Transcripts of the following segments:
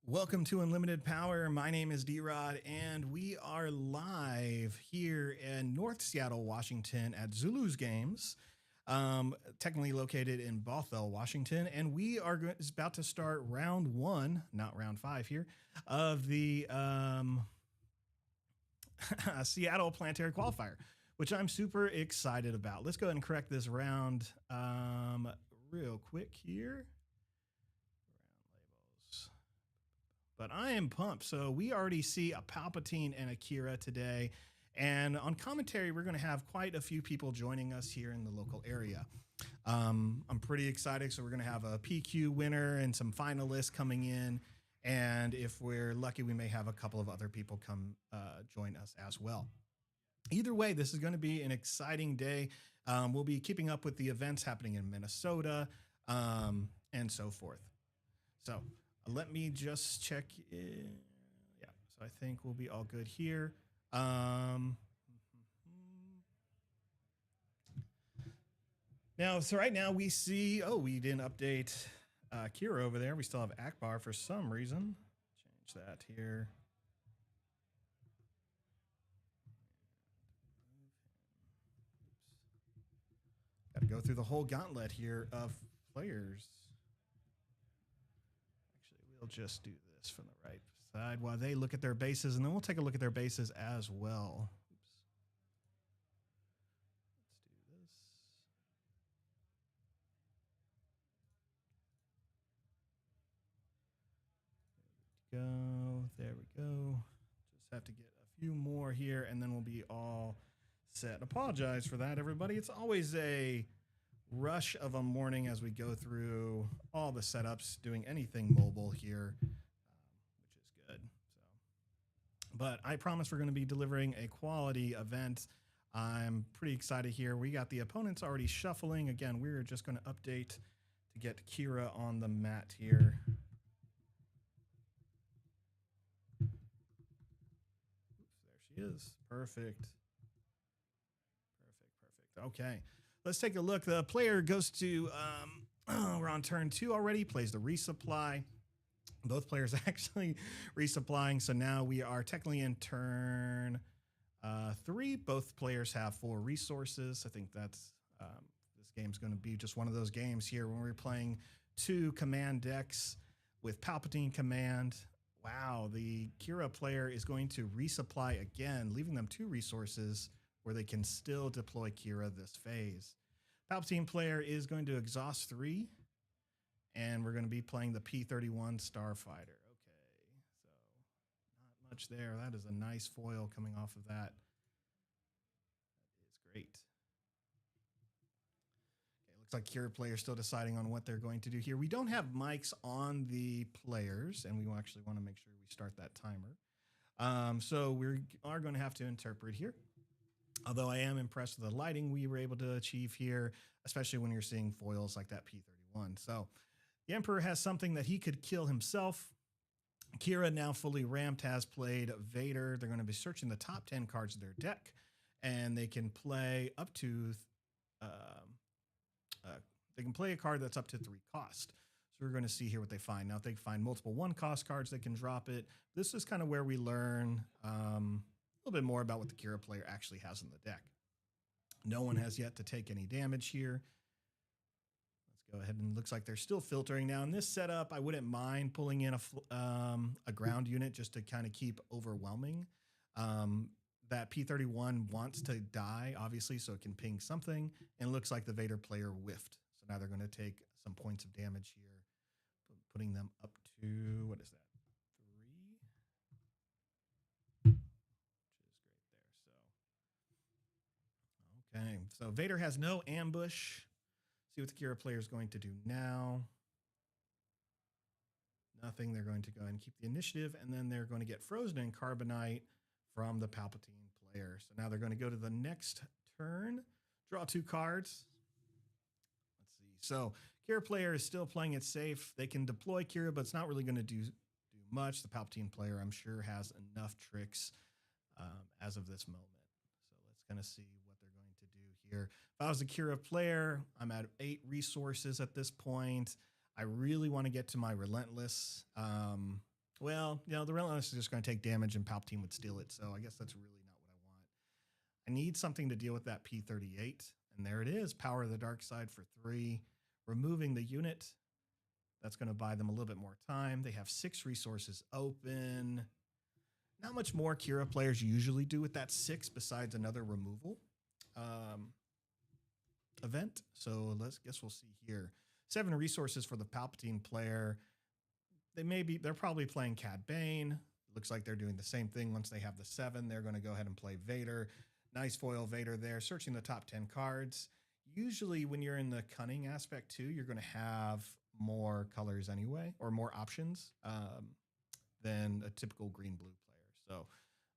Welcome to Unlimited Power. My name is D-Rod, and we are live here in North Seattle, Washington at Zulus Games, technically located in Bothell, Washington. And we are about to start round one, not round five here, of the Seattle Planetary Qualifier, which I'm super excited about. Let's go ahead and correct this round real quick here. But I am pumped. So we already see a Palpatine and Akira today. And on commentary, we're going to have quite a few people joining us here in the local area. I'm pretty excited. So we're going to have a PQ winner and some finalists coming in. And if we're lucky, we may have a couple of other people come join us as well. Either way, this is going to be an exciting day. We'll be keeping up with the events happening in Minnesota and so forth. So let me just check in. Yeah, so I think we'll be all good here. Now, so right now we see, we didn't update Kira over there. We still have Akbar for some reason. Change that here. Got to go through the whole gauntlet here of players. We'll just do this from the right side while they look at their bases, and then we'll take a look at their bases as well. Let's do this. There we go. Just have to get a few more here, and then we'll be all set. Apologize for that, everybody. It's always a rush of a morning as we go through all the setups, doing anything mobile here, which is good. But I promise we're going to be delivering a quality event. I'm pretty excited here. We got the opponents already shuffling. Again, we're just going to update to get Kira on the mat here. Oops, there she is. Perfect. Okay. Let's take a look. The player goes to, we're on turn 2 already, plays the resupply. Both players actually resupplying. So now we are technically in turn 3. Both players have 4 resources. I think that's, this game's going to be just one of those games here when we're playing 2 command decks with Palpatine command. Wow, the Kira player is going to resupply again, leaving them 2 resources where they can still deploy Kira this phase. Palpatine player is going to exhaust 3, and we're going to be playing the P-31 Starfighter. Okay, so not much there. That is a nice foil coming off of that. That is great. Okay, looks like Kira player still deciding on what they're going to do here. We don't have mics on the players, and we actually want to make sure we start that timer. So we are going to have to interpret here. Although I am impressed with the lighting we were able to achieve here, especially when you're seeing foils like that P-31. So the Emperor has something that he could kill himself. Kira, now fully ramped, has played Vader. They're going to be searching the top 10 cards of their deck, and they can play up to, they can play a card that's up to 3 cost. So we're going to see here what they find. Now, if they find multiple 1-cost cards, they can drop it. This is kind of where we learn a little bit more about what the Kira player actually has in the deck. No one has yet to take any damage here. Let's go ahead, and looks like they're still filtering. Now in this setup, I wouldn't mind pulling in a ground unit just to kind of keep overwhelming. That P-31 wants to die, obviously, so it can ping something, and it looks like the Vader player whiffed. So now they're going to take some points of damage here, putting them up to, what is that? Okay, so Vader has no ambush. See what the Kira player is going to do now. Nothing. They're going to go ahead and keep the initiative, and then they're going to get Frozen in Carbonite from the Palpatine player. So now they're going to go to the next turn, draw 2 cards. Let's see. So Kira player is still playing it safe. They can deploy Kira, but it's not really going to do much. The Palpatine player, I'm sure, has enough tricks as of this moment. So let's kind of see here. If I was a Kira player, I'm at 8 resources at this point. I really want to get to my Relentless. Well, the Relentless is just going to take damage and Palpatine would steal it. So I guess that's really not what I want. I need something to deal with that P-38. And there it is. Power of the Dark Side for 3. Removing the unit. That's going to buy them a little bit more time. They have 6 resources open. Not much more Kira players usually do with that 6 besides another removal event. So guess we'll see here. 7 resources for the Palpatine player. They're probably playing Cad Bane. Looks like they're doing the same thing. Once they have the 7, they're going to go ahead and play Vader. Nice foil Vader there. Searching the top 10 cards. Usually when you're in the cunning aspect too, you're going to have more colors anyway, or more options than a typical green-blue player. So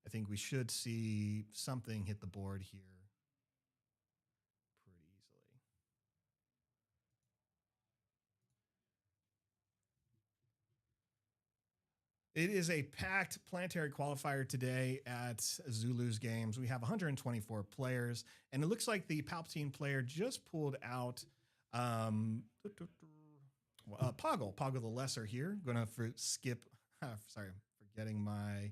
I think we should see something hit the board here pretty easily. It is a packed Planetary Qualifier today at Zulus Games. We have 124 players, and it looks like the Palpatine player just pulled out Poggle the Lesser here. Going to skip, sorry, I'm forgetting my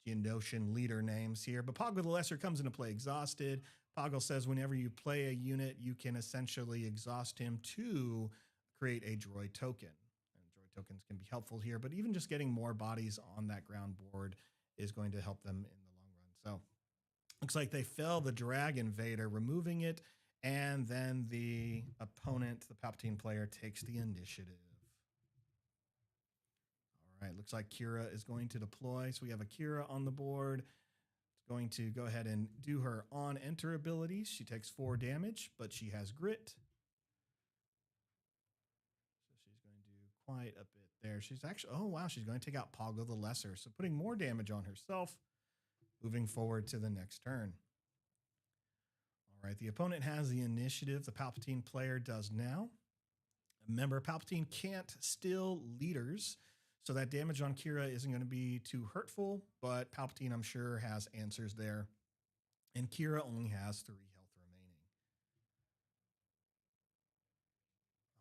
Geonosian leader names here. But Poggle the Lesser comes into play exhausted. Poggle says whenever you play a unit, you can essentially exhaust him to create a droid token. Tokens can be helpful here, but even just getting more bodies on that ground board is going to help them in the long run. So looks like they fell the Dragon Vader, removing it, and then the opponent, the Palpatine player, takes the initiative. All right, looks like Kira is going to deploy. So we have a Kira on the board. It's going to go ahead and do her on-enter abilities. She takes 4 damage, but she has grit. Quite a bit there. She's actually, oh wow, she's going to take out Poggle the Lesser. So putting more damage on herself, moving forward to the next turn. All right, the opponent has the initiative. The Palpatine player does now. Remember, Palpatine can't steal leaders, so that damage on Kira isn't going to be too hurtful, but Palpatine, I'm sure, has answers there. And Kira only has 3 health remaining.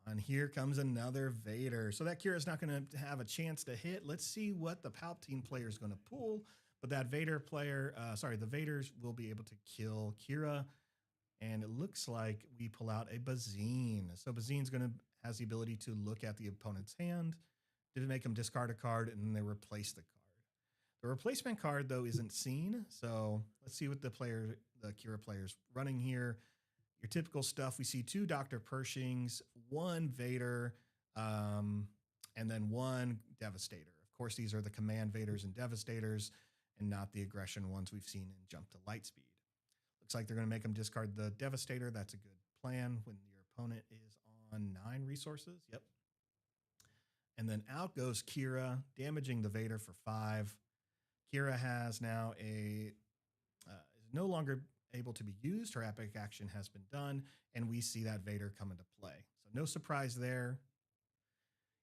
And here comes another Vader. So that Kira is not going to have a chance to hit. Let's see what the Palpatine player is going to pull. But that Vader player, the Vaders will be able to kill Kira. And it looks like we pull out a Bazine. So Bazine's has the ability to look at the opponent's hand, did make them discard a card, and then they replace the card. The replacement card, though, isn't seen. So let's see what the Kira player's running here. Your typical stuff, we see 2 Dr. Pershings, 1 Vader, and then 1 Devastator. Of course, these are the command Vaders and Devastators, and not the aggression ones we've seen in Jump to Lightspeed. Looks like they're going to make them discard the Devastator. That's a good plan when your opponent is on 9 resources. Yep. And then out goes Kira, damaging the Vader for 5. Kira has now is no longer able to be used. Her epic action has been done, and we see that Vader come into play. So no surprise there.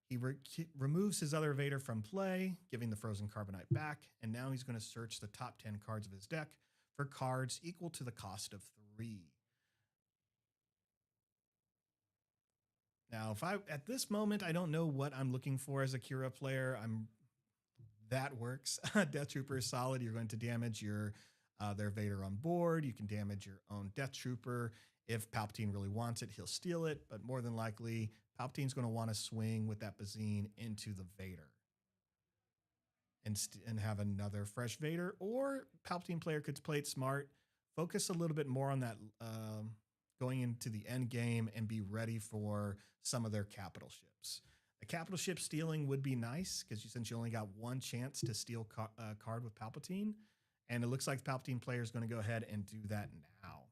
He removes his other Vader from play, giving the Frozen Carbonite back, and now he's going to search the top 10 cards of his deck for cards equal to the cost of 3. Now, at this moment, I don't know what I'm looking for as a Kira player. That works. Death Trooper is solid. You're going to damage their Vader on board. You can damage your own Death Trooper. If Palpatine really wants it, he'll steal it. But more than likely, Palpatine's going to want to swing with that Bazine into the Vader and have another fresh Vader. Or Palpatine player could play it smart, focus a little bit more on that going into the end game, and be ready for some of their capital ships. The capital ship stealing would be nice because since you only got 1 chance to steal a card with Palpatine. And it looks like the Palpatine player is going to go ahead and do that now.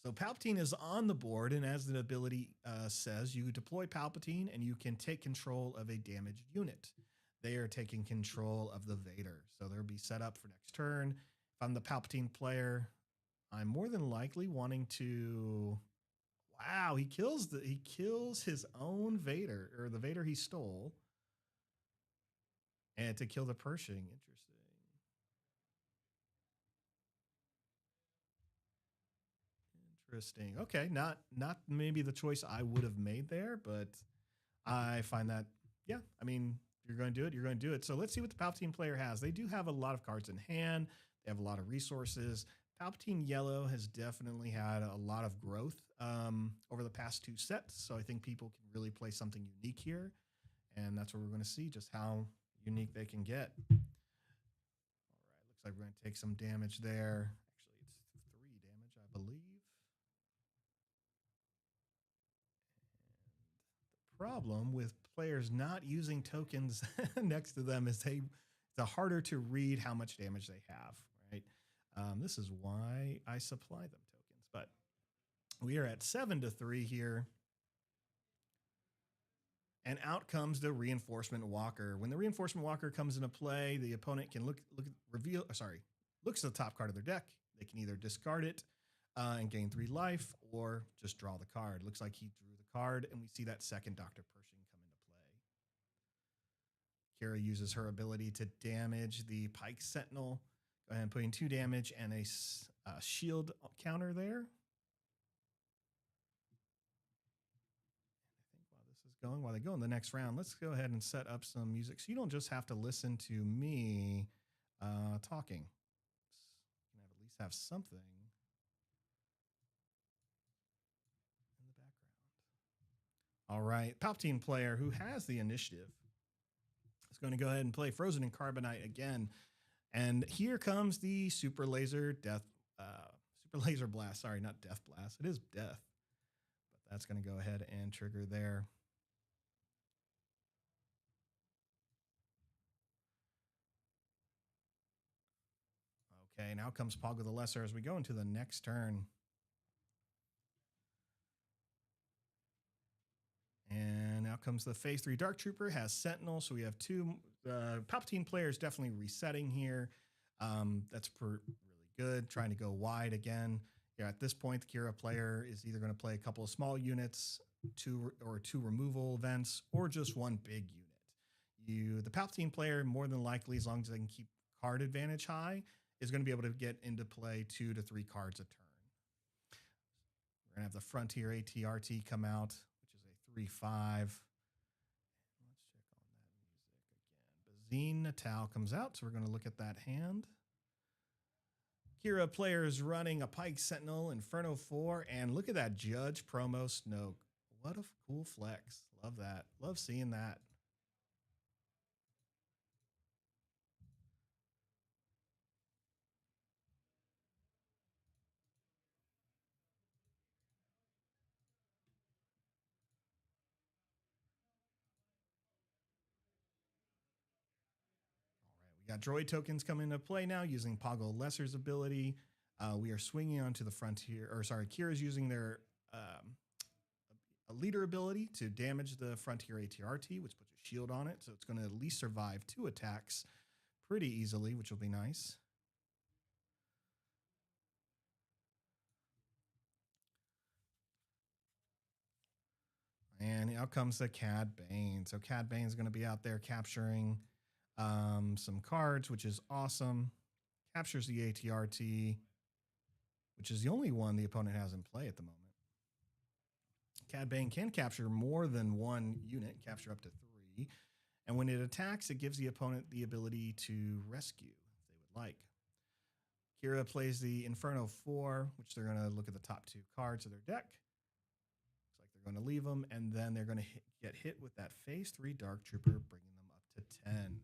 So Palpatine is on the board, and as the ability says, you deploy Palpatine, and you can take control of a damaged unit. They are taking control of the Vader. So they'll be set up for next turn. If I'm the Palpatine player, I'm more than likely wanting to... Wow, he kills his own Vader, or the Vader he stole, and to kill the Pershing. Interesting. Okay, not maybe the choice I would have made there, but I find that yeah, I mean, you're going to do it, you're going to do it. So let's see what the Palpatine player has. They do have a lot of cards in hand. They have a lot of resources. Palpatine Yellow has definitely had a lot of growth over the past 2 sets. So I think people can really play something unique here. And that's what we're going to see, just how unique they can get. All right, looks like we're going to take some damage there. Actually, it's 3 damage, I believe. Problem with players not using tokens next to them is it's harder to read how much damage they have, right? This is why I supply them tokens, but we are at 7-3 here. And out comes the Reinforcement Walker. When the Reinforcement Walker comes into play, the opponent can looks at the top card of their deck. They can either discard it and gain 3 life, or just draw the card. Looks like he drew the card, and we see that second Dr. Pershing come into play. Kira uses her ability to damage the Pike Sentinel. Go ahead and put in 2 damage and a shield counter there. While they go in the next round, let's go ahead and set up some music so you don't just have to listen to me talking. You can at least have something in the background. All right, Palpatine player who has the initiative is going to go ahead and play Frozen in Carbonite again. And here comes the Super Laser Blast. Sorry, not Death Blast. It is Death. But that's going to go ahead and trigger there. Okay, now comes Poggle the Lesser as we go into the next turn. And now comes the Phase 3 Dark Trooper, has Sentinel. So we have 2 Palpatine players definitely resetting here. That's really good, trying to go wide again. Yeah, at this point, the Kira player is either going to play a couple of small units, 2 removal events, or just 1 big unit. The Palpatine player, more than likely, as long as they can keep card advantage high, is going to be able to get into play 2 to 3 cards a turn. We're going to have the Frontier ATRT come out, which is a 3/5. Let's check on that music again. Bazine Natal comes out, so we're going to look at that hand. Kira player is running a Pike Sentinel, Inferno 4, and look at that Judge promo Snoke. What a cool flex. Love that. Love seeing that. We got droid tokens coming into play now using Poggle Lesser's ability. We are swinging onto the Frontier, Kira's using their a leader ability to damage the Frontier ATRT, which puts a shield on it. So it's going to at least survive 2 attacks pretty easily, which will be nice. And out comes the Cad Bane. So Cad Bane is going to be out there capturing some cards, which is awesome. Captures the ATRT, which is the only one the opponent has in play at the moment. Cad Bane can capture more than 1 unit, capture up to 3. And when it attacks, it gives the opponent the ability to rescue if they would like. Kira plays the Inferno 4, which they're going to look at the top 2 cards of their deck. Looks like they're going to leave them, and then they're going to get hit with that Phase 3 Dark Trooper, bringing them up to 10.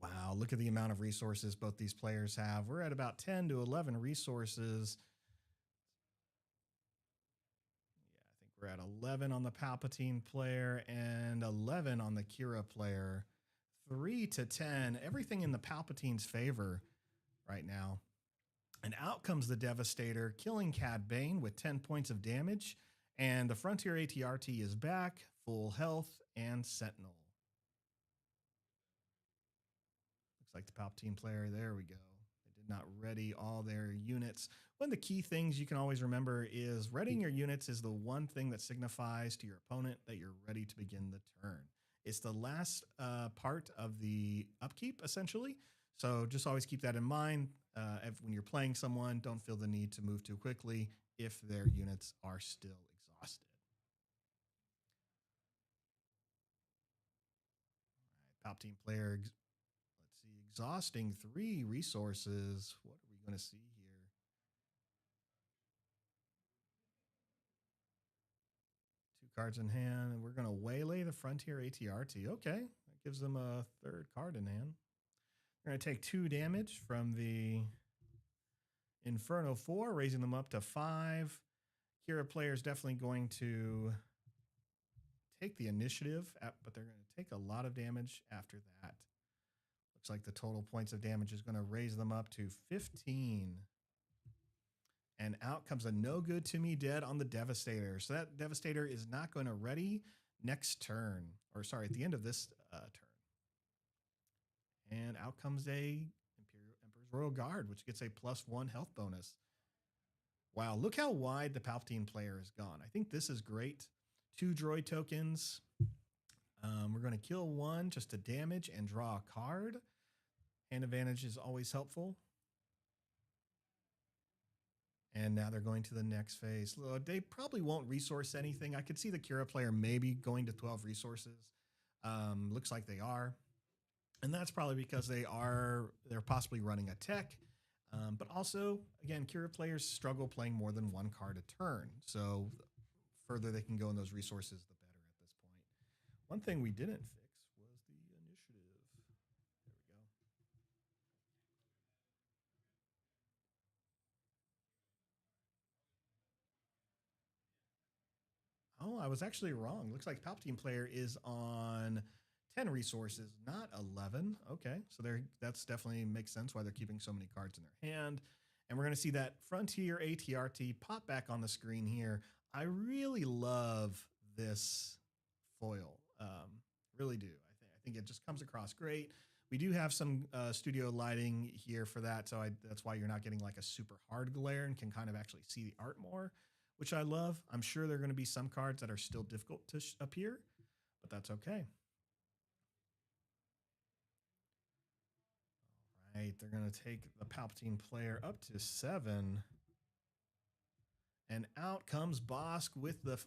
Wow, look at the amount of resources both these players have. We're at about 10 to 11 resources. Yeah, I think we're at 11 on the Palpatine player and 11 on the Kira player. 3 to 10, everything in the Palpatine's favor right now. And out comes the Devastator, killing Cad Bane with 10 points of damage. And the Frontier ATRT is back, full health, and Sentinel. Like the Palpatine player, there we go. They did not ready all their units. One of the key things you can always remember is readying your units is the one thing that signifies to your opponent that you're ready to begin the turn. It's the last part of the upkeep, essentially. So just always keep that in mind. When you're playing someone, don't feel the need to move too quickly if their units are still exhausted. Palpatine player, let's see, exhausting 3 resources. What are we going to see here? 2 cards in hand, and we're going to waylay the Frontier ATRT. Okay, that gives them a 3rd card in hand. We're going to take 2 damage from the Inferno 4, raising them up to 5. Kira player is definitely going to take the initiative, but they're going to take a lot of damage after that. Looks like the total points of damage is going to raise them up to 15. And out comes a no good to me dead on the Devastator. So that Devastator is not going to ready next turn, or sorry, at the end of this turn. And out comes a Emperor's Royal Guard, which gets a +1 health bonus. Wow, look how wide the Palpatine player has gone. I think this is great. 2 droid tokens. We're going to kill 1 just to damage and draw a card. Hand advantage is always helpful. And now they're going to the next phase. They probably won't resource anything. I could see the Kira player maybe going to 12 resources. Looks like they are. And that's probably because they're possibly running a tech. But also, again, Kira players struggle playing more than 1 card a turn. So the further they can go in those resources, the better at this point. One thing we didn't fix was the initiative. There we go. Oh, I was actually wrong. Looks like Palpatine player is on 10 resources, not 11. Okay, so that's definitely makes sense why they're keeping so many cards in their hand. And we're going to see that Frontier ATRT pop back on the screen here. I really love this foil. Really do. I think it just comes across great. We do have some studio lighting here for that, so that's why you're not getting like a super hard glare and can kind of actually see the art more, which I love. I'm sure there are going to be some cards that are still difficult to appear, but that's okay. All right, they're going to take the Palpatine player up to 7. And out comes Bosk with the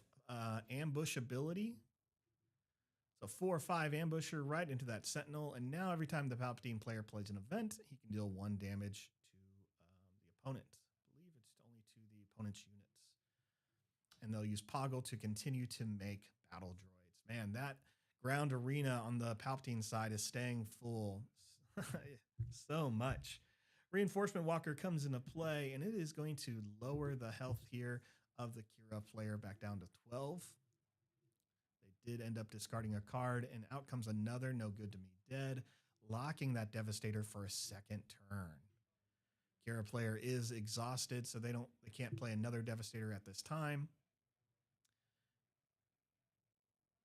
ambush ability. So 4/5 ambusher right into that Sentinel. And now every time the Palpatine player plays an event, he can deal 1 damage to the opponent. I believe it's only to the opponent's units. And they'll use Poggle to continue to make battle droids. Man, that ground arena on the Palpatine side is staying full so much. Reinforcement Walker comes into play, and it is going to lower the health here of the Kira player back down to 12. They did end up discarding a card, and out comes another no good to me dead, locking that Devastator for a 2nd turn. Kira player is exhausted, so they can't play another Devastator at this time.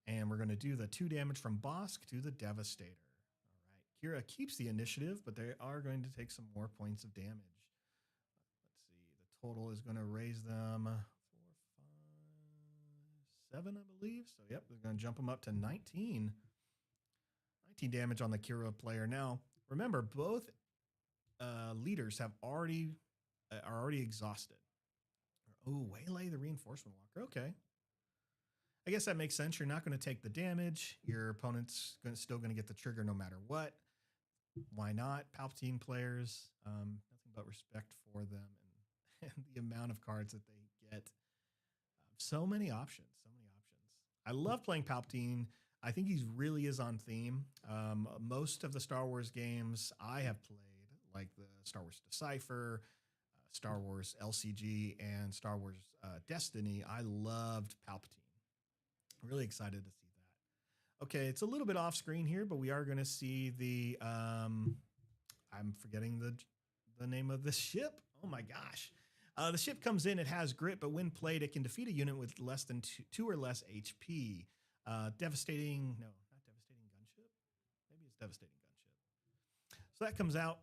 And we're going to do the 2 damage from Bosk to the Devastator. All right, Kira keeps the initiative, but they are going to take some more points of damage. Let's see, the total is going to raise them 4, 5, 7, I believe. So, yep, they're going to jump them up to 19. 19 damage on the Kira player. Now, remember, both leaders are already exhausted. Oh, waylay the Reinforcement Walker. Okay. I guess that makes sense. You're not going to take the damage. Your opponent's still going to get the trigger no matter what. Why not? Palpatine players, nothing but respect for them and the amount of cards that they get. So many options. I love playing Palpatine. I think he really is on theme. Most of the Star Wars games I have played, like the Star Wars Decipher, Star Wars LCG, and Star Wars Destiny, I loved Palpatine. Really excited to see that. Okay, it's a little bit off screen here, but we are going to see the I'm forgetting the name of this ship. Oh my gosh. The ship comes in, it has grit, but when played, it can defeat a unit with less than 2 or less HP. Devastating, no, not Devastating Gunship. Maybe it's Devastating Gunship. So that comes out,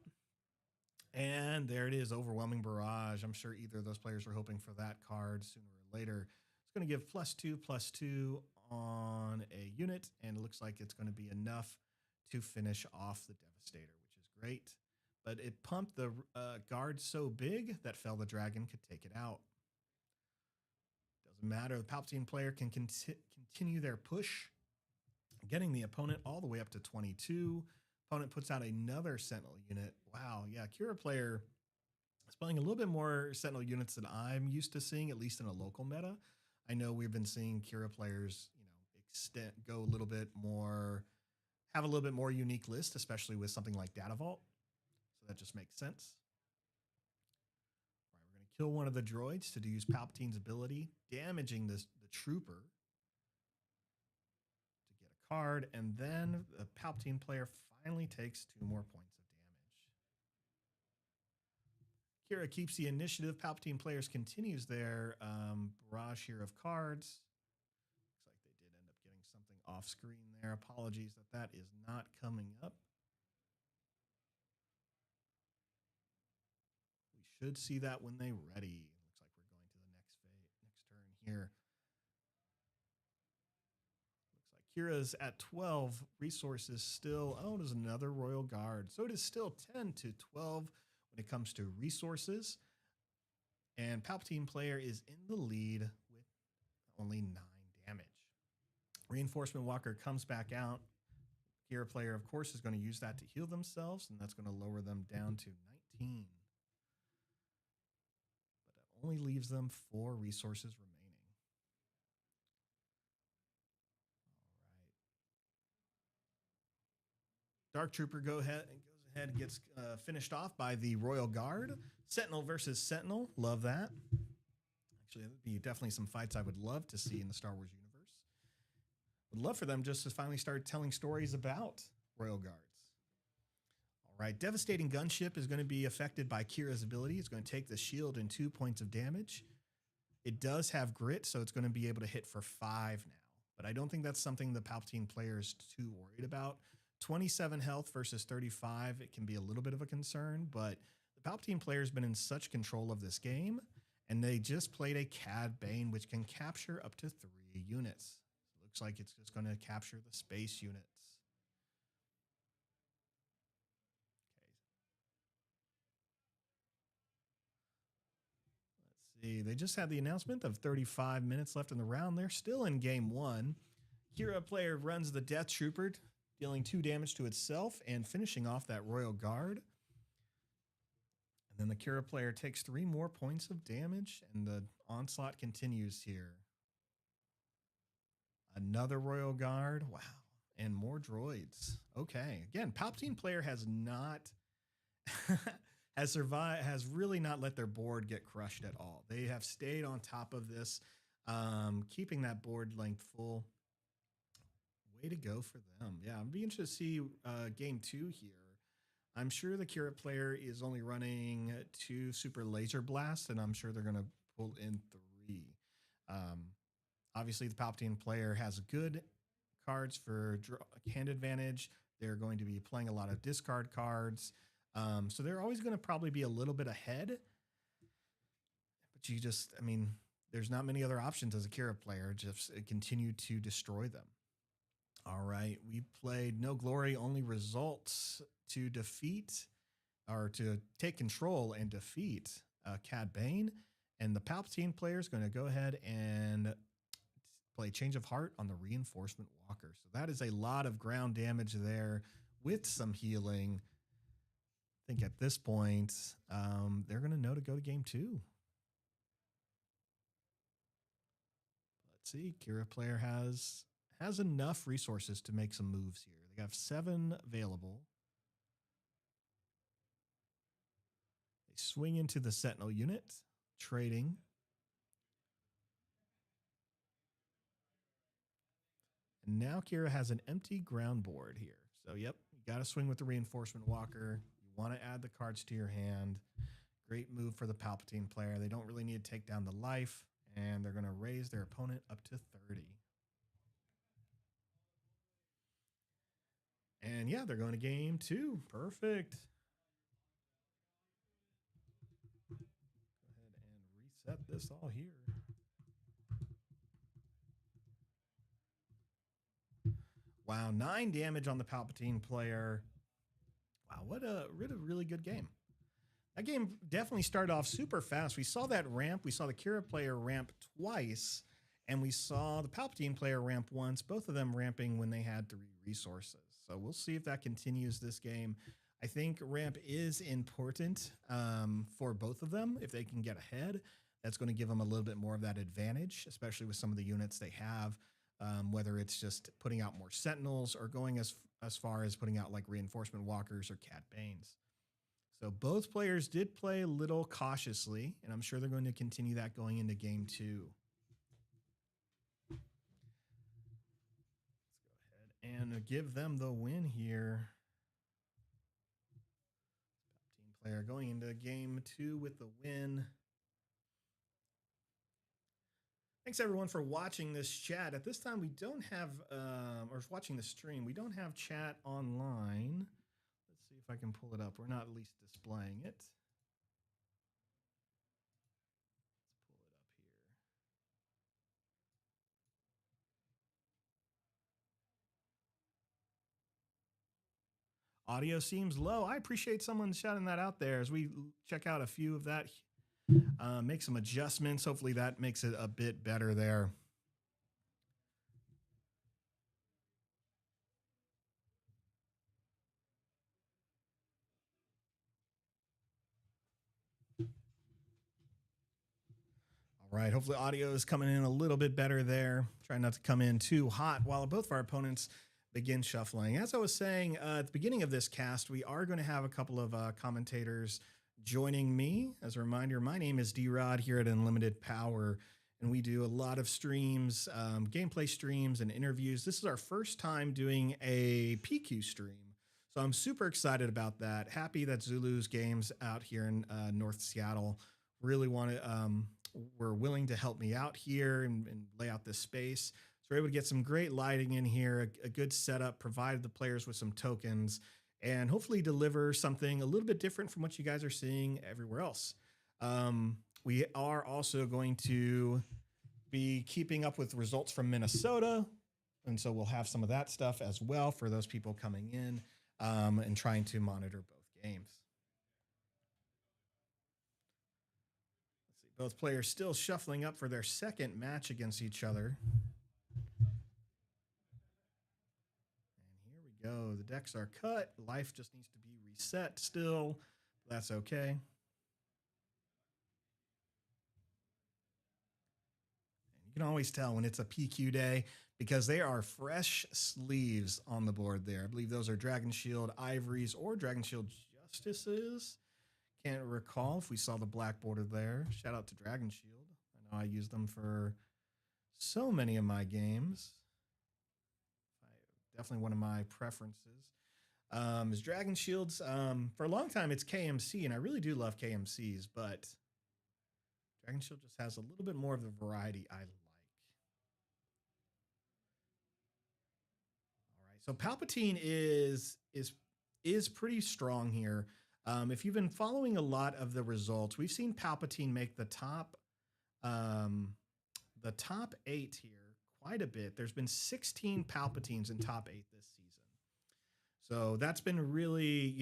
and there it is, Overwhelming Barrage. I'm sure either of those players are hoping for that card sooner or later. It's going to give +2/+2 on a unit, and it looks like it's going to be enough to finish off the Devastator, which is great. But it pumped the guard so big that Fel the Dragon could take it out. Doesn't matter. The Palpatine player can continue their push, getting the opponent all the way up to 22. Opponent puts out another Sentinel unit. Wow, yeah, Kira player is playing a little bit more Sentinel units than I'm used to seeing, at least in a local meta. I know we've been seeing Kira players, go a little bit more, have a little bit more unique list, especially with something like Data Vault. So that just makes sense. All right, we're going to kill one of the droids to use Palpatine's ability, damaging the trooper to get a card, and then the Palpatine player finally takes 2 more points of damage. Kira keeps the initiative. Palpatine players continues their barrage here of cards. Looks like they did end up getting something off screen there. Apologies that is not coming up. We should see that when they ready. Looks like we're going to the next turn here. Looks like Kira's at 12 resources still. Oh, there's another Royal Guard. So it is still 10 to 12 when it comes to resources. And Palpatine player is in the lead with only 9 damage. Reinforcement Walker comes back out. Kira player, of course, is going to use that to heal themselves, and that's going to lower them down to 19. But that only leaves them 4 resources remaining. All right. Dark Trooper goes ahead and gets finished off by the Royal Guard. Sentinel versus Sentinel. Love that. Actually, that would be definitely some fights I would love to see in the Star Wars universe. Would love for them just to finally start telling stories about Royal Guards. All right, Devastating Gunship is going to be affected by Kira's ability. It's going to take the shield and 2 points of damage. It does have grit, so it's going to be able to hit for 5 now. But I don't think that's something the Palpatine player is too worried about. 27 health versus 35, it can be a little bit of a concern, but the Palpatine player has been in such control of this game, and they just played a Cad Bane, which can capture up to 3 units. Looks like it's just going to capture the space units. Okay. Let's see. They just had the announcement of 35 minutes left in the round. They're still in game 1. Kira player runs the Death Trooper, dealing 2 damage to itself and finishing off that Royal Guard. And then the Kira player takes 3 more points of damage, and the onslaught continues here. Another Royal Guard. Wow. And more droids. Okay. Again, Palpatine player has not has really not let their board get crushed at all. They have stayed on top of this, keeping that board length full. Way to go for them. Yeah, I'm be interested to see game 2 here. I'm sure the Kira player is only running 2 super laser blasts, and I'm sure they're going to pull in 3. Obviously, the Palpatine player has good cards for hand advantage. They're going to be playing a lot of discard cards. So they're always going to probably be a little bit ahead. But there's not many other options as a Kira player. Just continue to destroy them. All right. We played No Glory, Only Results to defeat or to take control and defeat Cad Bane. And the Palpatine player is going to go ahead and play Change of Heart on the Reinforcement Walker. So that is a lot of ground damage there with some healing. I think at this point, they're going to know to go to game 2. Let's see. Kira player has enough resources to make some moves here. They have 7 available. They swing into the Sentinel unit, trading. And now Kira has an empty ground board here. So, yep, you got to swing with the Reinforcement Walker. You want to add the cards to your hand. Great move for the Palpatine player. They don't really need to take down the life, and they're going to raise their opponent up to 30. And, yeah, they're going to game 2. Perfect. Go ahead and reset this all here. Wow, 9 damage on the Palpatine player. Wow, what a really good game. That game definitely started off super fast. We saw that ramp. We saw the Kira player ramp twice, And we saw the Palpatine player ramp once, both of them ramping when they had 3 resources. So we'll see if that continues this game. I think ramp is important for both of them. If they can get ahead, that's going to give them a little bit more of that advantage, especially with some of the units they have, whether it's just putting out more Sentinels or going as far as putting out like reinforcement walkers or Cat Banes. So both players did play a little cautiously, and I'm sure they're going to continue that going into game 2. Let's go ahead and give them the win here. Team player going into game 2 with the win. Thanks everyone for watching this chat. At this time, we don't have, or watching the stream, we don't have chat online. Let's see if I can pull it up. We're not at least displaying it. Let's pull it up here. Audio seems low. I appreciate someone shouting that out there as we check out a few of that. Make some adjustments. Hopefully that makes it a bit better there. All right, hopefully audio is coming in a little bit better there. Try not to come in too hot while both of our opponents begin shuffling. As I was saying at the beginning of this cast, we are going to have a couple of commentators joining me. As a reminder, my name is D-Rod here at Unlimited Power, and we do a lot of streams, gameplay streams and interviews. This is our first time doing a PQ stream, so I'm super excited about that. Happy that Zulus Games out here in North Seattle really were willing to help me out here and lay out this space. So we're able to get some great lighting in here, a good setup, provided the players with some tokens, and hopefully deliver something a little bit different from what you guys are seeing everywhere else. We are also going to be keeping up with results from Minnesota, and so we'll have some of that stuff as well for those people coming in and trying to monitor both games. Let's see, both players still shuffling up for their second match against each other. Go. The decks are cut. Life just needs to be reset still. That's okay. And you can always tell when it's a PQ day because there are fresh sleeves on the board there. I believe those are Dragon Shield Ivories or Dragon Shield Justices. Can't recall if we saw the black border there. Shout out to Dragon Shield. I know I use them for so many of my games. Definitely one of my preferences. Is Dragon Shields. For a long time, it's KMC, and I really do love KMCs, but Dragon Shield just has a little bit more of the variety I like. All right, so Palpatine is pretty strong here. If you've been following a lot of the results, we've seen Palpatine make the top 8 here quite a bit. There's been 16 Palpatines in top 8 this season. So that's been really,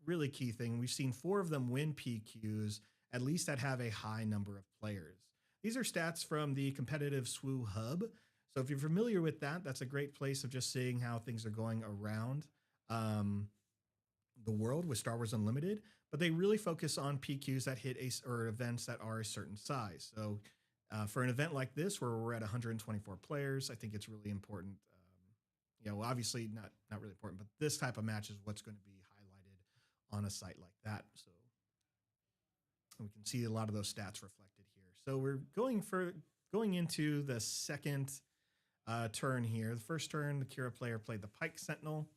really key thing. We've seen 4 of them win PQs, at least that have a high number of players. These are stats from the competitive SWU hub. So if you're familiar with that, that's a great place of just seeing how things are going around the world with Star Wars Unlimited. But they really focus on PQs that hit or events that are a certain size. So for an event like this, where we're at 124 players, I think it's really important. Obviously not really important, but this type of match is what's going to be highlighted on a site like that. So we can see a lot of those stats reflected here. So we're going into the second turn here. The first turn, the Kira player played the Pike Sentinel,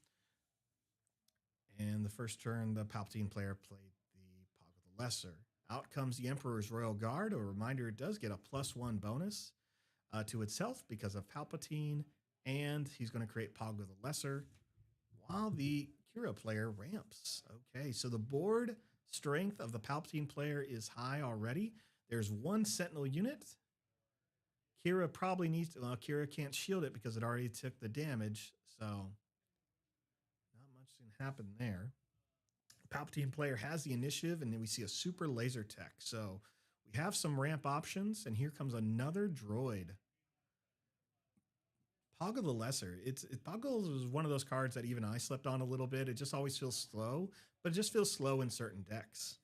and the first turn, the Palpatine player played the Pog of the Lesser. Out comes the Emperor's Royal Guard. A reminder, it does get a +1 bonus to itself because of Palpatine, and he's going to create Pog of the Lesser while the Kira player ramps. Okay, so the board strength of the Palpatine player is high already. There's 1 Sentinel unit. Kira probably needs to, well, Kira can't shield it because it already took the damage, so not much can happen there. Palpatine player has the initiative, and then we see a super laser tech. So we have some ramp options, and here comes another droid. Poggle the Lesser. Poggle is one of those cards that even I slept on a little bit. It just always feels slow, but it just feels slow in certain decks.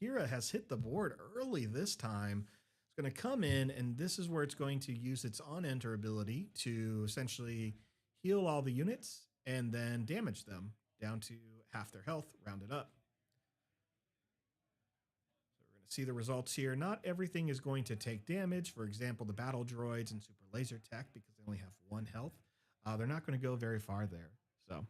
Kira has hit the board early this time. It's going to come in, and this is where it's going to use its on-enter ability to essentially heal all the units and then damage them down to half their health, rounded up. So we're going to see the results here. Not everything is going to take damage. For example, the battle droids and super laser tech, because they only have 1 health, they're not going to go very far there. So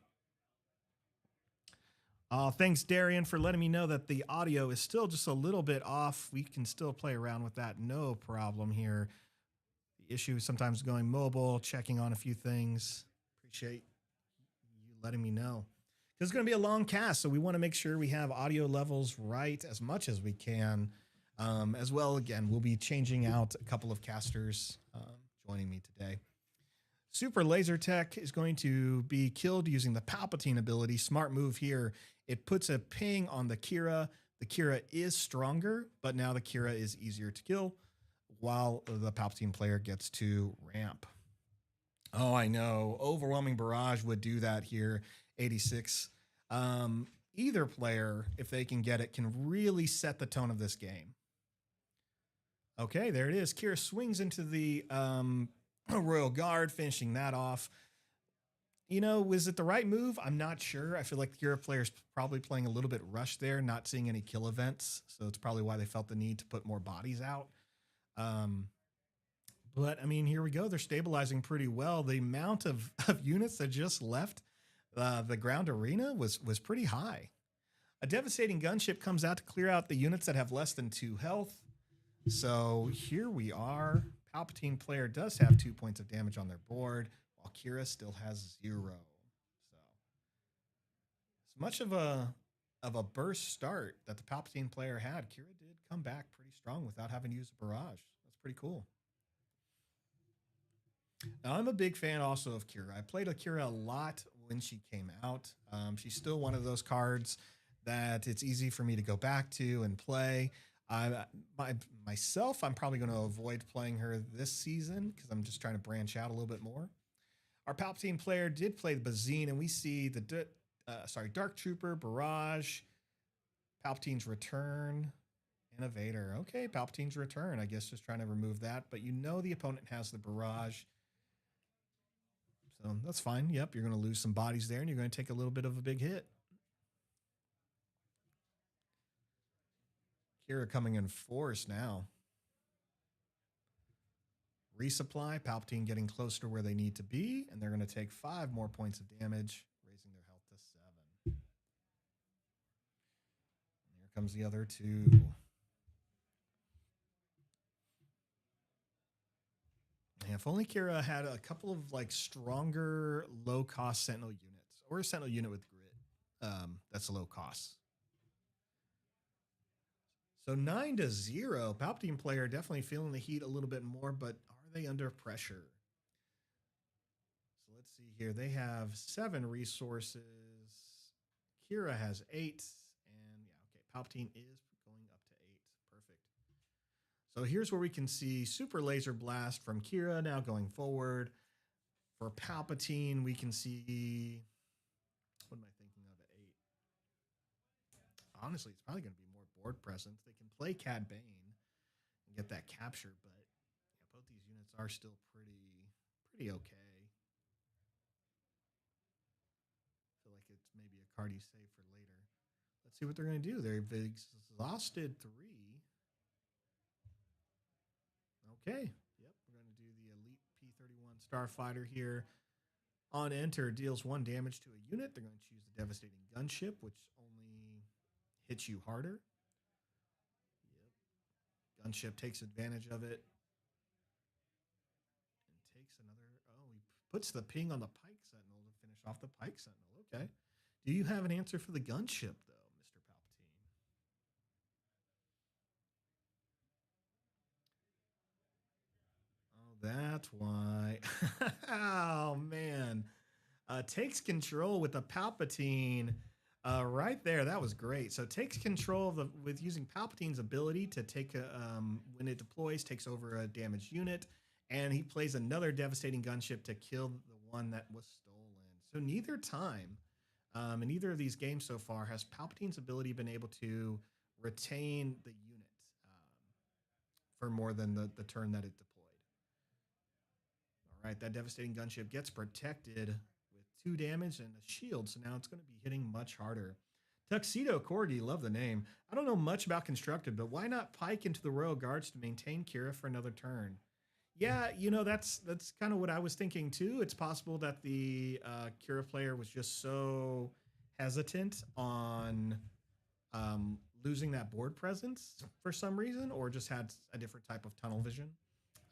thanks, Darian, for letting me know that the audio is still just a little bit off. We can still play around with that. No problem here. The issue is sometimes going mobile, checking on a few things. Appreciate you letting me know. It's going to be a long cast, so we want to make sure we have audio levels right as much as we can. As well, again, we'll be changing out a couple of casters joining me today. Super Laser Tech is going to be killed using the Palpatine ability. Smart move here. It puts a ping on the Kira. The Kira is stronger, but now the Kira is easier to kill while the Palpatine player gets to ramp. Oh, I know. Overwhelming Barrage would do that here. 86. Either player, if they can get it, can really set the tone of this game. Okay, there it is. Kira swings into the Royal Guard, finishing that off. You know, was it the right move? I'm not sure. I feel like the Kira player's probably playing a little bit rushed there, not seeing any kill events. So it's probably why they felt the need to put more bodies out. But, I mean, here we go. They're stabilizing pretty well. The amount of units that just left the ground arena was pretty high. A devastating gunship comes out to clear out the units that have less than 2 health. So here we are. Palpatine player does have 2 points of damage on their board, while Kira still has 0. So as much of a burst start that the Palpatine player had, Kira did come back pretty strong without having to use a barrage. That's pretty cool. Now, I'm a big fan also of Kira. I played Kira a lot when she came out. She's still one of those cards that it's easy for me to go back to and play. Myself, I'm probably going to avoid playing her this season because I'm just trying to branch out a little bit more. Our Palpatine player did play the Bazine, and we see the Dark Trooper, Barrage, Palpatine's Return, Innovator. Okay, Palpatine's Return. I guess just trying to remove that, but you know the opponent has the Barrage. So that's fine. Yep, you're going to lose some bodies there, and you're going to take a little bit of a big hit. Kira coming in force now. Resupply, Palpatine getting close to where they need to be, and they're going to take 5 more points of damage, raising their health to 7. And here comes the other 2. Yeah, if only Kira had a couple of like stronger low-cost Sentinel units, or a Sentinel unit with grit that's low cost. So 9-0. Palpatine player definitely feeling the heat a little bit more, but are they under pressure? So let's see here. They have 7 resources. Kira has 8. And yeah, okay, Palpatine is going up to 8. Perfect. So here's where we can see Super Laser Blast from Kira now going forward. For Palpatine, we can see... What am I thinking of at 8? Honestly, it's probably going to be more board presence. They can play Cad Bane and get that capture, but yeah, both these units are still pretty okay. I feel like it's maybe a card you save for later. Let's see what they're going to do. They've exhausted 3. Okay. Yep, we're going to do the Elite P-31 Starfighter here. On enter, deals 1 damage to a unit. They're going to choose the Devastating Gunship, which only hits you harder. Yep. Gunship takes advantage of it. And takes another... Oh, he puts the ping on the Pike Sentinel to finish off the Pike Sentinel. Okay. Do you have an answer for the gunship, though, Mr. Palpatine? Oh, that's why. Oh, man. Takes control with the Palpatine right there. That was great. So takes control of with using Palpatine's ability to take when it deploys, takes over a damaged unit and he plays another devastating gunship to kill the one that was stolen. So neither time in either of these games so far has Palpatine's ability been able to retain the unit for more than the turn that it deployed. All right, that devastating gunship gets protected with 2 damage and a shield, so now it's going to be hitting much harder. Tuxedo Corgi, love the name. I don't know much about Constructed, but why not pike into the Royal Guards to maintain Kira for another turn? Yeah, you know, that's kind of what I was thinking too. It's possible that the Kira player was just so hesitant on losing that board presence for some reason, or just had a different type of tunnel vision.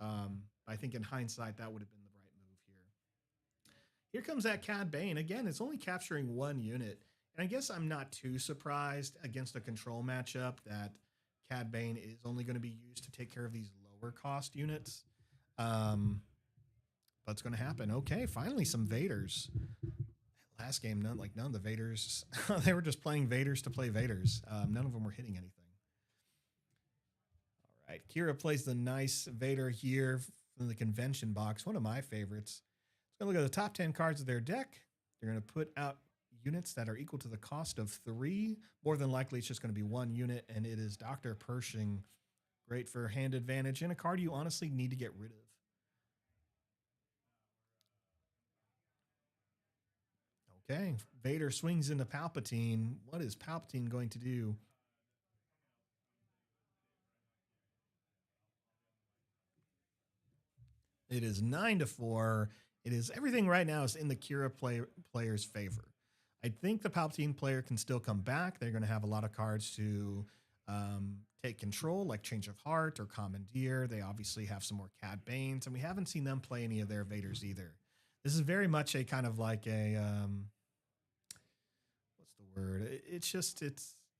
I think in hindsight, that would have been the right move here. Here comes that Cad Bane. Again, it's only capturing 1 unit. And I guess I'm not too surprised against a control matchup that Cad Bane is only going to be used to take care of these lower cost units. But it's going to happen. Okay, finally some Vaders. Last game, none of the Vaders. They were just playing Vaders to play Vaders. None of them were hitting anything. All right, Kira plays the nice Vader here from the convention box. One of my favorites. It's going to look at the top 10 cards of their deck. They're going to put out units that are equal to the cost of 3. More than likely, it's just going to be 1 unit, and it is Dr. Pershing. Great for hand advantage and a card you honestly need to get rid of. Okay, Vader swings into Palpatine. What is Palpatine going to do? It is 9-4. It is everything right now is in the Kira player's favor. I think the Palpatine player can still come back. They're going to have a lot of cards to take control, like Change of Heart or Commandeer. They obviously have some more Cad Banes, and we haven't seen them play any of their Vaders either. This is very much a kind of like a what's the word?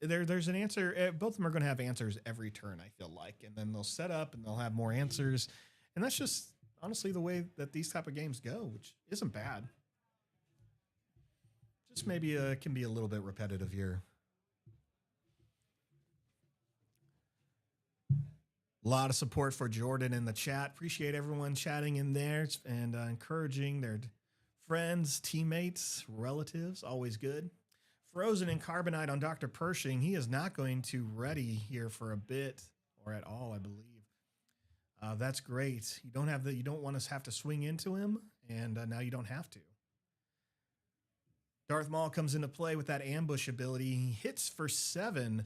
There's an answer. Both of them are going to have answers every turn, I feel like, and then they'll set up and they'll have more answers, and that's just honestly the way that these type of games go, which isn't bad. Just maybe can be a little bit repetitive here. A lot of support for Jordan in the chat. Appreciate everyone chatting in there and encouraging their friends, teammates, relatives. Always good. Frozen and Carbonite on Dr. Pershing. He is not going to ready here for a bit or at all, I believe. That's great. You don't want to have to swing into him, and now you don't have to. Darth Maul comes into play with that ambush ability. He hits for 7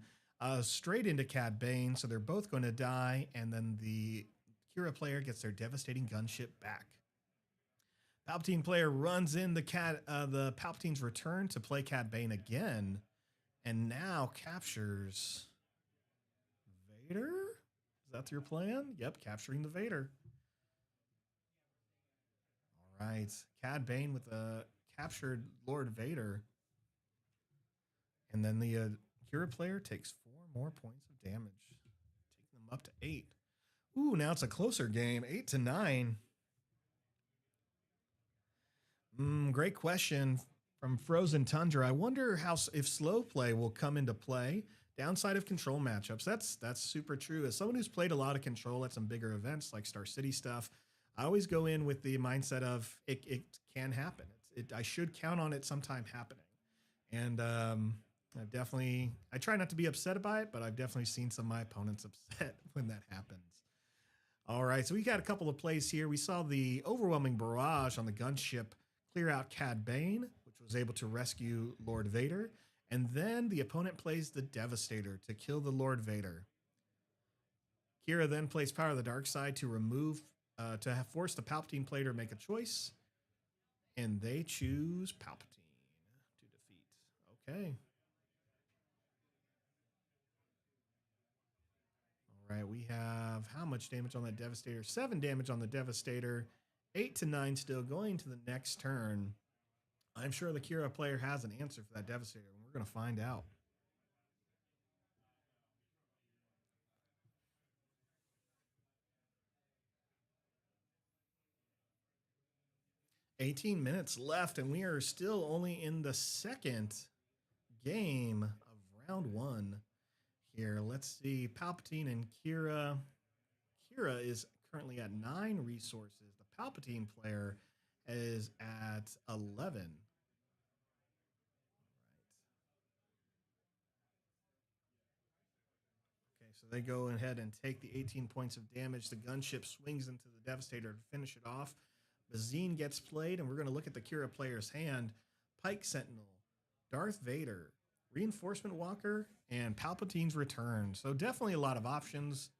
straight into Cad Bane, so they're both going to die, and then the Kira player gets their devastating gunship back. Palpatine player runs in the Palpatine's return to play Cad Bane again, and now captures Vader. Is that your plan? Yep, capturing the Vader. All right, Cad Bane with a captured Lord Vader, and then the Kira player takes 4 more points of damage, taking them up to 8. Ooh, now it's a closer game, 8-9. Great question from Frozen Tundra. I wonder if slow play will come into play. Downside of control matchups. That's super true. As someone who's played a lot of control at some bigger events like Star City stuff, I always go in with the mindset of it can happen. I should count on it sometime happening. And I try not to be upset by it, but I've definitely seen some of my opponents upset when that happens. All right, so we got a couple of plays here. We saw the overwhelming barrage on the gunship clear out Cad Bane, which was able to rescue Lord Vader. And then the opponent plays the Devastator to kill the Lord Vader. Kira then plays Power of the Dark Side to force the Palpatine player to make a choice. And they choose Palpatine to defeat. Okay. All right, we have how much damage on that Devastator? 7 damage on the Devastator. 8-9 still going to the next turn. I'm sure the Kira player has an answer for that Devastator, and we're going to find out. "18 minutes left, and we are still only in the second game of round 1 here. Let's see. Palpatine and Kira. Kira is currently at 9 resources. The Palpatine player is at 11. Okay, so they go ahead and take the 18 points of damage. The gunship swings into the Devastator to finish it off. Bazine gets played, and we're going to look at the Kira player's hand. Pike Sentinel, Darth Vader, Reinforcement Walker, and Palpatine's Return. So definitely a lot of options.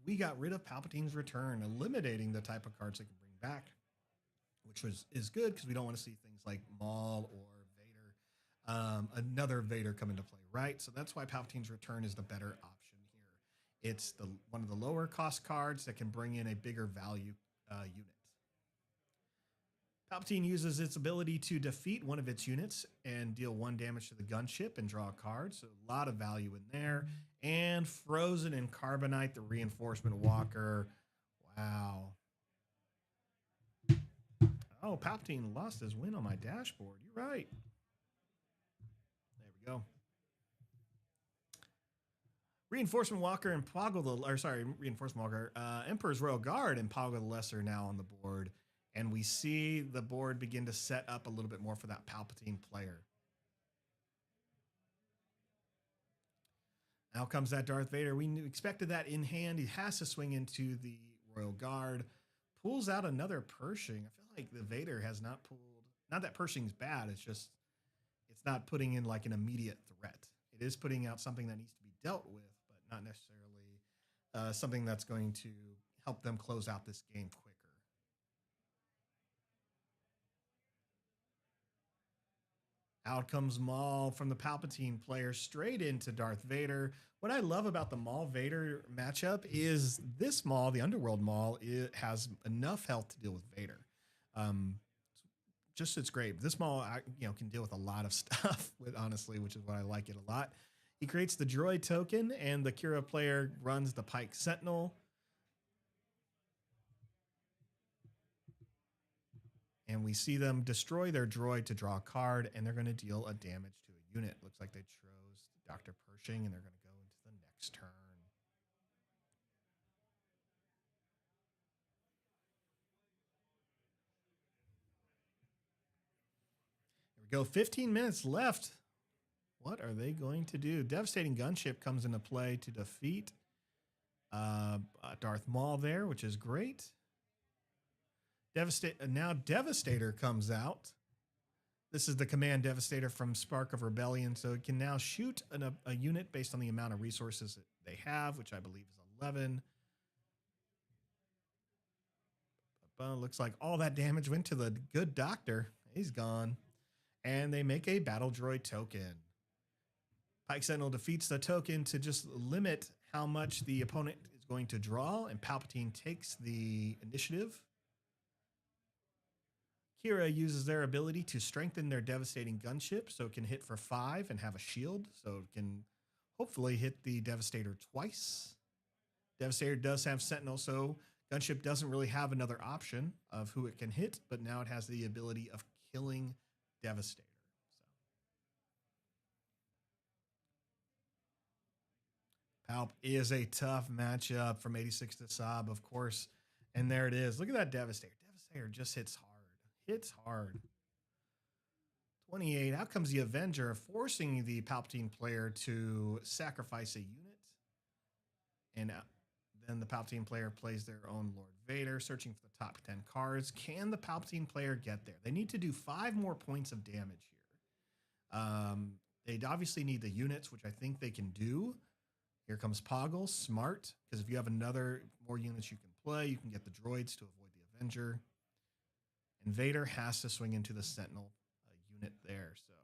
We got rid of Palpatine's Return, eliminating the type of cards they can bring back, which is good because we don't want to see things like Maul or Vader, another Vader come into play, right? So that's why Palpatine's Return is the better option here. It's one of the lower cost cards that can bring in a bigger value unit. Palpatine uses its ability to defeat one of its units and deal 1 damage to the gunship and draw a card. So a lot of value in there. And Frozen and Carbonite, the Reinforcement Walker. Wow. Oh, Palpatine lost his win on my dashboard. You're right. There we go. Reinforcement Walker and Reinforcement Walker, Emperor's Royal Guard and Poggle the Lesser now on the board. And we see the board begin to set up a little bit more for that Palpatine player. Now comes that Darth Vader. We expected that in hand. He has to swing into the Royal Guard. Pulls out another Pershing. I feel like the Vader has not pulled. Not that Pershing's bad. It's just it's not putting in like an immediate threat. It is putting out something that needs to be dealt with, but not necessarily something that's going to help them close out this game quicker. Out comes Maul from the Palpatine player straight into Darth Vader. What I love about the Maul Vader matchup is this Maul, the Underworld Maul, it has enough health to deal with Vader. It's great. This Maul, can deal with a lot of stuff, honestly, which is why I like it a lot. He creates the droid token, and the Kira player runs the Pike Sentinel. And we see them destroy their droid to draw a card, and they're going to deal a damage to a unit. Looks like they chose Dr. Pershing, and they're going to go into the next turn. Here we go. 15 minutes left. What are they going to do? Devastating Gunship comes into play to defeat Darth Maul there, which is great. Now Devastator comes out. This is the command Devastator from Spark of Rebellion, so it can now shoot a unit based on the amount of resources that they have, which I believe is 11. Looks like all that damage went to the good doctor. He's gone. And they make a battle droid token. Pike Sentinel defeats the token to just limit how much the opponent is going to draw, and Palpatine takes the initiative. Kira uses their ability to strengthen their devastating gunship so it can hit for 5 and have a shield, so it can hopefully hit the Devastator twice. Devastator does have Sentinel, so gunship doesn't really have another option of who it can hit, but now it has the ability of killing Devastator. Palp is a tough matchup from 86 to Saab, of course, and there it is. Look at that Devastator. Devastator just hits hard. Hits hard. 28. Out comes the Avenger, forcing the Palpatine player to sacrifice a unit. And then the Palpatine player plays their own Lord Vader, searching for the top 10 cards. Can the Palpatine player get there? They need to do 5 more points of damage here. They obviously need the units, which I think they can do. Here comes Poggle, smart, because if you have more units you can play, you can get the droids to avoid the Avenger. And Vader has to swing into the Sentinel unit there. So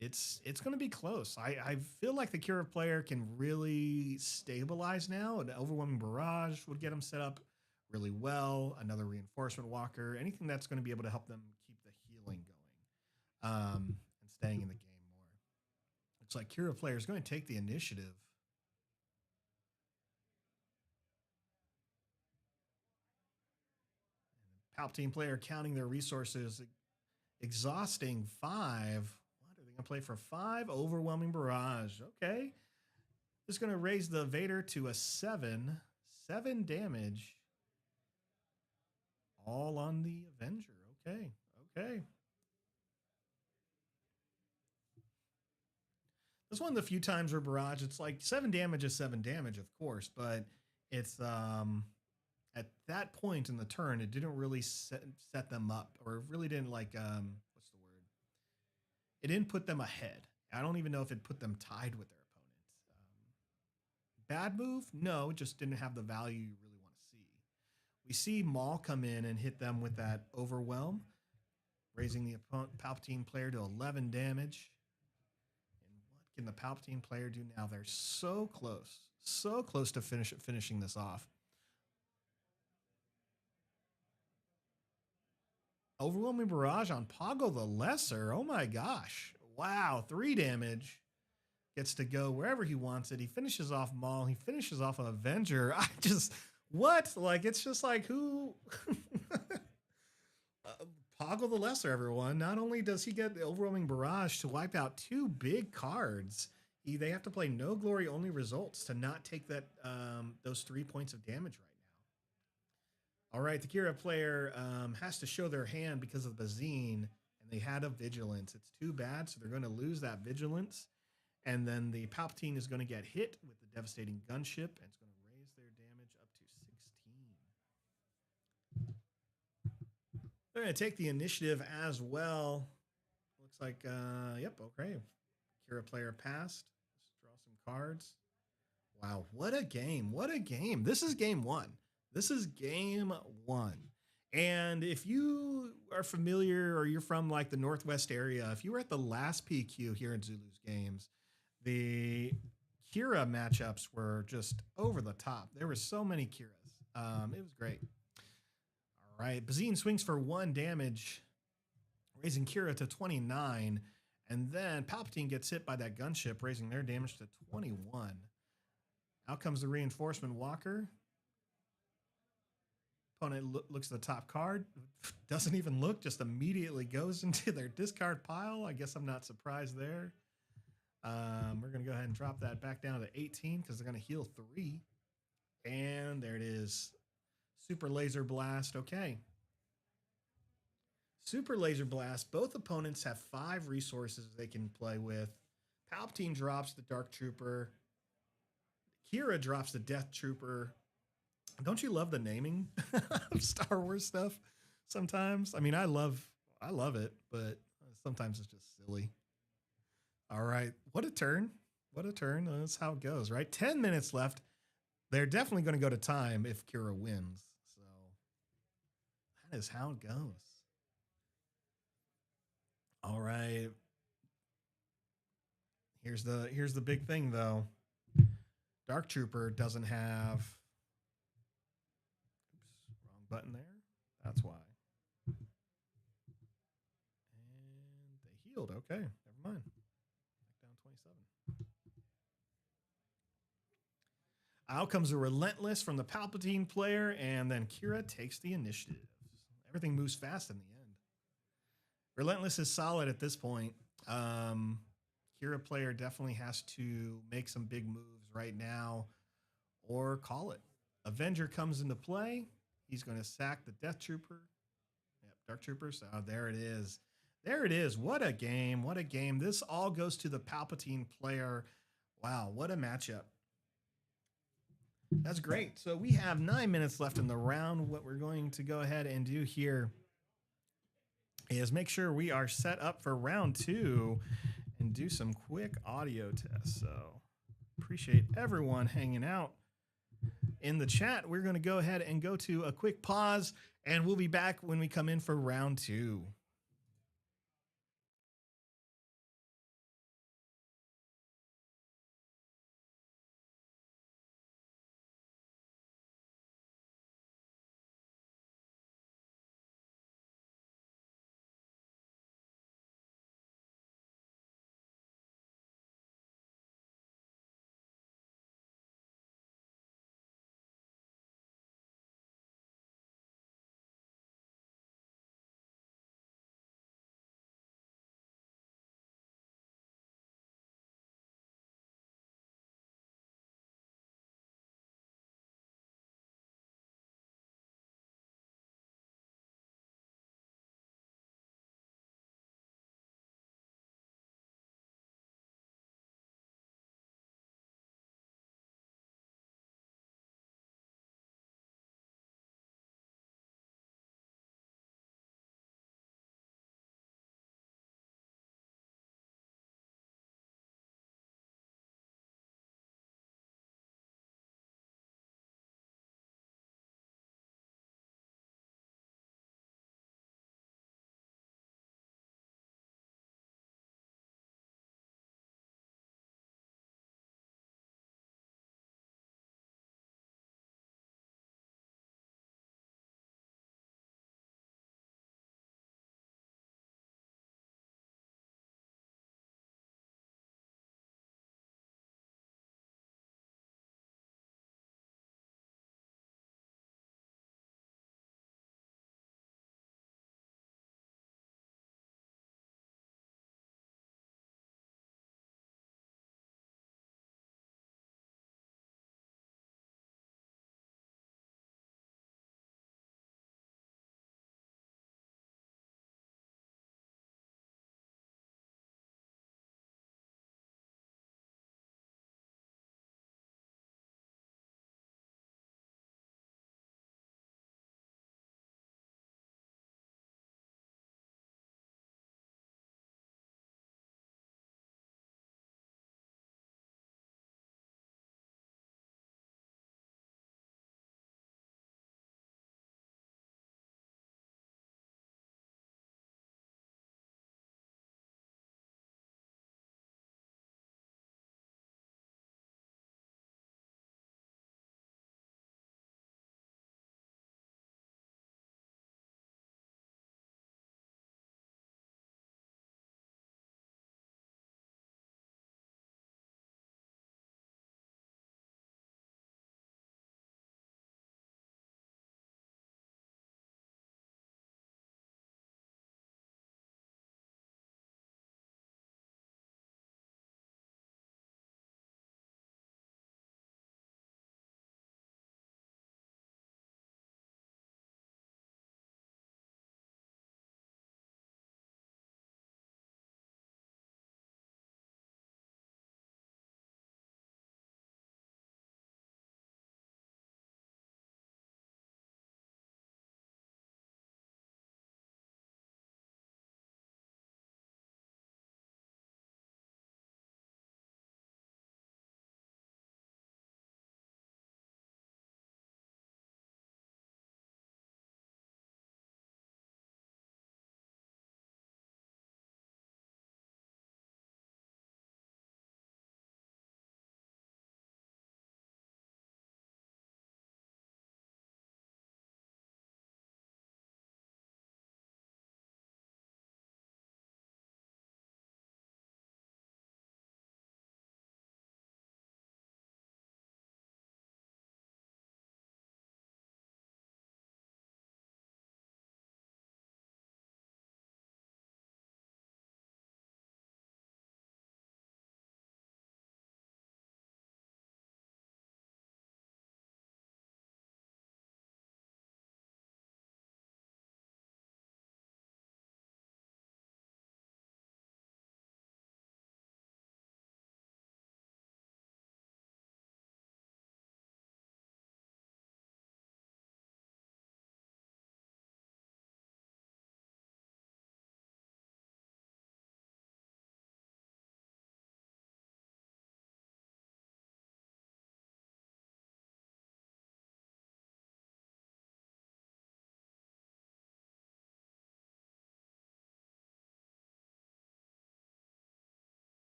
it's going to be close. I feel like the Kira player can really stabilize now. An Overwhelming Barrage would get them set up really well. Another Reinforcement Walker. Anything that's going to be able to help them keep the healing going and staying in the game more. Looks like Kira player is going to take the initiative. Palpatine player counting their resources, exhausting 5. What are they going to play for 5? Overwhelming Barrage. Okay. Just going to raise the Vader to a 7. 7 damage. All on the Avenger. Okay. Okay. This one of the few times where Barrage, it's like 7 damage is 7 damage, of course, but it's at that point in the turn, it didn't really set them up, or really didn't like what's the word? It didn't put them ahead. I don't even know if it put them tied with their opponent. Bad move? No, it just didn't have the value you really want to see. We see Maul come in and hit them with that overwhelm, raising the Palpatine player to 11 damage. And what can the Palpatine player do now? They're so close to finishing this off. Overwhelming Barrage on Pago the Lesser. Oh my gosh. Wow. 3 damage. Gets to go wherever he wants it. He finishes off Maul. He finishes off an Avenger. I just, what? Like, it's just like, who? Pago the Lesser, everyone. Not only does he get the Overwhelming Barrage to wipe out 2 big cards, they have to play no glory only results to not take that those 3 points of damage right now. All right, the Kira player has to show their hand because of the Bazine, and they had a Vigilance. It's too bad, so they're going to lose that Vigilance. And then the Palpatine is going to get hit with the devastating gunship, and it's going to raise their damage up to 16. They're going to take the initiative as well. Looks like, yep, okay. Kira player passed. Let's draw some cards. Wow, what a game. What a game. This is game 1. This is game 1. And if you are familiar or you're from like the Northwest area, if you were at the last PQ here in Zulus Games, the Kira matchups were just over the top. There were so many Kiras. It was great. All right. Bazine swings for 1 damage, raising Kira to 29. And then Palpatine gets hit by that gunship, raising their damage to 21. Out comes the Reinforcement Walker. Opponent looks at the top card, doesn't even look, just immediately goes into their discard pile. I guess I'm not surprised there. We're going to go ahead and drop that back down to 18 because they're going to heal 3. And there it is. Super Laser Blast. Okay. Super Laser Blast. Both opponents have 5 resources they can play with. Palpatine drops the Dark Trooper. Kira drops the Death Trooper. Don't you love the naming of Star Wars stuff sometimes? I mean, I love it, but sometimes it's just silly. All right. What a turn. What a turn. That's how it goes, right? 10 minutes left. They're definitely going to go to time if Kira wins. So that is how it goes. All right. Here's the big thing though. Dark Trooper doesn't have, oops, wrong button there. That's why. And they healed. Okay, never mind. Back down 27. Out comes a Relentless from the Palpatine player, and then Kira takes the initiative. Everything moves fast in the end. Relentless is solid at this point. Kira player definitely has to make some big moves right now or call it. Avenger comes into play. He's going to sack the Death Trooper. Yep, Dark Trooper. So there it is. There it is. What a game. What a game. This all goes to the Palpatine player. Wow, what a matchup. That's great. So we have 9 minutes left in the round. What we're going to go ahead and do here is make sure we are set up for round 2 and do some quick audio tests. So appreciate everyone hanging out in the chat. We're going to go ahead and go to a quick pause, and we'll be back when we come in for round 2.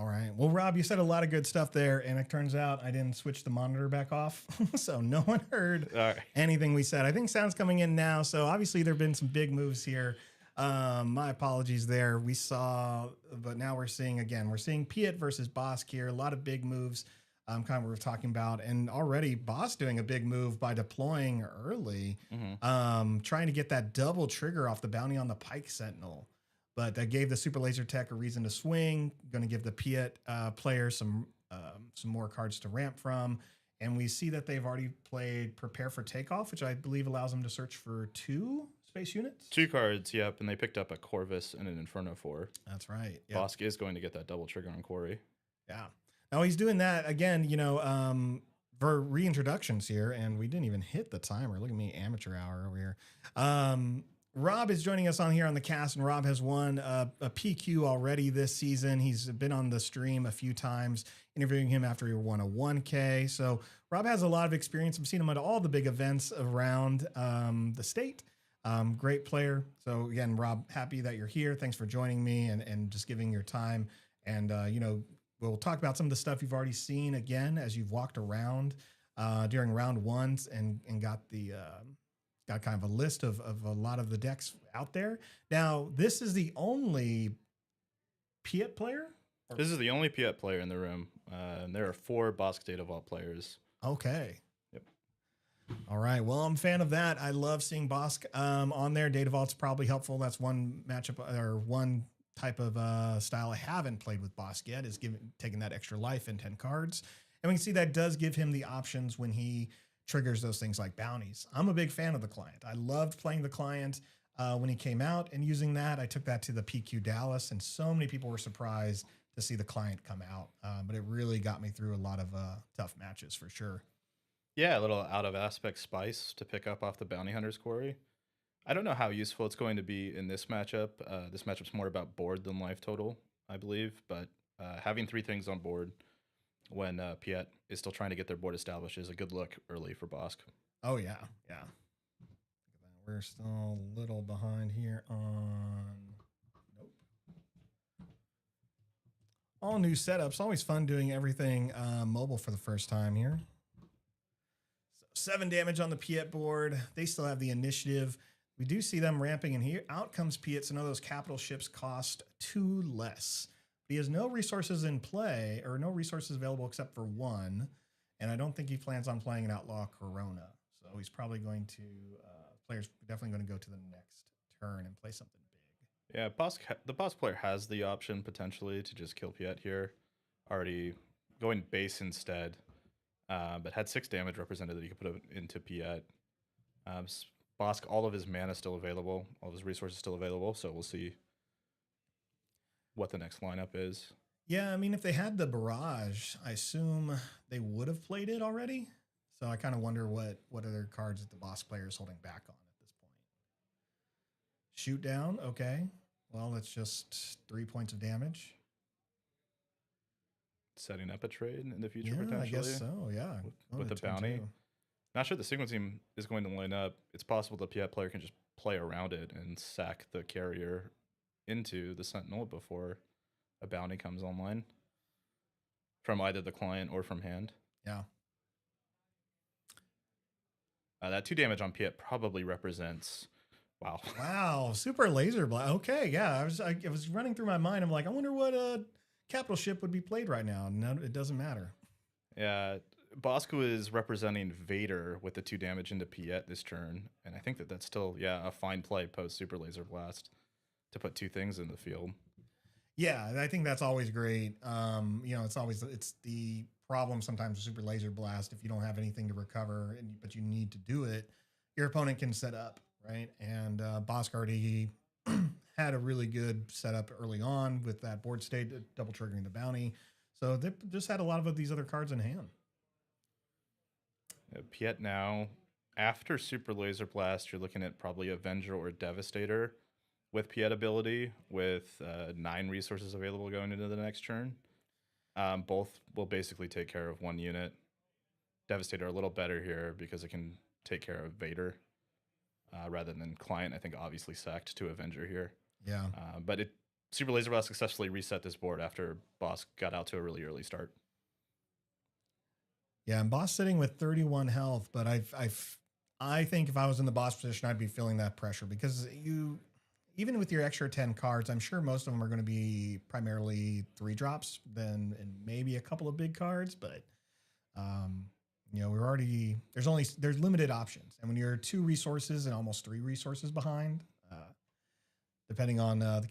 All right. Well, Rob, you said a lot of good stuff there, and it turns out I didn't switch the monitor back off, so no one heard anything we said. I think sound's coming in now, so obviously there have been some big moves here. My apologies there. We saw, but now we're seeing again. We're seeing Piet versus Bosk here. A lot of big moves, kind of what we're talking about, and already Bosk doing a big move by deploying early, trying to get that double trigger off the bounty on the Pike Sentinel. But that gave the Super Laser Tech a reason to swing. Going to give the Piet player some more cards to ramp from. And we see that they've already played Prepare for Takeoff, which I believe allows them to search for 2 space units. 2 cards, yep. And they picked up a Corvus and an Inferno 4. That's right. Yep. Bosk is going to get that double trigger on Quarry. Yeah. Now he's doing that again, for reintroductions here. And we didn't even hit the timer. Look at me, amateur hour over here. Rob is joining us on here on the cast, and Rob has won a PQ already this season. He's been on the stream a few times, interviewing him after he won a 1K. So Rob has a lot of experience. I've seen him at all the big events around the state. Great player. So again, Rob, happy that you're here. Thanks for joining me and just giving your time. And, we'll talk about some of the stuff you've already seen again as you've walked around during round 1 and got the... got kind of a list of a lot of the decks out there. Now, this is the only Piet player? This is the only Piet player in the room. And there are 4 Bosk Data Vault players. Okay. Yep. All right. Well, I'm a fan of that. I love seeing Bosk on there. Data Vault's probably helpful. That's one matchup or one type of style I haven't played with Bosk yet, is taking that extra life in 10 cards. And we can see that does give him the options when he triggers those things like bounties. I'm a big fan of the client. I loved playing the client when he came out and using that. I took that to the PQ Dallas, and so many people were surprised to see the client come out. But it really got me through a lot of tough matches for sure. Yeah, a little out of aspect spice to pick up off the Bounty Hunter's Quarry. I don't know how useful it's going to be in this matchup. This matchup's more about board than life total, I believe. But having 3 things on board when Piet is still trying to get their board established is a good look early for Bosk. Oh, yeah. Yeah. We're still a little behind here on... Nope. All new setups. Always fun doing everything mobile for the first time here. So 7 damage on the Piet board. They still have the initiative. We do see them ramping in here. Out comes Piet. So none of those capital ships cost 2 less. He has no resources in play, or no resources available except for 1. And I don't think he plans on playing an Outlaw Corona. So he's probably going to, player's definitely going to go to the next turn and play something big. Yeah, the Bosk player has the option potentially to just kill Piet here. Already going base instead, but had 6 damage represented that he could put into Piet. Bosk, all of his mana still available, all of his resources still available, so we'll see what the next lineup is. Yeah, I mean, if they had the barrage, I assume they would have played it already. So I kind of wonder what other cards that the Bosk player is holding back on at this point. Shoot down, okay. Well, that's just 3 points of damage. Setting up a trade in the future, Yeah, potentially. I guess so, yeah. With the bounty. Not sure the sequencing is going to line up. It's possible the Piet player can just play around it and sack the carrier into the Sentinel before a bounty comes online from either the client or from hand. Yeah. That 2 damage on Piet probably represents... Wow. Wow. Super laser blast. Okay. Yeah. I was running through my mind. I'm like, I wonder what capital ship would be played right now. No, it doesn't matter. Yeah. Bosco is representing Vader with the 2 damage into Piet this turn. And I think that's still, a fine play post Super Laser Blast to put 2 things in the field. Yeah. I think that's always great. It's the problem sometimes with Super Laser Blast. If you don't have anything to recover, but you need to do it, your opponent can set up. Right. And Bosk already had a really good setup early on with that board state double triggering the bounty. So they just had a lot of these other cards in hand. Piet now, after Super Laser Blast, you're looking at probably Avenger or Devastator with Piet ability with 9 resources available going into the next turn. Both will basically take care of 1 unit. Devastator a little better here because it can take care of Vader. Rather than client, I think obviously sacked to Avenger here. Yeah. But it Super Laser Blast successfully reset this board after Boss got out to a really early start. Yeah, and Boss sitting with 31 health, but I think if I was in the Boss position, I'd be feeling that pressure because even with your extra 10 cards, I'm sure most of them are going to be primarily 3-drops, then and maybe a couple of big cards, but there's limited options, and when you're 2 resources and almost 3 resources behind, depending on the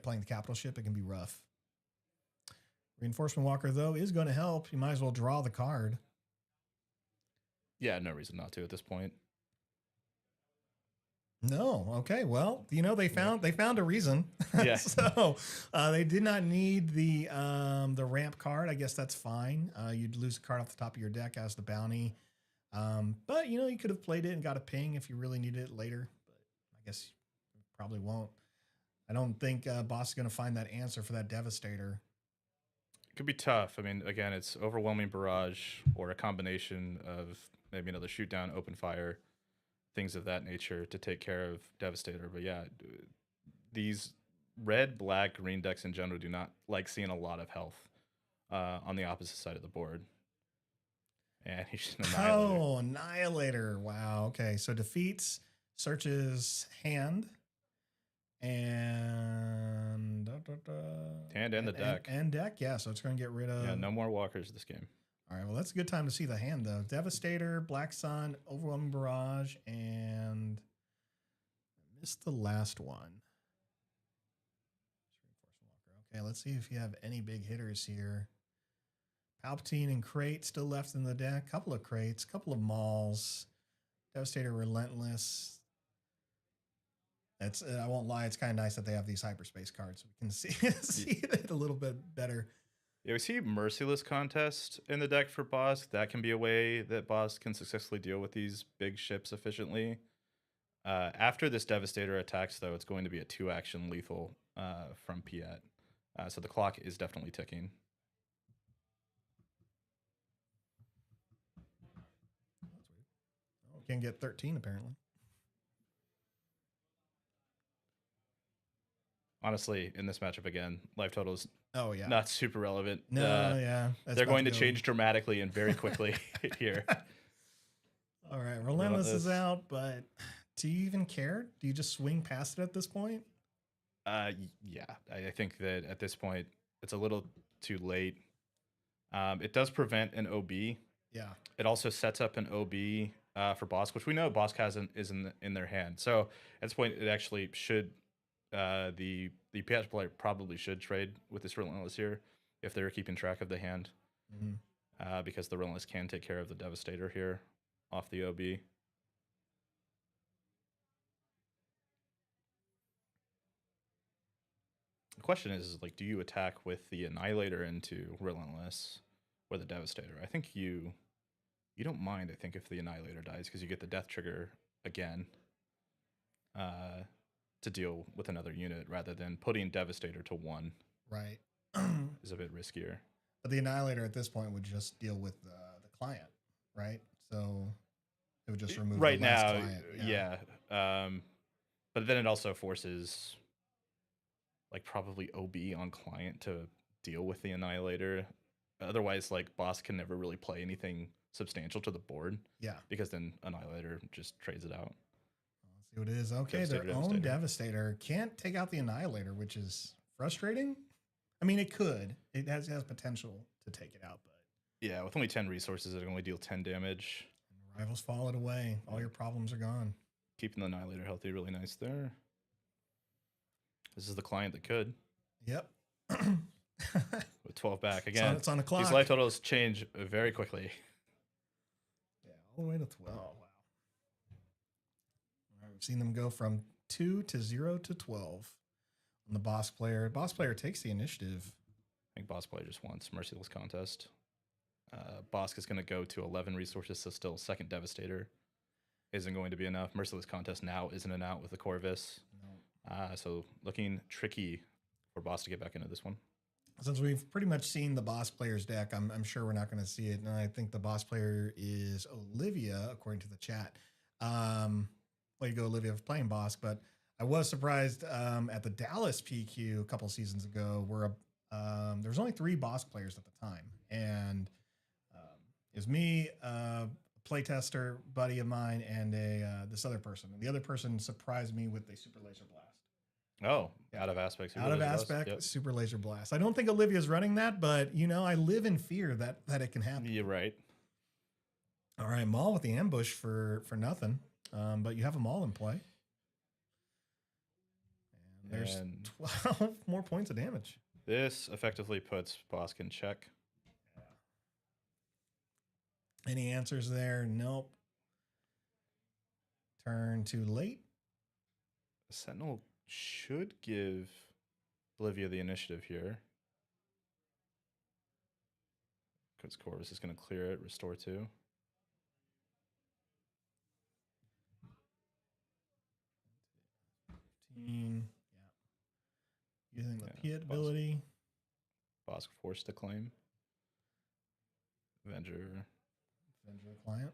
playing the capital ship, it can be rough. Reinforcement Walker, though, is going to help. You might as well draw the card. Yeah, no reason not to at this point. No. Okay. Well, they found a reason. Yeah. So they did not need the ramp card. I guess that's fine. You'd lose a card off the top of your deck as the bounty. But you could have played it and got a ping if you really needed it later. But I guess you probably won't. I don't think Boss is going to find that answer for that Devastator. It could be tough. I mean, again, it's Overwhelming Barrage or a combination of maybe another shoot down, open fire, things of that nature to take care of Devastator. But yeah, these red, black, green decks in general do not like seeing a lot of health on the opposite side of the board. And he's an Annihilator. Oh, Annihilator. Wow. Okay. So defeats, searches hand, and the deck. And deck. Yeah. So it's going to get rid of. Yeah, no more walkers this game. All right, well, that's a good time to see the hand, though. Devastator, Black Sun, Overwhelming Barrage, and I missed the last one. Okay, let's see if you have any big hitters here. Palpatine and Crate still left in the deck. Couple of Crates, couple of Mauls. Devastator, Relentless. That's I won't lie, it's kind of nice that they have these hyperspace cards. So we can see it a little bit better. Yeah, we see Merciless Contest in the deck for Boss. That can be a way that Boss can successfully deal with these big ships efficiently. After this Devastator attacks, though, it's going to be a 2-action lethal from Piet. So the clock is definitely ticking. Oh, can't get 13, apparently. Honestly, in this matchup again, life totals not super relevant. No, yeah. They're going to change dramatically and very quickly here. All right, Relentless is out, but do you even care? Do you just swing past it at this point? Yeah, I think that at this point, it's a little too late. It does prevent an OB. Yeah. It also sets up an OB for Boss, which we know Boss is in their hand. So at this point, it actually should... the PH player probably should trade with this Relentless here if they're keeping track of the hand, because the Relentless can take care of the Devastator here off the OB. The question is like, do you attack with the Annihilator into Relentless or the Devastator? I think you don't mind. I think if the Annihilator dies because you get the death trigger again. To deal with another unit rather than putting Devastator to 1. Right. Is a bit riskier. But the Annihilator at this point would just deal with the client, right? So it would just remove right the last now, client. Yeah. But then it also forces like probably OB on client to deal with the Annihilator. Otherwise, like Boss can never really play anything substantial to the board. Yeah. Because then Annihilator just trades it out. Let's see what it is. Okay, their own Devastator can't take out the Annihilator, which is frustrating. I mean, it could. It has potential to take it out, but yeah, with only 10 resources, it can only deal 10 damage. And the rivals fall it away. All your problems are gone. Keeping the Annihilator healthy, really nice there. This is the client that could. Yep. With 12 back again. It's on the clock. These life totals change very quickly. Yeah, all the way to 12. Wow. All right, we've seen them go from 2 to 0 to 12 on the boss player. Boss player takes the initiative. I think boss player just wants Merciless Contest. Boss is going to go to 11 resources, so still second Devastator isn't going to be enough. Merciless Contest now isn't an out with the Corvus. No. So looking tricky for Boss to get back into this one. Since we've pretty much seen the boss player's deck, I'm sure we're not going to see it. And I think the boss player is Olivia, according to the chat. Way to go, Olivia, for playing boss. But I was surprised at the Dallas PQ a couple seasons ago, where there was only 3 boss players at the time, and it was me, a playtester buddy of mine, and this other person. And the other person surprised me with a super laser blast. Oh, Yeah. out of aspect. Out of aspect, yep. Super laser blast. I don't think Olivia's running that, but I live in fear that it can happen. You're right. All right, Maul with the ambush for nothing, but you have them all in play. And there's 12 more points of damage. This effectively puts Bosk in check. Yeah. Any answers there? Nope. Turn too late. Sentinel should give Olivia the initiative here. Because Corvus is going to clear it, restore 2. Yeah. Using the Piet ability. Bosk forced to claim. Avenger client.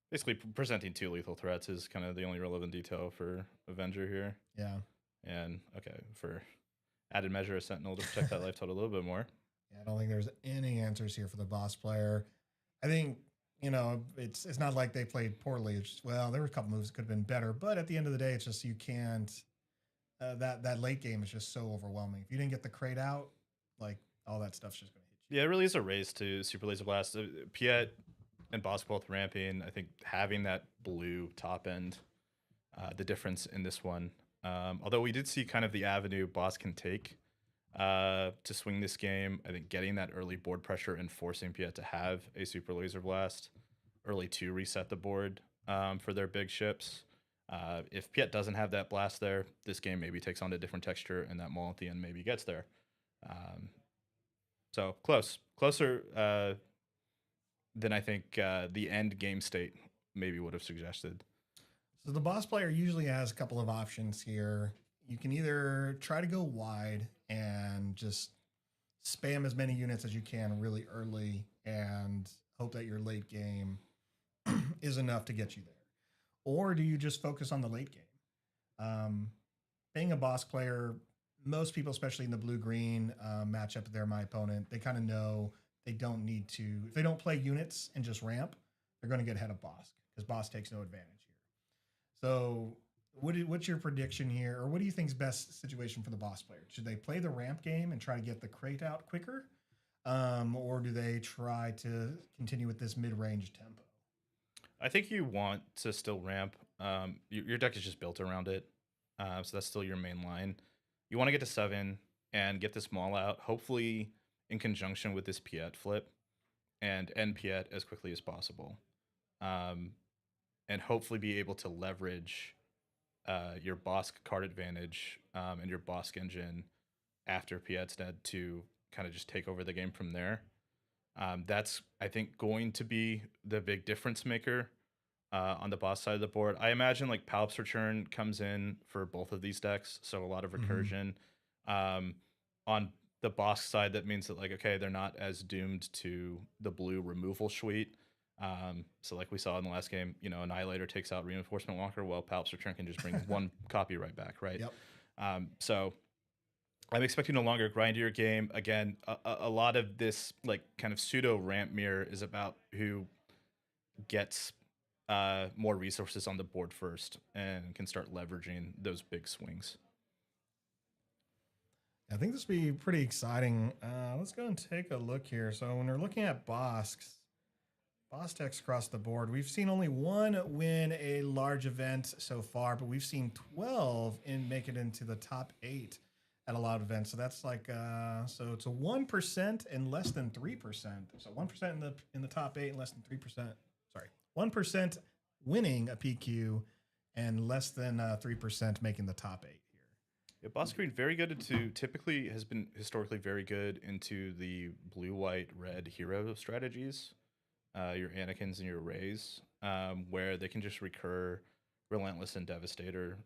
Basically, presenting 2 lethal threats is kind of the only relevant detail for Avenger here. Yeah. And, okay, for added measure, a Sentinel to protect that life total a little bit more. Yeah, I don't think there's any answers here for the boss player. I think, it's not like they played poorly. It's just, well, there were a couple moves that could have been better, but at the end of the day, it's just you can't. That late game is just so overwhelming. If you didn't get the crate out, like all that stuff's just going to hit you. Yeah, it really is a race to Super Laser Blast. Piet and Bosk both ramping. I think having that blue top end, the difference in this one. Although we did see kind of the avenue Bosk can take to swing this game. I think getting that early board pressure and forcing Piet to have a Super Laser Blast early to reset the board for their big ships. If Piet doesn't have that blast there, this game maybe takes on a different texture, and that Maul at the end maybe gets there. So closer than I think the end game state maybe would have suggested. So the boss player usually has a couple of options here. You can either try to go wide and just spam as many units as you can really early and hope that your late game is enough to get you there. Or do you just focus on the late game? Being a boss player, most people, especially in the blue-green matchup, they're my opponent. They kind of know they don't need to. If they don't play units and just ramp, they're going to get ahead of Bosk because Bosk takes no advantage here. So what's your prediction here? Or what do you think is best situation for the boss player? Should they play the ramp game and try to get the crate out quicker? Or do they try to continue with this mid-range tempo? I think you want to still ramp. Your deck is just built around it. So that's still your main line. You want to get to 7 and get this Maul out, hopefully in conjunction with this Piet flip, and end Piet as quickly as possible. And hopefully be able to leverage your Bosk card advantage and your Bosk engine after Piet's dead to kind of just take over the game from there. That's, I think, going to be the big difference maker on the boss side of the board. I imagine like Palp's Return comes in for both of these decks, so a lot of recursion. On the boss side, that means that, like, okay, they're not as doomed to the blue removal suite. So like we saw in the last game, Annihilator takes out Reinforcement Walker, well, Palp's Return can just bring one copy right back, right? Yep. So I'm expecting a longer, grindier game. Again, a lot of this like kind of pseudo ramp mirror is about who gets more resources on the board first and can start leveraging those big swings. I think this will be pretty exciting. Let's go and take a look here. So when we're looking at boss decks across the board, we've seen only one win a large event so far, but we've seen 12 make it into the top 8 at a lot of events. So that's like, so it's a 1% and less than 3%. So 1% in the top 8 and less than 3%. Sorry, 1% winning a PQ and less than 3% making the top 8 here. Yeah, Boss Green very good into, typically has been historically very good into the blue, white, red hero strategies. Your Anakins and your Rays, where they can just recur Relentless and Devastator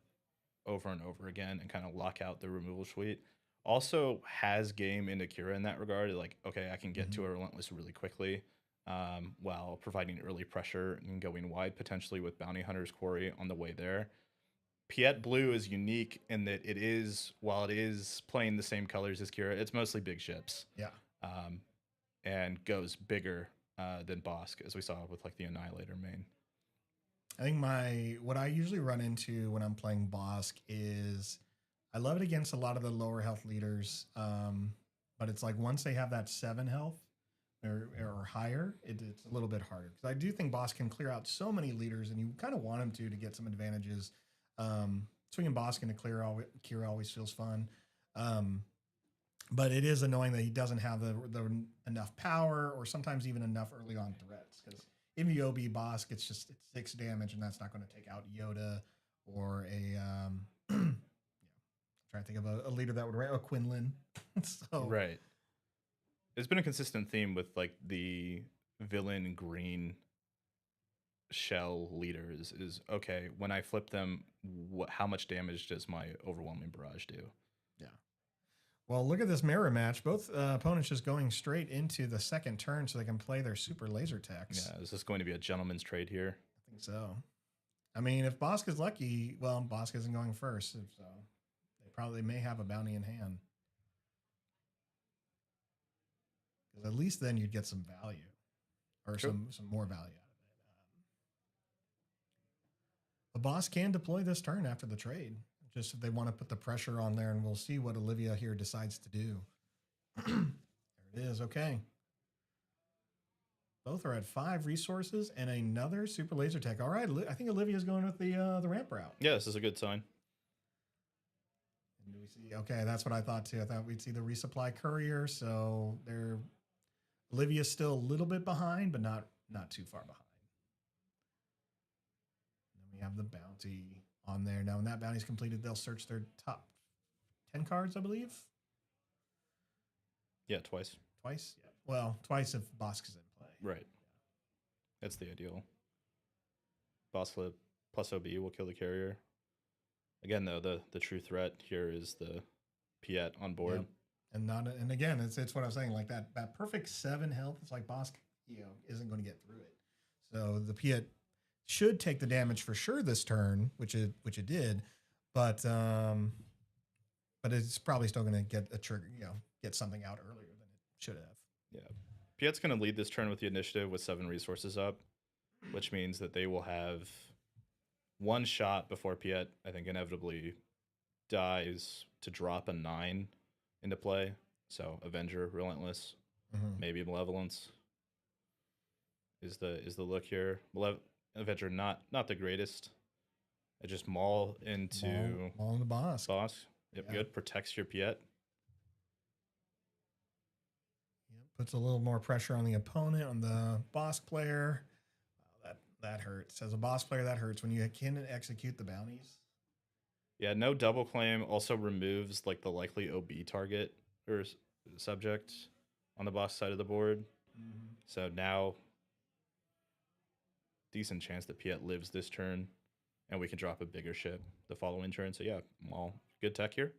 over and over again and kind of lock out the removal suite. Also has game into Kira in that regard. Like, okay, I can get to a Relentless really quickly while providing early pressure and going wide potentially with Bounty Hunter's Quarry on the way there. Piet Blue is unique in that it is, while it is playing the same colors as Kira, it's mostly big ships. Yeah. Um, and goes bigger than Bosk, as we saw with like the Annihilator main. I think what I usually run into when I'm playing Bosk is I love it against a lot of the lower health leaders, but it's like once they have that 7 health or higher, it's a little bit harder because I do think Bosk can clear out so many leaders, and you kind of want him to get some advantages. Swinging Bosk into Kira always feels fun. But it is annoying that he doesn't have the enough power or sometimes even enough early on threats. Because in the OB Bosk, it's 6 damage, and that's not going to take out Yoda or trying to think of a leader that would Quinlan. So right. It's been a consistent theme with like the villain green shell leaders is okay, when I flip them, how much damage does my overwhelming barrage do? Yeah. Well, look at this mirror match. Both opponents just going straight into the second turn so they can play their super laser attacks. Yeah, is this going to be a gentleman's trade here? I think so. I mean, if Bosk is lucky, well, Bosk isn't going first, so they probably may have a bounty in hand. Because at least then you'd get some value, or some more value out of it. The boss can deploy this turn after the trade, just if they want to put the pressure on there, and we'll see what Olivia here decides to do. There it is. Okay. Both are at 5 resources and another super laser tech. All right, I think Olivia's going with the ramp route. Yeah, this is a good sign. And do we see? Okay, that's what I thought too. I thought we'd see the resupply courier. So Olivia's still a little bit behind, but not too far behind. And then we have the bounty on there. Now, when that bounty's completed, they'll search their top 10 cards, I believe. Yeah, twice. Twice? Yeah. Well, twice if Bosk is in play. Right. That's the ideal. Boss flip plus OB will kill the carrier. Again, though, the true threat here is the Piet on board. Yep. And again, it's what I was saying, like that perfect 7 health. It's like Bosk, isn't going to get through it. So the Piet should take the damage for sure this turn, which it did, but it's probably still going to get a trigger, get something out earlier than it should have. Yeah. Piet's going to lead this turn with the initiative with 7 resources up, which means that they will have one shot before Piet, I think, inevitably dies to drop a 9 into play. So Avenger, Relentless, maybe Malevolence is the look here. Avenger not the greatest. I just maul into the boss. Yep, yeah. Good. Protects your Piet. Puts a little more pressure on the opponent, on the boss player. That hurts. As a boss player, that hurts when you can execute the bounties. Yeah, no double claim also removes like the likely OB target or subject on the boss side of the board. So now, decent chance that Piet lives this turn, and we can drop a bigger ship the following turn. So yeah, Maul, good tech here.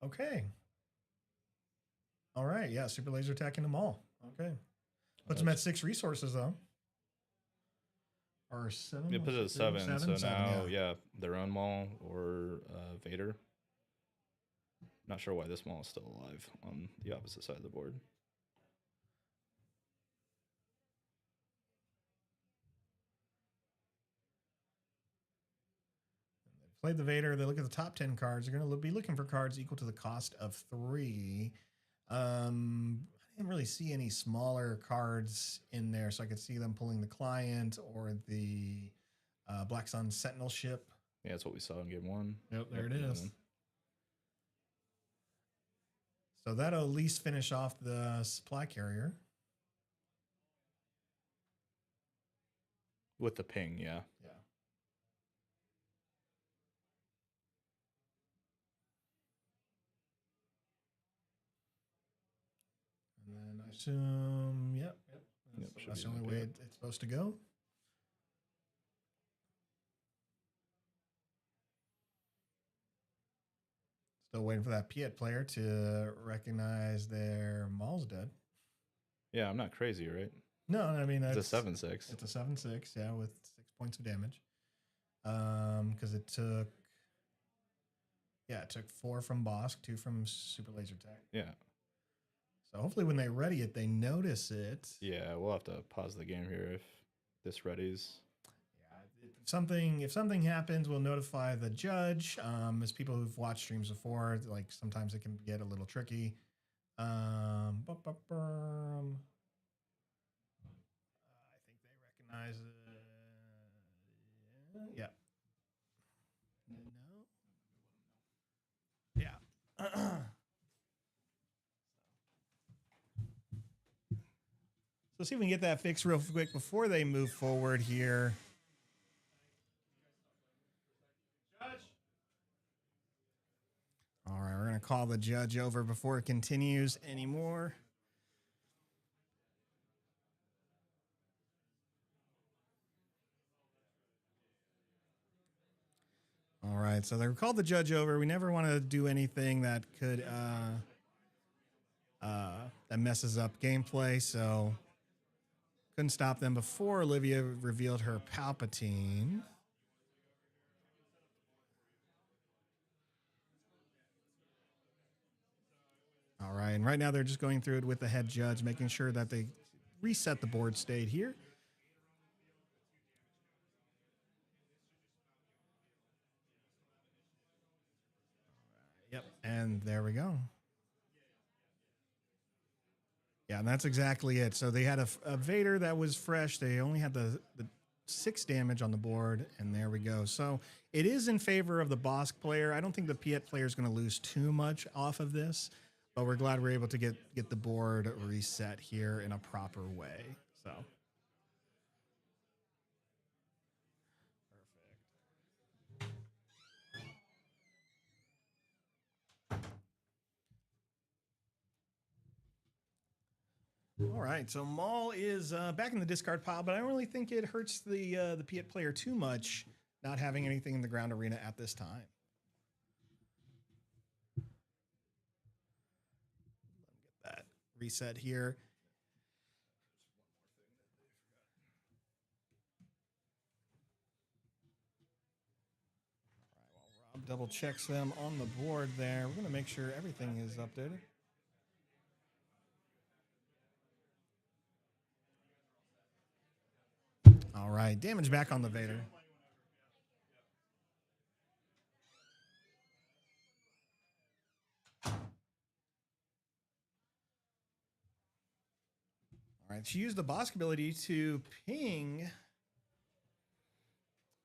Okay. All right, yeah, super laser attack into Maul. Okay. Puts them at 6 resources, though. Or 7? It puts it at 7. So now, yeah, their own Maul or Vader. Not sure why this Maul is still alive on the opposite side of the board. Played the Vader. They look at the top 10 cards. They're going to be looking for cards equal to the cost of 3. I didn't really see any smaller cards in there, so I could see them pulling the Client or the Black Sun Sentinel ship. Yeah, that's what we saw in game 1. Yep, there it is. So that'll at least finish off the supply carrier. With the ping, yeah. Yeah. And then I assume, yep. That's the only way it's supposed to go. Still waiting for that Piet player to recognize their Maul's dead. Yeah, I'm not crazy, right? No, I mean, it's a 7/6. It's a 7/6, yeah, with 6 points of damage. because it took 4 from Bosk, 2 from Super Laser Tech. Yeah. So hopefully when they ready it, they notice it. Yeah, we'll have to pause the game here if this readies. If something happens, we'll notify the judge. As people who've watched streams before, like sometimes it can get a little tricky. I think they recognize it. Yeah. No. Yeah. So see if we can get that fixed real quick before they move forward here. All right, we're going to call the judge over before it continues anymore. All right, so they called the judge over. We never want to do anything that could that messes up gameplay, so couldn't stop them before Olivia revealed her Palpatine. All right, and right now they're just going through it with the head judge, making sure that they reset the board state here. Yep, and there we go. Yeah, and that's exactly it. So they had a Vader that was fresh. They only had the 6 damage on the board, and there we go. So it is in favor of the Bosk player. I don't think the Piet player is going to lose too much off of this, but we're glad we're able to get the board reset here in a proper way. So. All right, so Maul is back in the discard pile, but I don't really think it hurts the Piet player too much not having anything in the ground arena at this time. Let me get that reset here. All right, while Rob double checks them on the board there, we're going to make sure everything is updated. All right, damage back on the Vader. All right, she used the Bosk ability to ping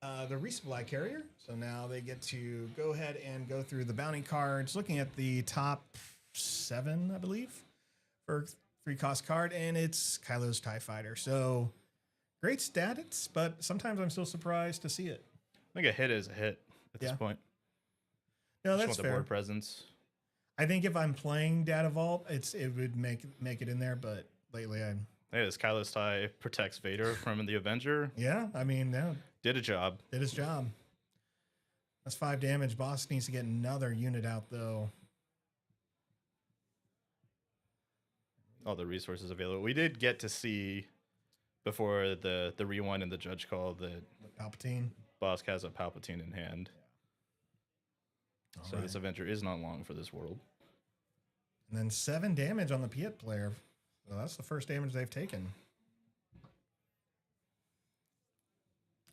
the resupply carrier. So now they get to go ahead and go through the bounty cards, looking at the top 7, I believe, for 3-cost card, and it's Kylo's TIE Fighter. So great stats, but sometimes I'm still surprised to see it. I think a hit is a hit at this point. No, that's fair. fair. The board presence. I think if I'm playing Data Vault, it would make it in there, but lately Hey, this Kylo's TIE protects Vader from the Avenger. Yeah, I mean, yeah. Did a job. Did his job. That's 5 damage. Boss needs to get another unit out, though. All the resources available. We did get to see before the rewind and the judge call that Palpatine. Bosk has a Palpatine in hand. Yeah. So this Avenger is not long for this world. And then 7 damage on the Piet player. So that's the first damage they've taken.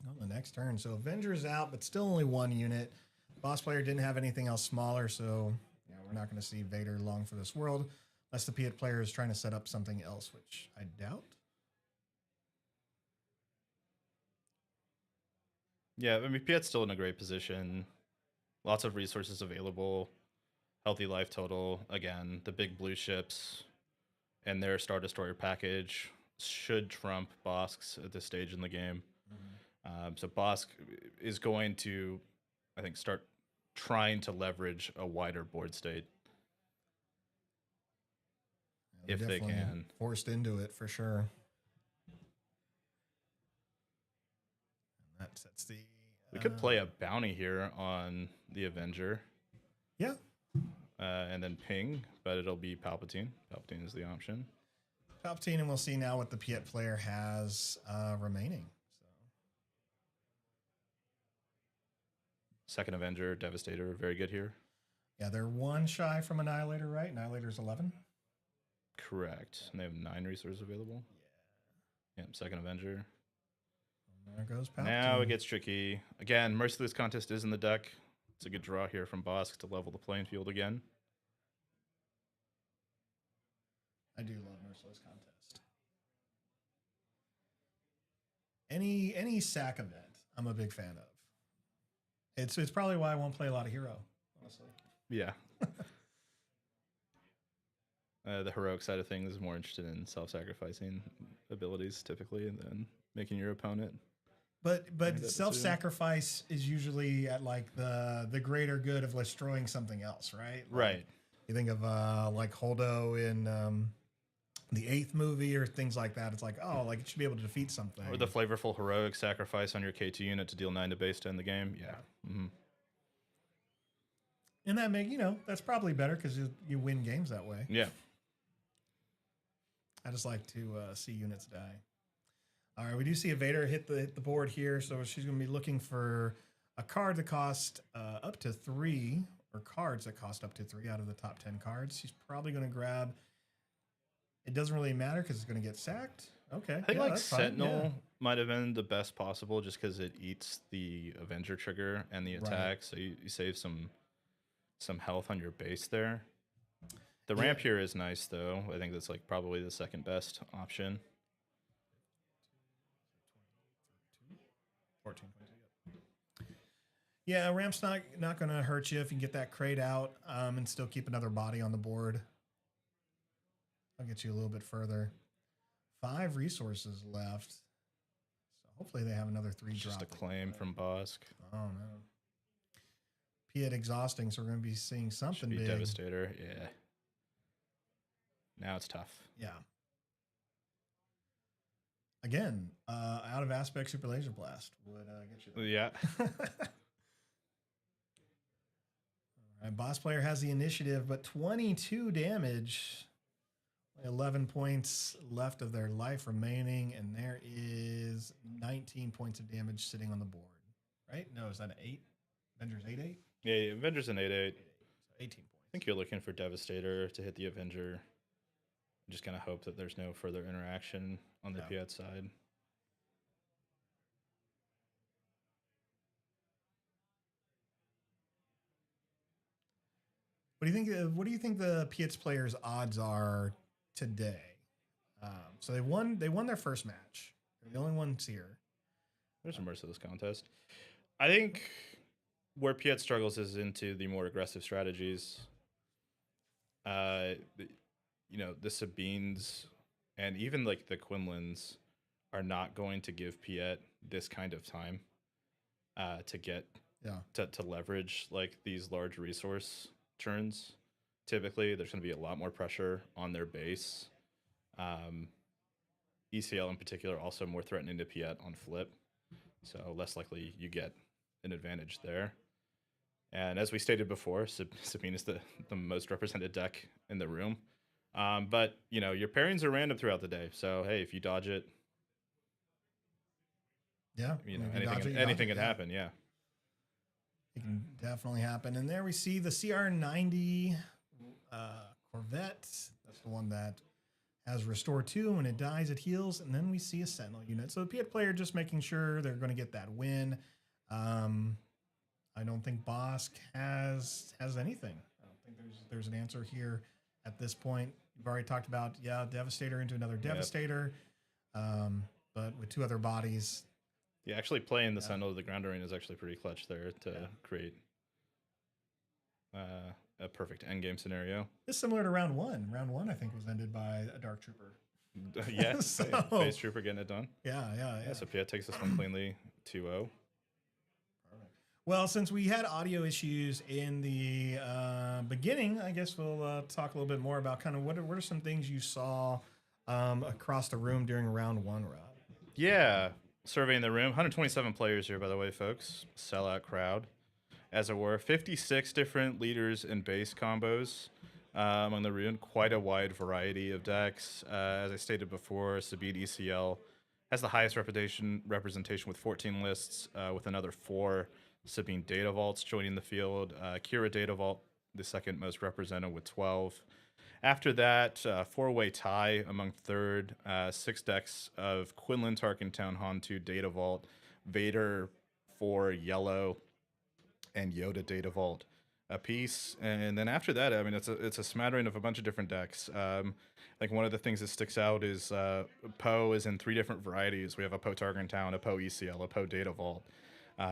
On the next turn. So Avenger is out, but still only 1 unit. Boss player didn't have anything else smaller, so yeah, we're not going to see Vader long for this world. Unless the Piet player is trying to set up something else, which I doubt. Yeah, I mean, Piet's still in a great position. Lots of resources available. Healthy life total. Again, the big blue ships and their Star Destroyer package should trump Bosk's at this stage in the game. So Bosk is going to, I think, start trying to leverage a wider board state. Yeah, if they can. Forced into it for sure. And that sets the... We could play a bounty here on the Avenger. Yeah. And then ping, but it'll be Palpatine. Palpatine is the option. Palpatine, and we'll see now what the Piet player has remaining. Second Avenger, Devastator, very good here. Yeah, they're one shy from Annihilator, right? Annihilator's 11. Correct. And they have 9 resources available. Yeah. Yep, Second Avenger. And there goes Palpatine. Now it gets tricky. Again, Merciless Contest is in the deck. It's a good draw here from Bosk to level the playing field again. I do love Merciless Contest. Any sack event, I'm a big fan of. It's probably why I won't play a lot of Hero, honestly. Yeah. The heroic side of things is more interested in self-sacrificing abilities typically, and then making your opponent. But self-sacrifice is usually at like the greater good of destroying something else, right? Like, Right. You think of like Holdo in the 8th movie or things like that. It's like, oh, like it should be able to defeat something. Or the flavorful heroic sacrifice on your K2 unit to deal 9 to base to end the game. Yeah. Mm-hmm. And that that's probably better because you win games that way. Yeah. I just like to see units die. All right, we do see a Vader hit the board here, so she's going to be looking for a card that costs up to 3, or cards that cost up to 3 out of the top 10 cards. She's probably going to grab. It doesn't really matter because it's going to get sacked. Okay, I think Sentinel might have been the best possible just because it eats the Avenger trigger and the attack, so you save some health on your base there. The ramp here is nice though. I think that's like probably the second best option. 14, 22, yeah, ramp's not going to hurt you if you can get that crate out and still keep another body on the board. I'll get you a little bit further. 5 resources left. So hopefully they have another 3 drop. Just a claim from Bosk. Oh no. Piet exhausting, so we're going to be seeing something big. Devastator, yeah. Now it's tough. Yeah. Again, out of aspect Super Laser Blast would get you there. Yeah. All right, boss player has the initiative, but 22 damage. 11 points left of their life remaining, and there is 19 points of damage sitting on the board. Right? No, is that an 8? Avengers 8-8? Yeah, Avengers an 8-8. So 18 points. I think you're looking for Devastator to hit the Avenger. Just kind of hope that there's no further interaction on the Piet side. What do you think the Piet's players' odds are today? So they won their first match. They're the only ones here. There's a merciless contest. I think where Piet struggles is into the more aggressive strategies. The Sabines and even like the Quinlans are not going to give Piet this kind of time to get to leverage like these large resource turns. Typically, there's going to be a lot more pressure on their base. ECL in particular also more threatening to Piet on flip, so less likely you get an advantage there. And as we stated before, Sabine is the most represented deck in the room. But your pairings are random throughout the day, so hey, if you dodge it, anything can happen. Yeah, it can definitely happen. And there we see the CR90 Corvette. That's the one that has Restore 2. When it dies, it heals. And then we see a Sentinel unit. So the Piet player just making sure they're going to get that win. I don't think Bosk has anything. I don't think there's an answer here at this point. You've already talked about, Devastator into another Devastator. But with 2 other bodies. Yeah, actually playing the Sentinel to the ground arena is actually pretty clutch there to create a perfect endgame scenario. It's similar to round 1. Round 1, I think, was ended by a Dark Trooper. Yeah, Phase Trooper getting it done. Yeah. So Piet takes this one cleanly, 2-0. Well, since we had audio issues in the beginning, I guess we'll talk a little bit more about kind of what are some things you saw across the room during round 1, Rob? Yeah, surveying the room. 127 players here, by the way, folks. Sellout crowd, as it were. 56 different leaders and base combos among the room. Quite a wide variety of decks. As I stated before, Sabine ECL has the highest representation with 14 lists, with another 4 sipping data vaults joining the field. Kira data vault, the second most represented with 12. After that, four-way tie among third. 6 decks of Quinlan Tarkentown Hantu data vault, Vader for yellow, and Yoda data vault a piece. And then after that, I mean, it's a smattering of a bunch of different decks. Like one of the things that sticks out is Poe is in 3 different varieties. We have a Poe Tarkentown, a Poe ECL, a Poe data vault.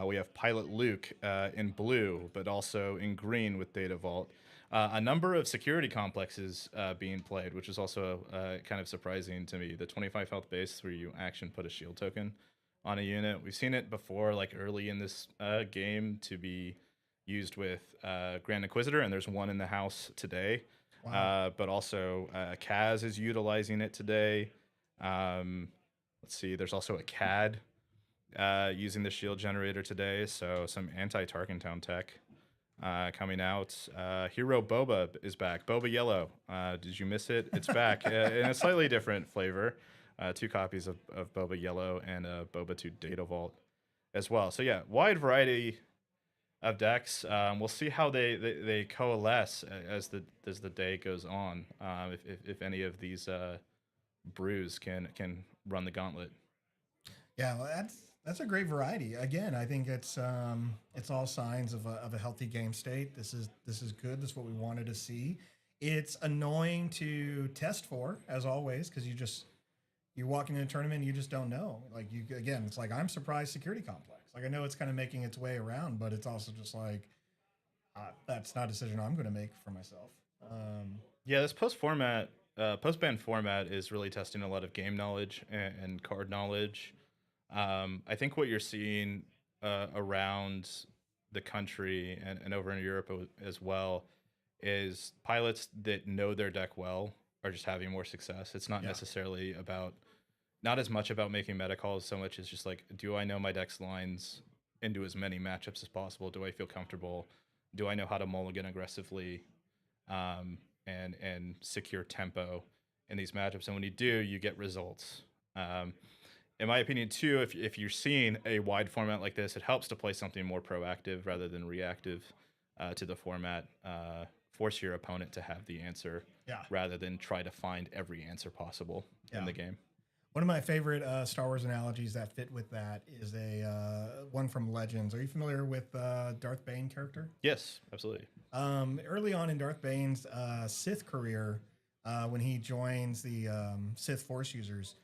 We have Pilot Luke in blue, but also in green with data vault. A number of security complexes being played, which is also kind of surprising to me. The 25 health base where you action put a shield token on a unit. We've seen it before, like early in this game, to be used with Grand Inquisitor, and there's one in the house today. Wow. But also Kaz is utilizing it today. Let's see, there's also a CAD using the shield generator today, so some anti-Tarkentown tech coming out. Hero Boba is back. Boba Yellow. Did you miss it? It's back in a slightly different flavor. 2 copies of Boba Yellow and Boba 2 Data Vault as well. So yeah, wide variety of decks. We'll see how they coalesce as the day goes on. If any of these brews can run the gauntlet. Yeah, well, that's a great variety. Again, I think it's all signs of a healthy game state. This is good. This is what we wanted to see. It's annoying to test for, as always, because you're walking in a tournament and you just don't know. Like it's like I'm surprised security complex. Like I know it's kind of making its way around, but it's also just like that's not a decision I'm going to make for myself. Yeah, this post ban format is really testing a lot of game knowledge and card knowledge. I think what you're seeing around the country and over in Europe as well is pilots that know their deck well are just having more success. It's not necessarily about, not as much about making meta calls so much as just like, do I know my deck's lines into as many matchups as possible? Do I feel comfortable? Do I know how to mulligan aggressively and secure tempo in these matchups? And when you do, you get results. In my opinion, too, if you're seeing a wide format like this, it helps to play something more proactive rather than reactive to the format. Force your opponent to have the answer rather than try to find every answer possible in the game. One of my favorite Star Wars analogies that fit with that is a one from Legends. Are you familiar with Darth Bane character? Yes, absolutely. Early on in Darth Bane's Sith career, when he joins the Sith Force users,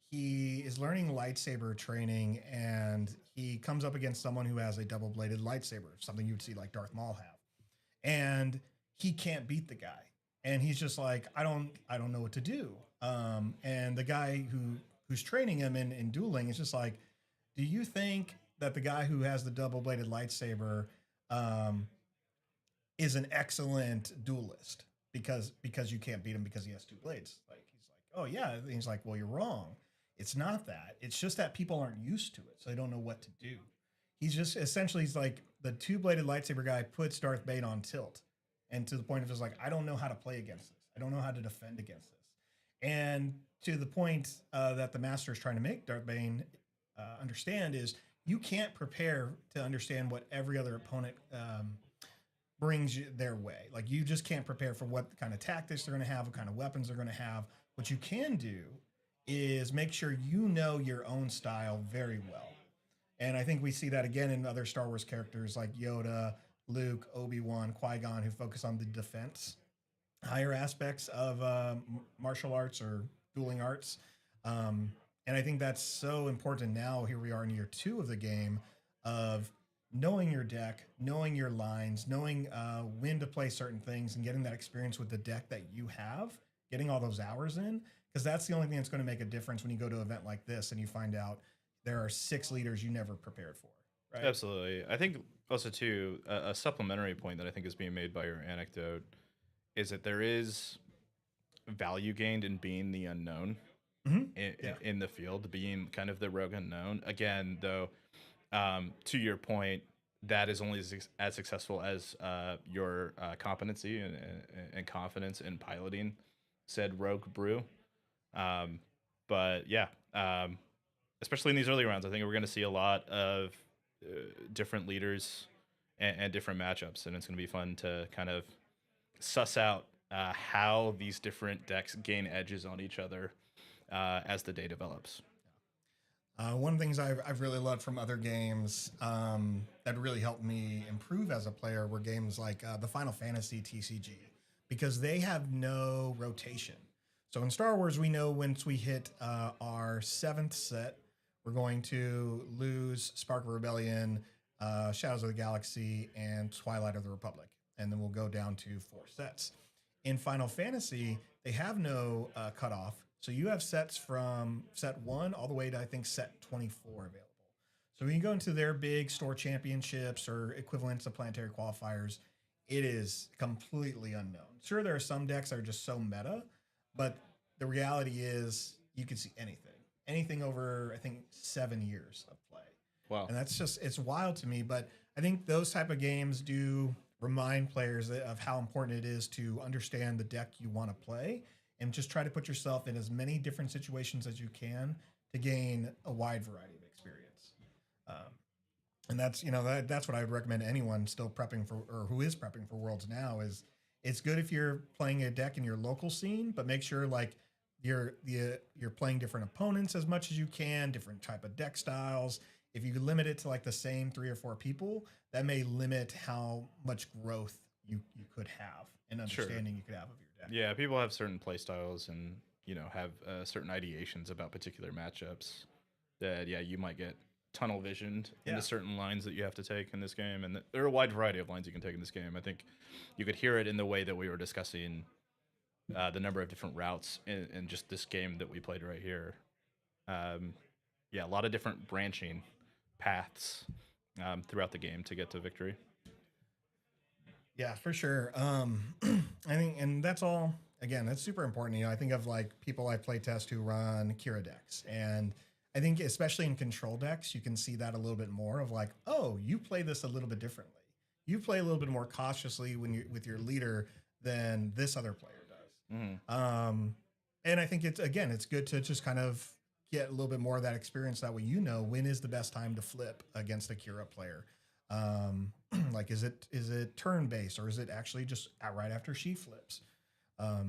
he is learning lightsaber training, and he comes up against someone who has a double-bladed lightsaber, something you would see like Darth Maul have, and he can't beat the guy, and he's just like, I don't know what to do. And the guy who's training him in dueling is just like, do you think that the guy who has the double-bladed lightsaber is an excellent duelist because you can't beat him because he has 2 blades? Like he's like, oh yeah. And he's like, well, you're wrong. It's not that. It's just that people aren't used to it, so they don't know what to do. He's just essentially, he's like, the 2-bladed lightsaber guy puts Darth Bane on tilt, and to the point of just like, I don't know how to play against this. I don't know how to defend against this. And to the point that the master is trying to make Darth Bane understand is you can't prepare to understand what every other opponent brings you their way. Like you just can't prepare for what kind of tactics they're going to have, what kind of weapons they're going to have. What you can do is make sure you know your own style very well. And I think we see that again in other Star Wars characters like Yoda, Luke, Obi-Wan, Qui-Gon, who focus on the defense, higher aspects of martial arts or dueling arts. And I think that's so important now. Here we are in year 2 of the game of knowing your deck, knowing your lines, knowing when to play certain things, and getting that experience with the deck that you have, getting all those hours in, because that's the only thing that's going to make a difference when you go to an event like this and you find out there are 6 leaders you never prepared for. Right? Absolutely. I think also too, a supplementary point that I think is being made by your anecdote is that there is value gained in being the unknown in the field, being kind of the rogue unknown. Again, though, to your point, that is only as successful as your competency and confidence in piloting said rogue brew. But yeah, especially in these early rounds, I think we're going to see a lot of different leaders and different matchups, and it's going to be fun to kind of suss out how these different decks gain edges on each other as the day develops. One of the things I've really loved from other games that really helped me improve as a player were games like the Final Fantasy TCG, because they have no rotation. So in Star Wars, we know once we hit our seventh set, we're going to lose Spark of Rebellion, Shadows of the Galaxy, and Twilight of the Republic. And then we'll go down to 4 sets. In Final Fantasy, they have no cutoff. So you have sets from set 1 all the way to, I think, set 24 available. So when you go into their big store championships or equivalents of planetary qualifiers, it is completely unknown. Sure, there are some decks that are just so meta, but the reality is you can see anything over, I think, 7 years of play. Wow. And that's just, it's wild to me. But I think those type of games do remind players of how important it is to understand the deck you want to play and just try to put yourself in as many different situations as you can to gain a wide variety of experience. And that's, that's what I would recommend to anyone still prepping for, or who is prepping for Worlds now, is it's good if you're playing a deck in your local scene, but make sure like you're playing different opponents as much as you can, different type of deck styles. If you limit it to like the same 3 or 4 people, that may limit how much growth you could have and understanding you could have of your deck. Yeah, people have certain play styles and have certain ideations about particular matchups that you might get tunnel visioned into certain lines that you have to take in this game, and there are a wide variety of lines you can take in this game. I think you could hear it in the way that we were discussing the number of different routes in just this game that we played right here. A lot of different branching paths throughout the game to get to victory. Yeah, for sure. I think, and that's all. Again, that's super important. I think of like people I play test who run Kira decks, and I think especially in control decks, you can see that a little bit more of like, oh, you play this a little bit differently. You play a little bit more cautiously when you with your leader than this other player does. Mm-hmm. And I think it's good to just kind of get a little bit more of that experience. That way, when is the best time to flip against a Kira player. Like, is it turn based, or is it actually just right after she flips?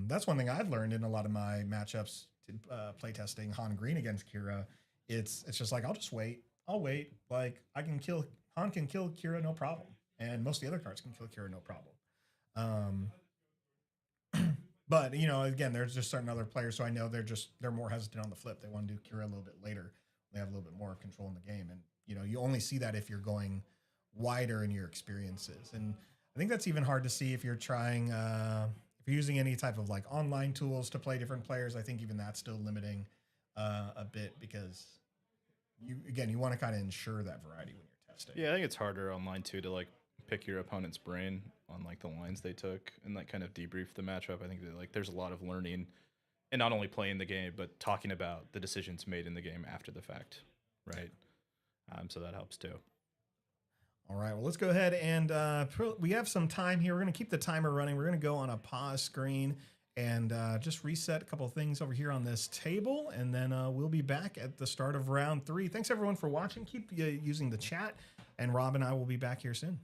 That's one thing I've learned in a lot of my matchups, playtesting Han Green against Kira. It's just like, I'll wait. Like, Han can kill Kira no problem, and most of the other cards can kill Kira no problem. But again, there's just certain other players, so I know they're more hesitant on the flip. They want to do Kira a little bit later. They have a little bit more control in the game, and you only see that if you're going wider in your experiences. And I think that's even hard to see if you're trying if you're using any type of like online tools to play different players. I think even that's still limiting a bit, because you want to kind of ensure that variety when you're testing. Yeah, I think it's harder online too to like pick your opponent's brain on like the lines they took and like kind of debrief the matchup. I think that like there's a lot of learning and not only playing the game but talking about the decisions made in the game after the fact, right? So that helps too. All right, well, let's go ahead and we have some time here. We're going to keep the timer running. We're going to go on a pause screen and just reset a couple of things over here on this table, and then we'll be back at the start of round 3. Thanks, everyone, for watching. Keep using the chat, and Rob and I will be back here soon.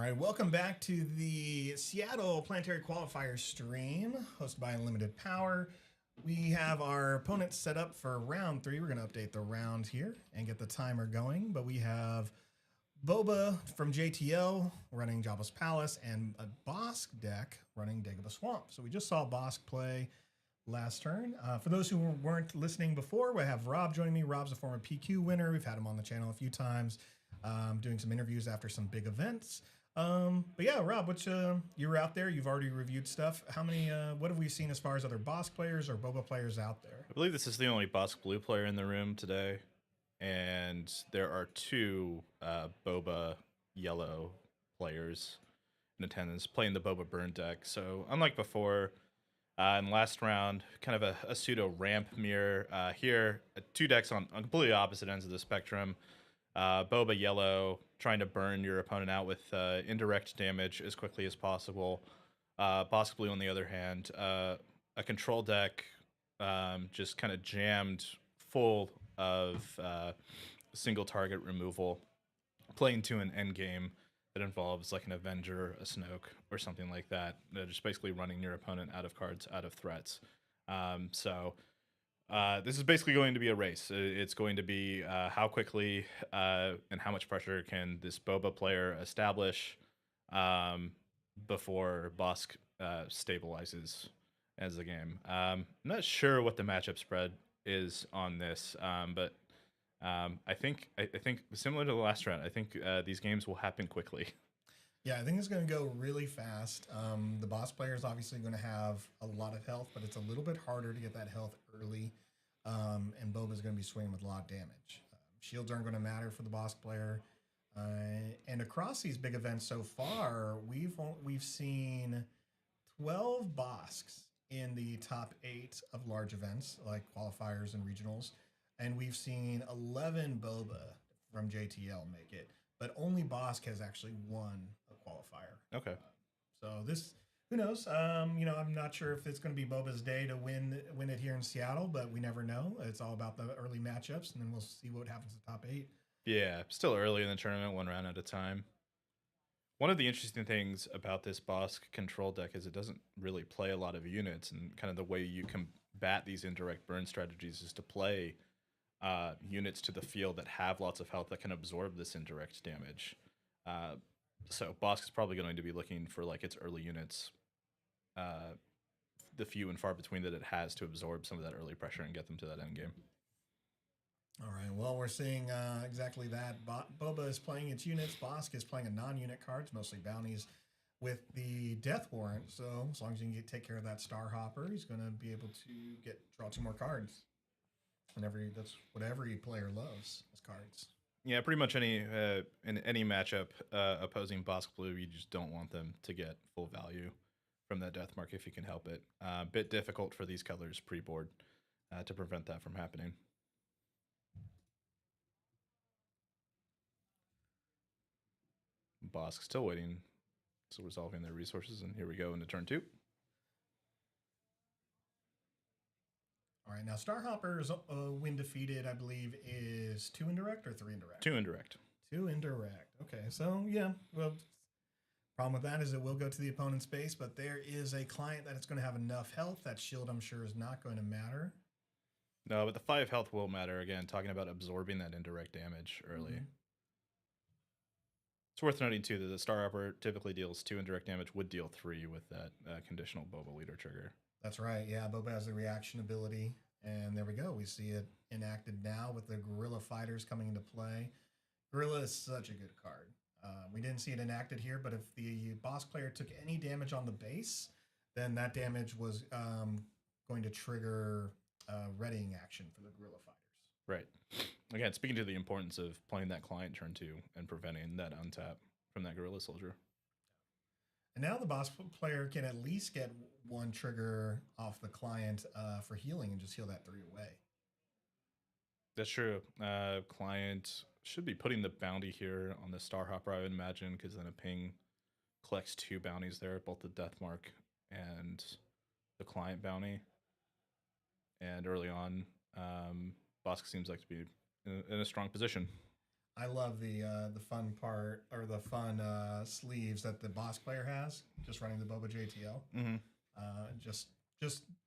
right, welcome back to the Seattle Planetary Qualifier stream, hosted by Unlimited Power. We have our opponents set up for round 3. We're going to update the round here and get the timer going. But we have Boba from JTL running Jabba's Palace and a Bosk deck running Dagobah Swamp. So we just saw Bosk play last turn. For those who weren't listening before, we have Rob joining me. Rob's a former PQ winner. We've had him on the channel a few times, doing some interviews after some big events. But yeah, Rob, you were out there. You've already reviewed stuff. What have we seen as far as other Bosk players or Boba players out there? I believe this is the only Bosk Blue player in the room today, and there are 2 Boba Yellow players in attendance playing the Boba Burn deck. So unlike before, in last round, kind of a pseudo ramp mirror. Here, 2 decks on completely opposite ends of the spectrum. Boba Yellow trying to burn your opponent out with indirect damage as quickly as possible. Bosk Blue, on the other hand, a control deck just kind of jammed full of single target removal, playing to an end game that involves like an Avenger, a Snoke, or something like that. Just basically running your opponent out of cards, out of threats. This is basically going to be a race. It's going to be how quickly and how much pressure can this Boba player establish before Bosk stabilizes as the game. I'm not sure what the matchup spread is on this, but I think similar to the last round, I think these games will happen quickly. Yeah, I think it's going to go really fast. The Bosk player is obviously going to have a lot of health, but it's a little bit harder to get that health early. And Boba's going to be swinging with a lot of damage. Shields aren't going to matter for the Bosk player. And across these big events so far, we've seen 12 Bosks in the top 8 of large events like qualifiers and regionals, and we've seen 11 Boba from JTL make it, but only Bosk has actually won a qualifier. Okay. So this, who knows? I'm not sure if it's going to be Boba's day to win it here in Seattle, but we never know. It's all about the early matchups, and then we'll see what happens in the top 8. Yeah, still early in the tournament, 1 round at a time. One of the interesting things about this Bosk control deck is it doesn't really play a lot of units, and kind of the way you combat these indirect burn strategies is to play units to the field that have lots of health that can absorb this indirect damage. So Bosk is probably going to be looking for like its early units, the few and far between that it has to absorb some of that early pressure and get them to that end game. All right, well, we're seeing exactly that. Boba is playing its units. Bosk is playing a non-unit cards, mostly bounties, with the Death Warrant. So as long as you can take care of that Star Hopper, he's going to be able to draw 2 more cards. That's what every player loves, is cards. Yeah, pretty much in any matchup opposing Bosk Blue, you just don't want them to get full value from that death mark if you can help it. Bit difficult for these colors pre-board to prevent that from happening. Bosk still waiting, still resolving their resources, and here we go into turn 2. All right, now Starhopper's when defeated, I believe, is 2 indirect or 3 indirect? 2 indirect. 2 indirect. Okay, so yeah, well, problem with that is it will go to the opponent's base, but there is a client that it's going to have enough health. That shield, I'm sure, is not going to matter. No, but the 5 health will matter. Again, talking about absorbing that indirect damage early. Mm-hmm. It's worth noting, too, that the Starhopper typically deals 2 indirect damage, would deal 3 with that conditional Boba leader trigger. That's right. Yeah, Boba has the reaction ability, and there we go. We see it enacted now with the Guerrilla Fighters coming into play. Guerrilla is such a good card. We didn't see it enacted here, but if the Bosk player took any damage on the base, then that damage was going to trigger readying action for the Guerrilla Fighters. Right. Again, speaking to the importance of playing that client turn 2 and preventing that untap from that Guerrilla Soldier. And now the Bosk player can at least get 1 trigger off the client for healing and just heal that 3 away. That's true. Client should be putting the bounty here on the Starhopper, I would imagine, because then a ping collects 2 bounties there, both the Death Mark and the client bounty. And early on, Bosk seems like to be in a strong position. I love the fun part or the fun sleeves that the boss player has just running the Boba JTL. Mm-hmm. Just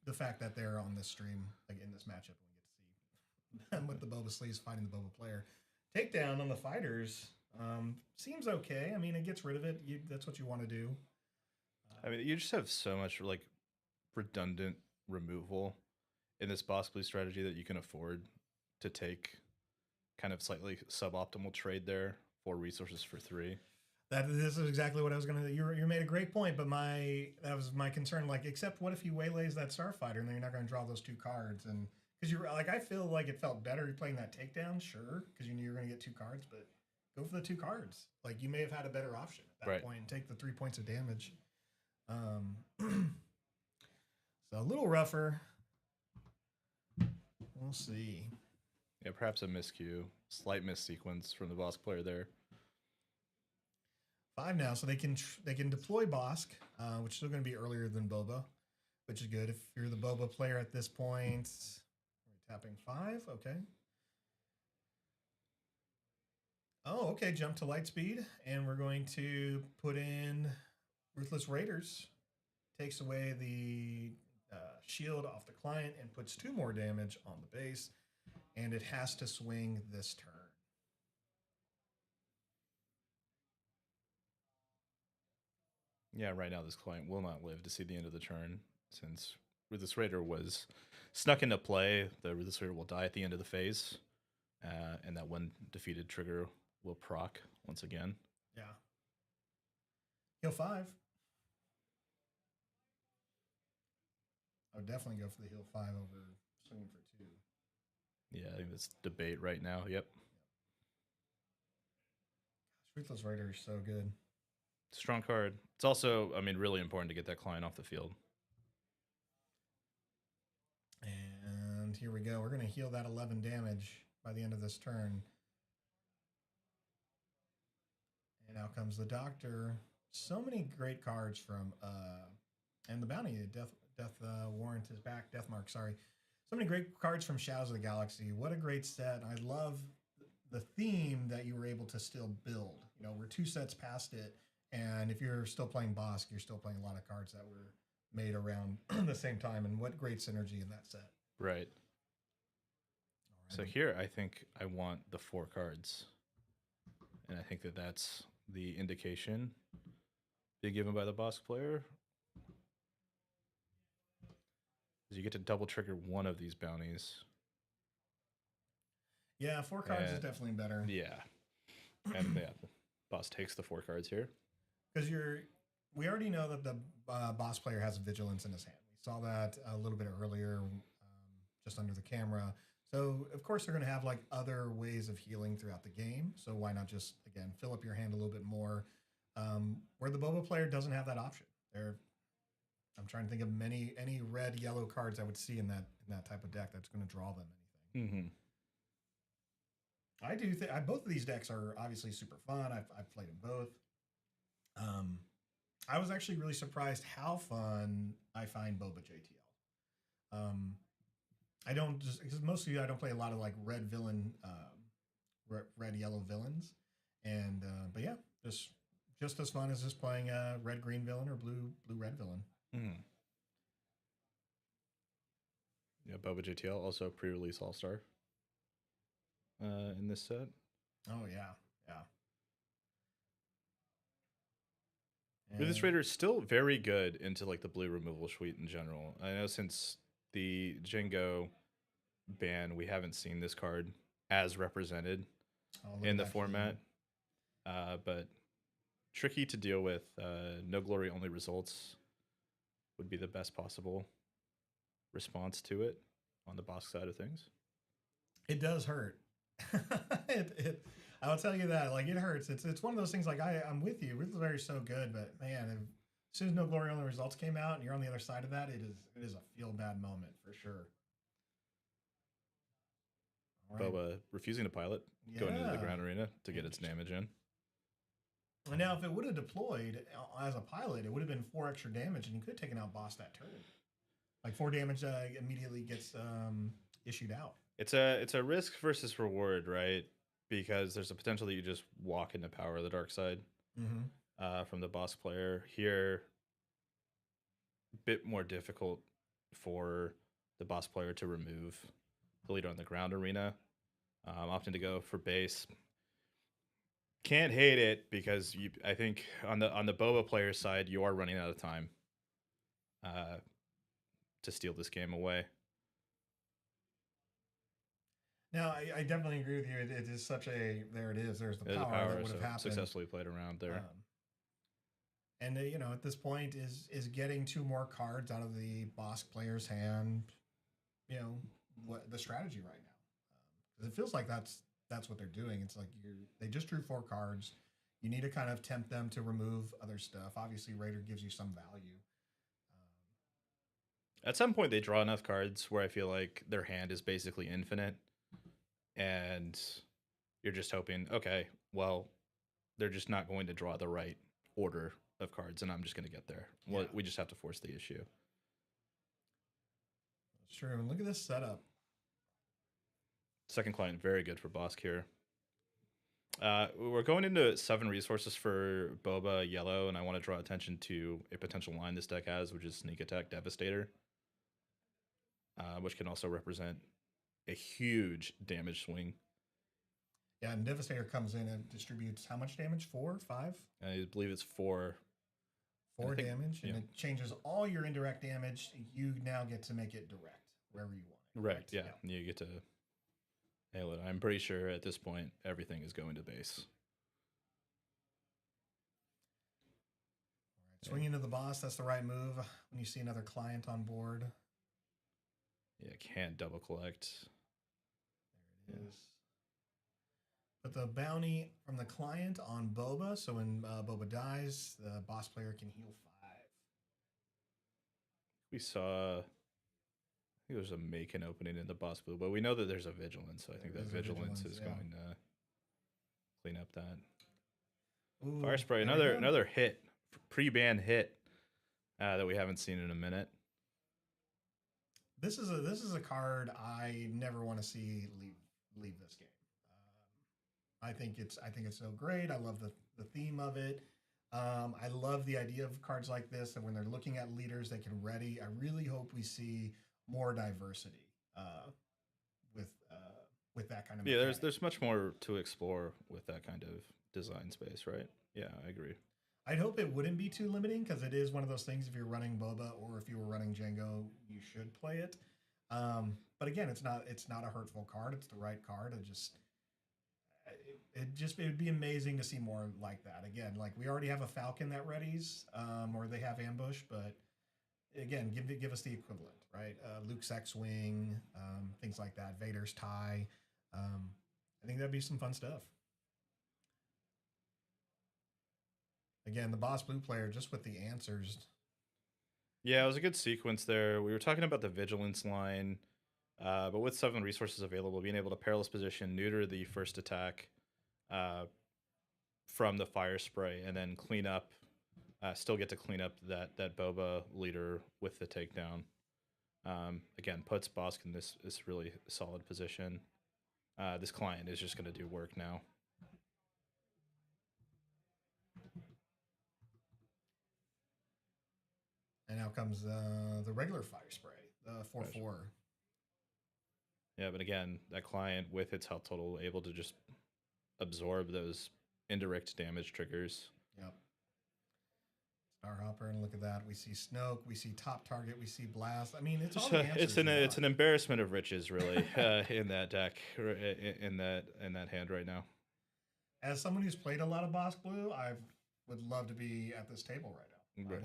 the fact that they're on this stream, like in this matchup, we get to see them with the Boba sleeves fighting the Boba player. Takedown on the fighters seems okay. I mean, it gets rid of it. That's what you want to do. I mean, you just have so much like redundant removal in this boss play strategy that you can afford to take kind of slightly suboptimal trade there for resources for 3. This is exactly what I was gonna. You made a great point, but that was my concern. Like, except what if he waylays that starfighter and then you're not gonna draw those 2 cards? And because you're like, I feel like it felt better playing that takedown, sure, because you knew you were gonna get 2 cards, but go for the 2 cards. Like, you may have had a better option at that point and take the 3 points of damage. So a little rougher. We'll see. Yeah, perhaps a miscue, slight miss sequence from the boss player there. 5 now, so they can deploy Bosk, which is still going to be earlier than Boba, which is good. If you're the Boba player at this point, we're tapping 5. Okay. Oh, okay. Jump to light speed, and we're going to put in Ruthless Raiders. Takes away the shield off the client and puts 2 more damage on the base, and it has to swing this turn. Yeah, right now this client will not live to see the end of the turn since Ruthless Raider was snuck into play. The Ruthless Raider will die at the end of the phase, and that one defeated trigger will proc once again. Yeah. Heal 5. I would definitely go for the heal 5 over swinging for 2. Yeah, I think that's debate right now. Yep. Ruthless Raider is so good. Strong card. It's also, I mean, really important to get that client off the field. And here we go. We're going to heal that 11 damage by the end of this turn. And out comes the Doctor. So many great cards from, and the Bounty, Death Warrant is back. Deathmark, sorry. So many great cards from Shadows of the Galaxy. What a great set. I love the theme that you were able to still build. You know, we're 2 sets past it. And if you're still playing Bosk, you're still playing a lot of cards that were made around the same time. And what great synergy in that set. Right. So here, I think I want the 4 cards. And I think that that's the indication being given by the Bosk player. You get to double trigger one of these bounties. Yeah, 4 cards is definitely better. Yeah. And yeah, the boss takes the 4 cards here. Because we already know that the boss player has a vigilance in his hand. We saw that a little bit earlier, just under the camera. So of course they're going to have like other ways of healing throughout the game. So why not just again fill up your hand a little bit more? Where the Boba player doesn't have that option. I'm trying to think of any red yellow cards I would see in that type of deck that's going to draw them anything. Mm-hmm. I do think both of these decks are obviously super fun. I've played them both. I was actually really surprised how fun I find Boba JTL. I don't just because mostly I don't play a lot of like red yellow villains, and but yeah, just as fun as just playing a red green villain or blue red villain. Mm. Yeah, Boba JTL also pre-release All-Star in this set. Oh yeah. Ruthless Raider is still very good into like the blue removal suite in general. I know since the Jingo ban, we haven't seen this card as represented in the format. But tricky to deal with. No glory only results would be the best possible response to it on the boss side of things. It does hurt. I'll tell you that, like, it hurts. It's one of those things. Like I'm with you. Ruthless Raider is so good, but man, as soon as No Glory Only results came out, and you're on the other side of that, it is a feel bad moment for sure. Right. Boba refusing to pilot, going into the ground arena to get its damage in. And now, if it would have deployed as a pilot, it would have been 4 extra damage, and you could have taken out boss that turn. Like 4 damage immediately gets issued out. It's a risk versus reward, right? because there's a potential that you just walk into power of the dark side Mm-hmm. from the boss player. Here, a bit more difficult for the boss player to remove the leader on the ground arena. Opting to go for base. Can't hate it because I think on the boba player side, you are running out of time to steal this game away. Now, I definitely agree with you. It is such a there. It is. There's the There's power, the that would have so happened. successfully played around there. And you know, at this point, is getting 2 more cards out of the boss player's hand. You know what the strategy right now? Because it feels like that's what they're doing. It's like they just drew 4 cards. You need to kind of tempt them to remove other stuff. Obviously, Raider gives you some value. At some point, they draw enough cards where I feel like their hand is basically infinite, and you're just hoping, okay, well, they're just not going to draw the right order of cards, and I'm just going to get there. Well, we just have to force the issue. That's true. And look at this setup. Second client, very good for Bosk here. We're going into 7 resources for Boba Yellow, and I want to draw attention to a potential line this deck has, which is Sneak Attack Devastator, which can also represent a huge damage swing. Yeah, and Devastator comes in and distributes how much damage? 4, 5? I believe it's 4. 4 damage, and it changes all your indirect damage. You now get to make it direct wherever you want it. Right, yeah. You get to nail it. I'm pretty sure at this point everything is going to base. All right, swinging to the boss, that's the right move when you see another client on board. Yeah, can't double collect. There it is. Put the bounty from the client on Boba, so when Boba dies, the boss player can heal 5. We saw, I think there's a Macon opening in the boss blue, but we know that there's a Vigilance, so I think that Vigilance is going to clean up that. Ooh, Fire Spray, another hit, pre-ban hit that we haven't seen in a minute. This is a card I never want to see leave this game. I think it's so great. I love the theme of it. I love the idea of cards like this, and when they're looking at leaders they can ready. I really hope we see more diversity with that kind of mechanic. There's much more to explore with that kind of design space, right? Yeah, I agree. I'd hope it wouldn't be too limiting, because it is one of those things, if you're running Boba or if you were running Django, you should play it. But again, it's not a hurtful card. It's the right card. It would be amazing to see more like that. Again, like we already have a Falcon that readies, or they have Ambush, but again, give us the equivalent, right? Luke's X-Wing, things like that. Vader's tie. I think that'd be some fun stuff. Again, the boss blue player, just with the answers. Yeah, it was a good sequence there. We were talking about the Vigilance line, but with 7 resources available, being able to perilous position, neuter the first attack from the Fire Spray, and then clean up, still get to clean up that Boba leader with the takedown. Again, puts Bosk in this really solid position. This client is just going to do work now. And now comes the regular Fire Spray, the 4/4. Yeah, but again, that client with its health total able to just absorb those indirect damage triggers. Yep. Starhopper, and look at that. We see Snoke, we see Top Target, we see Blast. I mean, it's an embarrassment of riches, really, in that deck, in that hand right now. As someone who's played a lot of Bosk Blue, I would love to be at this table right now.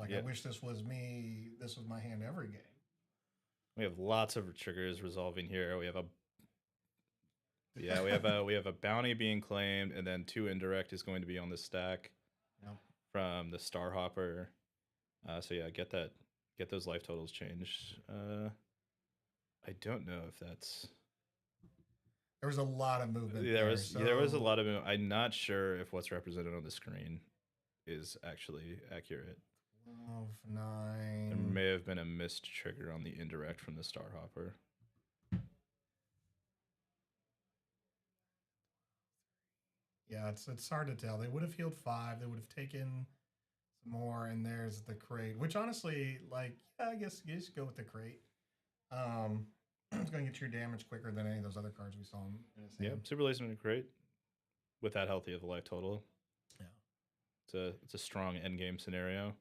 I wish this was me. This was my hand every game. We have lots of triggers resolving here. We have a bounty being claimed, and then 2 indirect is going to be on the stack from the Starhopper. So yeah, get those life totals changed. I don't know if that's. There was a lot of movement. There was a lot of movement. I'm not sure if what's represented on the screen is actually accurate. 12, 9. There may have been a missed trigger on the indirect from the Starhopper. Yeah, it's hard to tell. They would have healed 5. They would have taken some more, and there's the crate. Which honestly, like, yeah, I guess you just go with the crate. Um, it's going to get your damage quicker than any of those other cards we saw in his Yeah, hand. super laser and great with that healthy of a life total. Yeah. It's a strong end game scenario.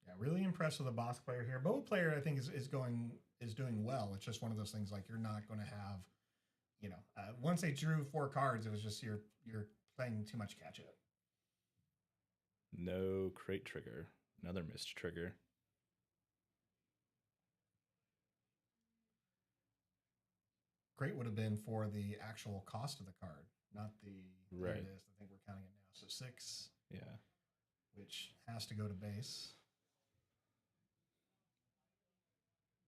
Yeah, really impressed with the boss player here. Boa player, I think, is doing well. It's just one of those things like you're not going to have, once they drew 4 cards, it was just you're playing too much catch up. No crate trigger. Another missed trigger. Crate would have been for the actual cost of the card, not the Right. There it is. I think we're counting it now. So 6, Yeah. which has to go to base.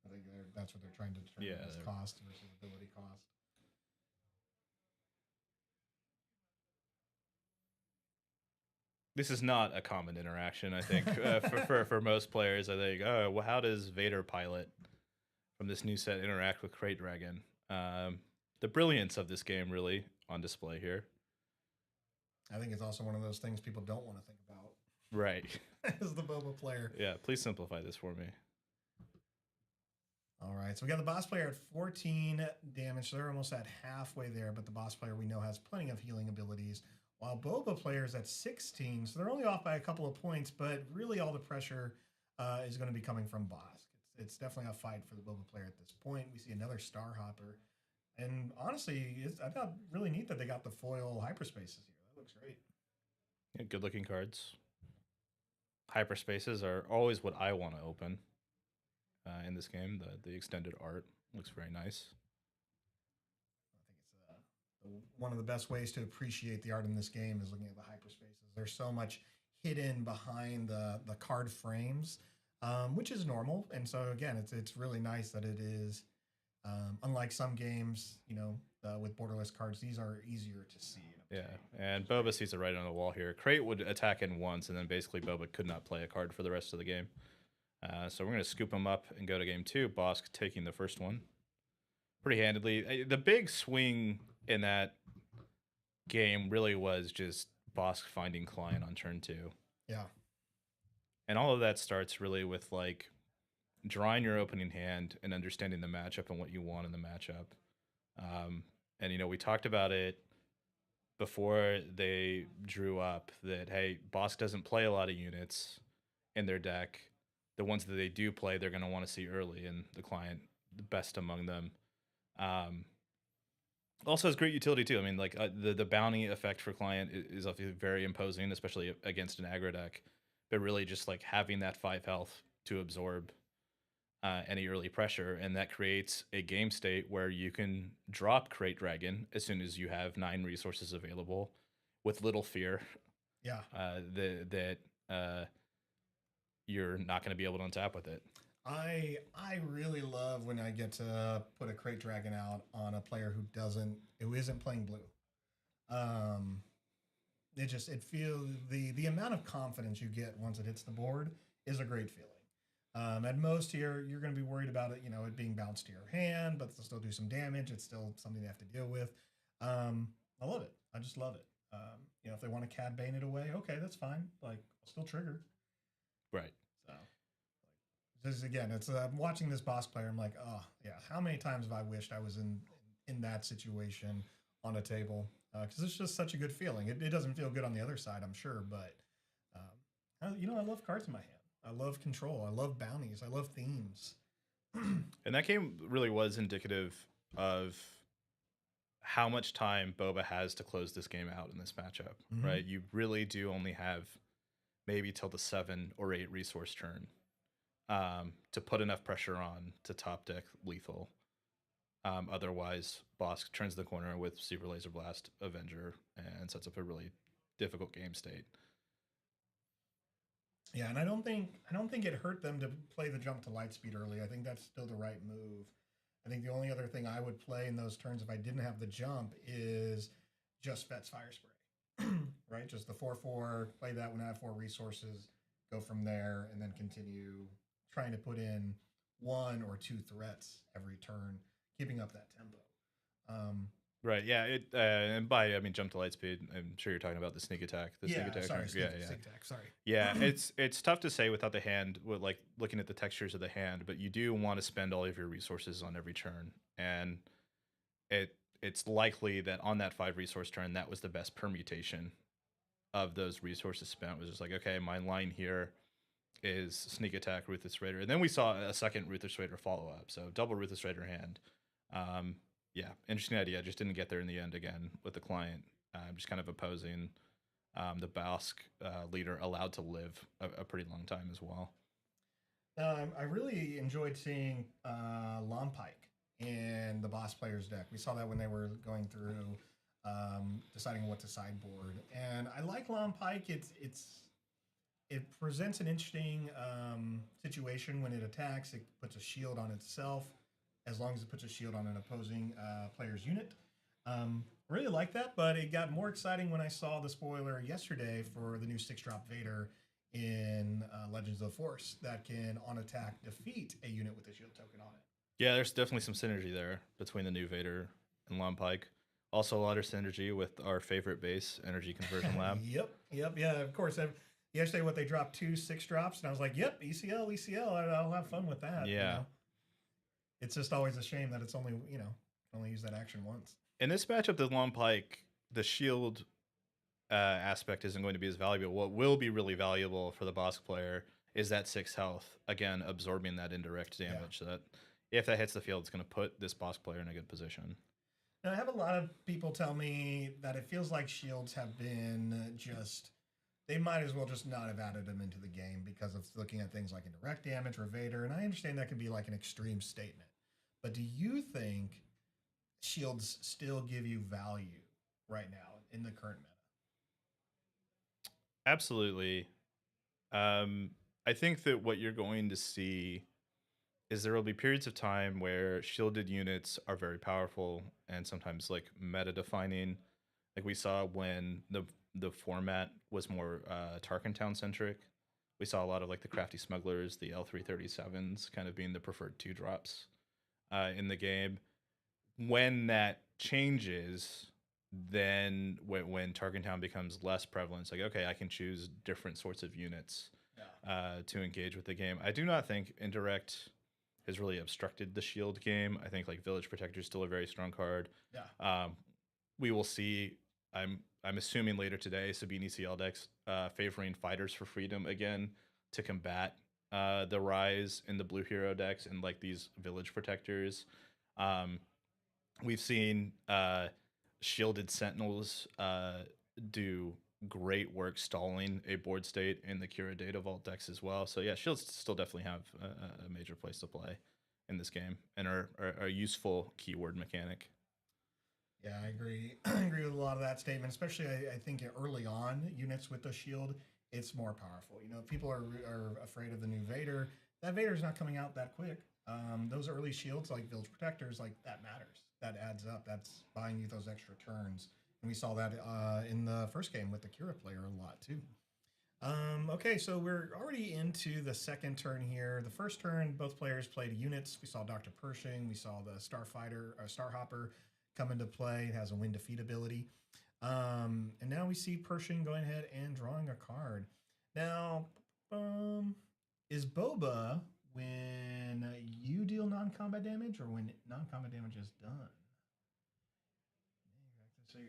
I think that's what they're trying to determine Yeah, is cost versus ability cost. This is not a common interaction, I think, for most players. I think, oh, well, how does Vader Pilot from this new set interact with Crate Dragon? The brilliance of this game really on display here. I think it's also one of those things people don't want to think about Right. as the Boba player. Yeah, please simplify this for me. All right, so we got the boss player at 14 damage. So they're almost at halfway there, but the boss player we know has plenty of healing abilities. While Boba player is at 16, so they're only off by a couple of points, but really all the pressure is going to be coming from Bosk. It's definitely a fight for the Boba player at this point. We see another Star Hopper. And honestly, I thought really neat that they got the foil hyperspaces here. That looks great. Yeah, good looking cards. Hyperspaces are always what I want to open in this game. The extended art looks very nice. I think it's one of the best ways to appreciate the art in this game is looking at the hyperspaces. There's so much hidden behind the card frames, which is normal. And so again, it's really nice that it is. Unlike some games, with borderless cards, these are easier to see. Yeah, and Boba sees it right on the wall here. Crate would attack in once, and then basically Boba could not play a card for the rest of the game. So we're going to scoop him up and go to game 2. Bosk taking the first one pretty handedly. The big swing in that game really was just Bosk finding client on turn 2. Yeah. And all of that starts really with like drawing your opening hand and understanding the matchup and what you want in the matchup. And we talked about it before they drew up that, hey, Bosk doesn't play a lot of units in their deck. The ones that they do play, they're going to want to see early, and the client, the best among them. Also has great utility too. I mean, like the bounty effect for client is obviously very imposing, especially against an aggro deck. But really, just like having that 5 health to absorb any early pressure, and that creates a game state where you can drop Crate Dragon as soon as you have 9 resources available, with little fear. Yeah. That you're not going to be able to untap with it. I really love when I get to put a Crate Dragon out on a player who isn't playing blue. It feels the amount of confidence you get once it hits the board is a great feeling. At most here, you're going to be worried about it, it being bounced to your hand, but it'll still do some damage. It's still something they have to deal with. I love it. I just love it. If they want to Cad Bane it away, okay, that's fine. Like, I'll still trigger. Right. So, this again, it's watching this boss player. I'm like, oh yeah, how many times have I wished I was in that situation on a table? Because it's just such a good feeling. It doesn't feel good on the other side, I'm sure, but I love cards in my hand. I love control. I love bounties. I love themes. And that game really was indicative of how much time Boba has to close this game out in this matchup, right? You really do only have maybe till the 7 or 8 resource turn to put enough pressure on to top deck lethal. Otherwise, Bosk turns the corner with Super Laser Blast, Avenger, and sets up a really difficult game state. Yeah, and I don't think it hurt them to play the jump to Lightspeed early. I think that's still the right move. I think the only other thing I would play in those turns if I didn't have the jump is just Fet's Fire Spray, right? Just the 4/4, play that when I have 4 resources, go from there, and then continue trying to put in 1 or 2 threats every turn, keeping up that tempo. Right. Yeah. And by I mean jump to light speed. I'm sure you're talking about the sneak attack. The sneak attack. Sorry, Yeah. sneak attack. Sorry. Yeah. It's tough to say without the hand, with like looking at the textures of the hand, but you do want to spend all of your resources on every turn, and it's likely that on that 5 resource turn, that was the best permutation of those resources spent. Was just like, okay, my line here is sneak attack, Ruthless Raider, and then we saw a second Ruthless Raider follow up. So double Ruthless Raider hand. Yeah, interesting idea. Just didn't get there in the end again with the client. Just kind of opposing the Basque leader allowed to live a pretty long time as well. I really enjoyed seeing Lompike in the boss player's deck. We saw that when they were going through deciding what to sideboard, and I like Lompike. It presents an interesting situation when it attacks. It puts a shield on itself, as long as it puts a shield on an opposing player's unit. Really like that, but it got more exciting when I saw the spoiler yesterday for the new 6-drop Vader in Legends of the Force that can, on attack, defeat a unit with a shield token on it. Yeah, there's definitely some synergy there between the new Vader and Lompike. Also, a lot of synergy with our favorite base, Energy Conversion Lab. Yep. Yeah, of course. Yesterday, what they dropped 2 6-drops, and I was like, yep, ECL, I'll have fun with that. Yeah. You know? It's just always a shame that it's only, only use that action once. In this matchup, the Lompike, the shield aspect isn't going to be as valuable. What will be really valuable for the boss player is that 6 health, again, absorbing that indirect damage. So that if that hits the field, it's going to put this boss player in a good position. Now, I have a lot of people tell me that it feels like shields have been just, they might as well just not have added them into the game because of looking at things like indirect damage or Vader. And I understand that can be like an extreme statement. But do you think shields still give you value right now in the current meta? Absolutely. I think that what you're going to see is there will be periods of time where shielded units are very powerful and sometimes like meta defining. Like we saw when the format was more Tarkin Town centric. We saw a lot of like the Crafty Smugglers, the L337s kind of being the preferred 2-drops in the game. When that changes, then when Tarkin Town becomes less prevalent, it's like, okay, I can choose different sorts of units to engage with the game. I do not think indirect has really obstructed the shield game. I think like Village Protector is still a very strong card. Yeah. We will see. I'm assuming later today, Sabine CL decks favoring Fighters for Freedom again to combat the rise in the blue hero decks and like these Village Protectors. We've seen Shielded Sentinels do great work stalling a board state in the Kira Data Vault decks as well. So yeah, shields still definitely have a major place to play in this game and are a useful keyword mechanic. Yeah, I agree. I agree with a lot of that statement, especially I think early on, units with the shield, it's more powerful. If people are afraid of the new Vader, that Vader's not coming out that quick. Those early shields like Village Protectors, like that matters. That adds up. That's buying you those extra turns. And we saw that in the first game with the Kira player a lot too. Okay, so we're already into the second turn here. The first turn, both players played units. We saw Dr. Pershing. We saw the Starhopper come into play. It has a win defeat ability. And now we see Pershing going ahead and drawing a card. Now, is Boba when you deal non-combat damage or when non-combat damage is done? So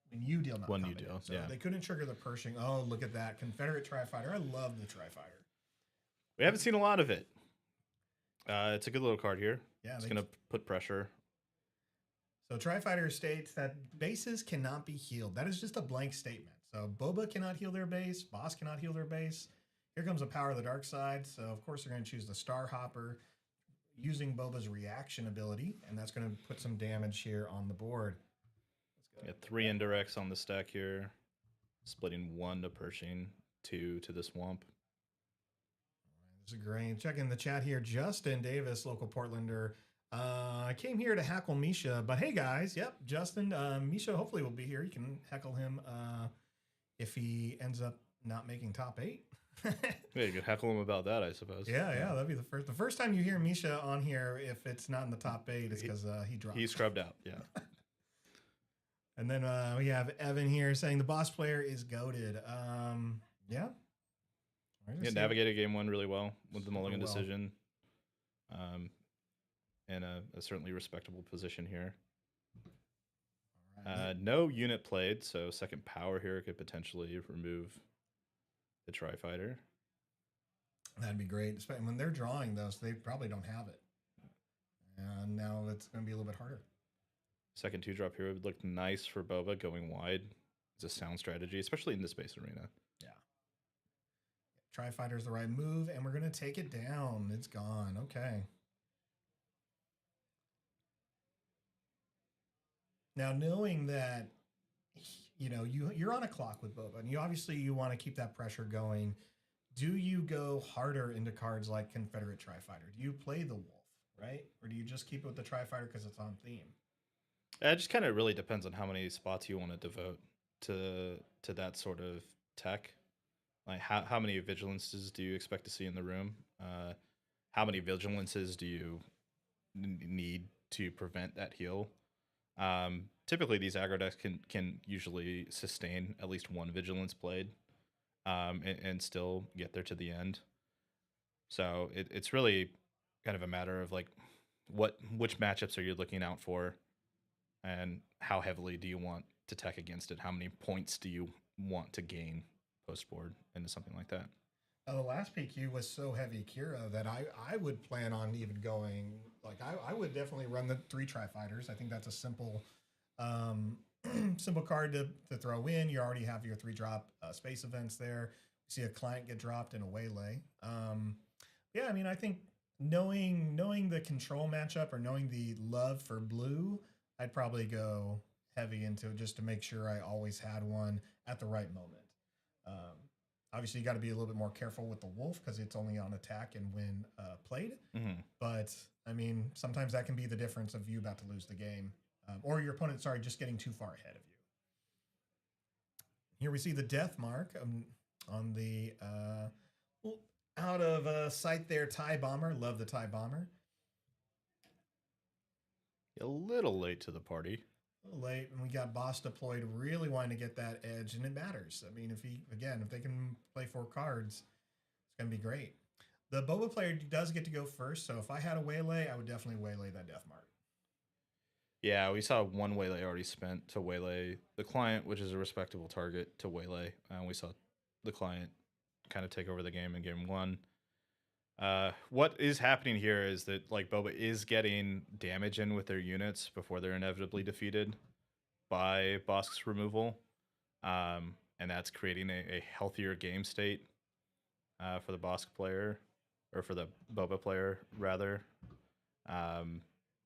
when you deal non-combat damage. So they couldn't trigger the Pershing. Oh, look at that. Confederate Tri-Fighter. I love the Tri-Fighter. We haven't seen a lot of it. It's a good little card here. Yeah, it's going to put pressure. So Tri-Fighter states that bases cannot be healed. That is just a blank statement. So Boba cannot heal their base. Boss cannot heal their base. Here comes the power of the dark side. So, of course, they're going to choose the Starhopper using Boba's reaction ability, and that's going to put some damage here on the board. Let's go. Got 3 indirects on the stack here, splitting 1 to Pershing, 2 to the Swamp. This is great. Check in the chat here. Justin Davis, local Portlander. I came here to heckle Misha, but hey, guys. Yep, Justin. Misha hopefully will be here. You can heckle him if he ends up not making top 8. Yeah, you could heckle him about that, I suppose. Yeah, that'd be the first time you hear Misha on here. If it's not in the top 8, it's because he dropped. He scrubbed out. Yeah. And then we have Evan here saying the boss player is goated. Yeah. Yeah, navigated game 1 really well with the mulligan well. decision. And a certainly respectable position here. No unit played, so second power here could potentially remove the Tri-Fighter. That'd be great. Especially when they're drawing those, they probably don't have it. And now it's going to be a little bit harder. Second 2-drop here would look nice for Boba going wide. It's a sound strategy, especially in the space arena. Yeah. Tri-Fighter's the right move, and we're going to take it down. It's gone. Okay. Now, knowing that, you're on a clock with Boba, and you want to keep that pressure going. Do you go harder into cards like Confederate Tri-Fighter? Do you play the Wolf, right? Or do you just keep it with the Tri-Fighter because it's on theme? It just kind of really depends on how many spots you want to devote to that sort of tech. Like how many vigilances do you expect to see in the room? How many vigilances do you need to prevent that heal? Typically, these aggro decks can usually sustain at least one vigilance played, and still get there to the end. So it's really kind of a matter of like which matchups are you looking out for, and how heavily do you want to tech against it? How many points do you want to gain post board into something like that? The last PQ was so heavy Kira that I would plan on even going, like, I would definitely run the 3 Tri-Fighters. I think that's a simple simple card to throw in. You already have your 3-drop space events there. You see a client get dropped in a waylay. Yeah, I mean, I think knowing the control matchup or knowing the love for blue, I'd probably go heavy into it just to make sure I always had one at the right moment. Obviously, you got to be a little bit more careful with the Wolf because it's only on attack and when played. Mm-hmm. But, I mean, sometimes that can be the difference of you about to lose the game. Or your opponent, just getting too far ahead of you. Here we see the death mark on the out of sight there, TIE Bomber. Love the TIE Bomber. A little late to the party. A little late, and we got Boss deployed, really wanting to get that edge, and it matters. I mean, if they can play 4 cards, it's going to be great. The Boba player does get to go first, so if I had a waylay, I would definitely waylay that death mark. Yeah, we saw one waylay already spent to waylay the client, which is a respectable target to waylay. And we saw the client kind of take over the game in game 1. What is happening here is that like Boba is getting damage in with their units before they're inevitably defeated by Bosk's removal. And that's creating a healthier game state for the Bosk player, or for the Boba player, rather.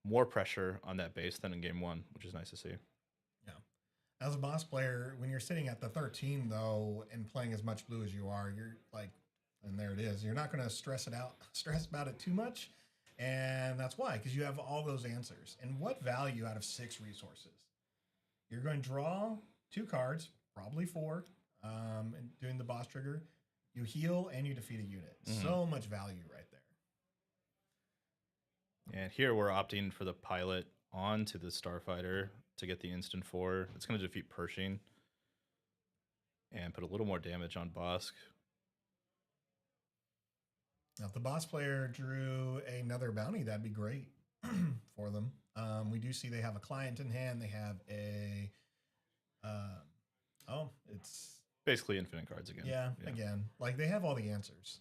More pressure on that base than in game 1, which is nice to see. Yeah. As a boss player, when you're sitting at the 13, though, and playing as much blue as you are, you're like, and there it is. You're not going to stress about it too much. And that's why, because you have all those answers. And what value out of 6 resources? You're going to draw 2 cards, probably 4, and doing the boss trigger. You heal and you defeat a unit. Mm-hmm. So much value right there. And here we're opting for the pilot onto the Starfighter to get the instant 4. It's going to defeat Pershing and put a little more damage on Bosk. Now, if the boss player drew another bounty, that'd be great for them. We do see they have a client in hand. They have a... it's... basically infinite cards again. Yeah, again. Like, they have all the answers.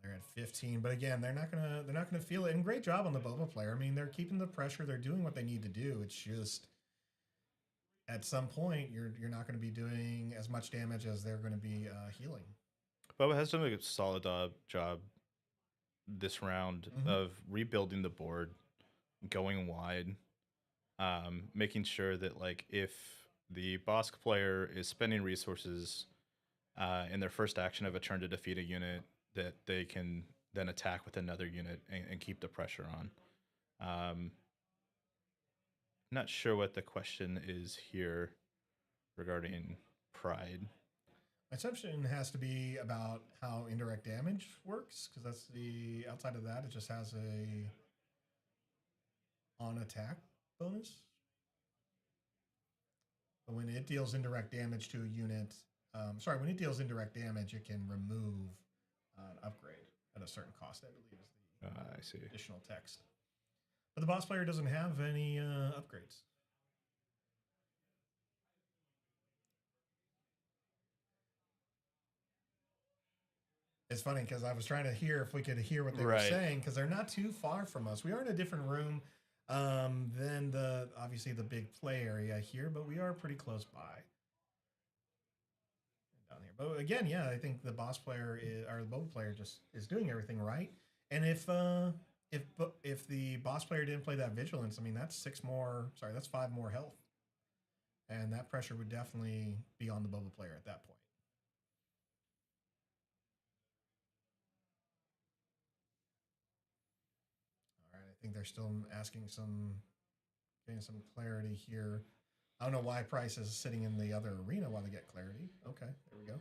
They're at 15, but again, they're not gonna feel it. And great job on the Boba player. I mean, they're keeping the pressure. They're doing what they need to do. It's just at some point you're not going to be doing as much damage as they're going to be healing. Boba has done a solid job this round of rebuilding the board, going wide, making sure that like if the Bosk player is spending resources in their first action of a turn to defeat a unit, that they can then attack with another unit and keep the pressure on. Not sure what the question is here. regarding Pride. My assumption has to be about how indirect damage works, because that's the outside of that, it just has a on attack bonus. But when it deals indirect damage to a unit, when it deals indirect damage, it can remove an upgrade at a certain cost, I believe, is the I see. additional text. But the boss player doesn't have any upgrades. It's funny because I was trying to hear if we could hear what they were saying, because they're not too far from us. We are in a different room than obviously the big play area here, but we are pretty close by down here. But again, yeah, I think the boss player or the bow player just is doing everything right. And if the boss player didn't play that vigilance, I mean that's 5 more health, and that pressure would definitely be on the boba player at that point. I think they're still getting some clarity here. I don't know why Price is sitting in the other arena while they get clarity. Okay, there we go.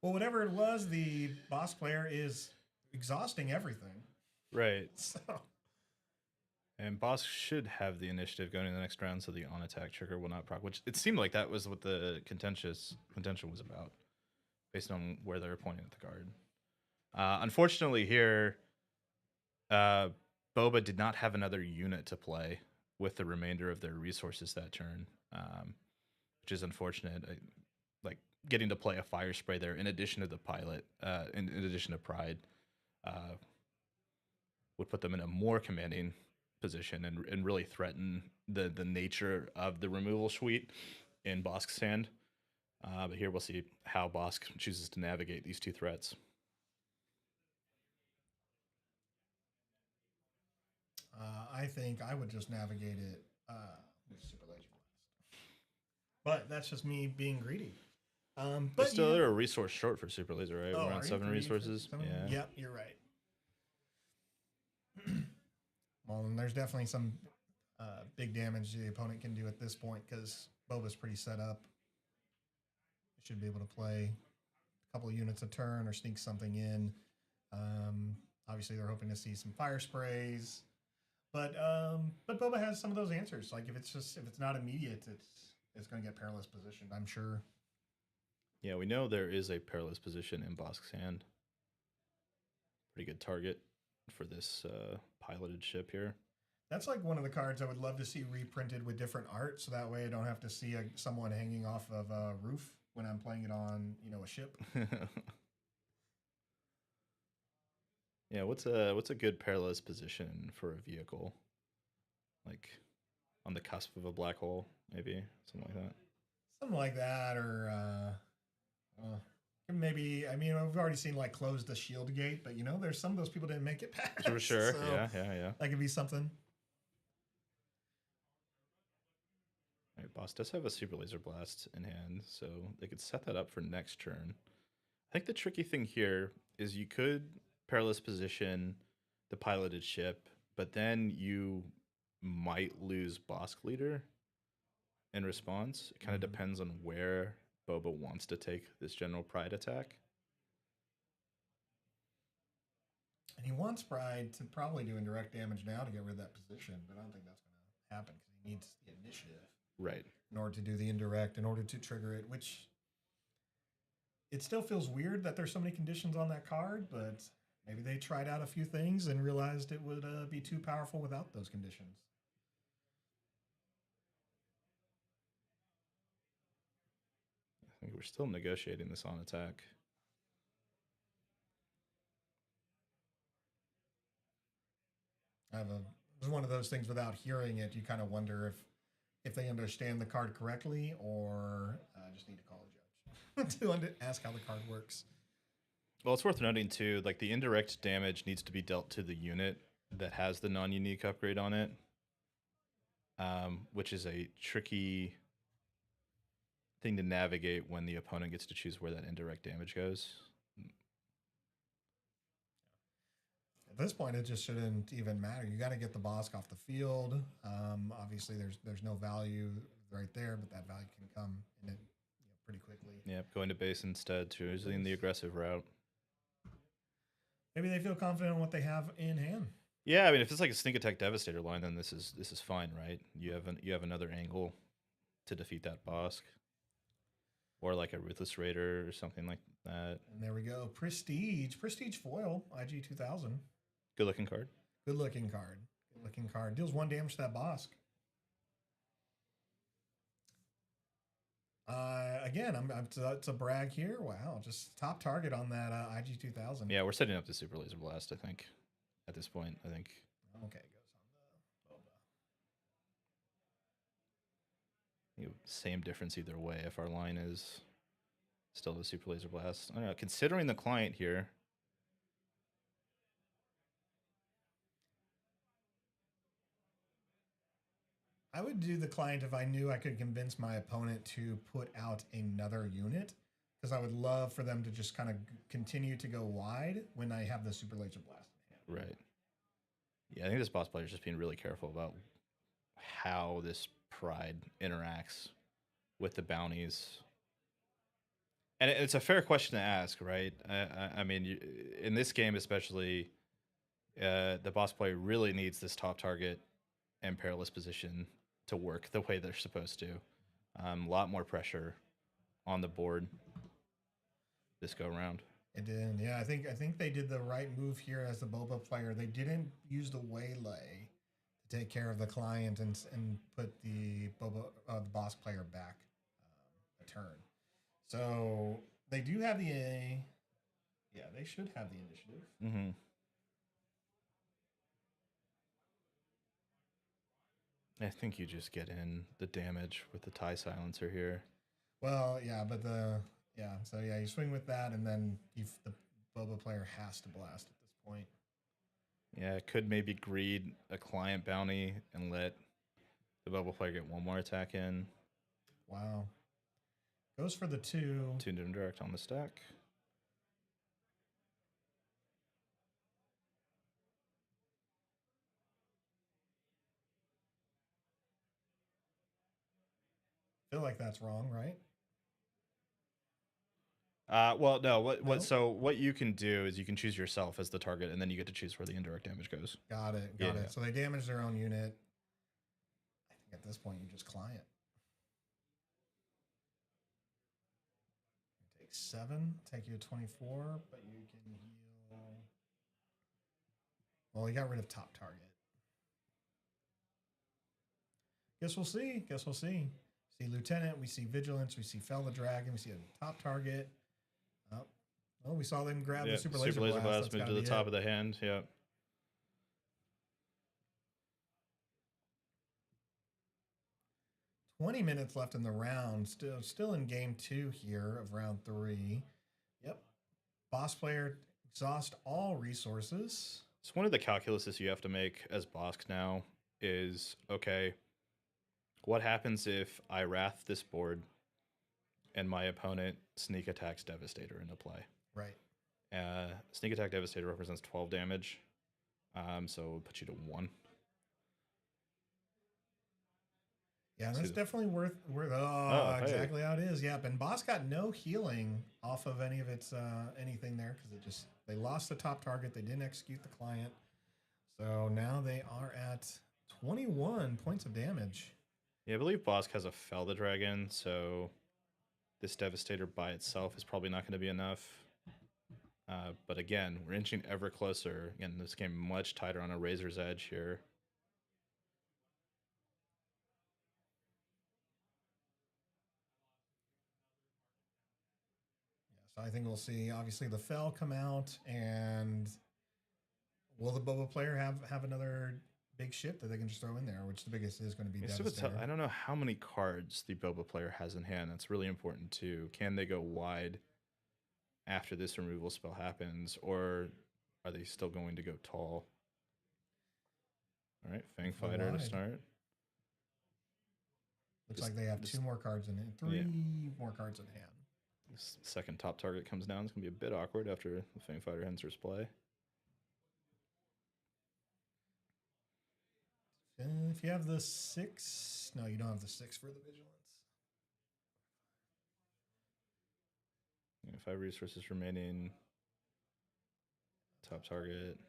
Well, whatever it was, the boss player is exhausting everything. Right. So. And boss should have the initiative going in the next round, so the on attack trigger will not proc. Which it seemed like that was what the contention was about, based on where they were pointing at the card. Unfortunately, here, Boba did not have another unit to play with the remainder of their resources that turn, which is unfortunate. Like getting to play a fire spray there in addition to the pilot, in addition to Pride, would put them in a more commanding position and really threaten the nature of the removal suite in Bosk's hand. But here we'll see how Bosk chooses to navigate these two threats. I think I would just navigate it with Super Laser Blast. But that's just me being greedy. But still, they're a resource short for Super Laser, right? We're on 7 resources. Yeah. Yep, you're right. Well, and there's definitely some big damage the opponent can do at this point because Boba's pretty set up. Should be able to play a couple of units a turn or sneak something in. Obviously, they're hoping to see some fire sprays. But Boba has some of those answers. Like if it's not immediate, it's going to get perilous positioned, I'm sure. Yeah, we know there is a perilous position in Bosk's hand. Pretty good target for this piloted ship here. That's like one of the cards I would love to see reprinted with different art, so that way I don't have to see someone hanging off of a roof when I'm playing it on a ship. Yeah, what's a good perilous position for a vehicle? Like on the cusp of a black hole, maybe something like that. Something like that, or maybe. I mean, we've already seen like close the shield gate, but there's some of those people didn't make it past. For sure, so yeah. That could be something. All right, boss does have a Super Laser Blast in hand, so they could set that up for next turn. I think the tricky thing here is you could perilous position the piloted ship, but then you might lose Bosk Leader in response. It kind of depends on where Boba wants to take this general Pride attack. And he wants Pride to probably do indirect damage now to get rid of that position, but I don't think that's going to happen because he needs the initiative. Right. In order to do the indirect, in order to trigger it, which it still feels weird that there's so many conditions on that card, but maybe they tried out a few things and realized it would be too powerful without those conditions. I think we're still negotiating this on attack. It's one of those things without hearing it, you kind of wonder if they understand the card correctly or just need to call a judge to ask how the card works. Well, it's worth noting too, like the indirect damage needs to be dealt to the unit that has the non-unique upgrade on it, which is a tricky thing to navigate when the opponent gets to choose where that indirect damage goes. At this point, it just shouldn't even matter. You got to get the Bosk off the field. Obviously, there's no value right there, but that value can come in it pretty quickly. Yep, going to base instead, choosing the aggressive route. Maybe they feel confident in what they have in hand. Yeah, I mean, if it's like a sneak attack devastator line, then this is fine, right? You have another angle to defeat that Bosk, or like a ruthless raider or something like that. And there we go, prestige foil IG 2000. Good looking card. Good looking card. Good looking card. Deals 1 damage to that Bosk. Again, it's a brag here. Wow, just top target on that IG 2000. Yeah, we're setting up the Super Laser Blast, I think, at this point. I think. Okay, goes on the Boba. Same difference either way if our line is still the Super Laser Blast. I don't know, considering the client here. I would do the client if I knew I could convince my opponent to put out another unit, because I would love for them to just kind of continue to go wide when I have the Super Laser Blast in hand. Right. Yeah, I think this boss player is just being really careful about how this Pride interacts with the bounties. And it's a fair question to ask, right? I mean, in this game especially, the boss player really needs this top target and perilous position to work the way they're supposed to. A lot more pressure on the board this go around. It did, yeah. I think they did the right move here as the Boba player. They didn't use the waylay to take care of the client and put the the boss player back a turn. So they do have the they should have the initiative. Mm-hmm. I think you just get in the damage with the TIE silencer here. Well, yeah, but so you swing with that, and then the Boba player has to blast at this point. Yeah, it could maybe greed a client bounty and let the Boba player get one more attack in. Wow. Goes for the 2. Tuned in direct on the stack. Feel like that's wrong, right? Well, no. What you can do is you can choose yourself as the target, and then you get to choose where the indirect damage goes. Got it. So they damage their own unit. I think at this point you just client. Take 7, take you to 24, but you can heal. Well, he got rid of top target. Guess we'll see. See Lieutenant, we see Vigilance, we see Fell the Dragon, we see a top target. Oh, we saw them grab the Super Laser Blast. Move to the top of the hand. Yep. 20 minutes left in the round. Still in game 2 here of round 3. Yep. Boss player exhaust all resources. So one of the calculuses you have to make as Bosk now is, okay, what happens if I wrath this board and my opponent sneak attacks Devastator into play? Right. Sneak attack Devastator represents 12 damage. So it'll put you to 1. Yeah, that's definitely worth exactly how it is. Yep, and Boss got no healing off of any of its anything there because they lost the top target. They didn't execute the client, so now they are at 21 points of damage. Yeah, I believe Bosk has a Fell the Dragon, so this Devastator by itself is probably not going to be enough. But again, we're inching ever closer. Again, this game much tighter on a razor's edge here. So I think we'll see, obviously, the Fell come out, and will the Boba player have another big ship that they can just throw in there, which the biggest is going to be Devastator. I don't know how many cards the Boba player has in hand. That's really important, too. Can they go wide after this removal spell happens, or are they still going to go tall? All right, Fang Fighter to start. Looks like they have 2 more cards in hand, 3 more cards in hand. This second top target comes down. It's going to be a bit awkward after the Fang Fighter ends its play. If you have the 6, no, you don't have the 6 for the vigilance. 5 resources remaining. Top target.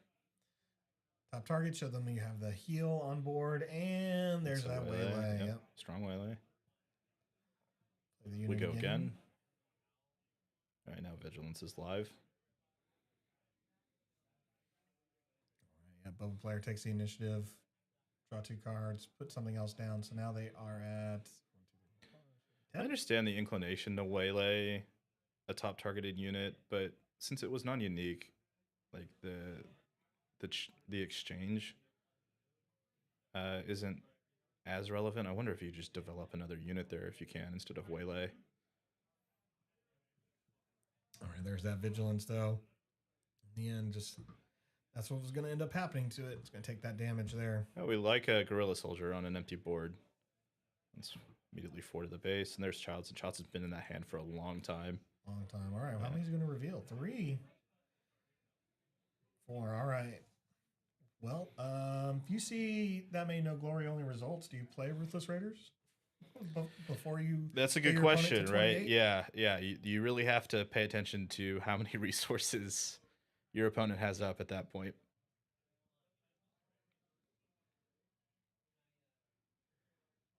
Top target, show them you have the heal on board, and there's that waylay. Yep. Strong waylay. We go again. All right, now vigilance is live. All right, yeah, Boba player takes the initiative. Draw 2 cards, put something else down. So now they are at 10. I understand the inclination to waylay a top targeted unit, but since it was non-unique, like the exchange isn't as relevant. I wonder if you just develop another unit there if you can instead of waylay. All right, there's that vigilance though. In the end, just that's what was going to end up happening to it. It's going to take that damage there. Oh, we like a Gorilla Soldier on an empty board. It's immediately 4 to the base, and there's Childs, and Childs has been in that hand for a long time. Long time. All right, how many is he going to reveal? 3. 4. All right. Well, if you see that many no glory only results, do you play Ruthless Raiders before you? That's a good question, right? Yeah. You really have to pay attention to how many resources your opponent has up at that point.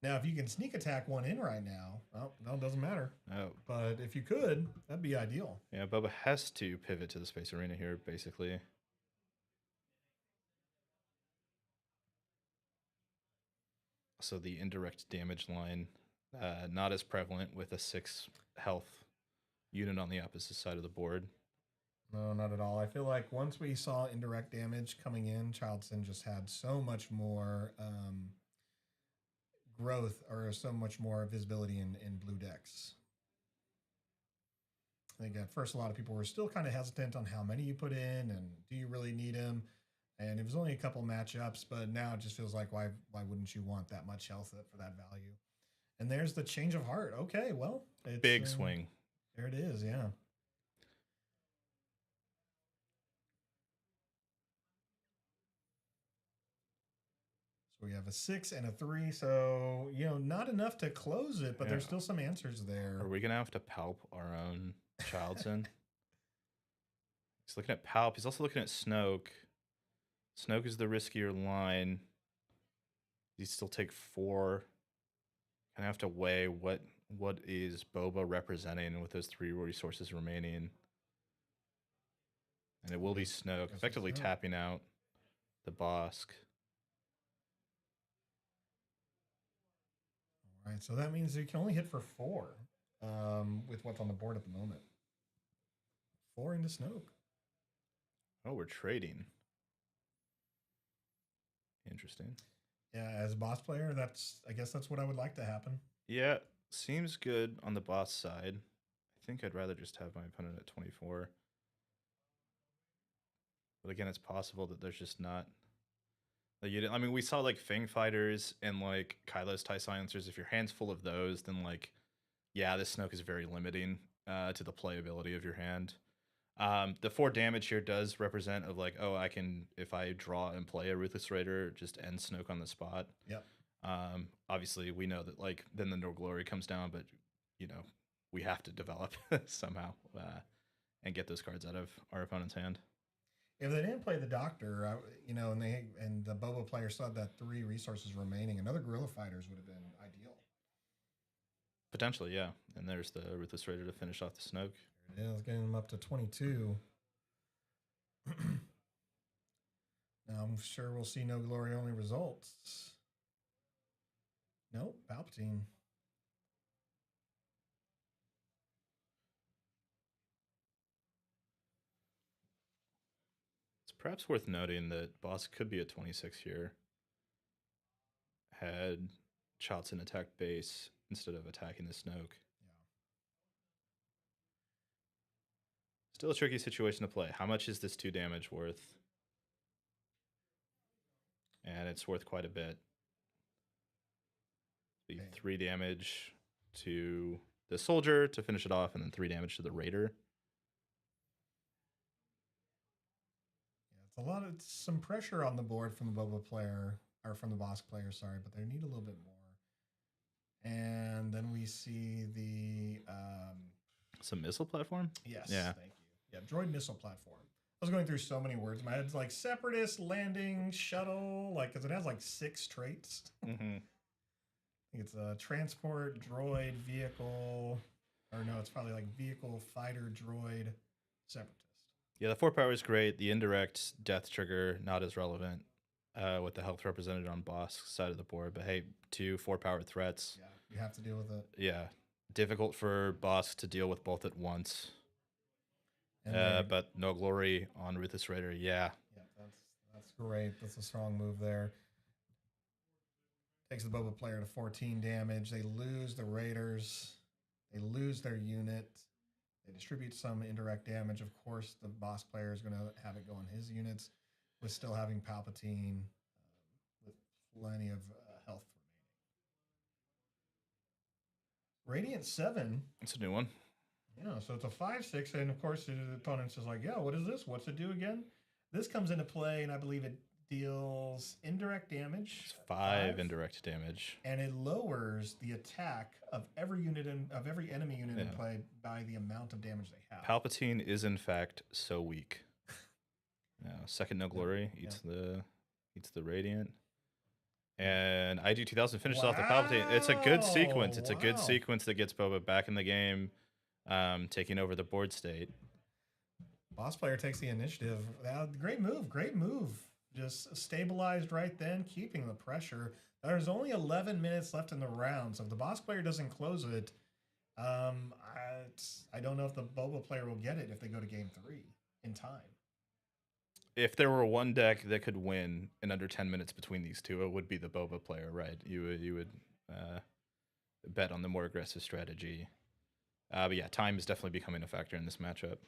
Now, if you can sneak attack one in right now, well, no, it doesn't matter. Oh. But if you could, that'd be ideal. Yeah, Boba has to pivot to the Space Arena here, basically. So the indirect damage line, not as prevalent with a 6 health unit on the opposite side of the board. No, not at all. I feel like once we saw indirect damage coming in, Childson just had so much more growth or so much more visibility in blue decks. I think at first a lot of people were still kind of hesitant on how many you put in and do you really need him? And it was only a couple matchups, but now it just feels like why wouldn't you want that much health for that value? And there's the change of heart. Okay, well, it's big swing. There it is, yeah. So we have a 6 and a 3, so not enough to close it, but there's still some answers there. Are we gonna have to palp our own Childson? He's looking at palp. He's also looking at Snoke. Snoke is the riskier line. You still take 4. Kind of have to weigh what is Boba representing with those 3 resources remaining. And it will be Snoke, effectively tapping out the Bosk. All right, so that means you can only hit for 4 with what's on the board at the moment. 4 into Snoke. Oh, we're trading. Interesting. Yeah, as a boss player, I guess that's what I would like to happen. Yeah, seems good on the boss side. I think I'd rather just have my opponent at 24. But again, it's possible that there's just not. Like I mean, we saw like Fang Fighters and like Kylo's TIE Silencers. If your hand's full of those, then like, yeah, this Snoke is very limiting to the playability of your hand. The 4 damage here does represent of like, oh, I can, if I draw and play a Ruthless Raider, just end Snoke on the spot. Yep. Obviously, we know that like then the No Glory comes down, but we have to develop somehow and get those cards out of our opponent's hand. If they didn't play the Doctor, and the Boba player still had that 3 resources remaining, another Guerrilla Fighters would have been ideal. Potentially, yeah. And there's the Ruthless Raider to finish off the Snoke. There it is, getting them up to 22. Now I'm sure we'll see no glory only results. Nope, Palpatine. It's perhaps worth noting that Boss could be a 26 here. Had Chilton attacked base instead of attacking the Snoke. Still a tricky situation to play. How much is this 2 damage worth? And it's worth quite a bit. The 3 damage to the soldier to finish it off, and then 3 damage to the raider. Yeah, it's some pressure on the board from the Boba player. or from the boss player, sorry, but they need a little bit more. And then we see the Some missile platform? yes, Yeah. thank you. Yeah, droid missile platform. I was going through so many words in my head. It's like separatist, landing, shuttle, like because it has like 6 traits. Mm-hmm. It's a transport, droid, vehicle, or no, it's probably like vehicle, fighter, droid, separatist. Yeah, the 4 power is great. The indirect death trigger, not as relevant with the health represented on boss side of the board. But hey, 2 4-power threats. Yeah, you have to deal with it. Yeah, difficult for boss to deal with both at once. And but no glory on Ruthless Raider. Yeah. Yeah, that's great. That's a strong move there. Takes the Boba player to 14 damage. They lose the Raiders. They lose their unit. They distribute some indirect damage. Of course, the boss player is going to have it go on his units with still having Palpatine with plenty of health remaining. Radiant 7. It's a new one. Yeah, so it's a 5/6, and of course the opponent's just like, yeah, what is this? What's it do again? This comes into play, and I believe it deals indirect damage. It's 5 indirect damage. And it lowers the attack of every unit of every enemy unit in play by the amount of damage they have. Palpatine is in fact so weak. Second no glory eats the Radiant. And ID 2000 finishes off the Palpatine. It's a good sequence. It's a good sequence that gets Boba back in the game, taking over the board state. Boss player takes the initiative. Great move. Great move. Just stabilized right then, keeping the pressure. There's only 11 minutes left in the round, so if the boss player doesn't close it, I don't know if the Boba player will get it if they go to game 3 in time. If there were one deck that could win in under 10 minutes between these two, it would be the Boba player, right? You would bet on the more aggressive strategy. But yeah, time is definitely becoming a factor in this matchup.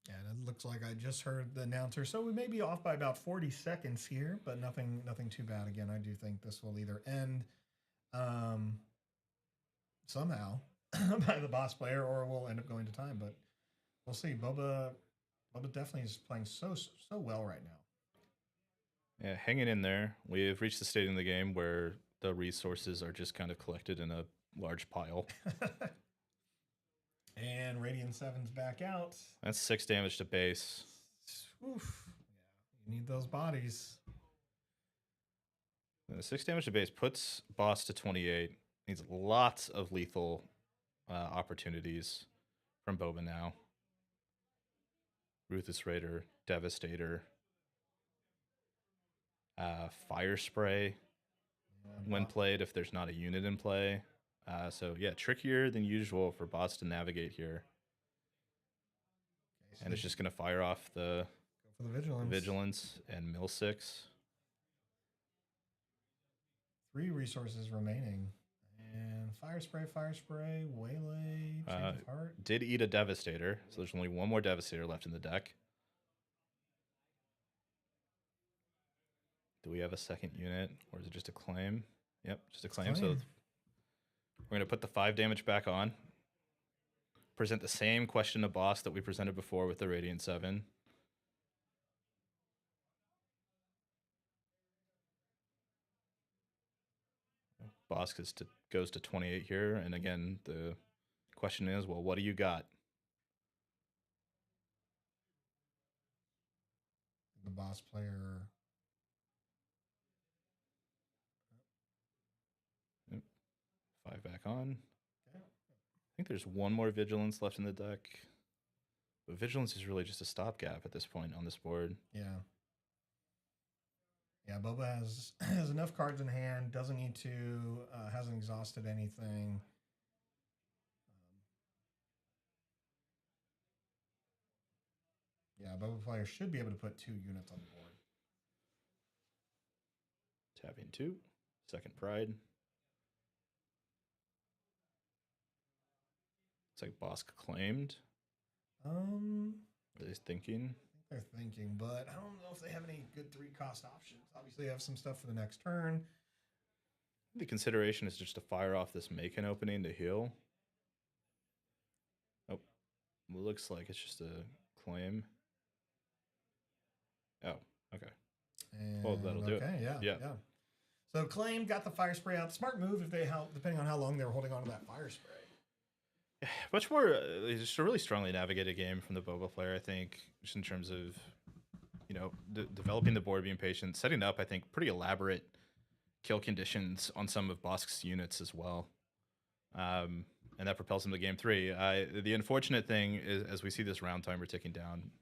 Yeah, and it looks like I just heard the announcer, so we may be off by about 40 seconds here, but nothing too bad. Again, I do think this will either end somehow by the boss player, or we'll end up going to time. But we'll see. Boba definitely is playing so well right now. Yeah, hanging in there. We've reached the state in the game where the resources are just kind of collected in a large pile. And Radiant 7's back out. That's 6 damage to base. Oof. Yeah, you need those bodies. 6 damage to base puts boss to 28. Needs lots of lethal opportunities from Boba now. Ruthless Raider, Devastator, Fire Spray when played if there's not a unit in play. So yeah, trickier than usual for boss to navigate here. Okay, so and it's just going to fire off the vigilance and mill 6. 3 resources remaining. And fire spray, waylay, change of heart. Did eat a Devastator, so there's only 1 more Devastator left in the deck. Do we have a second unit, or is it just a claim? Yep, just a claim. So we're going to put the 5 damage back on. Present the same question to boss that we presented before with the Radiant 7. Boss goes to 28 here. And again, the question is, well, what do you got? The boss player... 5 back on. Okay. I think there's 1 more Vigilance left in the deck. But Vigilance is really just a stopgap at this point on this board. Yeah. Yeah, Boba has enough cards in hand, doesn't need to, hasn't exhausted anything. Yeah, Boba player should be able to put 2 units on the board. Tapping 2. Second Pride. It's like boss claimed. Are they thinking? I think they're thinking, but I don't know if they have any good 3-cost options. Obviously, they have some stuff for the next turn. The consideration is just to fire off this Macon opening to heal. Oh, looks like it's just a claim. Oh, okay. And well, that'll do it. Yeah. So Claim got the fire spray out. Smart move if they depending on how long they were holding on to that fire spray. Much more, just a really strongly navigated game from the Boba player, I think, just in terms of, developing the board, being patient, setting up, I think, pretty elaborate kill conditions on some of Bosk's units as well. And that propels him to game 3. The unfortunate thing is, as we see this round timer ticking down,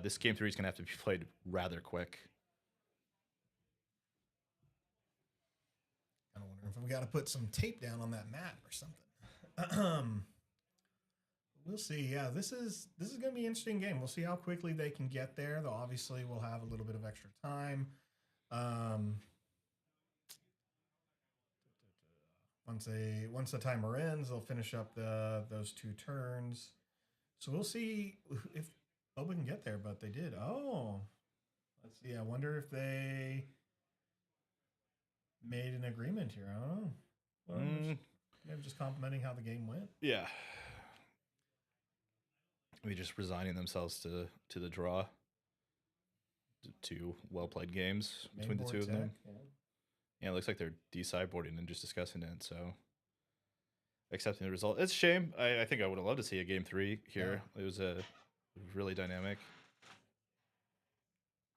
this game 3 is going to have to be played rather quick. I wonder if we got to put some tape down on that mat or something. We'll see. Yeah, this is going to be an interesting game. We'll see how quickly they can get there. Though obviously we'll have a little bit of extra time. Once the timer ends, they'll finish up those 2 turns. So we'll see if Boba can get there. But they did. Oh, let's see. I wonder if they made an agreement here. I don't know. Well, maybe just complimenting how the game went. Yeah. Maybe just resigning themselves to the draw. 2 well-played games between the 2 of them. Yeah, it looks like they're de-sideboarding and just discussing it, so accepting the result. It's a shame. I think I would have loved to see a game 3 here. Yeah. It was really dynamic.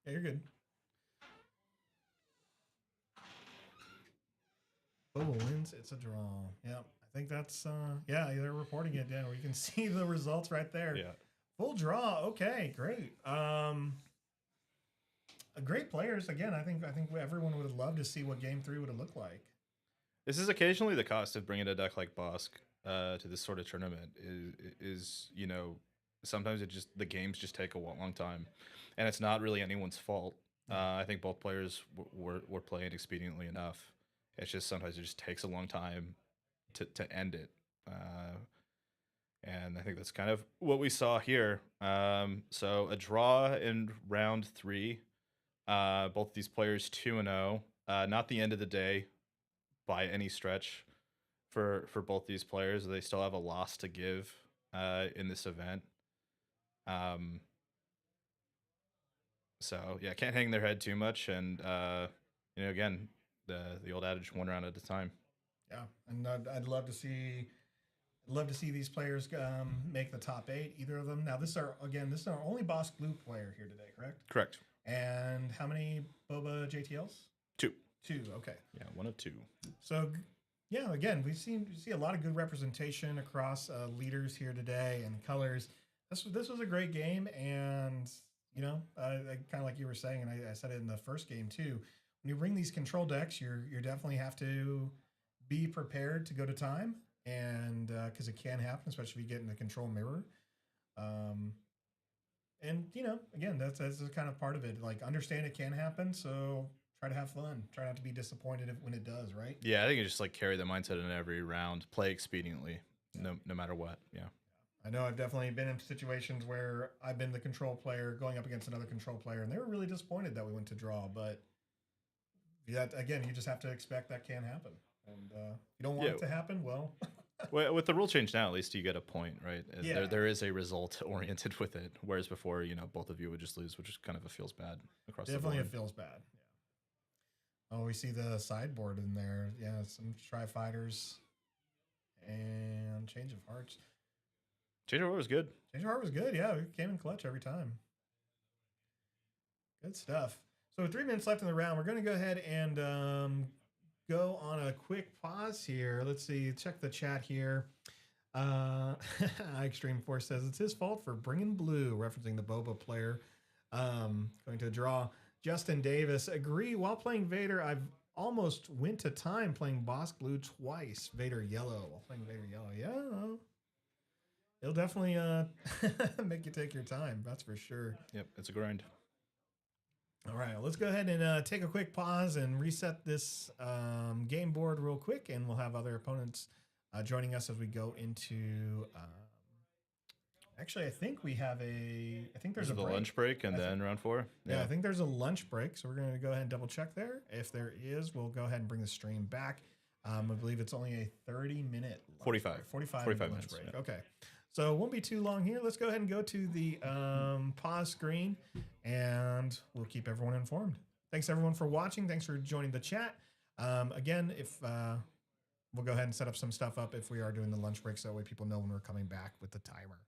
Yeah, you're good. Boba wins. It's a draw. Yep. I think that's, they're reporting it down. We can see the results right there. Yeah. Full draw. Okay, great. Great players. Again, I think everyone would love to see what game 3 would have looked like. This is occasionally the cost of bringing a deck like Bosk to this sort of tournament is sometimes the games just take a long time, and it's not really anyone's fault. I think both players were playing expediently enough. It's just sometimes it just takes a long time to end it. And I think that's kind of what we saw here. So a draw in round 3. Both these players 2-0. Not the end of the day by any stretch for both these players. They still have a loss to give in this event. So yeah, can't hang their head too much. And again, the old adage, 1 round at a time. Yeah, and I'd love to see these players make the top 8. Either of them. Now this is our only Bosk Blue player here today, correct? Correct. And how many Boba JTLs? 2. 2. Okay. Yeah, 1 of 2. So, yeah, again, we see a lot of good representation across leaders here today and colors. This was a great game, and kind of like you were saying, and I said it in the first game too. When you bring these control decks, you definitely have to be prepared to go to time, and because it can happen, especially if you get in the control mirror. And again, that's kind of part of it. Like, understand it can happen, so try to have fun. Try not to be disappointed when it does, right? Yeah, I think you just carry the mindset in every round. Play expediently, no matter what. Yeah. I know I've definitely been in situations where I've been the control player going up against another control player, and they were really disappointed that we went to draw. But again, you just have to expect that can happen, and you don't want it to happen. Well. Well, with the rule change now, at least you get a point, right? Yeah. There is a result oriented with it, whereas before, both of you would just lose, which is kind of feels bad across the board. Definitely, it feels bad. Yeah. Oh, we see the sideboard in there. Yeah, some Tri-Fighters and Change of Hearts. Change of Heart was good. Change of Heart was good. Yeah, it came in clutch every time. Good stuff. So 3 minutes left in the round. We're going to go ahead and go on a quick pause here. Let's see. Check the chat here. Extreme Force says it's his fault for bringing blue, referencing the Boba player. Going to draw. Justin Davis, agree. While playing Vader, I've almost went to time playing Bosk Blue twice. Vader Yellow. While playing Vader Yellow. Yeah. It'll definitely make you take your time. That's for sure. Yep, it's a grind. All right, let's go ahead and take a quick pause and reset this game board real quick, and we'll have other opponents joining us as we go into. Actually, I think we have a. I think there's a break. Lunch break and then round 4. Yeah, I think there's a lunch break, so we're going to go ahead and double check there. If there is, we'll go ahead and bring the stream back. I believe it's only a 30-minute. 45 minute lunch break. Yeah. Okay. So it won't be too long here. Let's go ahead and go to the pause screen, and we'll keep everyone informed. Thanks, everyone, for watching. Thanks for joining the chat. Again, if we'll go ahead and set up some stuff up if we are doing the lunch break, so that way people know when we're coming back with the timer.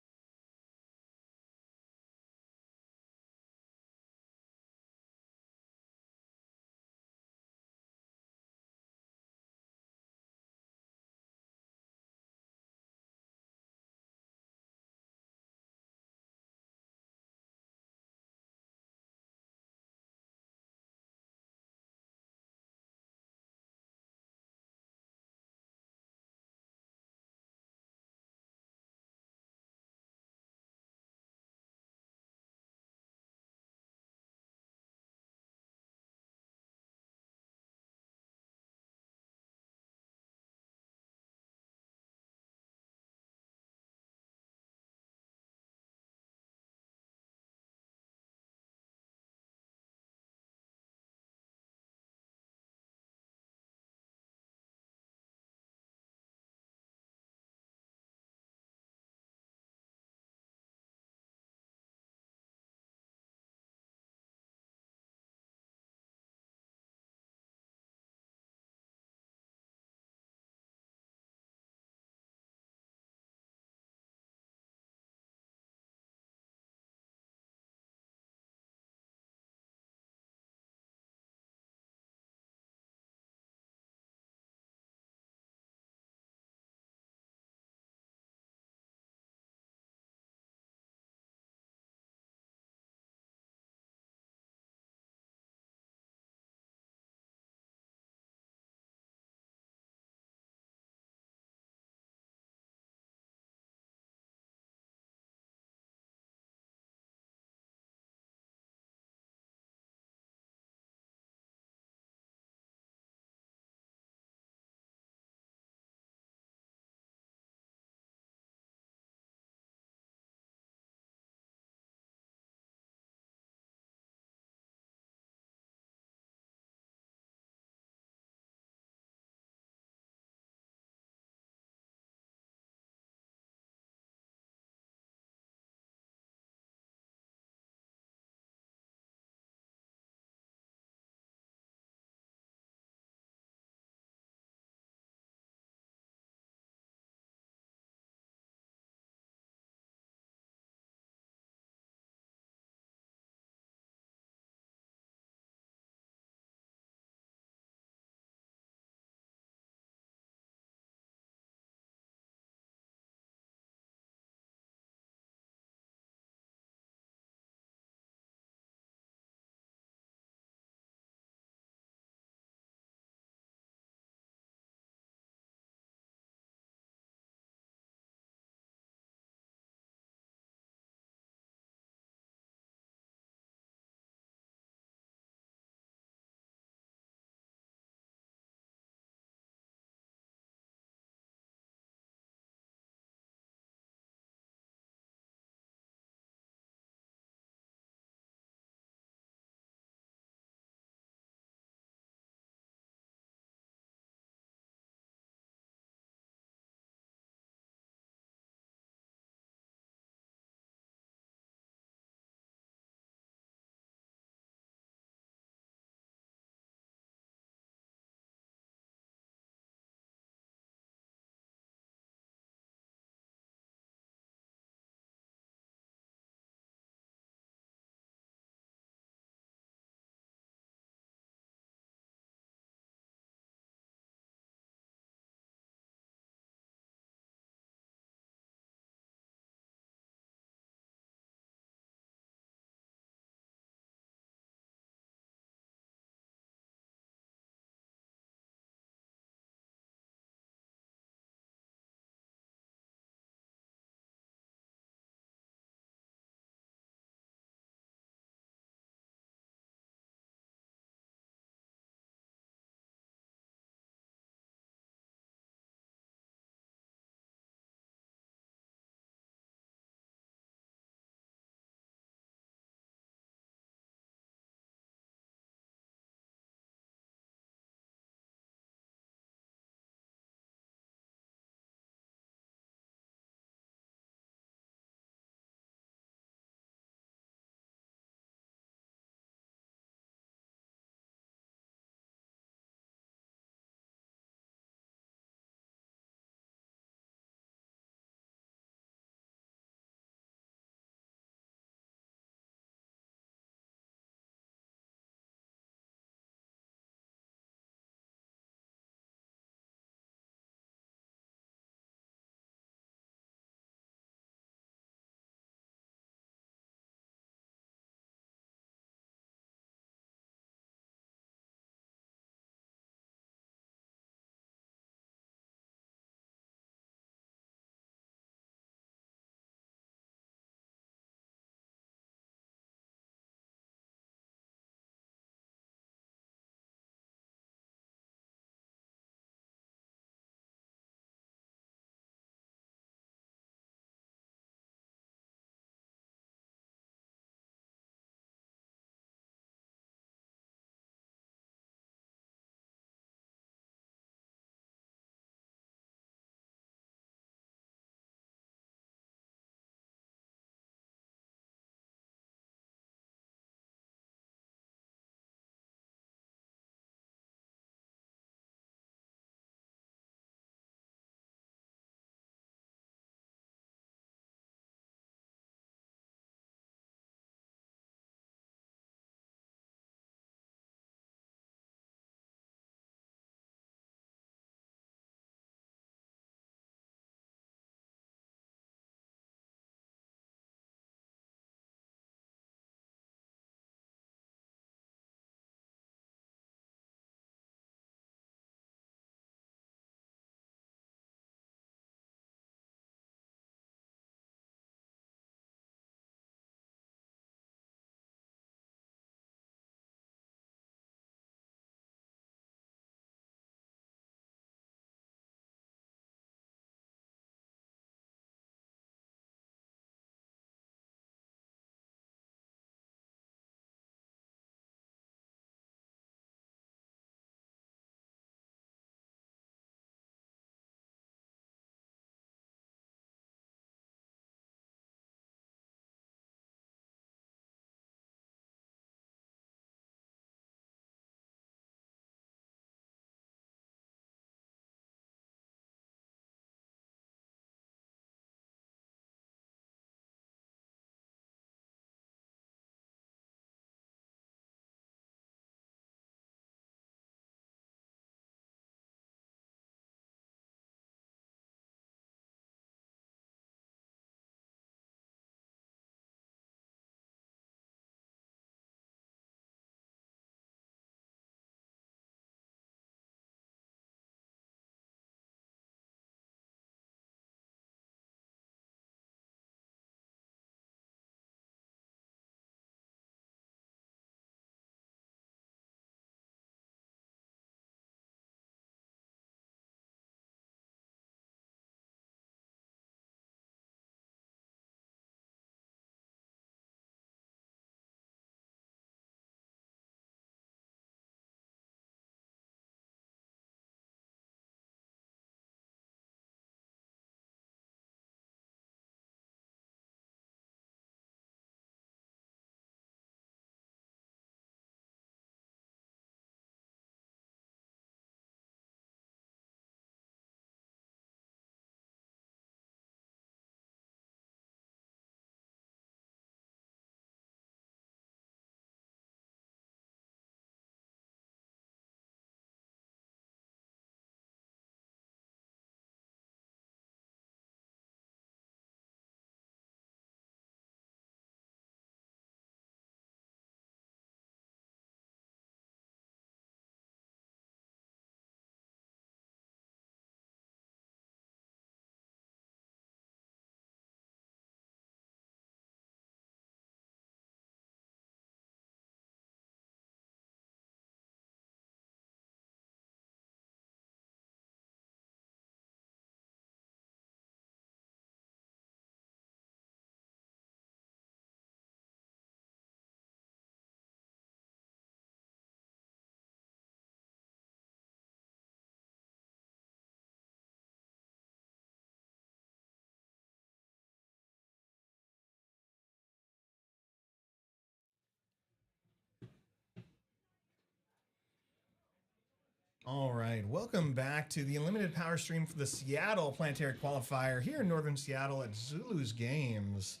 All right, welcome back to the Unlimited Power Stream for the Seattle Planetary Qualifier here in Northern Seattle at Zulus Games.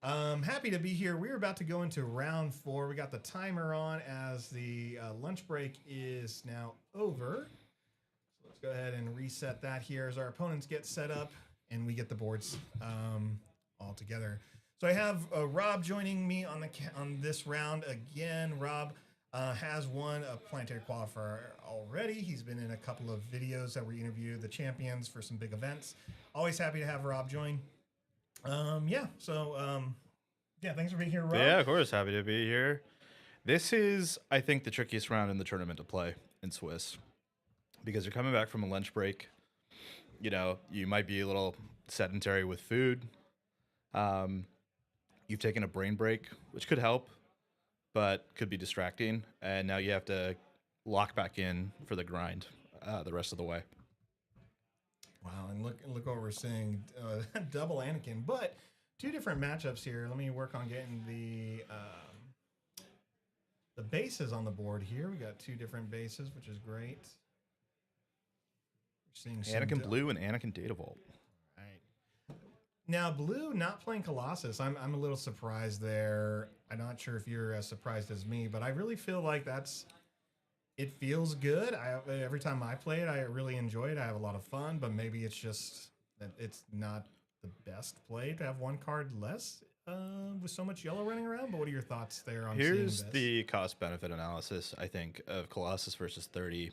Happy to be here. We're about to go into round 4. We got the timer on as the lunch break is now over. So let's go ahead and reset that here as our opponents get set up and we get the boards all together. So I have Rob joining me on this round again. Rob has won a Planetary Qualifier already. He's been in a couple of videos that we interviewed the champions for some big events. Always happy to have Rob join. Yeah, thanks for being here, Rob. Yeah, of course, happy to be here. This is, I think, the trickiest round in the tournament to play in Swiss because you're coming back from a lunch break. You know, you might be a little sedentary with food. You've taken a brain break, which could help, but could be distracting. And now you have to lock back in for the grind the rest of the way. Wow, and look what we're seeing. Double Anakin, but two different matchups here. Let me work on getting the bases on the board here. We got two different bases, which is great. We're seeing Anakin Blue and Anakin Data Vault. Right. Now, Blue not playing Colossus. I'm a little surprised there. I'm not sure if you're as surprised as me, but I really feel like it feels good. Every time I play it, I really enjoy it. I have a lot of fun, but maybe it's just that it's not the best play to have one card less with so much yellow running around. But what are your thoughts there on Here's seeing this? the cost-benefit analysis, I think, of Colossus versus 30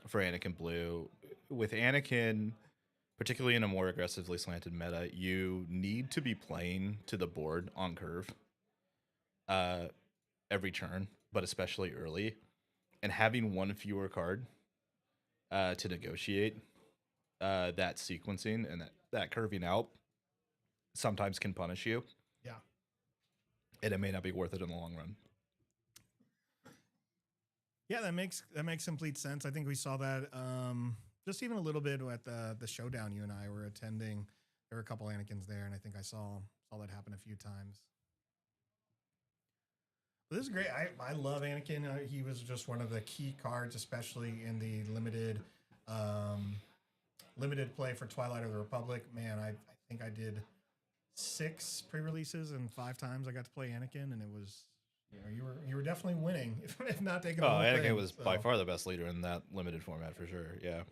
for Anakin Blue. With Anakin, particularly in a more aggressively slanted meta, you need to be playing to the board on curve every turn, but especially early. And having one fewer card to negotiate that sequencing and that curving out sometimes can punish you. Yeah. And it may not be worth it in the long run. Yeah, that makes complete sense. I think we saw that just even a little bit at the showdown you and I were attending. There were a couple Anakins there, and I think I saw that happen a few times. But this is great. I love Anakin. He was just one of the key cards, especially in the limited play for Twilight of the Republic. Man, I think I did 6 pre-releases and 5 times I got to play Anakin, and it was, you were definitely winning, if not taking. Oh, Anakin was by far the best leader in that limited format for sure. Yeah.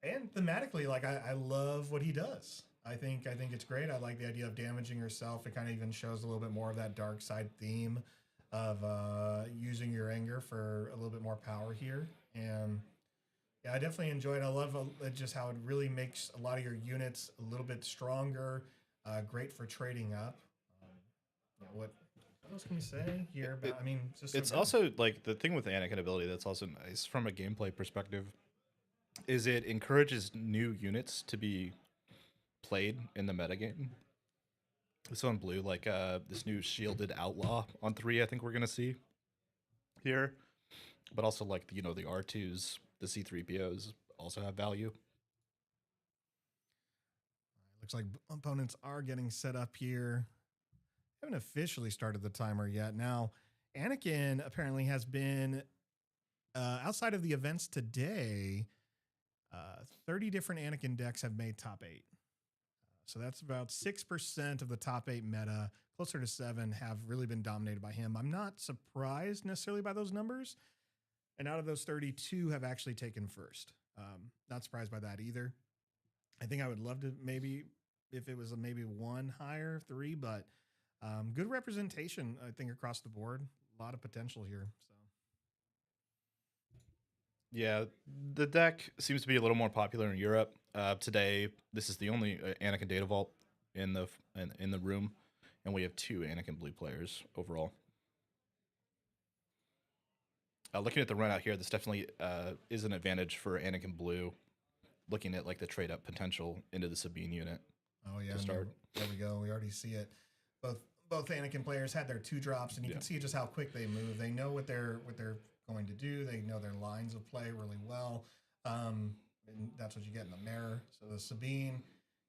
And thematically, like I love what he does. I think it's great. I like the idea of damaging yourself. It kind of even shows a little bit more of that dark side theme of using your anger for a little bit more power here. And yeah, I definitely enjoy it. I love just how it really makes a lot of your units a little bit stronger. Great for trading up. What else can we say here? But I mean, it's also like the thing with the Anakin ability that's also nice from a gameplay perspective is it encourages new units to be played in the metagame. So in Blue, like this new shielded outlaw on 3, I think we're gonna see here, but also like the R2s, the C3POs also have value. Looks like opponents are getting set up here. Haven't officially started the timer yet. Now, Anakin apparently has been outside of the events today. 30 different Anakin decks have made top 8. So that's about 6% of the top 8 meta. Closer to 7 have really been dominated by him. I'm not surprised necessarily by those numbers. And out of those 32 have actually taken first. Not surprised by that either. I think I would love to maybe if it was maybe 1 higher, 3, but good representation, I think, across the board. A lot of potential here. So. Yeah, the deck seems to be a little more popular in Europe. Today, this is the only Anakin Data Vault in the room, and we have 2 Anakin Blue players overall. Looking at the run out here, this definitely is an advantage for Anakin Blue. Looking at like the trade up potential into the Sabine unit. Oh yeah, to start. There we go. We already see it. Both Anakin players had their 2 drops, and you can see just how quick they move. They know what they're going to do. They know their lines of play really well. And that's what you get in the mirror. So the Sabine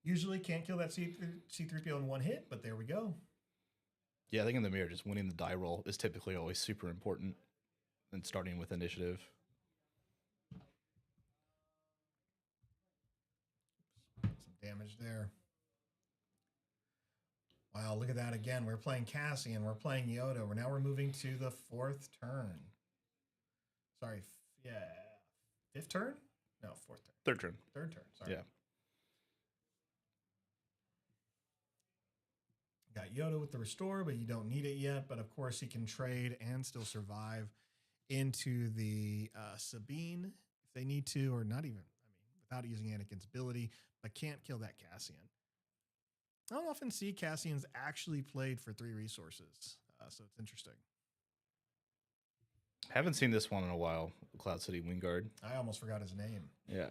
usually can't kill that C3PO in one hit, but there we go. Yeah, I think in the mirror, just winning the die roll is typically always super important and starting with initiative. damage there. Wow, look at that again. We're playing Cassian. We're playing Yoda. We're moving to the 4th turn. Sorry, yeah. 5th turn? No, 4th turn. 3rd turn. 3rd turn, sorry. Yeah. Got Yoda with the restore, but you don't need it yet. But of course, he can trade and still survive into the Sabine if they need to, or not even, without using Anakin's ability, but can't kill that Cassian. I don't often see Cassians actually played for 3 resources, so it's interesting. Haven't seen this one in a while. Cloud City Wingguard. I almost forgot his name. Yeah.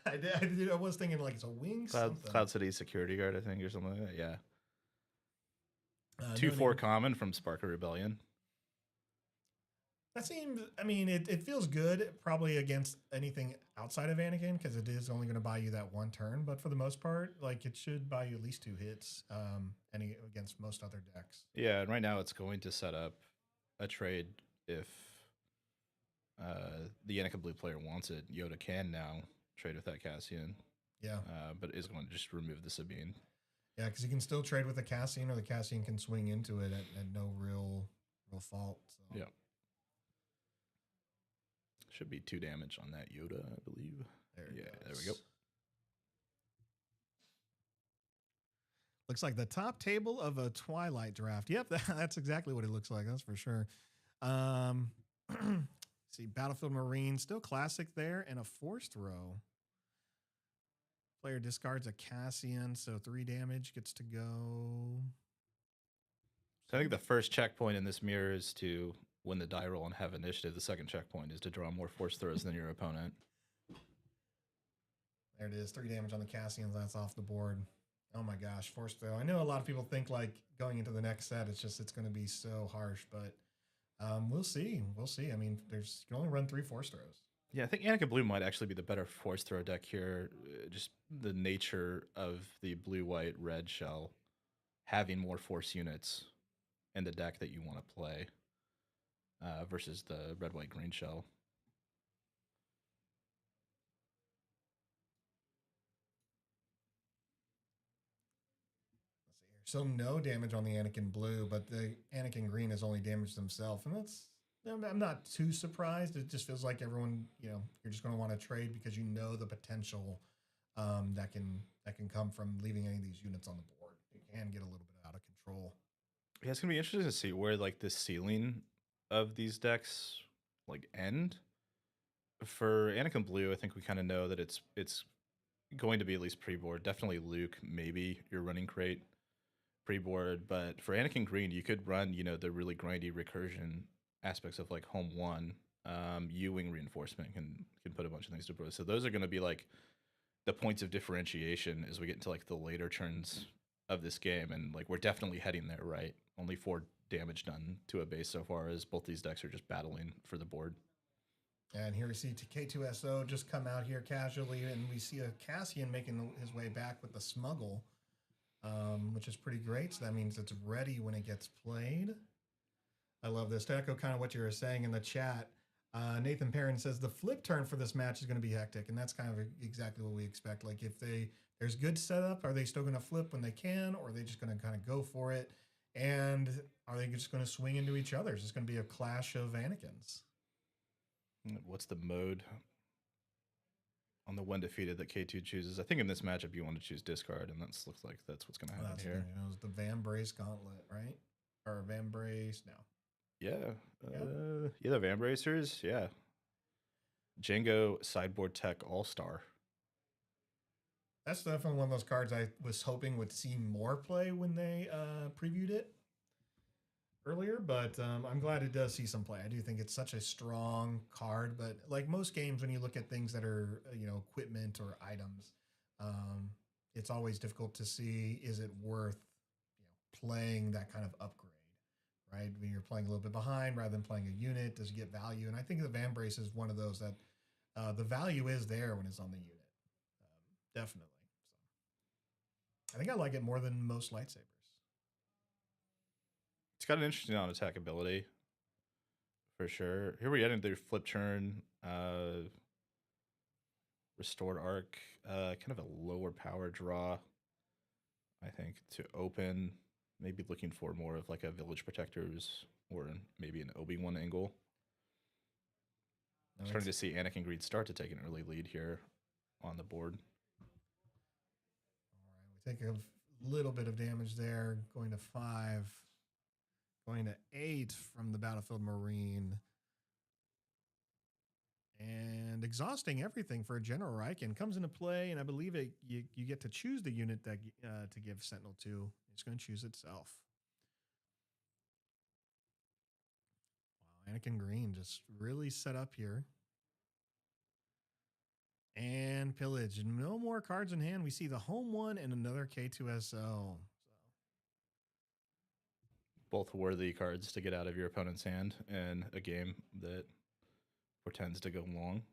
I was thinking like it's a wing Cloud City Security Guard, I think, or something like that. Yeah. 2/4 no common from Spark of Rebellion. That seems, it feels good probably against anything outside of Anakin because it is only going to buy you that 1 turn. But for the most part, like it should buy you at least 2 hits against most other decks. Yeah, and right now it's going to set up a trade if the Anakin Blue player wants it. Yoda can now trade with that Cassian. Yeah. But is going to just remove the Sabine. Yeah, because he can still trade with the Cassian, or the Cassian can swing into it at no real fault. So. Yeah. Should be 2 damage on that Yoda, I believe. There we go. Looks like the top table of a Twilight draft. Yep, that's exactly what it looks like. That's for sure. See, Battlefield Marine, still classic there, and a Force Throw. Player discards a Cassian, so 3 damage gets to go. So I think the first checkpoint in this mirror is to win the die roll and have initiative. The second checkpoint is to draw more Force Throws than your opponent. There it is, 3 damage on the Cassians. That's off the board. Oh my gosh, Force Throw. I know a lot of people think like going into the next set, it's going to be so harsh, but we'll see. We'll see. You can only run 3 Force Throws. Yeah, I think Anakin Blue might actually be the better Force Throw deck here. Just the nature of the blue-white-red shell having more Force units in the deck that you want to play versus the red-white-green shell. So no damage on the Anakin Blue, but the Anakin Green has only damaged himself, and I'm not too surprised. It just feels like everyone, you're just going to want to trade because you know the potential that can come from leaving any of these units on the board. It can get a little bit out of control. Yeah, it's gonna be interesting to see where like the ceiling of these decks like end. For Anakin Blue, I think we kind of know that it's going to be at least pre-board. Definitely Luke, maybe your running crate pre-board, but for Anakin Green, you could run, the really grindy recursion aspects of like home 1, U-wing reinforcement can put a bunch of things to board. So those are going to be like the points of differentiation as we get into like the later turns of this game, and like we're definitely heading there, right? Only 4 damage done to a base so far, as both these decks are just battling for the board. And here we see K2SO just come out here casually, and we see a Cassian making his way back with the Smuggle, which is pretty great. So that means it's ready when it gets played. I love this. To echo kind of what you were saying in the chat, Nathan Perrin says the flip turn for this match is going to be hectic, and that's kind of exactly what we expect. Like if there's good setup, are they still going to flip when they can, or are they just going to kind of go for it? And are they just going to swing into each other? It's going to be a clash of Anakins. What's the mode on the when defeated that K2 chooses? I think in this matchup you want to choose discard, and that looks like that's what's going to happen here. It was the Van Brace Gauntlet, right? Or Van Brace? No. Yeah. The Van Bracers. Yeah. Django Sideboard Tech All-Star. That's definitely one of those cards I was hoping would see more play when they previewed it earlier, but I'm glad it does see some play. I do think it's such a strong card, but like most games, when you look at things that are, equipment or items, it's always difficult to see, is it worth playing that kind of upgrade, right? When you're playing a little bit behind rather than playing a unit, does it get value? And I think the Van Brace is one of those that the value is there when it's on the unit. Definitely. So I think I like it more than most lightsabers. It's got an interesting on attack ability, for sure. Here we get into their flip turn. Restored Arc, kind of a lower power draw, I think, to open. Maybe looking for more of like a Village Protectors or maybe an Obi-Wan angle. No, Starting to see Anakin Green start to take an early lead here on the board. All right, we take a little bit of damage there, going to 5, going to 8 from the Battlefield Marine. And exhausting everything for a General Riken comes into play, and I believe you get to choose the unit that to give Sentinel to. It's going to choose itself. Wow, Anakin Green just really set up here. And pillage. No more cards in hand. We see the home one and another K2SO. Both worthy cards to get out of your opponent's hand in a game that portends to go long.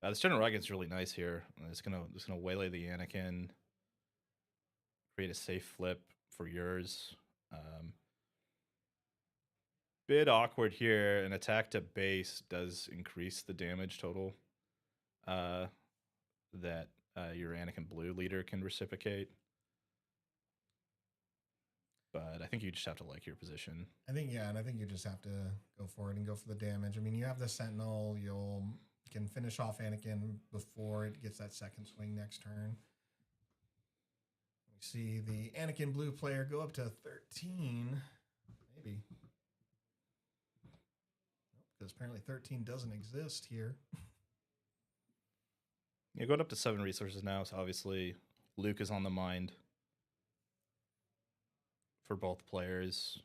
This General Riken's really nice here. It's gonna waylay the Anakin, create a safe flip for yours. Bit awkward here. An attack to base does increase the damage total that your Anakin Blue leader can reciprocate. But I think you just have to like your position. I think, yeah, and I think you just have to go for it and go for the damage. I mean, you have the Sentinel. You can finish off Anakin before it gets that second swing next turn. We see the Anakin Blue player go up to 13. Maybe. Because apparently 13 doesn't exist here. Yeah, going up to 7 resources now, so obviously Luke is on the mind for both players.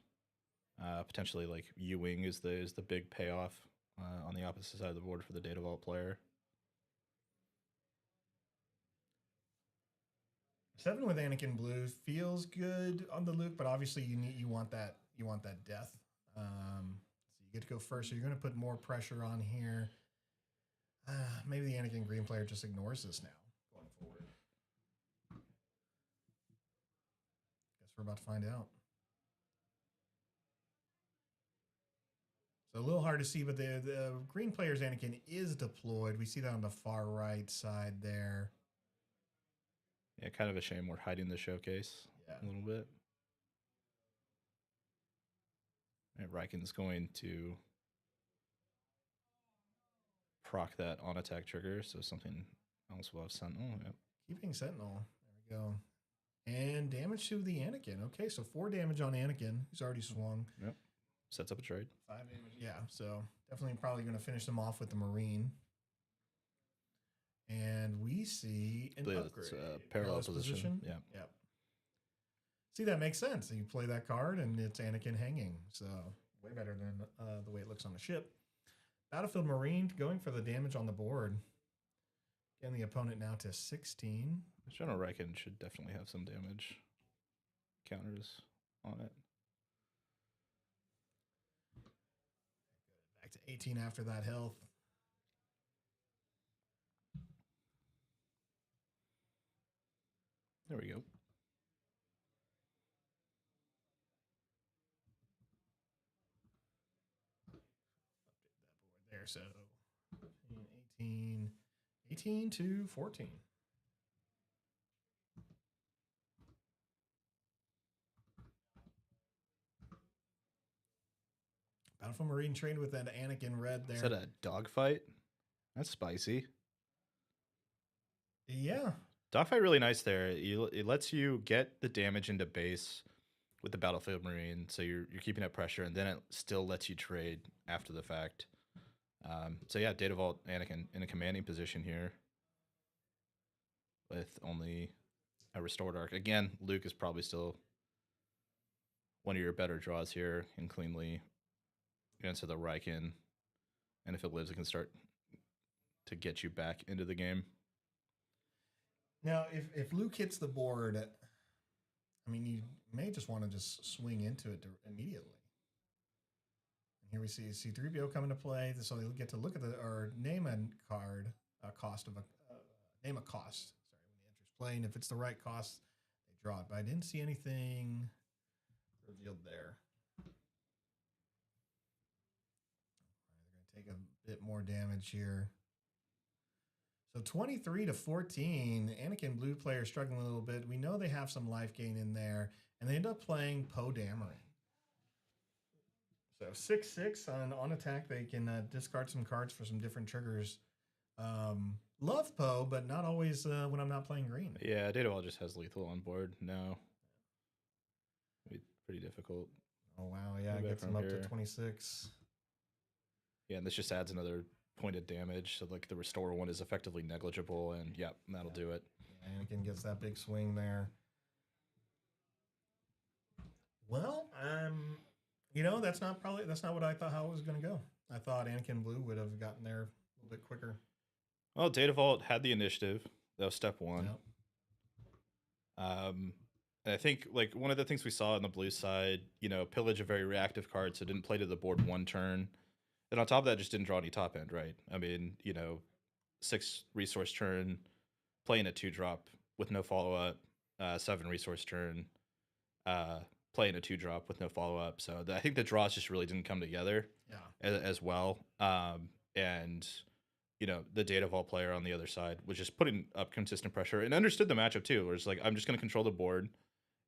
Potentially like Ewing is the big payoff on the opposite side of the board for the Data Vault player. 7 with Anakin Blue feels good on the Luke, but obviously you want that death. So you get to go first. So you're going to put more pressure on here. Maybe the Anakin Green player just ignores this now going forward. Guess we're about to find out. So a little hard to see, but the green player's Anakin is deployed. We see that on the far right side there. Yeah, kind of a shame we're hiding the showcase a little bit. And Riken's going to proc that on attack trigger, so something else will have Sentinel. Yep. Keeping Sentinel. There we go. And damage to the Anakin. Okay, so 4 damage on Anakin, who's already swung. Yep. Sets up a trade. 5 damage. Yeah, so definitely probably going to finish them off with the Marine. And we see an upgrade. Parallel position. Yeah. Yep. See, that makes sense. You play that card, and it's Anakin hanging. So way better than the way it looks on the ship. Battlefield Marine going for the damage on the board. Getting the opponent now to 16. General Riken should definitely have some damage counters on it. Back to 18 after that health. There we go. Update that board there. So 18 to 14. Battlefield Marine trained with that Anakin red there. Is that a dogfight? That's spicy. Yeah. Dogfight really nice there. It lets you get the damage into base with the Battlefield Marine, so you're keeping up pressure, and then it still lets you trade after the fact. So yeah, Data Vault Anakin in a commanding position here with only a Restored Arc. Again, Luke is probably still one of your better draws here and cleanly answer the Riken. And if it lives, it can start to get you back into the game. Now, if Luke hits the board, I mean, you may just want to just swing into it immediately. And here we see C-3PO come into play, so they'll get to look at or name a card, name a cost. Sorry, when the enters play, and if it's the right cost, they draw it. But I didn't see anything revealed there. They're going to take a bit more damage here. So 23 to 14. Anakin blue player struggling a little bit. We know they have some life gain in there, and they end up playing Poe Dameron. So 6/6 on attack. They can discard some cards for some different triggers. Love Poe, but not always when I'm not playing green. Yeah, Datawall just has lethal on board now. Be pretty difficult. Oh wow, yeah, it gets him up to 26. Yeah, and this just adds another point of damage. So like the restore one is effectively negligible, and yep, that'll do it. Yeah, Anakin gets that big swing there. Well, that's not what I thought how it was going to go. I thought Anakin Blue would have gotten there a little bit quicker. Well, Data Vault had the initiative. That was step one. Yep. And I think like one of the things we saw on the blue side, pillage a very reactive card, so didn't play to the board one turn. And on top of that, just didn't draw any top end, right? I mean, 6 resource turn, playing a 2-drop with no follow up, 7 resource turn, playing a 2-drop with no follow up. So I think the draws just really didn't come together. As well. And the Data Vault player on the other side was just putting up consistent pressure and understood the matchup too. Where it's like, I'm just going to control the board,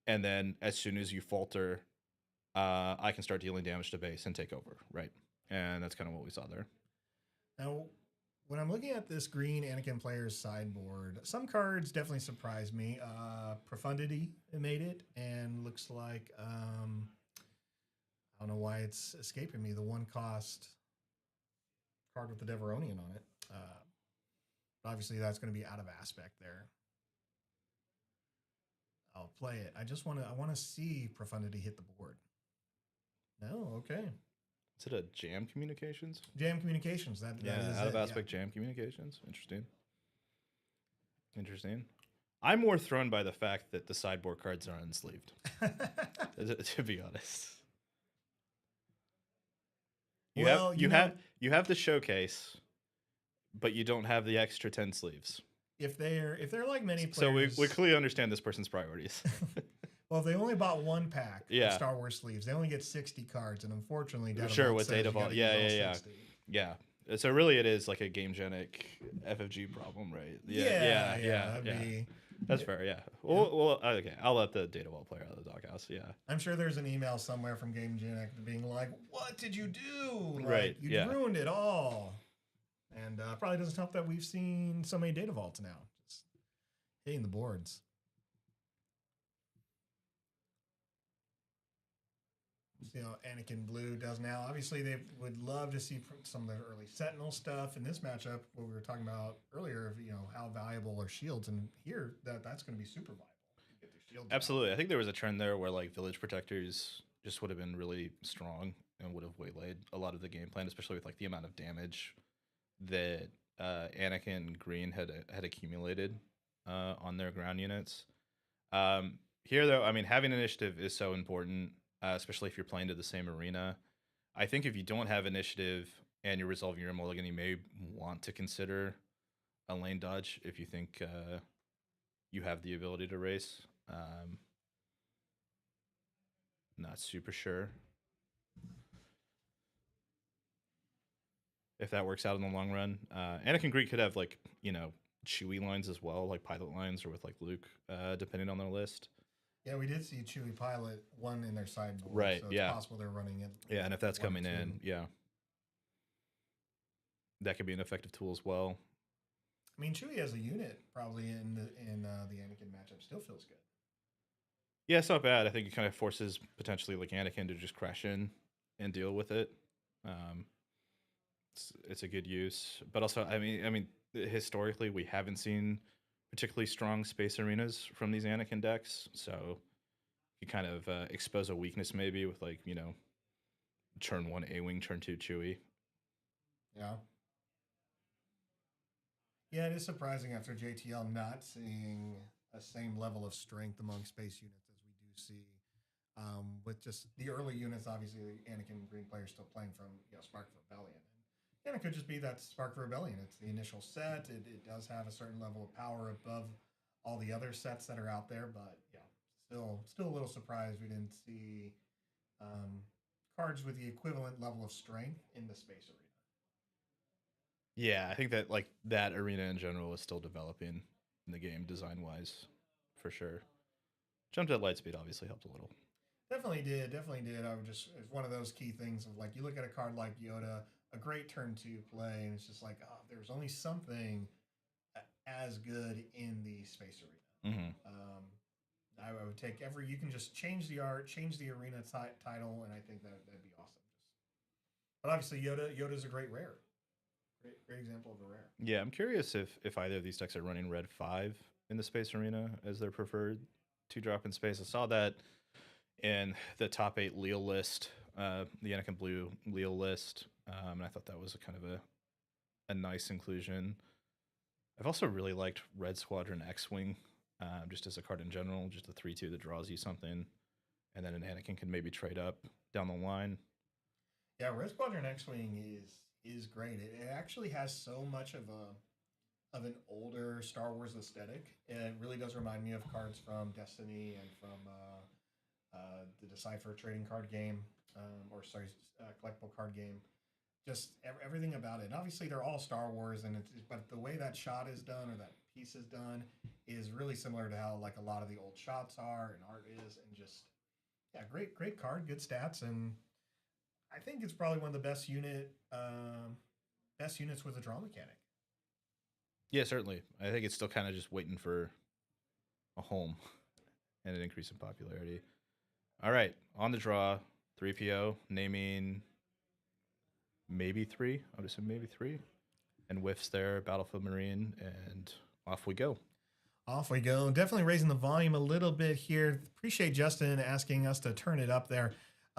and then as soon as you falter, I can start dealing damage to base and take over, right? And that's kind of what we saw there. Now, when I'm looking at this green Anakin player's sideboard, some cards definitely surprised me. Profundity made it, and looks like I don't know why it's escaping me. The 1-cost card with the Deveronian on it. Obviously, that's going to be out of aspect there. I'll play it. I want to see Profundity hit the board. No, okay. Is it a Jam Communications? Jam Communications. That is out of aspect. Yeah. Jam Communications. Interesting. I'm more thrown by the fact that the sideboard cards are unsleeved. To be honest. You have the showcase, but you don't have the extra 10 sleeves. If they're like many players, so we clearly understand this person's priorities. Well, if they only bought 1 pack of Star Wars sleeves, they only get 60 cards, and unfortunately, with Data Vault, yeah. So really, it is like a GameGenic FFG problem, right? Yeah. That's fair. Yeah. Well, okay. I'll let the Data Vault player out of the doghouse. Yeah. I'm sure there's an email somewhere from GameGenic being like, "What did you do? Like, right. You ruined it all." And probably doesn't help that we've seen so many Data Vaults now, just hitting the boards. Anakin Blue does now. Obviously, they would love to see some of the early Sentinel stuff in this matchup. What we were talking about earlier of how valuable are shields, and here that's going to be super viable. Absolutely, I think there was a trend there where like Village Protectors just would have been really strong and would have waylaid a lot of the game plan, especially with like the amount of damage that Anakin Green had accumulated on their ground units. Here, though, I mean, having initiative is so important. Especially if you're playing to the same arena. I think if you don't have initiative and you're resolving your mulligan, you may want to consider a lane dodge if you think you have the ability to race. Not super sure if that works out in the long run. Anakin Greek could have like, Chewie lines as well, like pilot lines, or with like Luke, depending on their list. Yeah, we did see Chewie pilot 1 in their sideboard. Right, so it's possible they're running it. Yeah, and if that's coming in, that could be an effective tool as well. I mean, Chewie as a unit probably in the Anakin matchup still feels good. Yeah, it's not bad. I think it kind of forces potentially like Anakin to just crash in and deal with it. It's a good use, but also, I mean, historically we haven't seen particularly strong space arenas from these Anakin decks, so you kind of expose a weakness maybe with like turn 1 A-Wing, turn 2 Chewie. Yeah, it is surprising after JTL not seeing a same level of strength among space units as we do see with just the early units. Obviously, Anakin Green players still playing from Spark of Rebellion. And it could just be that Spark of Rebellion. It's the initial set. It does have a certain level of power above all the other sets that are out there. But still a little surprised we didn't see cards with the equivalent level of strength in the space arena. Yeah, I think that like that arena in general is still developing in the game design wise, for sure. Jumped at light speed obviously helped a little. Definitely did. Definitely did. I would just, it's one of those key things of like, you look at a card like Yoda, a great turn two play, and it's just like, oh, there's only something as good in the space arena. Mm-hmm. I would take every, you can just change the art, change the arena title, and I think that'd be awesome. But obviously, Yoda's a great rare. Great example of a rare. Yeah, I'm curious if either of these decks are running red 5 in the space arena as their preferred 2-drop in space. I saw that in the top 8 Leo list, the Anakin Blue Leo list, and I thought that was a kind of a nice inclusion. I've also really liked Red Squadron X-Wing, just as a card in general, just a 3/2 that draws you something, and then an Anakin can maybe trade up down the line. Yeah, Red Squadron X-Wing is great. It actually has so much of an older Star Wars aesthetic. It really does remind me of cards from Destiny and from the Decipher trading card game, collectible card game. Just everything about it. And obviously, they're all Star Wars, but the way that shot is done or that piece is done is really similar to how like a lot of the old shots are and art is, and just yeah, great card, good stats, and I think it's probably one of the best units with a draw mechanic. Yeah, certainly. I think it's still kind of just waiting for a home and an increase in popularity. All right, on the draw, 3PO, naming maybe 3. I would assume maybe 3. And whiffs there, Battlefield Marine, and off we go. Off we go. Definitely raising the volume a little bit here. Appreciate Justin asking us to turn it up there.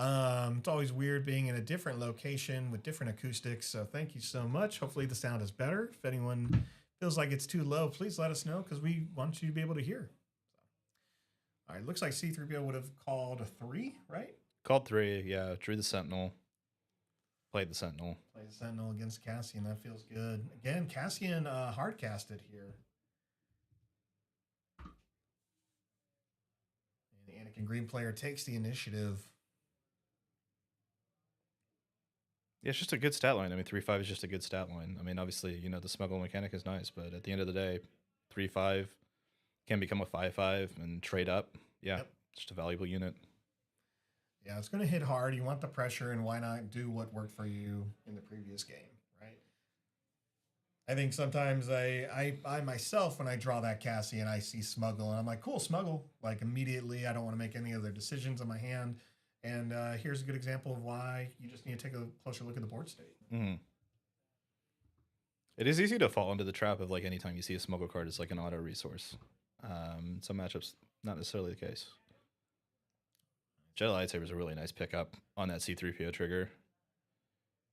It's always weird being in a different location with different acoustics, so thank you so much. Hopefully the sound is better. If anyone feels like it's too low, please let us know because we want you to be able to hear. All right, looks like C3PO would have called a 3, right? Called 3, yeah. Drew the Sentinel. Played the Sentinel. Played the Sentinel against Cassian. That feels good. Again, Cassian hard casted here. And the Anakin Green player takes the initiative. Yeah, it's just a good stat line. I mean, 3/5 is just a good stat line. I mean, obviously, you know, the smuggle mechanic is nice, but at the end of the day, 3/5 can become a 5/5 and trade up. Yeah, yep. Just a valuable unit. Yeah, it's going to hit hard. You want the pressure, and why not do what worked for you in the previous game, right? I think sometimes I myself, when I draw that Cassian, I see smuggle, and I'm like, cool, smuggle. Like, immediately, I don't want to make any other decisions on my hand. And here's a good example of why you just need to take a closer look at the board state. Mm-hmm. It is easy to fall into the trap of like anytime you see a smuggle card, it's like an auto resource. Some matchups, not necessarily the case. Jedi Lightsaber is a really nice pickup on that C3PO trigger.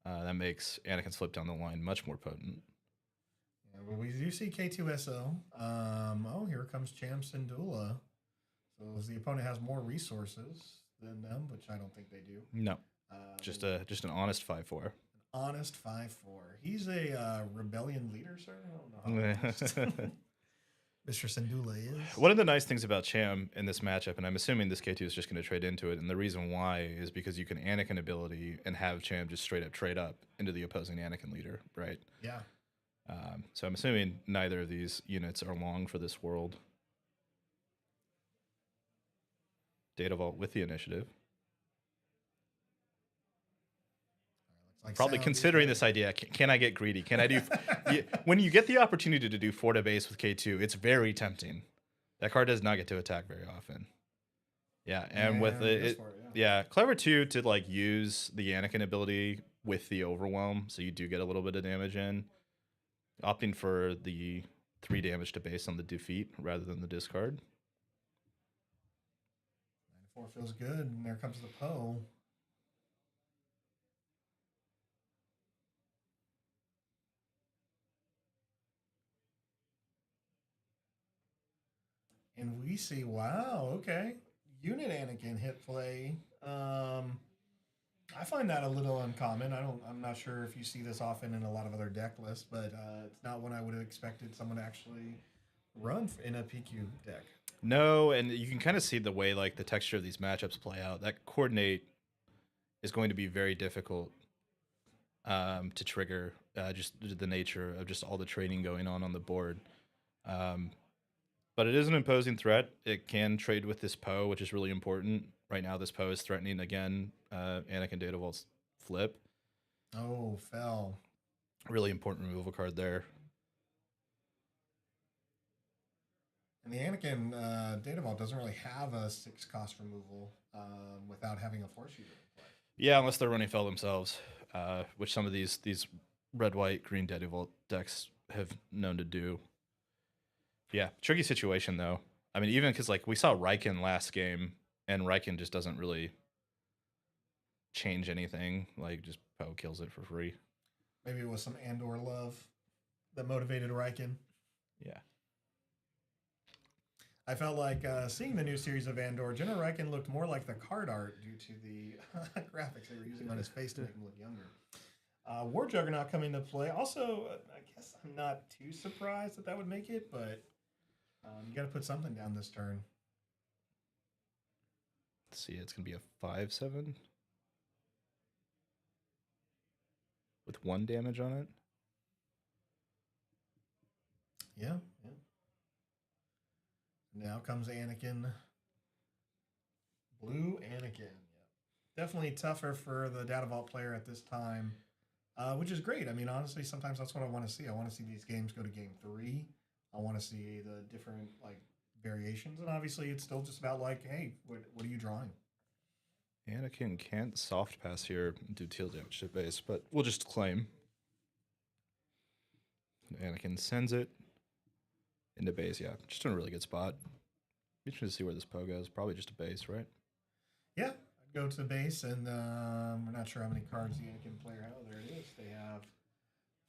That makes Anakin's flip down the line much more potent. Yeah, well, we do see K2SO. Oh, here comes Cham Syndulla. So as the opponent has more resources than them, which I don't think they do. No, just an honest 5/4. An honest 5/4. He's a rebellion leader, sir. I don't know how Mr. Syndulla is. One of the nice things about Cham in this matchup, and I'm assuming this K2 is just going to trade into it, and the reason why is because you can Anakin ability and have Cham just straight up trade up into the opposing Anakin leader, right? Yeah. So I'm assuming neither of these units are long for this world. Data Vault with the initiative. Like probably considering this idea. Can I get greedy? Can I do... When you get the opportunity to do 4 to base with K2, it's very tempting. That card does not get to attack very often. Yeah, and with it, yeah, clever too to like use the Anakin ability with the overwhelm, so you do get a little bit of damage in. Opting for the 3 damage to base on the defeat rather than the discard. 94 feels good, and there comes the Poe. And we see, wow, okay, unit Anakin hit play. I find that a little uncommon. I'm not sure if you see this often in a lot of other deck lists, but it's not one I would have expected someone to actually run in a PQ deck. No, and you can kind of see the way like the texture of these matchups play out. That coordinate is going to be very difficult to trigger just the nature of just all the trading going on the board. Um, but it is an imposing threat. It can trade with this Poe, which is really important. Right now, this Poe is threatening again Anakin Data Vault's flip. Oh, fell. Really important removal card there. And the Anakin Data Vault doesn't really have a 6 cost removal without having a Force User in play. Yeah, unless they're running Fell themselves, which some of these red, white, green Data Vault decks have known to do. Yeah, tricky situation though. I mean, even because like we saw Riken last game, and Riken just doesn't really change anything. Like just Poe kills it for free. Maybe it was some Andor love that motivated Riken. Yeah. I felt like seeing the new series of Andor, General Riken looked more like the card art due to the graphics they were using on his face to make him look younger. War Juggernaut coming into play. Also, I guess I'm not too surprised that would make it, but you got to put something down this turn. Let's see, it's going to be a 5/7 with 1 damage on it. Yeah. Now comes Anakin. Blue Anakin. Yeah. Definitely tougher for the Data Vault player at this time, which is great. I mean, honestly, sometimes that's what I want to see. I want to see these games go to game 3. I want to see the different like variations, and obviously, it's still just about like, hey, what are you drawing? Anakin can't soft pass here and do teal damage to base, but we'll just claim. Anakin sends it into base. Yeah, just in a really good spot. Be interested to see where this Poe goes. Probably just a base, right? Yeah, I'd go to the base, and we're not sure how many cards the Anakin player has. Oh, there it is. They have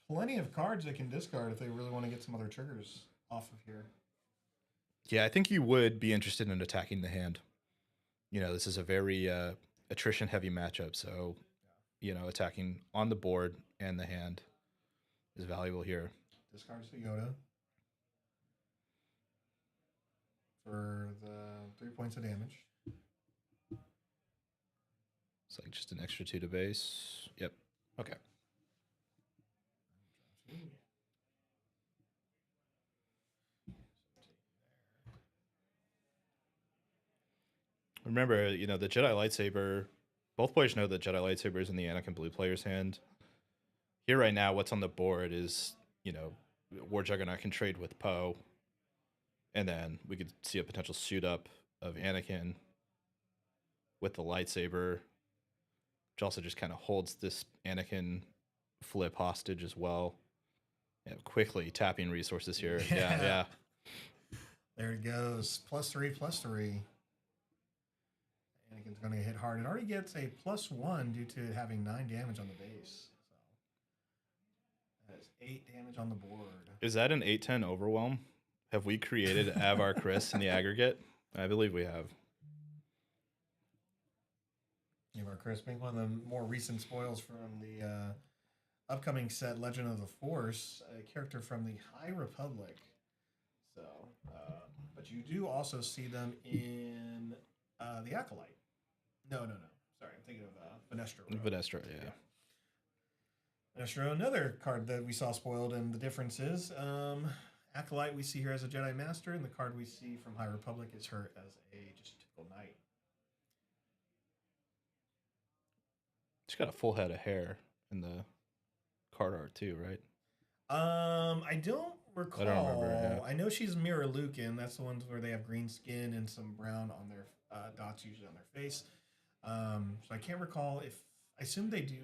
plenty of cards they can discard if they really want to get some other triggers off of here. Yeah, I think you would be interested in attacking the hand. You know, this is a very attrition-heavy matchup, so, you know, attacking on the board and the hand is valuable here. Discards the Yoda for the 3 points of damage. It's like just an extra 2 to base. Yep. Okay. Remember, you know, the Jedi lightsaber, both players know that Jedi lightsaber is in the Anakin blue player's hand. Here right now, what's on the board is, you know, War Juggernaut can trade with Poe, and then we could see a potential suit up of Anakin with the lightsaber, which also just kind of holds this Anakin flip hostage as well. Yeah, quickly tapping resources here. Yeah. There it goes. +3/+3. Anakin's going to hit hard. It already gets a +1 due to having 9 damage on the base. So that is 8 damage on the board. Is that an 8/10 overwhelm? Have we created Avar Chris in the aggregate? I believe we have. Avar Chris being one of the more recent spoils from the upcoming set Legend of the Force, a character from the High Republic. So, but you do also see them in the Acolyte. No. Sorry, I'm thinking of Venestra. Venestra, yeah. Venestra, another card that we saw spoiled, and the difference is Acolyte we see here as a Jedi Master, and the card we see from High Republic is her as a just typical knight. She's got a full head of hair in the card art too, right? I don't recall. I don't remember. Yeah. I know she's Mirror Lucan. That's the ones where they have green skin and some brown on their dots, usually on their face. So I can't recall if I assume they do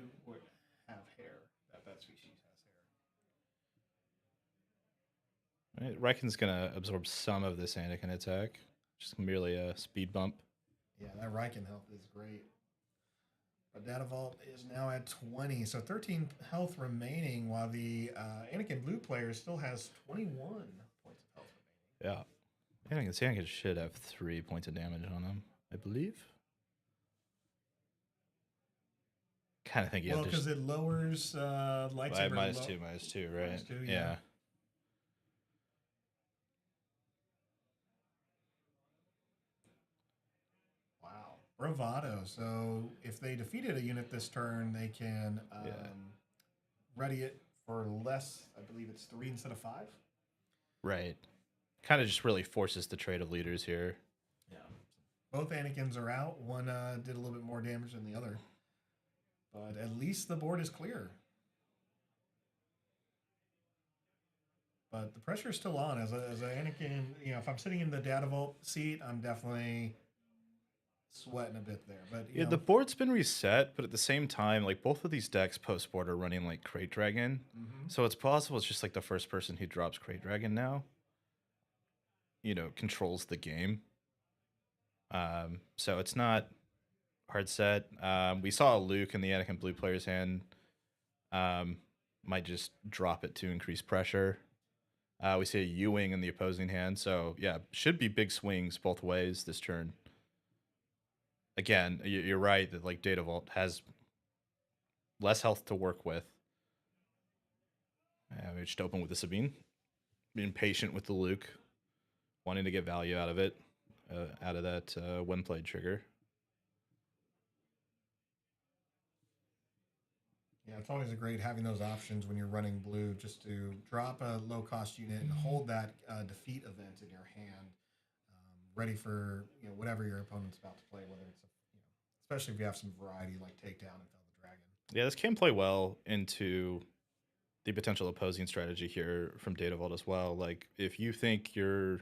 have hair. That species has hair. Right, Riken's gonna absorb some of this Anakin attack, just merely a speed bump. Yeah, that Riken health is great. But Data Vault is now at 20, so 13 health remaining, while the Anakin blue player still has 21 points of health remaining. Yeah, Anakin should have 3 points of damage on him, I believe. Kind of think you have to. Well, because it lowers lightsaber. -2, right? -2, yeah. Bravado. So if they defeated a unit this turn, they can ready it for less. I believe it's 3 instead of 5. Right. Kind of just really forces the trade of leaders here. Yeah. Both Anakins are out. One did a little bit more damage than the other. But at least the board is clear. But the pressure is still on. As a Anakin, you know, if I'm sitting in the data vault seat, I'm definitely sweating a bit there. But yeah, the board's been reset, but at the same time, like both of these decks post board are running like Crate Dragon. So it's possible it's just like the first person who drops Crate Dragon now, you know, controls the game. So it's not hard set. We saw a Luke in the Anakin blue player's hand. Might just drop it to increase pressure. We see a U-Wing in the opposing hand. So yeah, should be big swings both ways this turn. Again, you're right that like Data Vault has less health to work with. We just open with the Sabine. Being patient with the Luke. Wanting to get value out of it. Out of that when played trigger. Yeah, it's always great having those options when you're running blue, just to drop a low-cost unit and hold that defeat event in your hand, ready for whatever your opponent's about to play. Whether it's especially if you have some variety like takedown and fell the dragon. Yeah, this can play well into the potential opposing strategy here from Data Vault as well. Like if you think your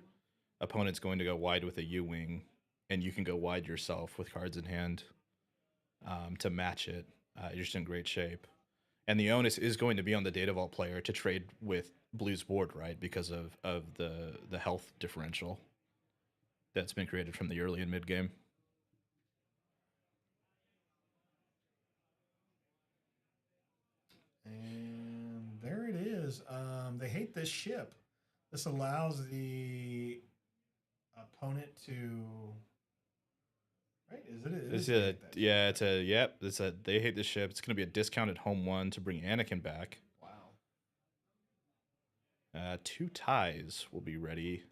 opponent's going to go wide with a U-Wing, and you can go wide yourself with cards in hand to match it, you're just in great shape. And the onus is going to be on the Data Vault player to trade with Blue's board, right? Because of the health differential that's been created from the early and mid game. And there it is. They hate this ship. This allows the opponent to. Right? Is it? Yeah, it's a yep. It's a they hate the ship. It's going to be a discounted home one to bring Anakin back. Wow. 2 ties will be ready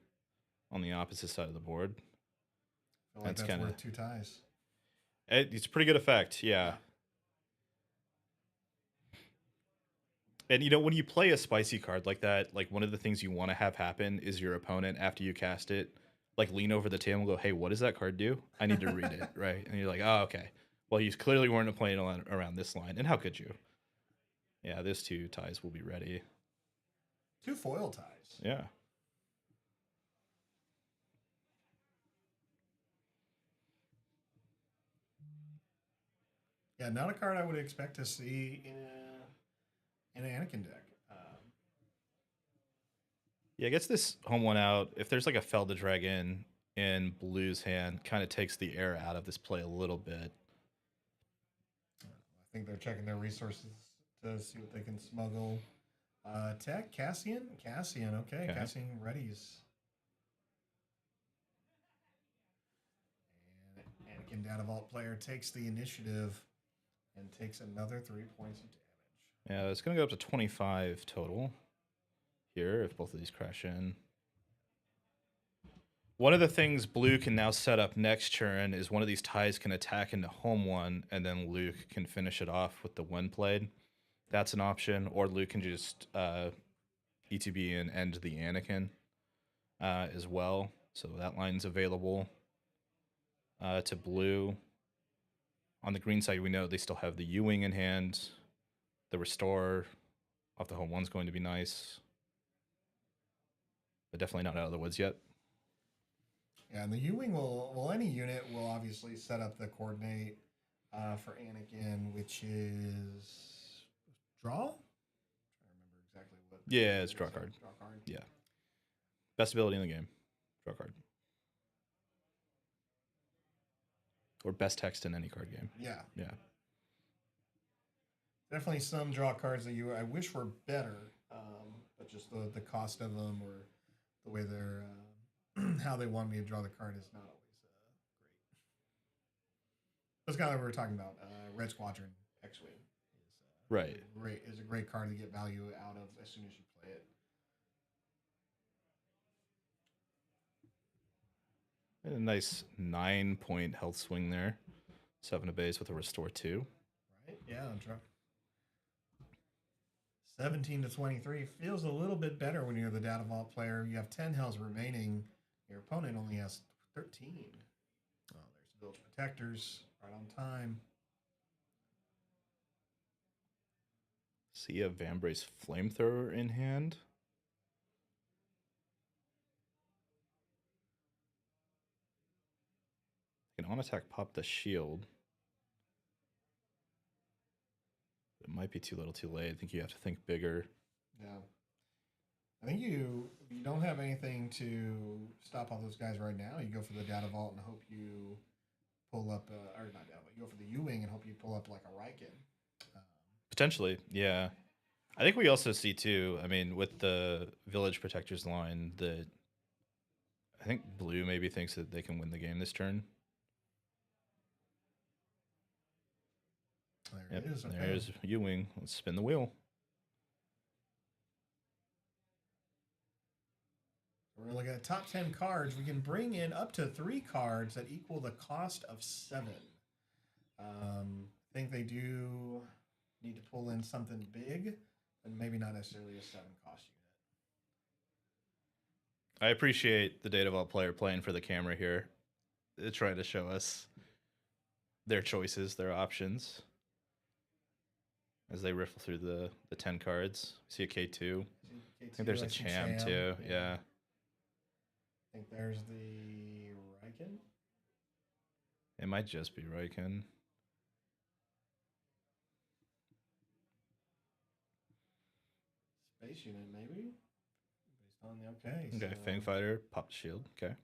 on the opposite side of the board. I feel like that's worth 2 ties. It's a pretty good effect, yeah. And when you play a spicy card like that, like one of the things you want to have happen is your opponent, after you cast it, like lean over the table and go, "Hey, what does that card do? I need to read it," right? And you're like, "Oh, okay. Well, you clearly weren't playing around this line, and how could you?" Yeah, those 2 ties will be ready. 2 foil ties. Yeah. Yeah, not a card I would expect to see in an Anakin deck. Yeah, gets this home one out. If there's like a Fell the Dragon in Blue's hand, kind of takes the air out of this play a little bit. I think they're checking their resources to see what they can smuggle. Tech, Cassian, okay. Cassian readies. And Anakin Data Vault player takes the initiative and takes another 3 points of damage. Yeah, it's going to go up to 25 total here if both of these crash in. One of the things Blue can now set up next turn is one of these ties can attack into home one, and then Luke can finish it off with the when played. That's an option. Or Luke can just ETB and end the Anakin as well. So that line's available to Blue. On the green side, we know they still have the U-Wing in hand. The Restore off the home one's going to be nice. But definitely not out of the woods yet. Yeah, and the U-Wing any unit will obviously set up the coordinate for Anakin, which is draw? I'm trying to remember exactly what. Yeah, it's draw card. Draw card. Yeah. Best ability in the game. Draw card. Or best text in any card game. Yeah. Yeah. Definitely some draw cards that I wish were better, but just the cost of them or the way they're how they want me to draw the card is not always great. That's kind of what we were talking about. Red Squadron X-Wing is a great card to get value out of as soon as you play it. And a nice 9-point health swing there. 7 to base with a Restore 2. Right? Yeah, 17 to 23 feels a little bit better when you're the data vault player. You have 10 hells remaining. Your opponent only has 13. Oh, there's Village Protectors right on time. See a Vambrace Flamethrower in hand. You can on attack pop the shield. It might be too little too late. I think you have to think bigger. Yeah. I think you don't have anything to stop all those guys right now. You go for the data vault and hope you pull up, or not data vault, you go for the U-Wing and hope you pull up like a Riken. Potentially, yeah. I think we also see too, I mean, with the Village Protectors line, that I think blue maybe thinks that they can win the game this turn. There it is. Okay. There's U-Wing. Let's spin the wheel. We're going to look at top 10 cards. We can bring in up to 3 cards that equal the cost of 7. I think they do need to pull in something big, but maybe not necessarily a 7 cost unit. I appreciate the Data Vault player playing for the camera here. They're trying to show us their choices, their options, as they riffle through the 10 cards. See a K2. I think there's a Cham too. Yeah. I think there's the Riken. It might just be Riken. Space unit, maybe? Based on the okay. Okay, so Fang Fighter, pop the shield. Okay.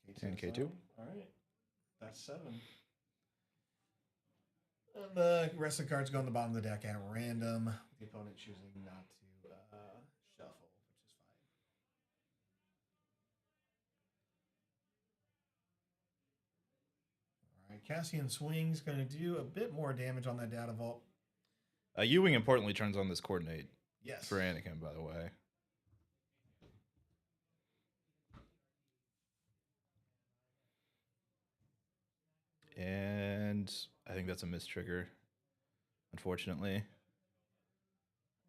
K2 And K2. All right. That's 7. And the rest of the cards go on the bottom of the deck at random. The opponent choosing not to shuffle, which is fine. All right, Cassian Swing's going to do a bit more damage on that data vault. U-Wing importantly turns on this coordinate. Yes. For Anakin, by the way. And I think that's a mistrigger, unfortunately.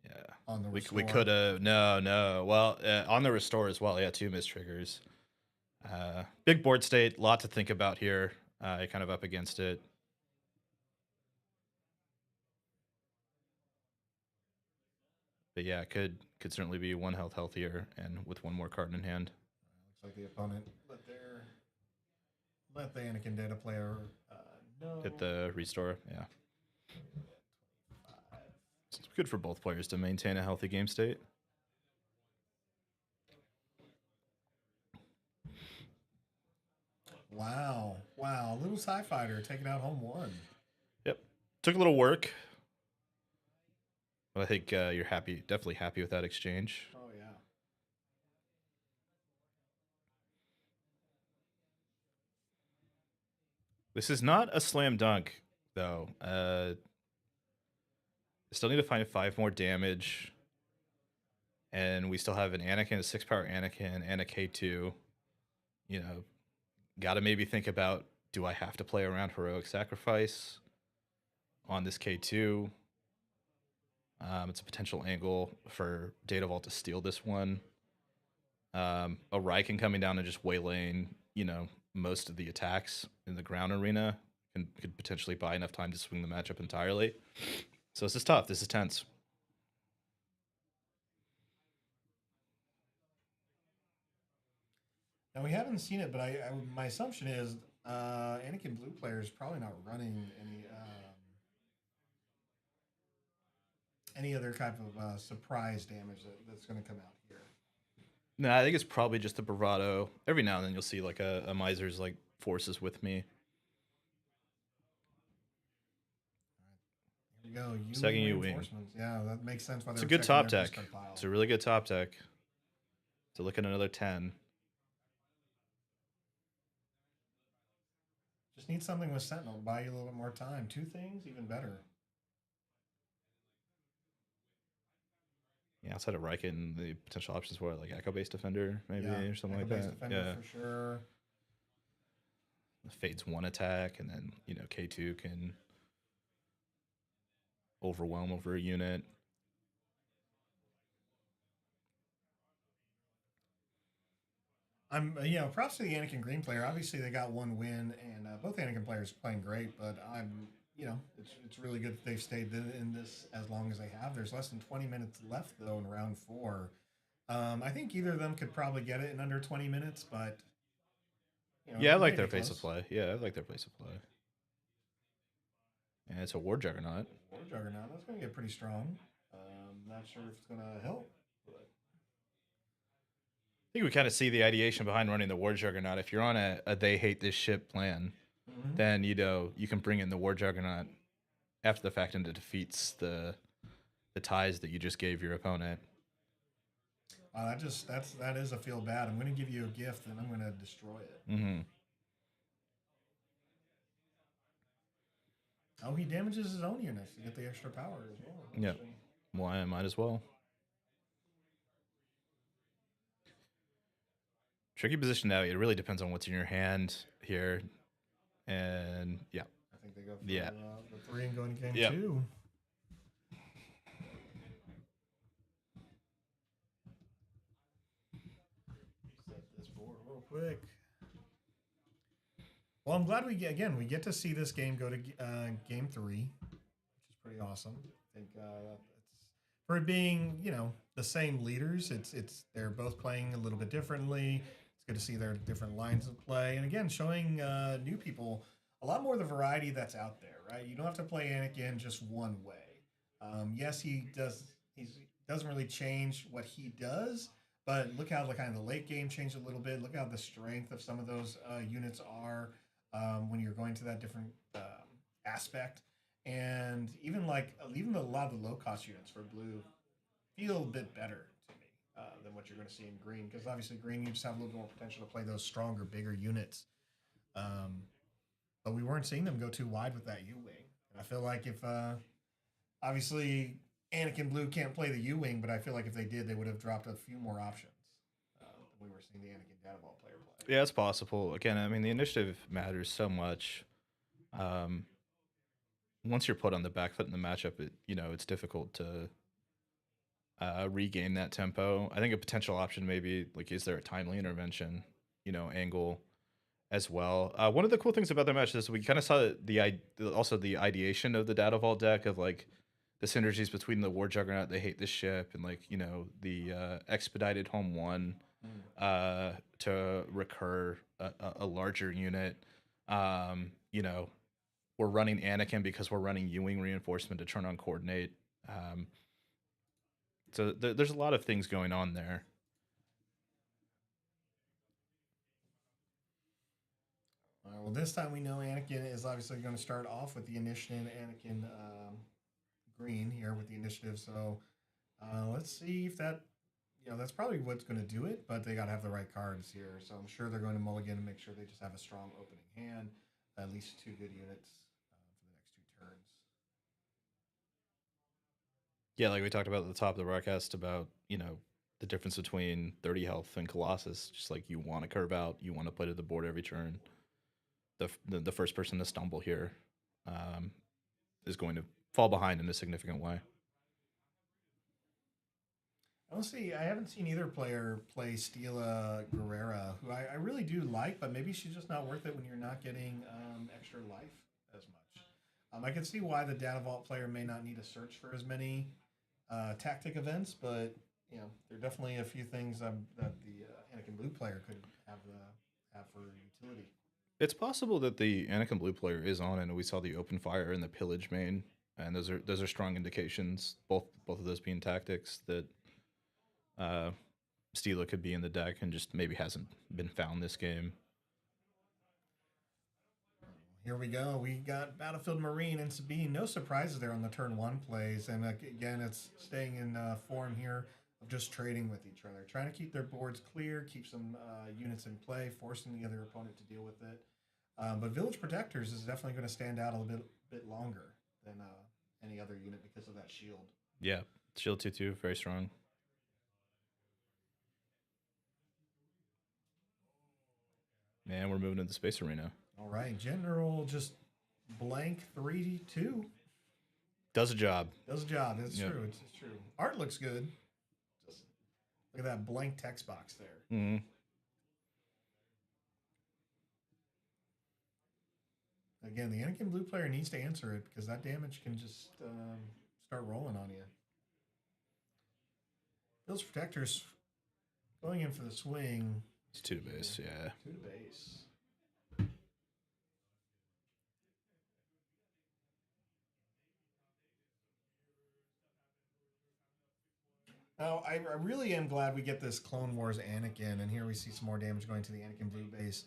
Yeah. On the we restore. could have no. Well, on the restore as well. Yeah, 2 mistriggers. Big board state, lot to think about here. Kind of up against it. But yeah, could certainly be 1 health healthier and with 1 more card in hand. Looks like the opponent let the Anakin data player know. Hit the restore. Yeah. It's good for both players to maintain a healthy game state. Wow. Little Sci Fighter taking out home 1. Yep. Took a little work. But I think you're definitely happy with that exchange. Oh, yeah. This is not a slam dunk, though. Still need to find 5 more damage. And we still have an Anakin, a 6-power Anakin, and a K2. You know, gotta maybe think about, do I have to play around Heroic Sacrifice on this K2? It's a potential angle for Data Vault to steal this one. A Riken coming down and just waylaying, most of the attacks in the ground arena could potentially buy enough time to swing the matchup entirely. So this is tough. This is tense. Now we haven't seen it, but my assumption is Anakin blue player is probably not running any other type of surprise damage that's going to come out here. No, I think it's probably just the bravado. Every now and then you'll see like a Miser's like forces with me. Here we go. Second U-Wing. Yeah, that makes sense. It's a good top deck. It's a really good top deck. To look at another 10. Just need something with Sentinel. Buy you a little bit more time. 2 things, even better. Yeah, outside of Riken, the potential options were like Echo-based Defender, maybe, or something like that. Defender for sure. Fades 1 attack, and then K2 can overwhelm over a unit. props to the Anakin Green player. Obviously, they got one win, and both Anakin players are playing great. But it's really good that they've stayed in this as long as they have. There's less than 20 minutes left though in round four. I think either of them could probably get it in under 20 minutes, but Yeah, I it like may their be pace close. of play. Yeah, I like their pace of play. And it's a War Juggernaut. War Juggernaut, that's going to get pretty strong. Not sure if it's going to help, but I think we kind of see the ideation behind running the War Juggernaut. If you're on a they hate this ship plan, then you can bring in the War Juggernaut after the fact, and it defeats the ties that you just gave your opponent. that is a feel bad. I'm going to give you a gift, and I'm going to destroy it. Mm-hmm. Oh, he damages his own units to get the extra power as well. Yeah. Well, I might as well. Tricky position now. It really depends on what's in your hand here. And yeah. I think they go for the 3 and go into game 2. Set this board real quick. Well, I'm glad we get to see this game go to game 3, which is pretty awesome. I think for it being the same leaders, they're both playing a little bit differently. It's good to see their different lines of play, and again, showing new people a lot more of the variety that's out there. Right, you don't have to play Anakin just one way. Yes, he does. He doesn't really change what he does, but look how kind of the late game changed a little bit. Look how the strength of some of those units are when you're going to that different aspect, and even a lot of the low cost units for blue feel a bit better to me than what you're going to see in green, because obviously green you just have a little more potential to play those stronger, bigger units. But we weren't seeing them go too wide with that U-wing. And I feel like if obviously Anakin Blue can't play the U-wing, but I feel like if they did, they would have dropped a few more options than we were seeing the Anakin Datavol player play. Yeah, it's possible. Again, I mean, the initiative matters so much. Once you're put on the back foot in the matchup, it's difficult to regain that tempo. I think a potential option maybe is there a timely intervention, angle as well. One of the cool things about the match is we kind of saw the ideation of the Data Vault deck of the synergies between the War Juggernaut, they hate this ship, and the expedited home one to recur a larger unit. We're running Anakin because we're running U-wing reinforcement to turn on coordinate. So there's a lot of things going on there. Well, this time we know Anakin is obviously going to start off with the initiative. Anakin Green here with the initiative. So let's see if that's probably what's going to do it. But they got to have the right cards here. So I'm sure they're going to mulligan and make sure they just have a strong opening hand, at least 2 good units for the next 2 turns. Yeah, like we talked about at the top of the broadcast about the difference between 30 health and Colossus. Just you want to curve out, you want to play to the board every turn. The first person to stumble here is going to fall behind in a significant way. I haven't seen either player play Stila Guerrera, who I really do like, but maybe she's just not worth it when you're not getting extra life as much. I can see why the Data Vault player may not need to search for as many tactic events, but there are definitely a few things that the Anakin Blue player could have for utility. It's possible that the Anakin Blue player is on, and we saw the open fire and the pillage main, and those are strong indications. Both of those being tactics that Stila could be in the deck and just maybe hasn't been found this game. Here we go. We got Battlefield Marine and Sabine. No surprises there on the turn 1 plays, and again, it's staying in form here of just trading with each other, trying to keep their boards clear, keep some units in play, forcing the other opponent to deal with it. But Village Protectors is definitely going to stand out a bit longer than any other unit because of that shield. Yeah, shield 2/2, very strong. And we're moving to the space arena. All right, General just blank 3/2. Does a job. Does a job. It's true. It's true. Art looks good. Just look at that blank text box there. Mm-hmm. Again, the Anakin blue player needs to answer it because that damage can just start rolling on you. Those protectors going in for the swing. It's 2 to base, yeah. 2 to base. Now, I really am glad we get this Clone Wars Anakin, and here we see some more damage going to the Anakin blue base.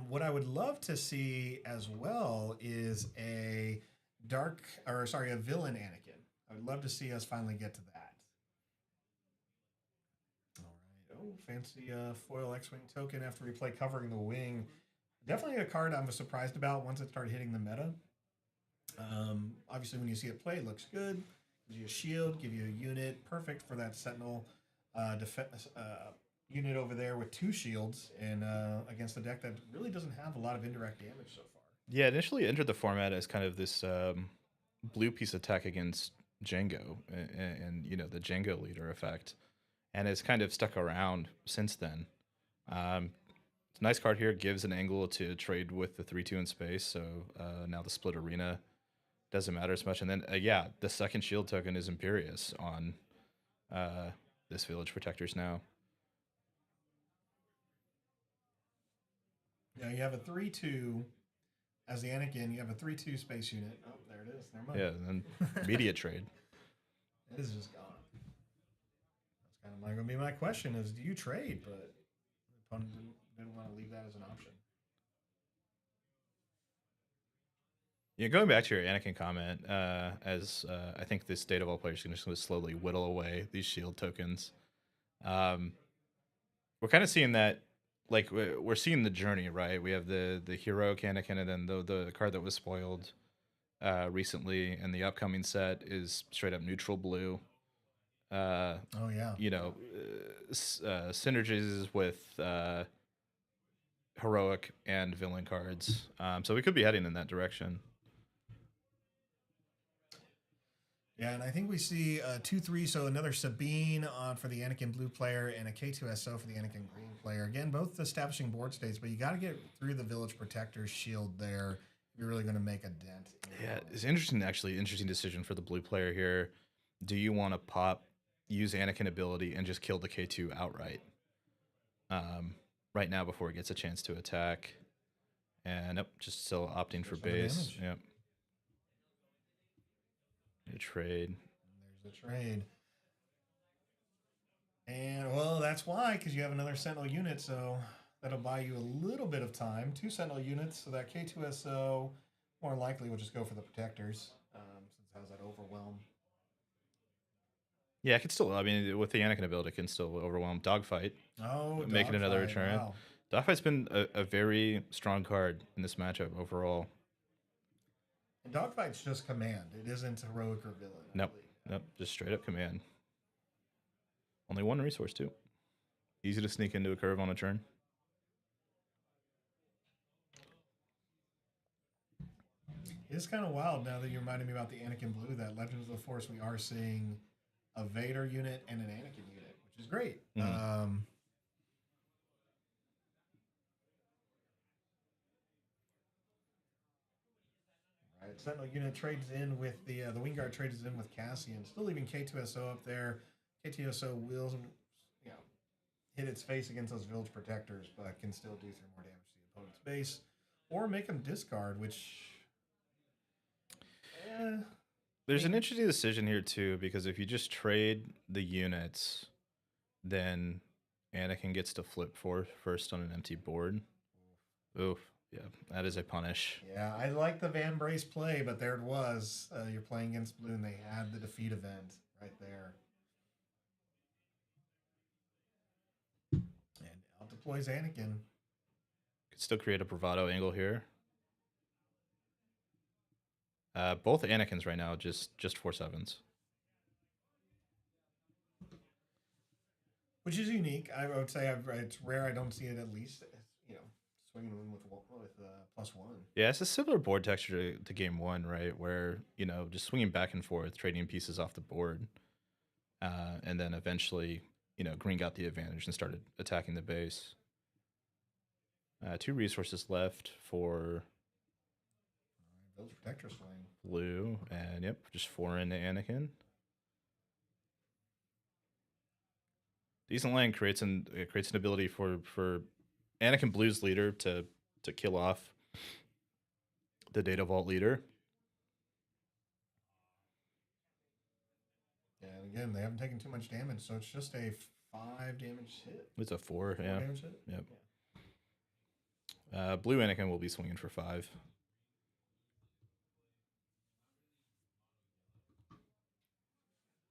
What I would love to see as well is a villain Anakin. I would love to see us finally get to that. All right. Oh, fancy foil X-Wing token after we play Covering the Wing. Definitely a card I'm surprised about once it started hitting the meta. Obviously, when you see it play, it looks good. Gives you a shield, give you a unit. Perfect for that Sentinel defense unit over there with 2 shields and against a deck that really doesn't have a lot of indirect damage so far. Yeah, initially entered the format as kind of this blue piece attack against Django and you know, the Django leader effect. And it's kind of stuck around since then. It's a nice card here. It gives an angle to trade with the 3/2 in space. So now the split arena doesn't matter as much. And then, yeah, the second shield token is Imperious on this Village Protectors now. Yeah, you have a 3/2 as the Anakin. You have a 3/2 space unit. Oh, there it is. Never mind. Yeah, and then immediate trade. It is just gone. That's kind of going to be my question: is do you trade? But the opponent didn't want to leave that as an option. Yeah, going back to your Anakin comment, as I think this State of All Players is going to slowly whittle away these shield tokens. We're kind of seeing that, like we're seeing the journey, right? We have the heroic Anakin, and then the card that was spoiled recently, and the upcoming set is straight up neutral blue. Oh yeah, you know, synergies with heroic and villain cards. So we could be heading in that direction. Yeah, and I think we see 2/3, so another Sabine on for the Anakin blue player and a K2SO for the Anakin green player. Again, both establishing board states, but you got to get through the Village Protector's shield there if you're really going to make a dent. Yeah, it's interesting, actually. Interesting decision for the blue player here. Do you want to use Anakin ability and just kill the K2 outright? Right now before it gets a chance to attack. And nope, just still opting for base. Yep. A trade. There's the trade. And, well, that's why, because you have another Sentinel unit, so that'll buy you a little bit of time. 2 Sentinel units, so that K2SO more likely will just go for the Protectors, since it has that Overwhelm. Yeah, it can still, I mean, with the Anakin ability, it can still overwhelm. Dogfight. Oh, making another return. Wow. Dogfight's been a very strong card in this matchup overall. And Dogfight's just command. It isn't heroic or villain. Nope. Just straight up command. Only 1 resource, too. Easy to sneak into a curve on a turn. It's kind of wild now that you reminded me about the Anakin Blue, that Legends of the Force, we are seeing a Vader unit and an Anakin unit, which is great. Mm-hmm. Right, Sentinel unit trades in with the Wingguard trades in with Cassian, still leaving K2SO up there. K2SO will, hit its face against those Village Protectors, but can still do 3 more damage to the opponent's base, or make them discard, which. There's an interesting decision here too, because if you just trade the units, then Anakin gets to flip first on an empty board. Oof. Yeah, that is a punish. Yeah, I like the Van Brace play, but there it was. You're playing against blue, and they had the defeat event right there. And out deploys Anakin. Could still create a bravado angle here. Both Anakins right now just 4/7s, which is unique. I would say it's rare. I don't see it at least. Swinging in with +1. Yeah, it's a similar board texture to game 1, right? Where just swinging back and forth, trading pieces off the board, and then eventually green got the advantage and started attacking the base. 2 resources left for Village Protector swing. Blue, and yep, just 4 into Anakin. Decent lane creates an ability for Anakin Blue's leader to kill off the Data Vault leader. Yeah, and again, they haven't taken too much damage, so it's just a 5 damage hit. It's a 4, yeah. Damage hit? Yep. Yeah. Blue Anakin will be swinging for 5.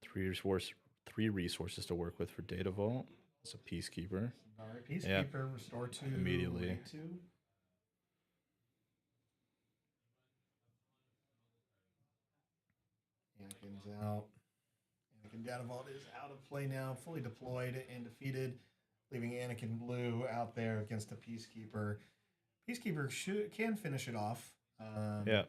Three resources to work with for Data Vault. It's a Peacekeeper. All right, Peacekeeper, restore 2. Immediately. 2. Anakin's out. Anakin Data Vault is out of play now, fully deployed and defeated, leaving Anakin Blue out there against the Peacekeeper. Peacekeeper can finish it off. Yeah.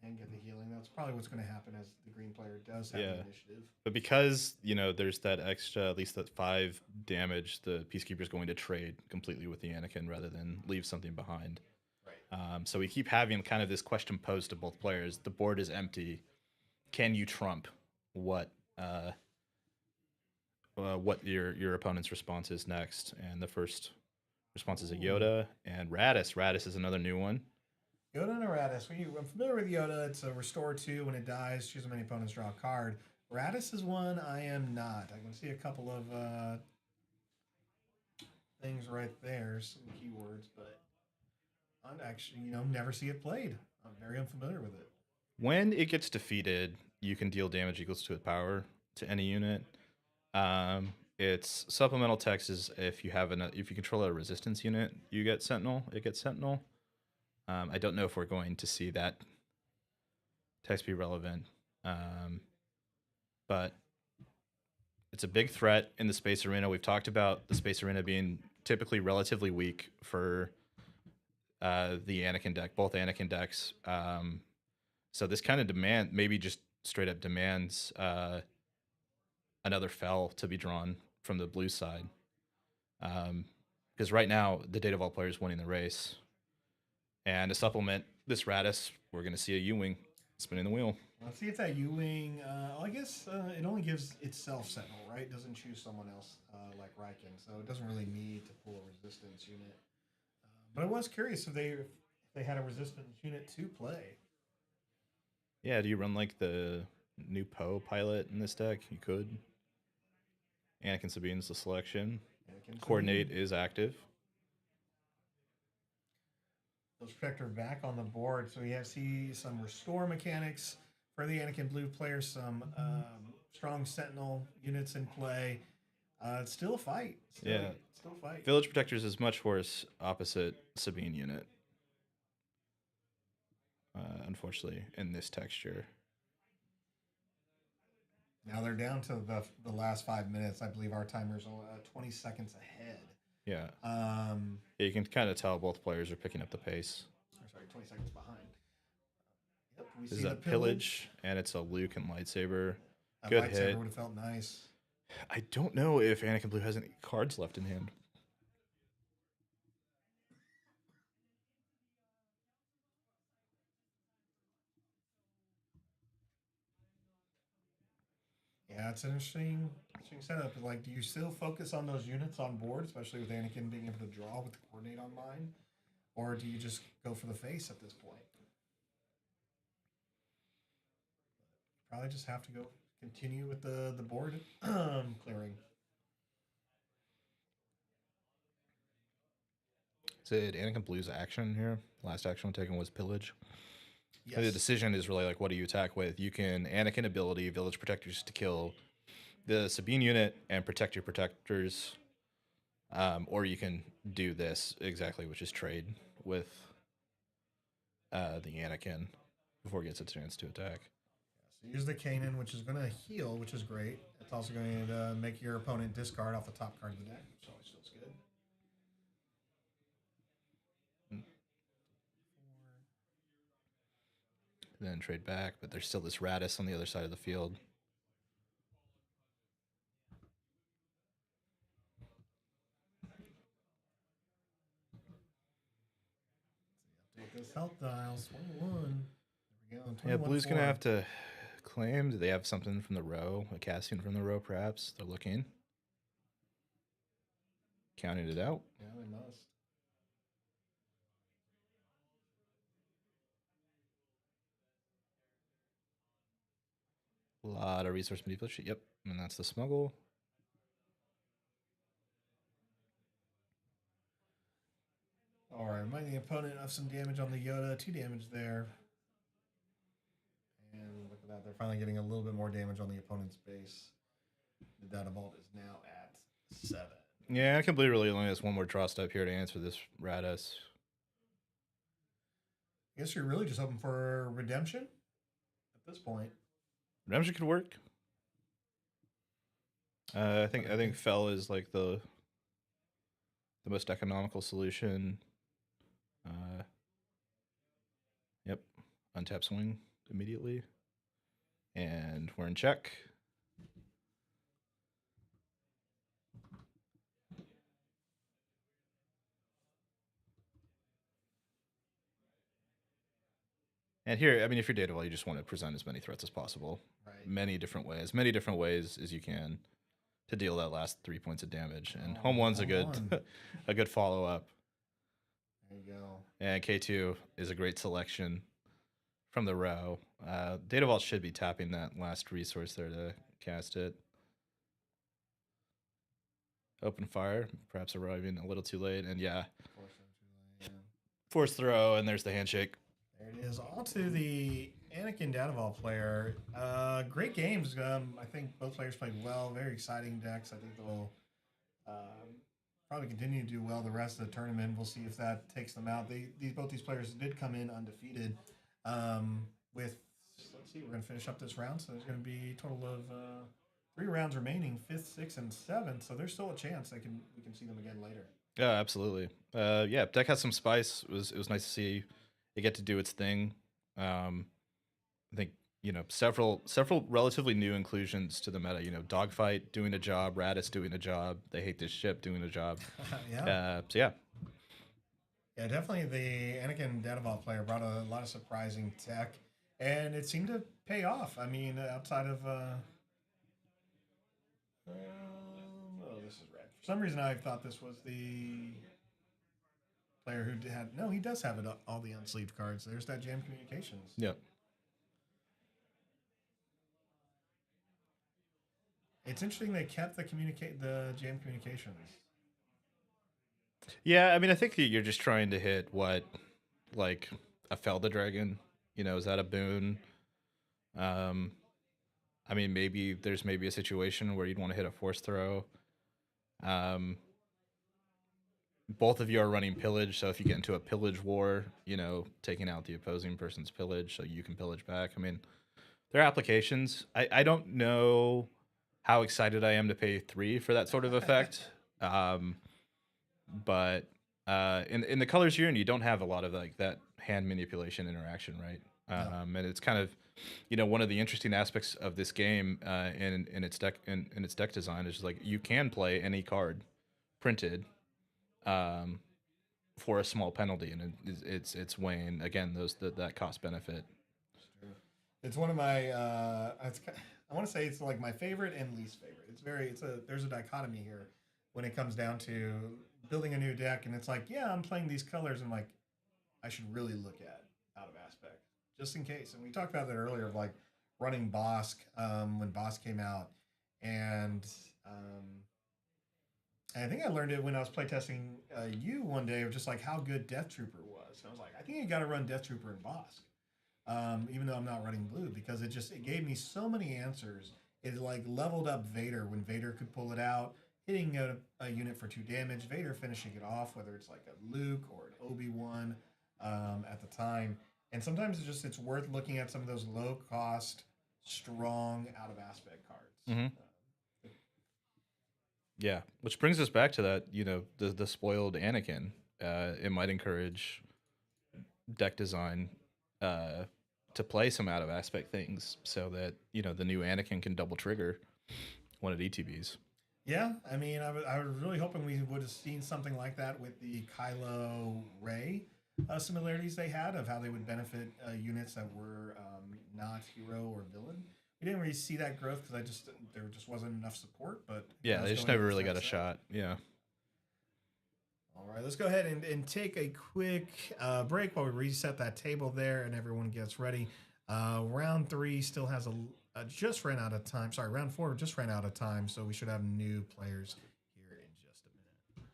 And get the healing. That's probably what's going to happen as the green player does have the initiative. But because, there's that extra, at least that 5 damage, the Peacekeeper is going to trade completely with the Anakin rather than leave something behind. Right. So we keep having kind of this question posed to both players. The board is empty. Can you trump what your opponent's response is next? And the first response is a Yoda and Radis. Radis is another new one. Yoda and a Radis. I'm familiar with Yoda. It's a restore 2 when it dies. Choose a many opponents, draw a card. Radis is one I am not. I can see a couple of things right there, some keywords, but I'd actually, never see it played. I'm very unfamiliar with it. When it gets defeated, you can deal damage equals to its power to any unit. Its supplemental text is if you control a resistance unit, you get Sentinel. It gets Sentinel. I don't know if we're going to see that text be relevant, but it's a big threat in the Space Arena. We've talked about the Space Arena being typically relatively weak for the Anakin deck, both Anakin decks. So this kind of maybe just straight up demands another Fel to be drawn from the blue side. Because right now, the Data Vault player is winning the race. And to supplement this Radis, we're going to see a U-Wing spinning the wheel. Let's see if that U-Wing, I guess it only gives itself Sentinel, right? It doesn't choose someone else like Riken, so it doesn't really need to pull a resistance unit. But I was curious if they had a resistance unit to play. Yeah, do you run like the new Poe pilot in this deck? You could. Anakin Sabine's the selection. Coordinate is active. Village Protector back on the board, so we see some restore mechanics for the Anakin Blue player, some strong Sentinel units in play. It's still a fight. Still a fight. Village Protectors is much worse opposite Sabine unit. Unfortunately, in this texture. Now they're down to the last 5 minutes. I believe our timer's 20 seconds ahead. Yeah. You can kind of tell both players are picking up the pace. Sorry, 20 seconds behind. Yep, we this see is a pillage, and it's a Luke and lightsaber. That good lightsaber hit. Would have felt nice. I don't know if Anakin Blue has any cards left in hand. Yeah, it's an interesting setup. Like, do you still focus on those units on board, especially with Anakin being able to draw with the coordinate online? Or do you just go for the face at this point? Probably just have to continue with the board clearing. Is it Anakin Blue's action here? Last action taken was pillage. Yes. The decision is really like, what do you attack with? You can Anakin ability, Village Protectors to kill the Sabine unit and protect your protectors. Or you can do this exactly, which is trade with the Anakin before it gets a chance to attack. So use the Kanan, which is going to heal, which is great. It's also going to make your opponent discard off the top card of the deck, which always feels good. Then trade back, but there's still this Radis on the other side of the field. those health dials. 21. There we go. Yeah, 21 blue's going to have to claim. Do they have something from the row? A casting from the row, perhaps? They're looking. Counting it out. Yeah, they must. A lot of resource manipulation. Yep, and that's the smuggle. All right, remind the opponent of some damage on the Yoda. 2 damage there. And look at that. They're finally getting a little bit more damage on the opponent's base. The Data Vault is now at 7. Yeah, I can believe really only has one more draw step here to answer this Radis. I guess you're really just hoping for redemption at this point. Redemption could work. I think Fell is like the most economical solution. Yep, untap swing immediately, and we're in check. And here, I mean, if you're Data Vault, you just want to present as many threats as possible. Right. Many different ways as you can to deal that last 3 points of damage. And home one's a good a good follow up. There you go. And K2 is a great selection from the row. Data Vault should be tapping that last resource there to cast it. Open fire, perhaps arriving a little too late, and yeah, force throw, and there's the handshake. There it is. On to the Anakin Data Vault player. Great games. I think both players played well. Very exciting decks. I think they'll probably continue to do well the rest of the tournament. We'll see if that takes them out. Both these players did come in undefeated. Let's see, we're going to finish up this round. So there's going to be a total of 3 rounds remaining, 5th, 6th, and 7th. So there's still a chance we can see them again later. Yeah, absolutely. Yeah, deck has some spice. It was nice to see it get to do its thing. I think several relatively new inclusions to the meta. Dogfight doing a job, Radis doing a job. They hate this ship doing a job. Yeah. So yeah. Yeah, definitely the Anakin Data Vault player brought a lot of surprising tech, and it seemed to pay off. I mean, outside of this is red. For some reason, I thought this was the player who had. No, he does have all the unsleeved cards. There's that Jam Communications. Yep. It's interesting they kept the Jam Communications. Yeah, I mean, I think you're just trying to hit what, like, a Felda Dragon. Is that a boon? I mean, there's maybe a situation where you'd want to hit a force throw. Both of you are running pillage, so if you get into a pillage war, taking out the opposing person's pillage so you can pillage back. I mean, there are applications. I don't know how excited I am to pay 3 for that sort of effect. But in the colors you're in, you don't have a lot of like that hand manipulation interaction, right? And it's kind of, one of the interesting aspects of this game in its deck design is like you can play any card printed for a small penalty, and it's weighing again that cost benefit. It's one of my I want to say it's like my favorite and least favorite. There's a dichotomy here when it comes down to building a new deck, and it's like, yeah, I'm playing these colors, and like I should really look at out of aspect just in case. And we talked about that earlier of like running Bosk when Bosk came out, and I think I learned it when I was playtesting you one day of just like how good Death Trooper was. And I was like, I think you got to run Death Trooper in Bosk, even though I'm not running blue, because it gave me so many answers. It like leveled up Vader when Vader could pull it out, hitting a unit for 2 damage, Vader finishing it off, whether it's like a Luke or an Obi-Wan at the time. And sometimes it's worth looking at some of those low cost, strong out of aspect cards. Mm-hmm. Yeah, which brings us back to that, the spoiled Anakin. It might encourage deck design to play some out of aspect things so that, the new Anakin can double trigger one of ETBs. Yeah, I mean, I was really hoping we would have seen something like that with the Kylo Ray. similarities they had of how they would benefit units that were not hero or villain. We didn't really see that growth because I just there just wasn't enough support. But Yeah, that's they just going never into really got a step 7. shot. Yeah. All right, let's go ahead and take a quick break while we reset that table there and everyone gets ready. Round 3 still has just ran out of time. Sorry, round 4 just ran out of time, so we should have new players here in just a minute.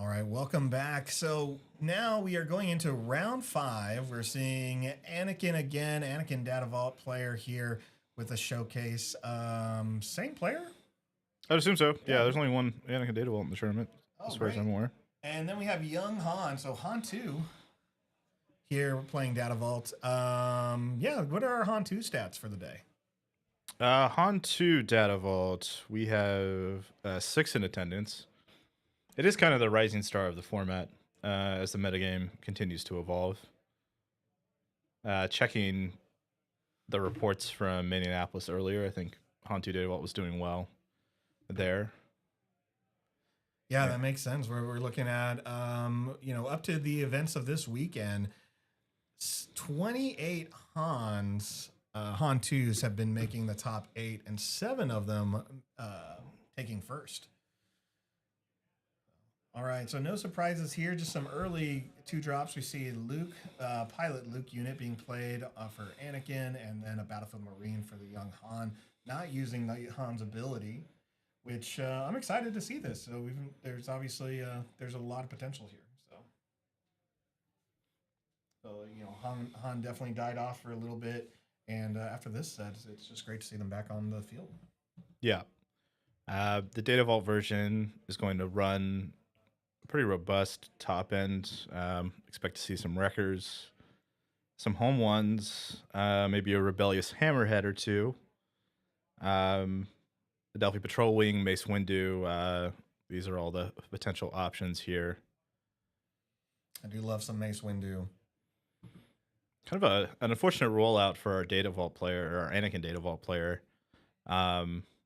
All right, welcome back. So now we are going into round 5. We're seeing Anakin again, Anakin Data Vault player here with a showcase. Same player? I'd assume so. Yeah. Yeah, there's only one Anakin Data Vault in the tournament, Oh, as far as I'm aware. And then we have young Han. So Han 2 here playing Data Vault. Yeah, what are our Han 2 stats for the day? Han 2 Data Vault, we have 6 in attendance. It is kind of the rising star of the format as the metagame continues to evolve. Checking the reports from Minneapolis earlier, I think Han 2 Data Vault was doing well there. Yeah, that makes sense. We're looking at, up to the events of this weekend, 28 Han 2s have been making the top 8, and 7 of them taking first. All right, so no surprises here. Just some early 2 drops. We see Luke, pilot Luke unit being played for Anakin, and then a Battlefield Marine for the young Han, not using the Han's ability, which I'm excited to see this. So there's obviously there's a lot of potential here. So Han definitely died off for a little bit, and after this set, it's just great to see them back on the field. Yeah, the Data Vault version is going to run pretty robust top end. Expect to see some wreckers, some home ones, maybe a rebellious hammerhead or 2. The Delphi Patrol Wing, Mace Windu. These are all the potential options here. I do love some Mace Windu. Kind of an unfortunate rollout for our Data Vault player, or our Anakin Data Vault player,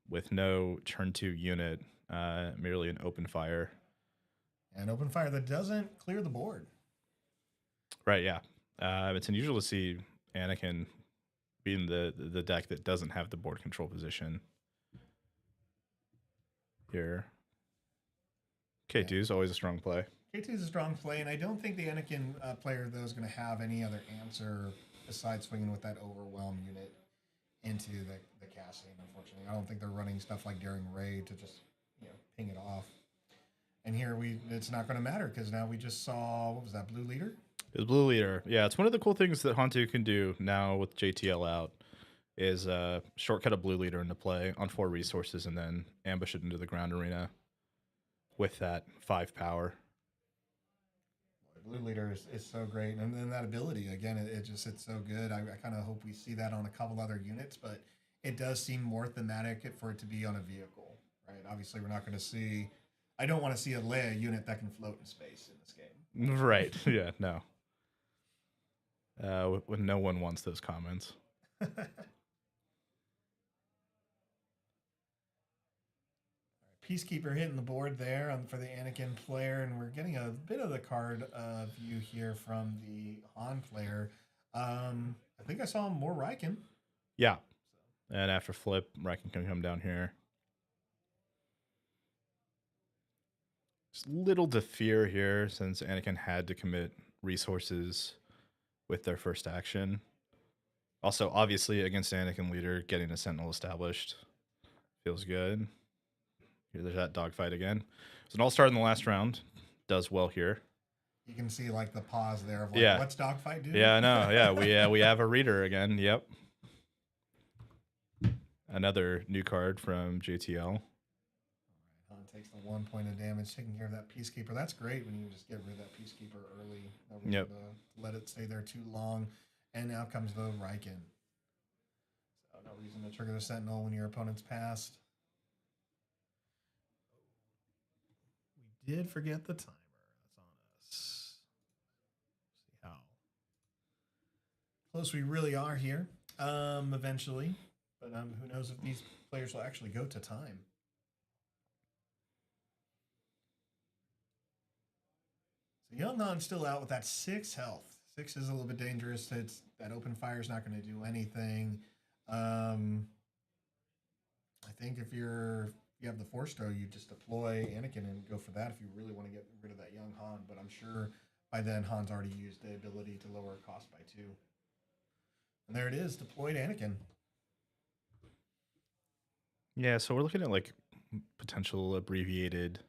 with no turn 2 unit, merely an open fire. An open fire that doesn't clear the board. Right, yeah. It's unusual to see Anakin being the deck that doesn't have the board control position here. K2 is always a strong play. K2 is a strong play, and I don't think the Anakin player, though, is going to have any other answer besides swinging with that Overwhelm unit into the casting, unfortunately. I don't think they're running stuff like Daring Ray to just ping it off. And here it's not going to matter because now we just saw, what was that, Blue Leader? It was Blue Leader. Yeah, it's one of the cool things that Hantu can do now with JTL out is shortcut a Blue Leader into play on 4 resources and then ambush it into the ground arena with that 5 power. Blue Leader is so great. And then that ability, again, it's so good. I kind of hope we see that on a couple other units, but it does seem more thematic for it to be on a vehicle, right? Obviously, we're not going to see... I don't want to see a Leia unit that can float in space in this game. Right. Yeah, no. When no one wants those comments. Peacekeeper hitting the board there for the Anakin player, and we're getting a bit of the card view here from the Han player. I think I saw more Riken. Yeah. And after flip, Riken can come down here. Just little to fear here since Anakin had to commit resources with their first action. Also, obviously, against Anakin leader, getting a Sentinel established feels good. Here, there's that dogfight again. It's an all-star in the last round. Does well here. You can see like the pause there of like, what's dogfight do? Yeah, I know. Yeah, we have a reader again. Yep. Another new card from JTL. Han takes the 1 point of damage, taking care of that Peacekeeper. That's great when you just get rid of that Peacekeeper early. No reason to let it stay there too long. And now comes the Riken. So no reason to trigger the Sentinel when your opponent's passed. We did forget the timer. That's on us. See how close we really are here. Eventually. But who knows if these players will actually go to time. So Young Han's still out with that 6 health. 6 is a little bit dangerous. That open fire is not going to do anything. I think if you have the Force Throw, you just deploy Anakin and go for that if you really want to get rid of that young Han. But I'm sure by then Han's already used the ability to lower cost by 2. And there it is, deployed Anakin. Yeah, so we're looking at like potential abbreviated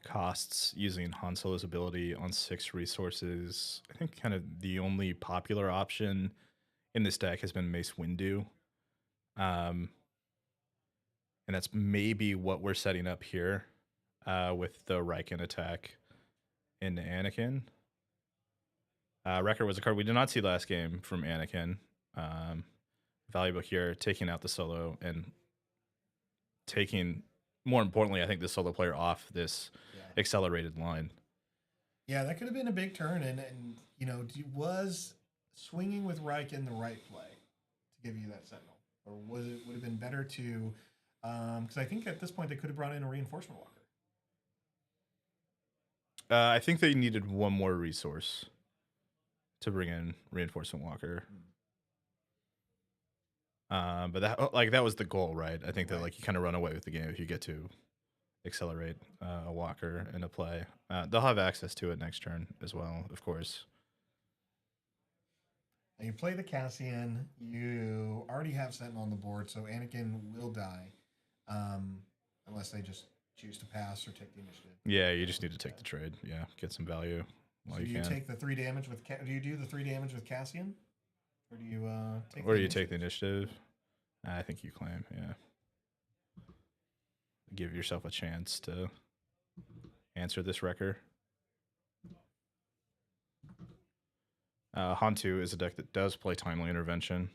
costs using Han Solo's ability on 6 resources. I think kind of the only popular option in this deck has been Mace Windu. And that's maybe what we're setting up here with the Riken attack into Anakin. Wrecker was a card we did not see last game from Anakin. Valuable here, taking out the solo and taking, more importantly, I think the solo player off this accelerated line. Yeah, that could have been a big turn, and you know, was swinging with Riken the right play to give you that Sentinel, or would have been better to? Because I think at this point they could have brought in a reinforcement walker. I think they needed one more resource to bring in reinforcement walker. But that was the goal, right? I think that you kind of run away with the game if you get to accelerate a walker in a play. They'll have access to it next turn as well, of course. And you play the Cassian. You already have Sentinel on the board, so Anakin will die, unless they just choose to pass or take the initiative. Yeah, you just need to take the trade. Yeah, get some value while so you can. can. Take the 3 damage with? Do you do the 3 damage with Cassian, or do you take? Or do you take the initiative? I think you claim. Yeah. Give yourself a chance to answer this wrecker. Hantu is a deck that does play Timely Intervention.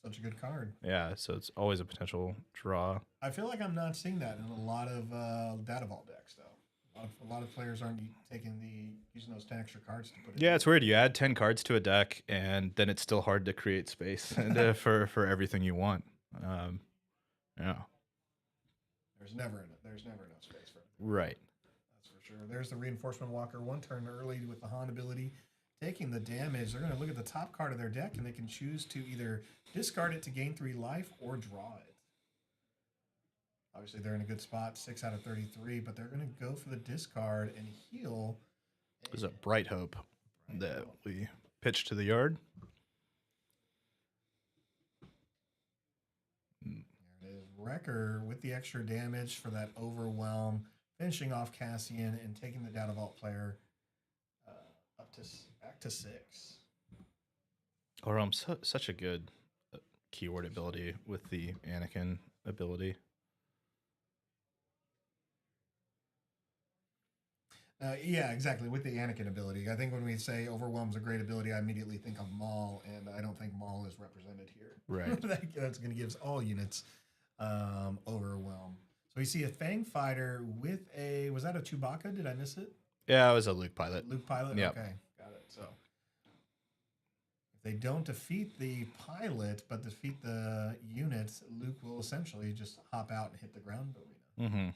Such a good card. Yeah, so it's always a potential draw. I feel like I'm not seeing that in a lot of Data Vault decks, though. A lot of players aren't using those 10 extra cards to put it. Yeah, it's weird. You add 10 cards to a deck, and then it's still hard to create space and, for everything you want. Yeah. There's never enough space for it. Right. That's for sure. There's the Reinforcement Walker, 1 turn early with the Han ability. Taking the damage, they're going to look at the top card of their deck, and they can choose to either discard it to gain 3 life or draw it. Obviously, they're in a good spot, 6 out of 33, but they're going to go for the discard and heal. There's a Bright Hope that we pitch to the yard. There it is. Wrecker with the extra damage for that overwhelm, finishing off Cassian and taking the Data Vault player back to 6. Or such a good keyword ability with the Anakin ability. Yeah, exactly. With the Anakin ability. I think when we say Overwhelm's a great ability, I immediately think of Maul, and I don't think Maul is represented here. Right. That's going to give all units Overwhelm. So we see a Fang Fighter with a... Was that a Chewbacca? Did I miss it? Yeah, it was a Luke pilot. Luke pilot? Yep. Okay, got it. So if they don't defeat the pilot, but defeat the units, Luke will essentially just hop out and hit the ground arena. Mm-hmm.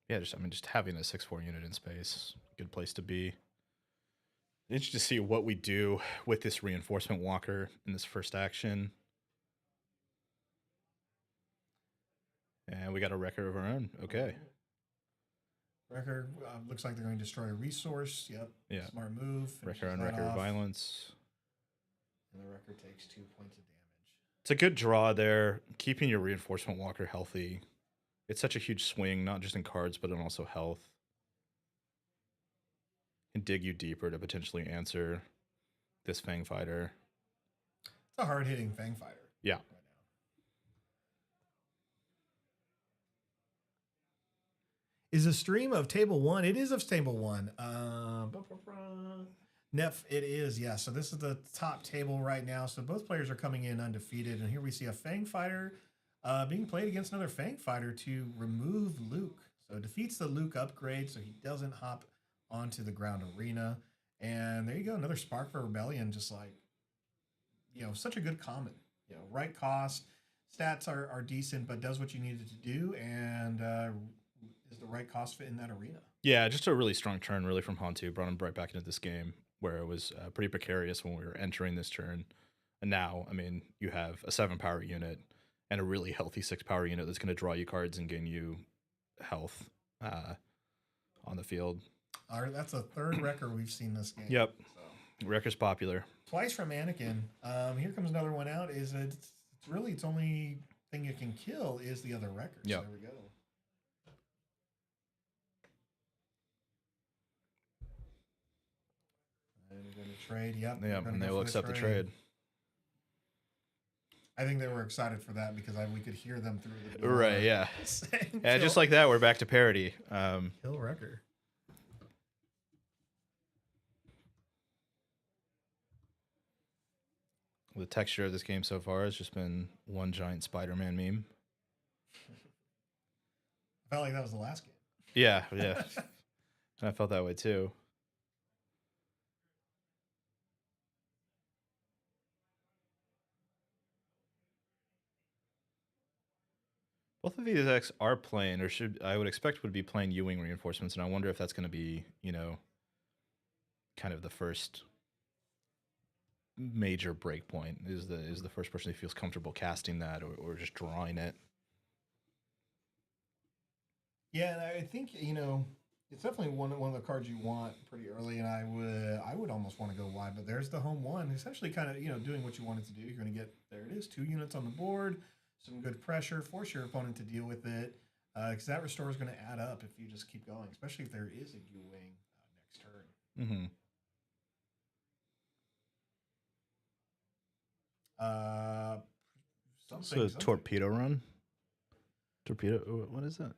Yeah, just having a 6/4 unit in space, good place to be. Interesting to see what we do with this reinforcement walker in this first action. And we got a Wrecker of our own. Okay. Wrecker looks like they're going to destroy a resource. Yep. Yeah. Smart move. Wrecker on Wrecker violence. And the Wrecker takes 2 points of damage. It's a good draw there. Keeping your reinforcement walker healthy. It's such a huge swing, not just in cards, but in also health. And dig you deeper to potentially answer this Fang Fighter. It's a hard-hitting Fang Fighter. Yeah. Right now. Is a stream of Table 1. It is of Table 1. Nef, it is, yeah. So this is the top table right now. So both players are coming in undefeated. And here we see a Fang Fighter being played against another Fang Fighter to remove Luke. So it defeats the Luke upgrade so he doesn't hop onto the ground arena. And there you go, another Spark for Rebellion, just like, such a good common. Right cost, stats are decent, but does what you needed to do, and is the right cost fit in that arena. Yeah, just a really strong turn, really, from Hantu. Brought him right back into this game, where it was pretty precarious when we were entering this turn. And now, you have a 7-power unit and a really healthy 6-power unit that's going to draw you cards and gain you health on the field. That's the 3rd Wrecker we've seen this game. Yep. So. Wrecker's popular. twice from Anakin. Here comes another one out. Is it's really its only thing you can kill is the other record. Yeah. So there we go. And we're going to trade. Yep. Yeah, and they will accept the trade. I think they were excited for that because we could hear them through the door. Right, yeah. And just like that, we're back to parity. Kill Wrecker. The texture of this game so far has just been one giant Spider-Man meme. I felt like that was the last game. Yeah. I felt that way too. Both of these decks are playing, or I would expect would be playing Ewing reinforcements, and I wonder if that's going to be, kind of the first major break point. Is the first person who feels comfortable casting that, or just drawing it. Yeah, and I think it's definitely one of the cards you want pretty early, and I would almost want to go wide. But there's the home one, essentially kind of doing what you wanted to do. You're going to get, there it is, 2 units on the board. Some good pressure, force your opponent to deal with it, because that restore is going to add up if you just keep going, especially if there is a U-Wing next turn. So torpedo run? Torpedo, what is that?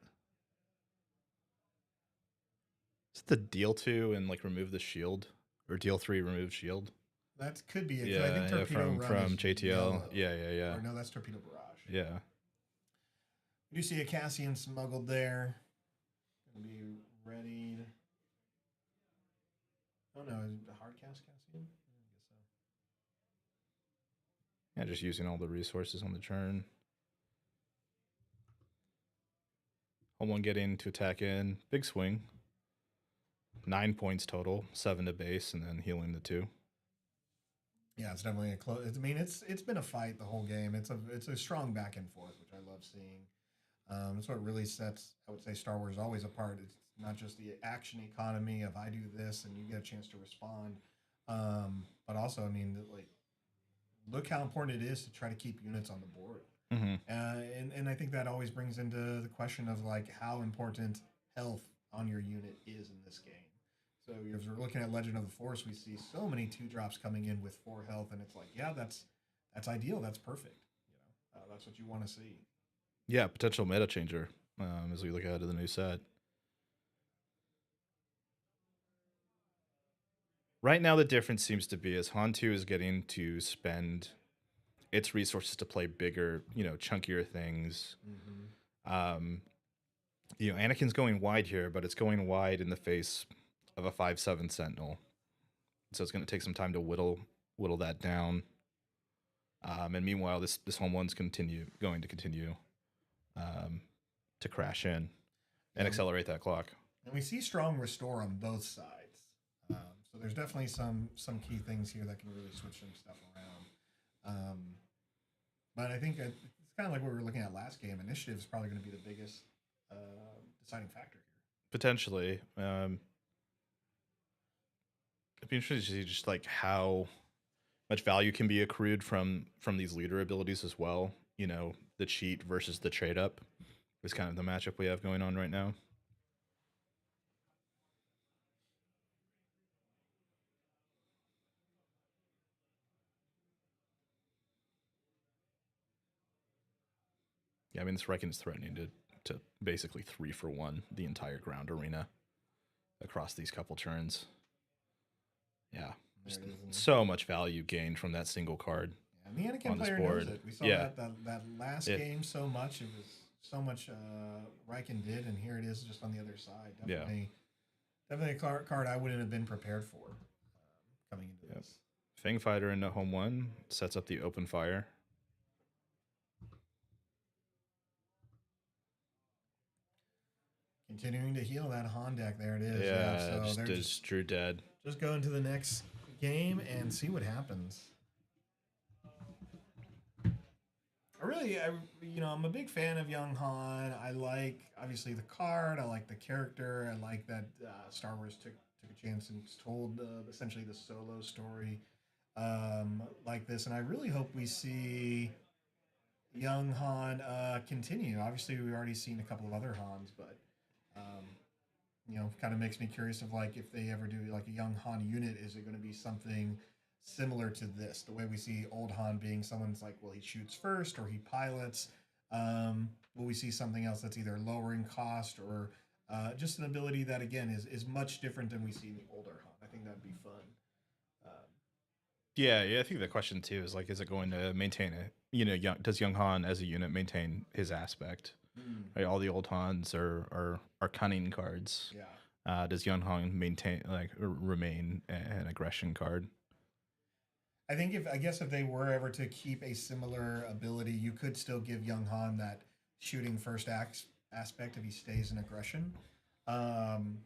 Is it the deal 2 and remove the shield? Or deal 3, remove shield? That could be it. Yeah, I think torpedo run from JTL. Yellow. Yeah. Or no, that's torpedo barrage. Yeah. You do see a Cassian smuggled there. Gonna be ready. Oh no, is it a hard cast Cassian? I guess so. Yeah, just using all the resources on the turn. Home one getting to attack in. Big swing. 9 points total, 7 to base, and then healing the 2. Yeah, it's definitely a close. I mean, it's been a fight the whole game. It's a strong back and forth, which I love seeing. It's what really sets, I would say, Star Wars always apart. It's not just the action economy of I do this and you get a chance to respond, but also, I mean, look how important it is to try to keep units on the board. And I think that always brings into the question of how important health on your unit is in this game. So as we're looking at Legend of the Force, we see so many 2-drops coming in with 4 health, and it's that's ideal. That's perfect. That's what you want to see. Yeah, potential meta changer as we look ahead to the new set. Right now, the difference seems to be as Han 2 is getting to spend its resources to play bigger, chunkier things. Anakin's going wide here, but it's going wide in the face of a 5/7 Sentinel, so it's going to take some time to whittle that down. And meanwhile, this home one's going to continue to crash in and accelerate that clock. And we see strong restore on both sides, so there's definitely some key things here that can really switch some stuff around. But I think it's kind of like what we were looking at last game. Initiative is probably going to be the biggest deciding factor here. Potentially. It'd be interesting to see just how much value can be accrued from these leader abilities as well. The cheat versus the trade up is kind of the matchup we have going on right now. Yeah, I mean, this Reckon is threatening to basically 3-for-1 the entire ground arena across these couple turns. Yeah, just so much value gained from that single card. And the Anakin player knows it. We saw that last game so much. It was so much Riken did, and here it is just on the other side. Definitely a card I wouldn't have been prepared for coming into this. Fang Fighter into home one sets up the open fire. Continuing to heal that Han deck. There it is. Yeah, so they're just Drew dead. Just go into the next game and see what happens. I'm a big fan of Young Han. I like, obviously, the card. I like the character. I like that Star Wars took a chance and told essentially the solo story like this, and I really hope we see young Han continue. Obviously, we've already seen a couple of other Hans, but um, kind of makes me curious of like if they ever do like a young Han unit, is it going to be something similar to this? The way we see old Han being someone's like, well, he shoots first or he pilots. Will we see something else that's either lowering cost or just an ability that again is much different than we see in the older Han? I think that'd be fun. Um, Yeah, I think the question too is like, is it going to maintain it? Does Young Han as a unit maintain his aspect? mm, Right, all the old Hans are cunning cards. yeah. Does Young Han maintain remain an aggression card? I guess if they were ever to keep a similar ability, you could still give Young Han that shooting first aspect if he stays in aggression, um,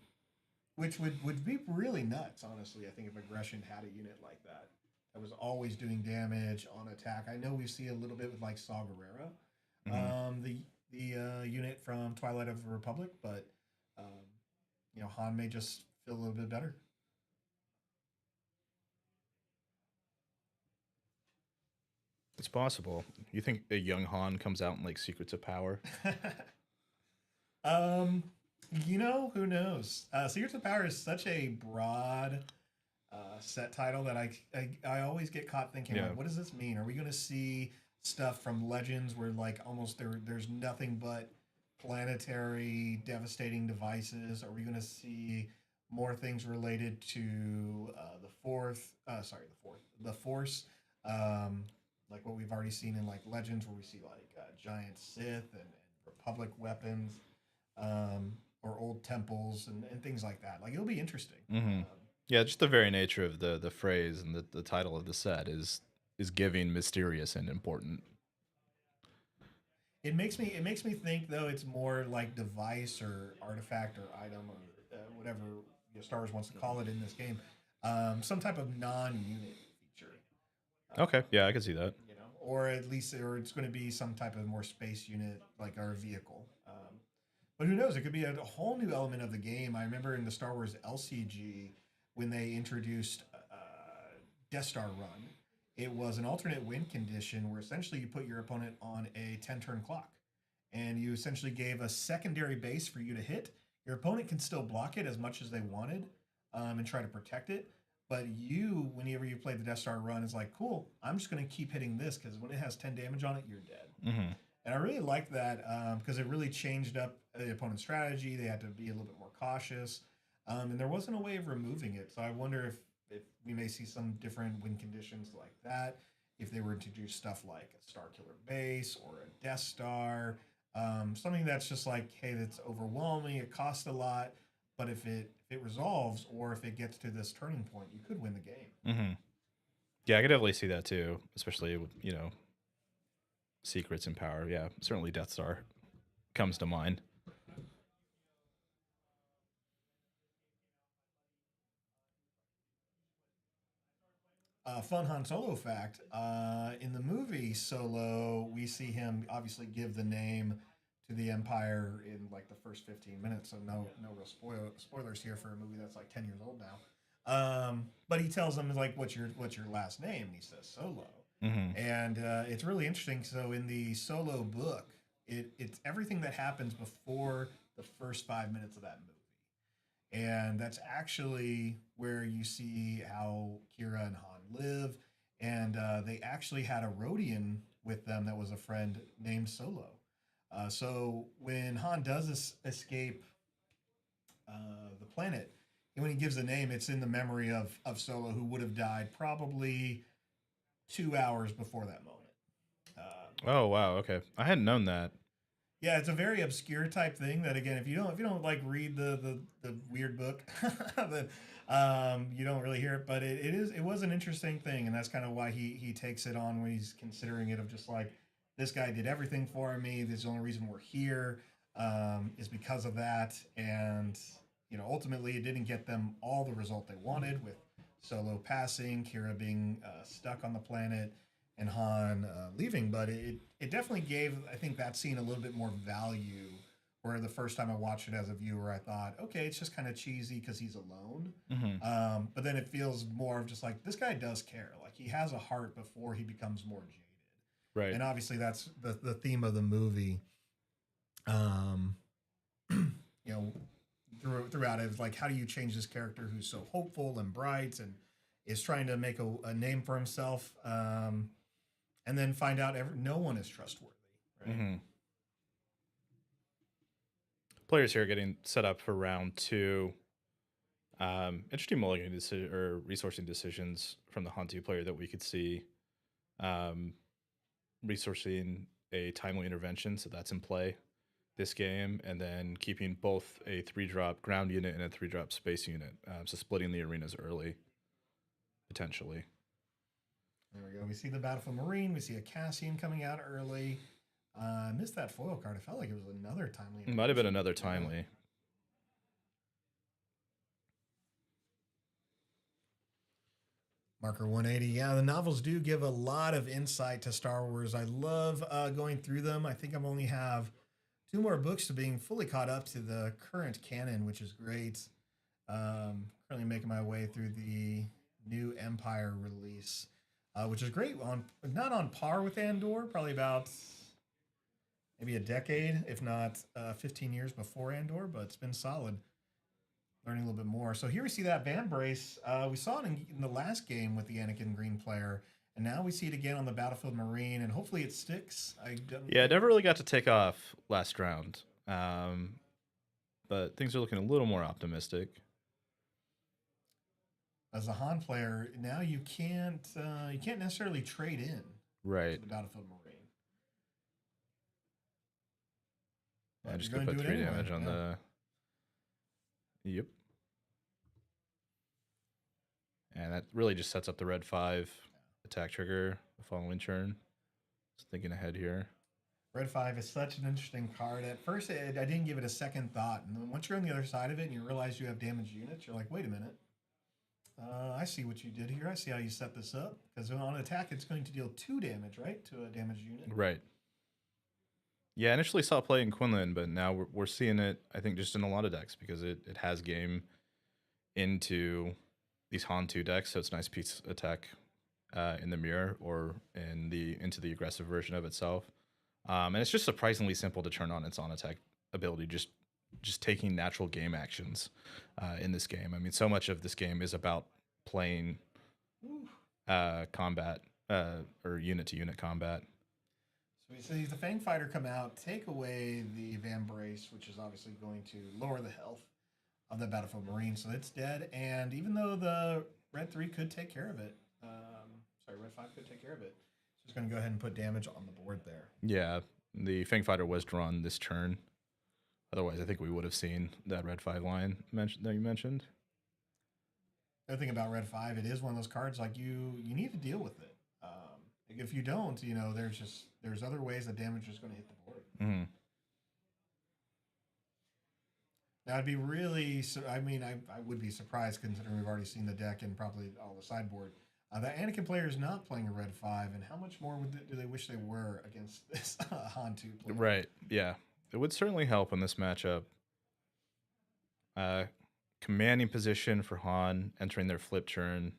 which would be really nuts. Honestly, I think if aggression had a unit like that that was always doing damage on attack. I know we see a little bit with like Saw Gerrera, Hmm. the unit from Twilight of the Republic, but um, Han may just feel a little bit better. It's possible. You think a Young Han comes out in like Secrets of Power? Um, who knows? Secrets of Power is such a broad set title that I always get caught thinking Yeah. like, what does this mean? Are we going to see stuff from Legends where like almost there's nothing but planetary devastating devices? Are we going to see more things related to the Force? Um, like what we've already seen in like Legends, where we see like giant Sith and Republic weapons, or old temples and things like that. Like it'll be interesting. Hmm. Yeah, just the very nature of the phrase and the title of the set is giving mysterious and important. It makes me think though it's more like device or artifact or item or whatever Star Wars wants to call it in this game, some type of non-unit feature, Okay, yeah, I can see that. or at least or it's going to be some type of more space unit like our vehicle. But who knows? It could be a whole new element of the game. I remember in the Star Wars LCG when they introduced Death Star Run, it was an alternate win condition where essentially you put your opponent on a 10 turn clock and you essentially gave a secondary base for you to hit. Your opponent can still block it as much as they wanted, and try to protect it. But you, whenever you play the Death Star Run, is like, cool, I'm just going to keep hitting this because when it has 10 damage on it, you're dead. Hmm. And I really liked that because it really changed up the opponent's strategy. They had to be a little bit more cautious, and there wasn't a way of removing it. So I wonder if we may see some different win conditions like that. If they were to do stuff like a Star Killer base or a Death Star, something that's just like, hey, that's overwhelming. It costs a lot, but if it resolves or if it gets to this turning point, you could win the game. Hmm. Yeah, I could definitely see that too, especially with secrets and power. Yeah, certainly Death Star comes to mind. Fun Han Solo fact: in the movie Solo, we see him obviously give the name to the Empire in like the first 15 minutes. So no real spoilers here for a movie that's like 10 years old now. But he tells them like, what's your last name? And he says Solo, Hmm. and it's really interesting. So in the Solo book, it's everything that happens before the first 5 minutes of that movie. And that's actually where you see how Kira and Han live. And they actually had a Rhodian with them that was a friend named Solo. So when Han does escape the planet, and when he gives the name, it's in the memory of Solo, who would have died probably 2 hours before that moment. Um, Oh wow, okay, I hadn't known that. Yeah, it's a very obscure type thing that again, if you don't like read the weird book, then you don't really hear it. But it was an interesting thing, and that's kind of why he takes it on when he's considering it of just like this guy did everything for me. This is the only reason we're here, is because of that, and ultimately it didn't get them all the result they wanted with Solo passing, Kira being stuck on the planet, and Han leaving, but it definitely gave I think that scene a little bit more value Where the first time I watched it as a viewer, I thought, okay, it's just kind of cheesy because he's alone. Hmm. But then it feels more of just like this guy does care. Like he has a heart before he becomes more jaded. Right. And obviously that's the theme of the movie. Um, you know, throughout it, like how do you change this character who's so hopeful and bright and is trying to make a name for himself, and then find out no one is trustworthy, right? Hmm. Players here getting set up for round 2. Interesting mulligan or resourcing decisions from the Hantu player that we could see. Resourcing a timely intervention, so that's in play this game, and then keeping both a 3-drop ground unit and a 3-drop space unit. So splitting the arenas early, potentially. There we go. We see the Battlefield Marine. We see a Cassian coming out early. I missed that foil card. I felt like it was another timely. It might have been another timely. Marker 180. Yeah, the novels do give a lot of insight to Star Wars. I love going through them. I think I only have 2 more books to being fully caught up to the current canon, which is great. Currently making my way through the new Empire release, which is great. Not on par with Andor, probably about maybe a decade, if not 15 years before Andor, but it's been solid. Learning a little bit more. So here we see that Van Brace. We saw it in the last game with the Anakin Green player, and now we see it again on the Battlefield Marine, and hopefully it sticks. Yeah, it never really got to take off last round, but things are looking a little more optimistic. As a Han player, now you can't necessarily trade in Right. to the Battlefield Marine. I'm just gonna put 3 damage on the. Yep. And that really just sets up the red 5 attack trigger the following turn. Just thinking ahead here. Red 5 is such an interesting card. At first, I didn't give it a second thought. And then once you're on the other side of it and you realize you have damaged units, you're like, wait a minute. I see what you did here. I see how you set this up. Because on attack, it's going to deal 2 damage, right? To a damaged unit. Right. Yeah, I initially saw it play in Quinlan, but now we're seeing it, I think, just in a lot of decks because it has game into these Han 2 decks, so it's a nice piece attack in the mirror or into the aggressive version of itself. And it's just surprisingly simple to turn on its on attack ability, just taking natural game actions in this game. I mean, so much of this game is about playing combat or unit to unit combat. So we see the Fang Fighter come out, take away the Van Brace, which is obviously going to lower the health of the Battlefield Marine, so it's dead. And even though the Red 3 could take care of it, Red 5 could take care of it, so it's going to go ahead and put damage on the board there. Yeah, the Fang Fighter was drawn this turn. Otherwise, I think we would have seen that Red 5 line that you mentioned. The other thing about Red 5, it is one of those cards like you need to deal with it. If you don't, there's other ways that damage is going to hit the board. Mm-hmm. That'd be really. I mean, I would be surprised considering we've already seen the deck and probably all the sideboard. The Anakin player is not playing a Red 5, and how much more do they wish they were against this Han 2 player? Right. Yeah, it would certainly help in this matchup. Commanding position for Han entering their flip turn.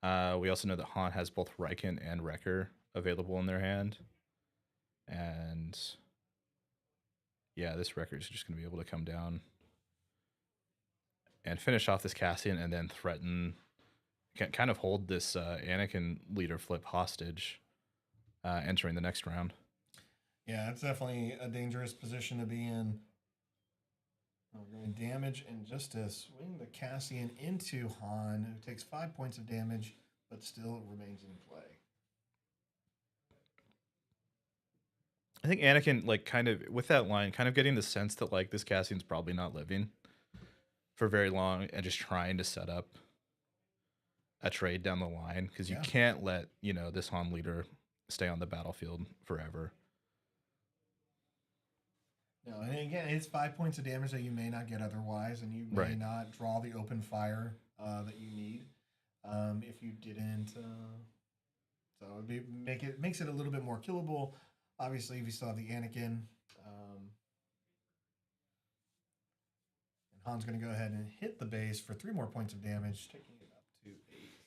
We also know that Han has both Riken and Wrecker available in their hand. And yeah, this Wrecker is just going to be able to come down and finish off this Cassian and then threaten, kind of hold this Anakin leader flip hostage entering the next round. Yeah, it's definitely a dangerous position to be in. We're going to damage and just to swing the Cassian into Han, who takes 5 points of damage, but still remains in play. I think Anakin, like, kind of with that line, kind of getting the sense that like this Cassian's probably not living for very long and just trying to set up a trade down the line because you can't let this Han leader stay on the battlefield forever. No, and again, it's 5 points of damage that you may not get otherwise, and you may not draw the open fire that you need if you didn't. So makes it a little bit more killable. Obviously, we still have the Anakin. Han's going to go ahead and hit the base for 3 more points of damage, taking it up to 8.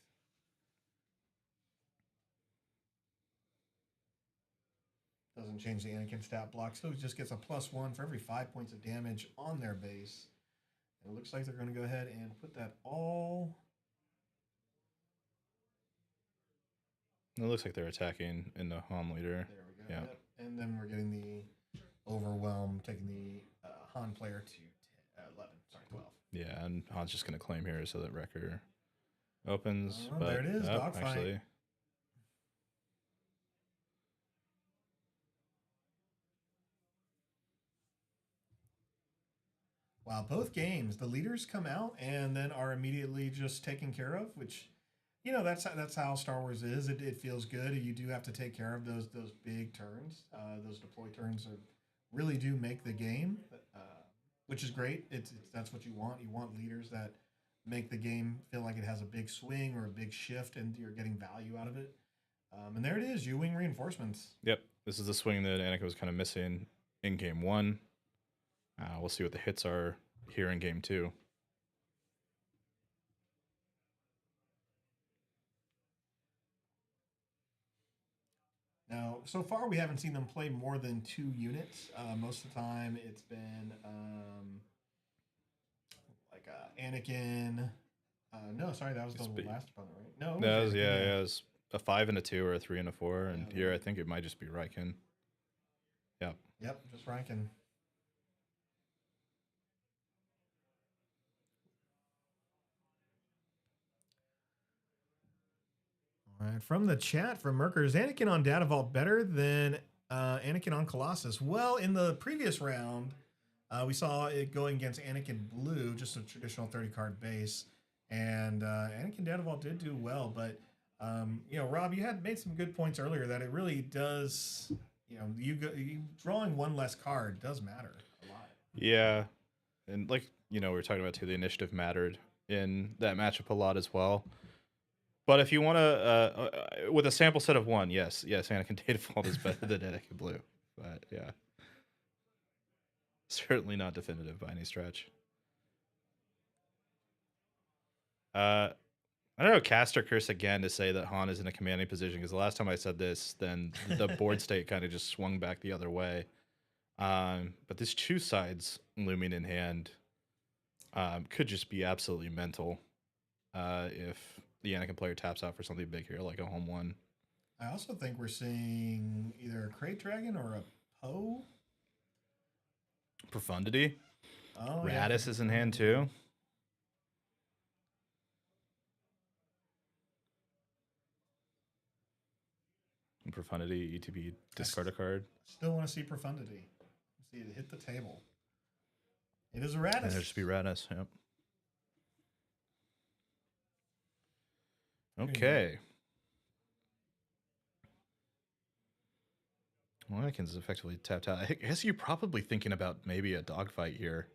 Doesn't change the Anakin stat block, so he just gets a +1 for every 5 points of damage on their base. And it looks like they're going to go ahead and put that all... It looks like they're attacking in the Han leader. There we go. Yeah. Yep. And then we're getting the overwhelm, taking the Han player to 11. Sorry, 12. Yeah, and Han's just going to claim here so that Wrecker opens. Oh, but, there it is, dogfight. Actually, wow, both games, the leaders come out and then are immediately just taken care of, which, you know, that's how Star Wars is. It feels good. You do have to take care of those big turns. Those deploy turns really do make the game, which is great. That's what you want. You want leaders that make the game feel like it has a big swing or a big shift, and you're getting value out of it. And there it is, U-wing reinforcements. Yep, this is the swing that Anakin was kind of missing in game 1. We'll see what the hits are here in game 2. Now, so far we haven't seen them play more than 2 units. Most of the time it's been like Anakin. No, sorry, that was the last opponent, right? No, it was a 5 and a 2 or a 3 and a 4, and here I think it might just be Riken. Yep. Yep, just Riken. All right, from the chat from Merker, is Anakin on Data Vault better than Anakin on Colossus? Well, in the previous round, we saw it going against Anakin Blue, just a traditional 30-card base, and Anakin Data Vault did do well, but you know, Rob, you had made some good points earlier that it really does, you know, you drawing 1 less card does matter a lot. Yeah, and like, you know, we were talking about too, the initiative mattered in that matchup a lot as well. But if you want to, with a sample set of 1, yes, Anakin Data Vault is better than Anakin Blue. But yeah, certainly not definitive by any stretch. I don't know, cast or curse again to say that Han is in a commanding position, because the last time I said this, then the board state kind of just swung back the other way. But this choose sides looming in hand could just be absolutely mental if the Anakin player taps out for something big here, like a home 1. I also think we're seeing either a Crate Dragon or a Poe. Profundity. Oh, Radis is in hand too. And Profundity, ETB, discard a card. Still want to see Profundity. See it hit the table. It is a Radis. And there's just be Radis, yep. Okay. Well, Anakin's effectively tapped out. I guess you're probably thinking about maybe a dogfight here.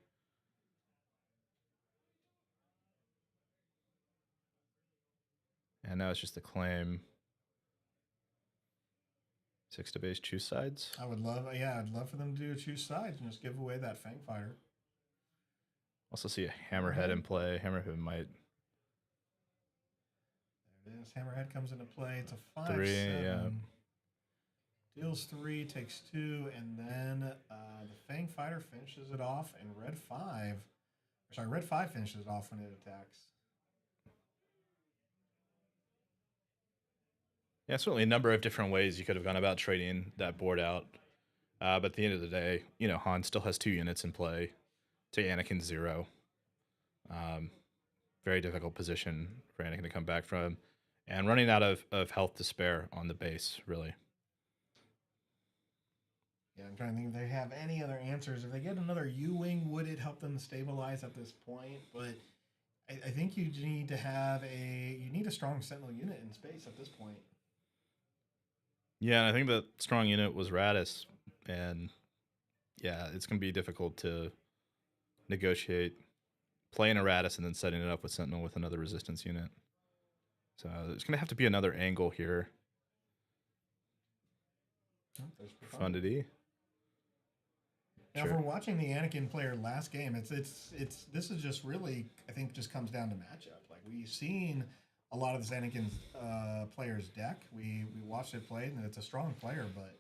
And now it's just the claim. 6 to base, choose sides. I would love, I'd love for them to do a choose sides and just give away that Fang Fighter. Also see a Hammerhead in play. Hammerhead might. There it is. Hammerhead comes into play. It's a 5/7. 3, yeah. Deals 3, takes 2, and then the Fang Fighter finishes it off, and Red 5 finishes it off when it attacks. Yeah, certainly a number of different ways you could have gone about trading that board out. But at the end of the day, you know, Han still has 2 units in play to Anakin 0. Very difficult position for Anakin to come back from. And running out of health to spare on the base, really. Yeah, I'm trying to think if they have any other answers. If they get another U-Wing, would it help them stabilize at this point? But I think you need to have a strong Sentinel unit in space at this point. Yeah, and I think the strong unit was Radis, and yeah, it's going to be difficult to negotiate playing a Radis and then setting it up with Sentinel with another resistance unit. So there's going to have to be another angle here. Oh, there's Profundity. Now, if we're watching the Anakin player last game, it's this is just really, I think, just comes down to matchup. Like we've seen a lot of this Anakin player's deck. We watched it play, and it's a strong player, but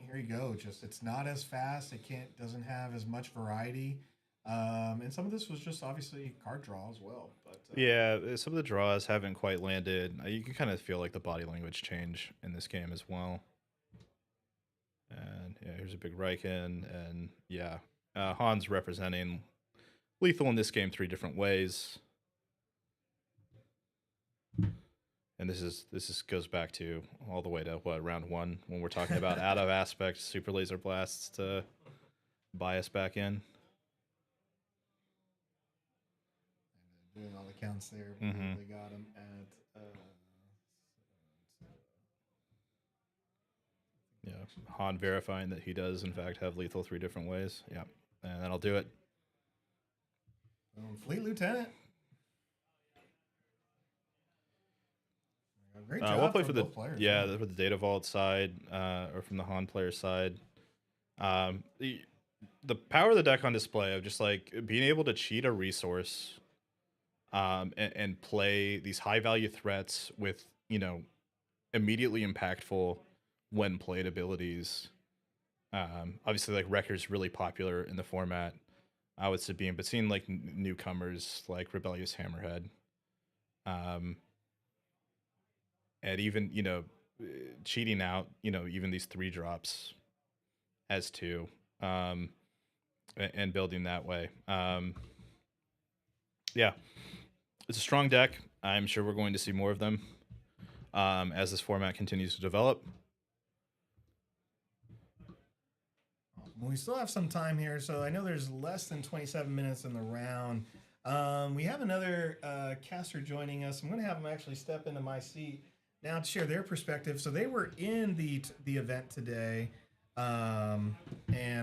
here you go. Just it's not as fast. It doesn't have as much variety. And some of this was just obviously card draw as well. But Yeah, some of the draws haven't quite landed. You can kind of feel like the body language change in this game as well. And yeah, here's a big Riken, and yeah, Han's representing lethal in this game 3 different ways. And this goes back to all the way to round 1 when we're talking about out of aspect super laser blasts to bias back in. Doing all the counts there, they got him at. Yeah, Han verifying that he does in fact have lethal 3 different ways. Yeah, and that'll do it. Fleet Lieutenant. Great job. We'll play for the players, for the Data Vault side, or from the Han player side. The power of the deck on display of just like being able to cheat a resource, and play these high value threats with immediately impactful when played abilities. Obviously, like Wrecker's really popular in the format with Sabine, but seeing like newcomers like Rebellious Hammerhead, and even cheating out even these 3 drops as 2, and building that way. Yeah, it's a strong deck. I'm sure we're going to see more of them as this format continues to develop. We still have some time here, so I know there's less than 27 minutes in the round. We have another caster joining us. I'm going to have them actually step into my seat now to share their perspective. So they were in the event today, and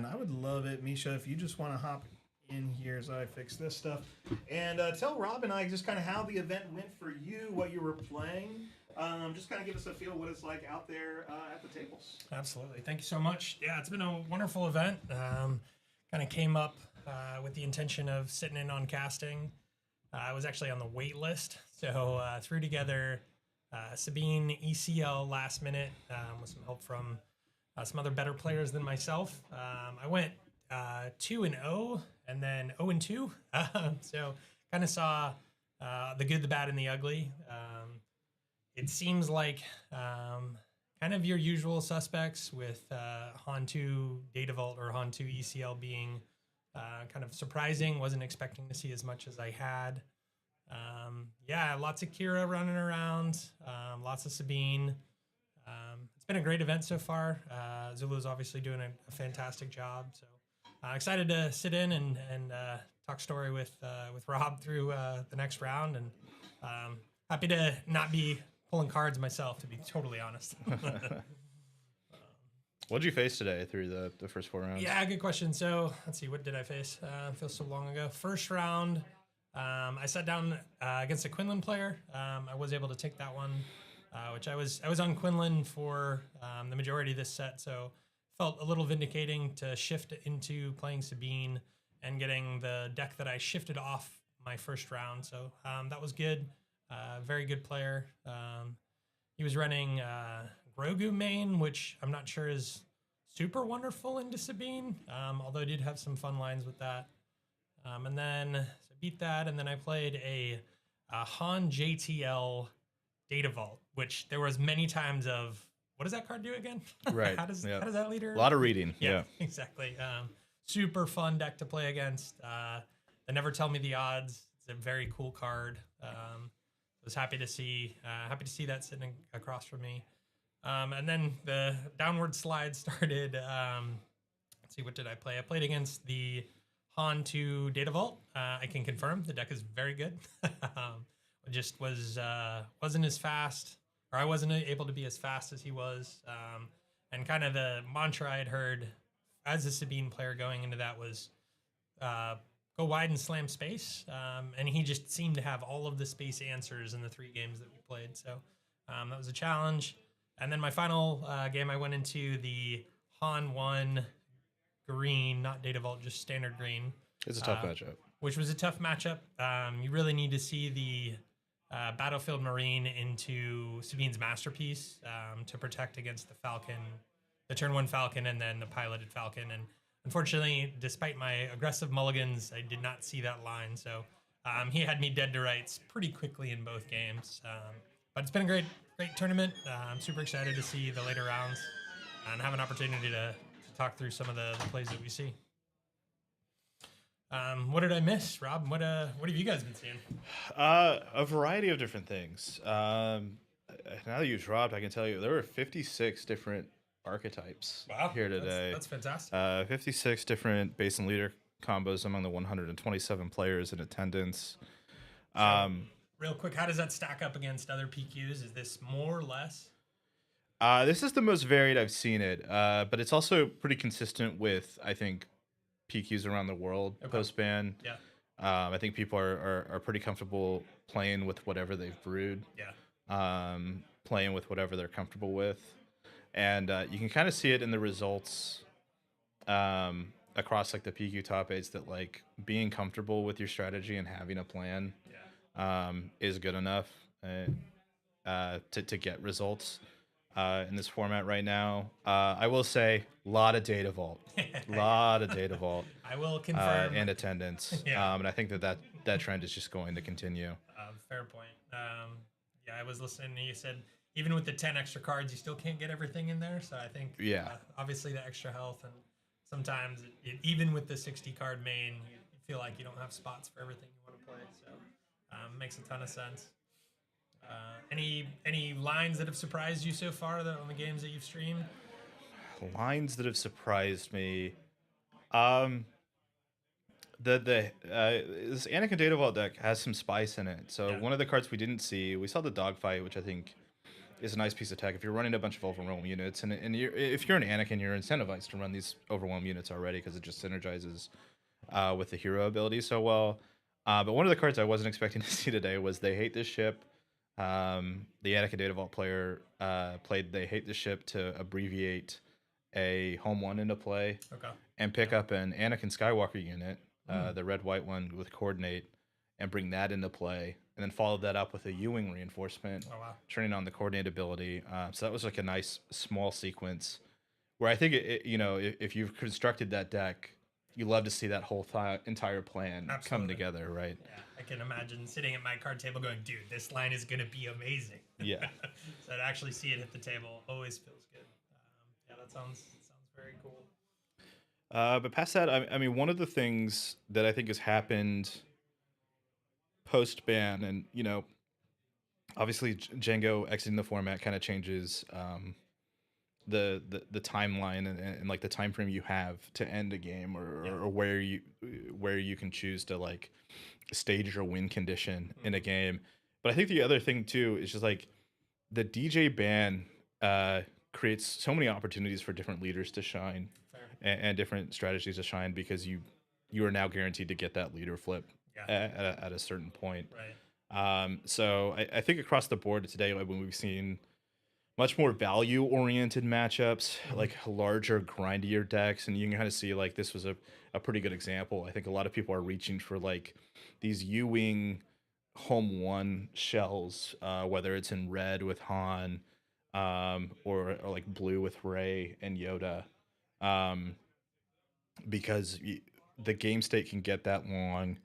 I would love it, Misha, if you just want to hop in here as I fix this stuff and tell Rob and I just kind of how the event went for you, what you were playing. Just kind of give us a feel what it's like out there at the tables. Absolutely. Thank you so much. Yeah, it's been a wonderful event. Kind of came up with the intention of sitting in on casting. I was actually on the wait list, so threw together Sabine ECL last minute with some help from some other better players than myself. I went 2-0 and then 0-2. So kind of saw the good, the bad, and the ugly. It seems like kind of your usual suspects with Han 2 Data Vault or Han 2 ECL being kind of surprising. Wasn't expecting to see as much as I had. Yeah, lots of Kira running around, lots of Sabine. It's been a great event so far. Zulu's obviously doing a fantastic job. So excited to sit in and talk story with Rob through the next round, and happy to not be pulling cards myself, to be totally honest. What did you face today through the first 4 rounds? Yeah, good question. So let's see, what did I face? It feels so long ago. First round, I sat down against a Quinlan player. I was able to take that one, which I was on Quinlan for the majority of this set, so felt a little vindicating to shift into playing Sabine and getting the deck that I shifted off my first round. So that was good. Very good player. He was running Grogu main, which I'm not sure is super wonderful into Sabine, although I did have some fun lines with that. And then so beat that, and then I played a Han JTL Data Vault, which there was many times of, what does that card do again? Right. How does that leader? A lot of reading. Yeah. Exactly. Super fun deck to play against. They never tell me the odds. It's a very cool card. Was happy to see that sitting across from me. And then the downward slide started. Let's see, what did I play? I played against the Han 2 Data Vault. I can confirm the deck is very good. It just wasn't as fast, or I wasn't able to be as fast as he was. And kind of the mantra I had heard as a Sabine player going into that was go wide and slam space. And he just seemed to have all of the space answers in the 3 games that we played. So that was a challenge. And then my final game, I went into the Han 1 green, not Data Vault, just standard green. It's a tough matchup. Which was a tough matchup. You really need to see the Battlefield Marine into Sabine's Masterpiece to protect against the Falcon, the turn 1 Falcon, and then the piloted Falcon. And unfortunately, despite my aggressive mulligans, I did not see that line. So he had me dead to rights pretty quickly in both games. But it's been a great tournament. I'm super excited to see the later rounds and have an opportunity to talk through some of the plays that we see. What did I miss, Rob? What have you guys been seeing? A variety of different things. Now that you dropped, I can tell you there were 56 different archetypes here today. That's fantastic. 56 different base and leader combos among the 127 players in attendance. Real quick, how does that stack up against other PQs? Is this more or less? This is the most varied I've seen it, but it's also pretty consistent with, I think, PQs around the world post-ban. Yeah. I think people are pretty comfortable playing with whatever they've brewed. Yeah. Playing with whatever they're comfortable with. And you can kind of see it in the results across like the PQ top 8s that like being comfortable with your strategy and having a plan is good enough to get results in this format right now. I will say a lot of data vault. I will confirm. And attendance. Yeah. And I think that trend is just going to continue. Fair point. Yeah, I was listening and you said even with the 10 extra cards, you still can't get everything in there. So I think obviously the extra health and sometimes even with the 60 card main, you feel like you don't have spots for everything you want to play. So makes a ton of sense. Any lines that have surprised you so far on the games that you've streamed? Lines that have surprised me. This Anakin Data Vault deck has some spice in it. So one of the cards we didn't see, we saw the Dogfight, which I think is a nice piece of tech. If you're running a bunch of Overwhelm units, and if you're an Anakin, you're incentivized to run these Overwhelm units already because it just synergizes with the hero ability so well. But one of the cards I wasn't expecting to see today was They Hate This Ship. The Anakin Data Vault player played They Hate This Ship to abbreviate a home one into play and pick up an Anakin Skywalker unit, the red-white one with Coordinate, and bring that into play, and then follow that up with a U-Wing reinforcement, turning on the Coordinate ability. So that was like a nice small sequence where I think, if you've constructed that deck, you love to see that whole entire plan come together, right? Yeah, I can imagine sitting at my card table going, dude, this line is going to be amazing. Yeah. So to actually see it hit the table always feels good. That sounds very cool. But past that, I mean, one of the things that I think has happened post-ban, and, obviously Django exiting the format kind of changes the timeline and like the time frame you have to end a game or where you can choose to like stage your win condition in a game. But I think the other thing too is just like the DJ ban creates so many opportunities for different leaders to shine and different strategies to shine because you are now guaranteed to get that leader flip at a certain point. Right. So I think across the board today, when we've seen much more value-oriented matchups, like larger, grindier decks, and you can kind of see like this was a pretty good example. I think a lot of people are reaching for like these U-Wing home one shells, whether it's in red with Han, or like blue with Rey and Yoda, because the game state can get that long.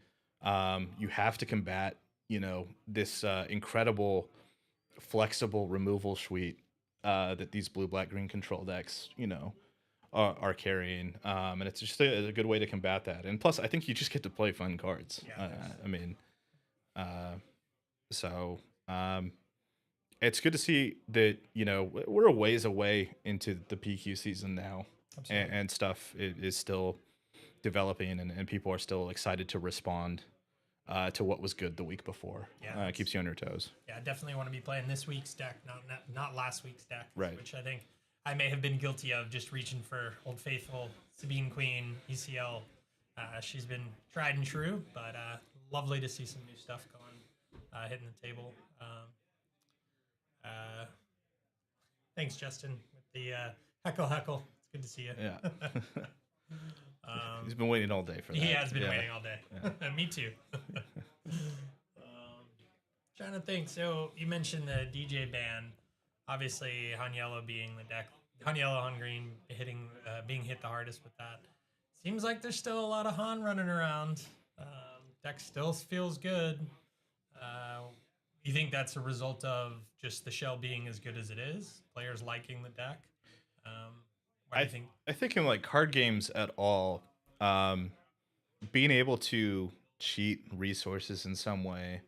You have to combat, this incredible flexible removal suite that these blue, black, green control decks, are carrying. And it's just a good way to combat that. And plus, I think you just get to play fun cards. It's good to see that, we're a ways away into the PQ season now. And stuff is still developing and people are still excited to respond to what was good the week before. It keeps you on your toes. Yeah, I definitely want to be playing this week's deck, not last week's deck. Right. Which I think I may have been guilty of, just reaching for Old Faithful, Sabine Queen, ECL. She's been tried and true, but lovely to see some new stuff going, hitting the table. Thanks, Justin, with the heckle. It's good to see you. Yeah. He's been waiting all day for that. He has been waiting all day. Yeah. Me too. Trying to think. So you mentioned the DJ ban. Obviously, Han Yellow being the deck. Han Yellow, Han Green being hit the hardest with that. Seems like there's still a lot of Han running around. Deck still feels good. You think that's a result of just the shell being as good as it is? Players liking the deck? What do you think? I think in like card games at all, being able to cheat resources in some way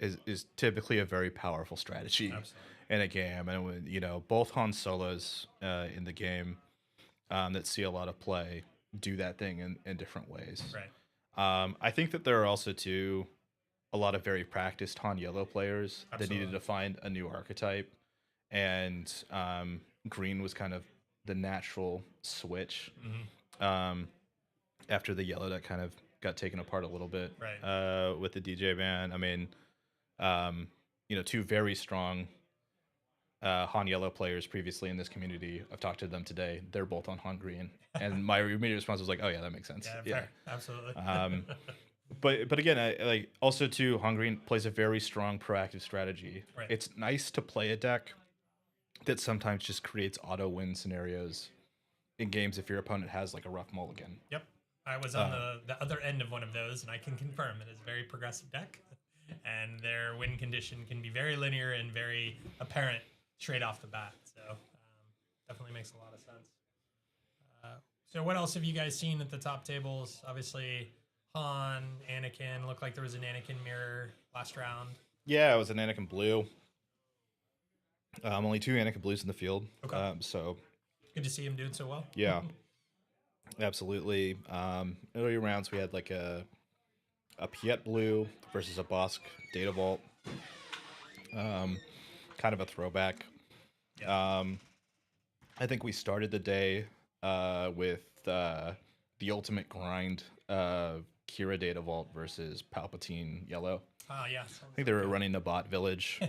is typically a very powerful strategy. Absolutely. In a game. And when, you know, both Han Solos in the game that see a lot of play do that thing in different ways. Right. I think that there are also too a lot of very practiced Han Yellow players that needed to find a new archetype, and Green was kind of the natural switch after the yellow deck kind of got taken apart a little bit with the DJ ban. I mean, you know, two very strong Han Yellow players previously in this community. I've talked to them today. They're both on Han Green, and my immediate response was like, "Oh yeah, that makes sense." Yeah, fair. Absolutely. But again, I like also too. Han Green plays a very strong proactive strategy. Right. It's nice to play a deck that sometimes just creates auto win scenarios in games if your opponent has like a rough mulligan. Yep, I was on the other end of one of those, and I can confirm it is a very progressive deck, and their win condition can be very linear and very apparent straight off the bat. So definitely makes a lot of sense. So what else have you guys seen at the top tables? Obviously, Han, Anakin. Looked like there was an Anakin mirror last round. Yeah, it was an Anakin blue. Only two Anakin blues in the field. Okay. So good to see him doing so well. Yeah, absolutely. Earlier rounds we had like a Piet blue versus a Bosk Data Vault. Kind of a throwback. Yeah. I think we started the day with the ultimate grind, Kira Data Vault versus Palpatine Yellow. Yeah. I think they were running the bot village.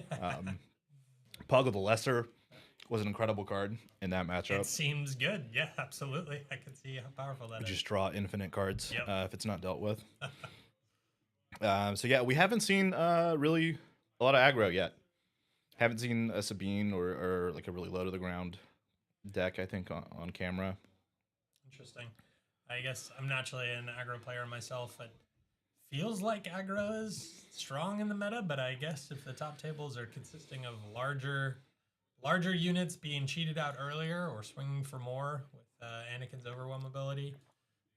Pug the Lesser was an incredible card in that matchup. It seems good. Yeah, absolutely. I can see how powerful that is. Just draw infinite cards if it's not dealt with. So yeah, we haven't seen really a lot of aggro yet. Haven't seen a Sabine or like a really low to the ground deck, I think, on camera. Interesting. I guess I'm naturally an aggro player myself. It feels like aggro is strong in the meta, but I guess if the top tables are consisting of larger units being cheated out earlier or swinging for more with Anakin's overwhelm ability,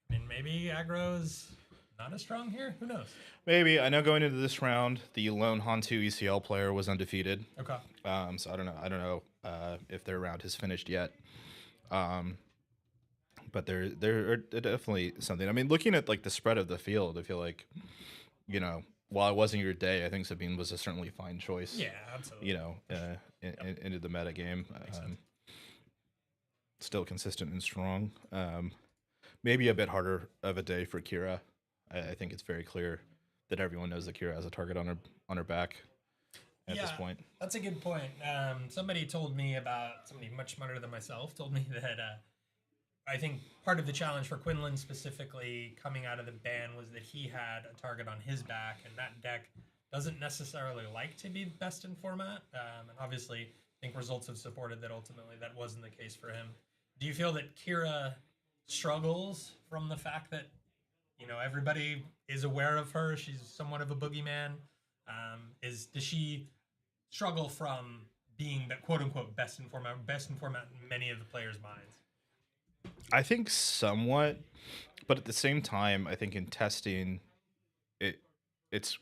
I mean, maybe aggro is not as strong here. Who knows? Maybe. I know going into this round, the lone Han 2 ECL player was undefeated. Okay. So I don't know if their round has finished yet. But there are definitely something. I mean, looking at like the spread of the field, I feel like, you know, while it wasn't your day, I think Sabine was a certainly fine choice. Yeah, absolutely. You know, into the meta game. Still consistent and strong. Maybe a bit harder of a day for Kira. I think it's very clear that everyone knows that Kira has a target on her back at this point. That's a good point. Somebody much smarter than myself told me that I think part of the challenge for Quinlan specifically coming out of the ban was that he had a target on his back, and that deck doesn't necessarily like to be best in format. And obviously, I think results have supported that ultimately that wasn't the case for him. Do you feel that Kira struggles from the fact that, you know, everybody is aware of her? She's somewhat of a boogeyman. Does she struggle from being the quote unquote best in format in many of the players' minds? I think somewhat, but at the same time, I think in testing, it's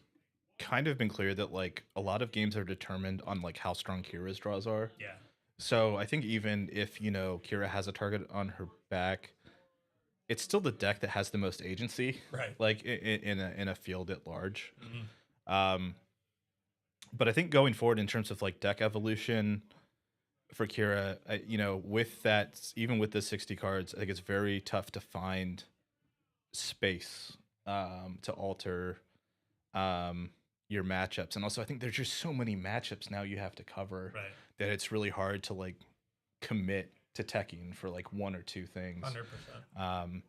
kind of been clear that like a lot of games are determined on like how strong Kira's draws are. Yeah. So I think even if, you know, Kira has a target on her back, it's still the deck that has the most agency, right? Like in a field at large. Mm-hmm. But I think going forward in terms of like deck evolution for Kira, you know, with that, even with the 60 cards, I think it's very tough to find space to alter your matchups. And also I think there's just so many matchups now you have to cover that it's really hard to like commit to teching for like one or two things. 100%.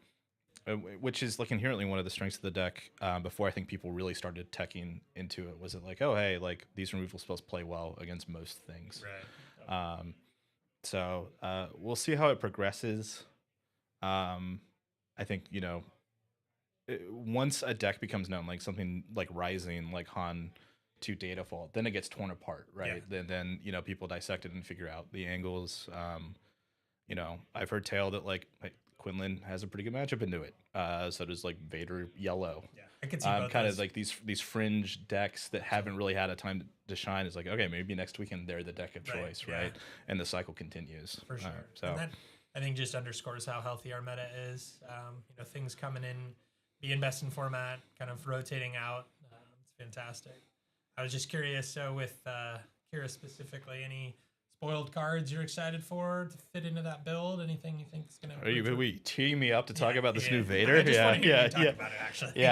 which is like inherently one of the strengths of the deck. Before I think people really started teching into it, was it like, oh hey, like these removal spells play well against most things. Right. So we'll see how it progresses. I think once a deck becomes known, like something like Rising, like Han to Data Fault, then it gets torn apart, right? Then people dissect it and figure out the angles. I've heard tale that like Quinlan has a pretty good matchup into it. So does like Vader Yellow. Yeah, I could see both kind those. of like these fringe decks that haven't really had a time to shine. Is like, okay, maybe next weekend they're the deck of choice, right? And the cycle continues. For sure. So And that, I think, just underscores how healthy our meta is. Things coming in, being best in format, kind of rotating out. It's fantastic. I was just curious. So with Kira specifically, any spoiled cards you're excited for to fit into that build? Anything you think is going to? Are you teeing me up to talk about this new Vader? I just want to hear you talk about it, actually.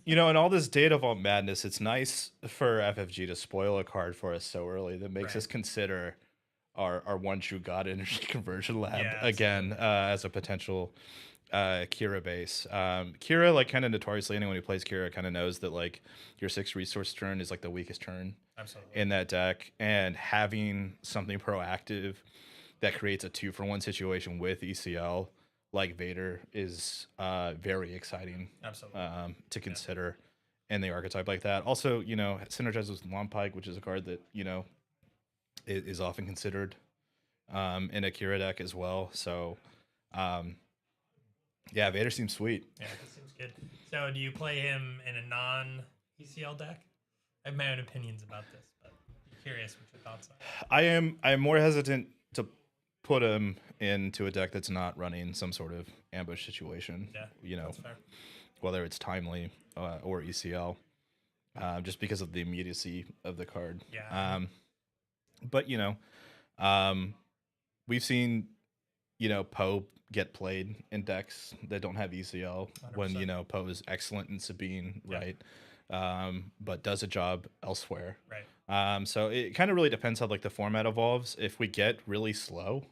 In all this Data Vault madness, it's nice for FFG to spoil a card for us so early that makes us consider our one true God energy conversion lab again as a potential Kira base. Kira, like, kind of notoriously, anyone who plays Kira kind of knows that like your 6 resource turn is like the weakest turn in that deck, and having something proactive that creates a 2-for-1 situation with ECL like Vader is very exciting to consider in the archetype like that. Also, synergizes with Lompike, which is a card that is often considered in a Kira deck as well. So Vader seems sweet. Yeah, that seems good. So do you play him in a non-ECL deck? I have my own opinions about this, but I'm curious what your thoughts are. I'm more hesitant to put him into a deck that's not running some sort of ambush situation. Yeah, that's fair. Whether it's timely or ECL, just because of the immediacy of the card. Yeah. But we've seen Poe get played in decks that don't have ECL 100%. When Poe is excellent in Sabine, right? But does a job elsewhere, right? So it kind of really depends how like the format evolves. If we get really slow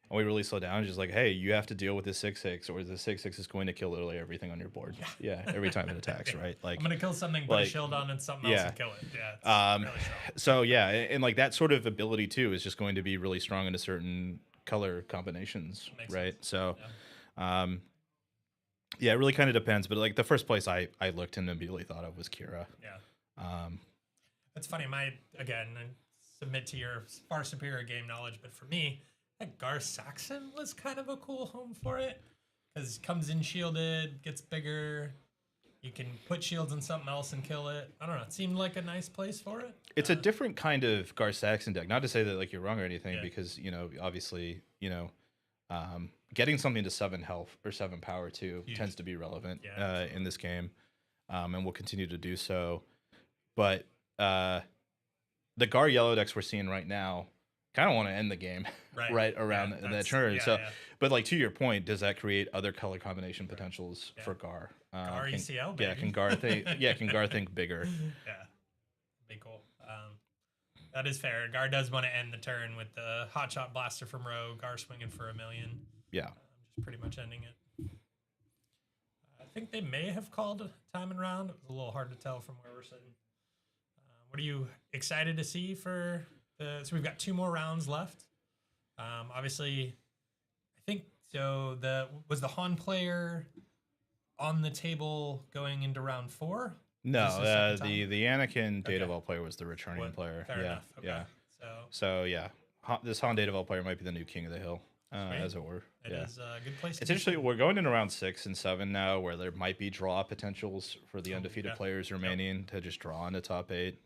and we really slow down, it's just like, hey, you have to deal with this 6/6, or the 6/6 is going to kill literally everything on your board. Every time it attacks, right? Like, I'm gonna kill something, put a shield on, and something else and kill it. It's really strong. So and like that sort of ability too is just going to be really strong into certain color combinations, right? Sense. So it really kind of depends, but like the first place I looked and immediately thought of was Kira. That's funny. I submit to your far superior game knowledge, but for me, that Gar Saxon was kind of a cool home for it, because it comes in shielded, gets bigger, you can put shields on something else and kill it. I don't know, it seemed like a nice place for it. It's a different kind of Gar Saxon deck, not to say that like you're wrong or anything, because obviously getting something to 7 health or 7 power too tends to be relevant in this game, and will continue to do so. But the Gar yellow decks we're seeing right now kind of want to end the game right around that turn. But like, to your point, does that create other color combination potentials for Gar? Gar ECL, baby. Can Gar think? Can Gar think bigger? Be cool. That is fair. Gar does want to end the turn with the hotshot blaster from Rogue. Gar swinging for $1 million. Just pretty much ending it. I think they may have called a timing round. It was a little hard to tell from where we're sitting. What are you excited to see for the? So we've got 2 more rounds left. Obviously, I think so. Was the Han player on the table going into round 4? No, the Anakin Data Vault player was the returning player. Fair enough. Okay. So this Han Data Vault player might be the new king of the hill, as it were. It is a good place. It's interesting. We're going into round 6 and 7 now, where there might be draw potentials for the undefeated players remaining to just draw into top 8.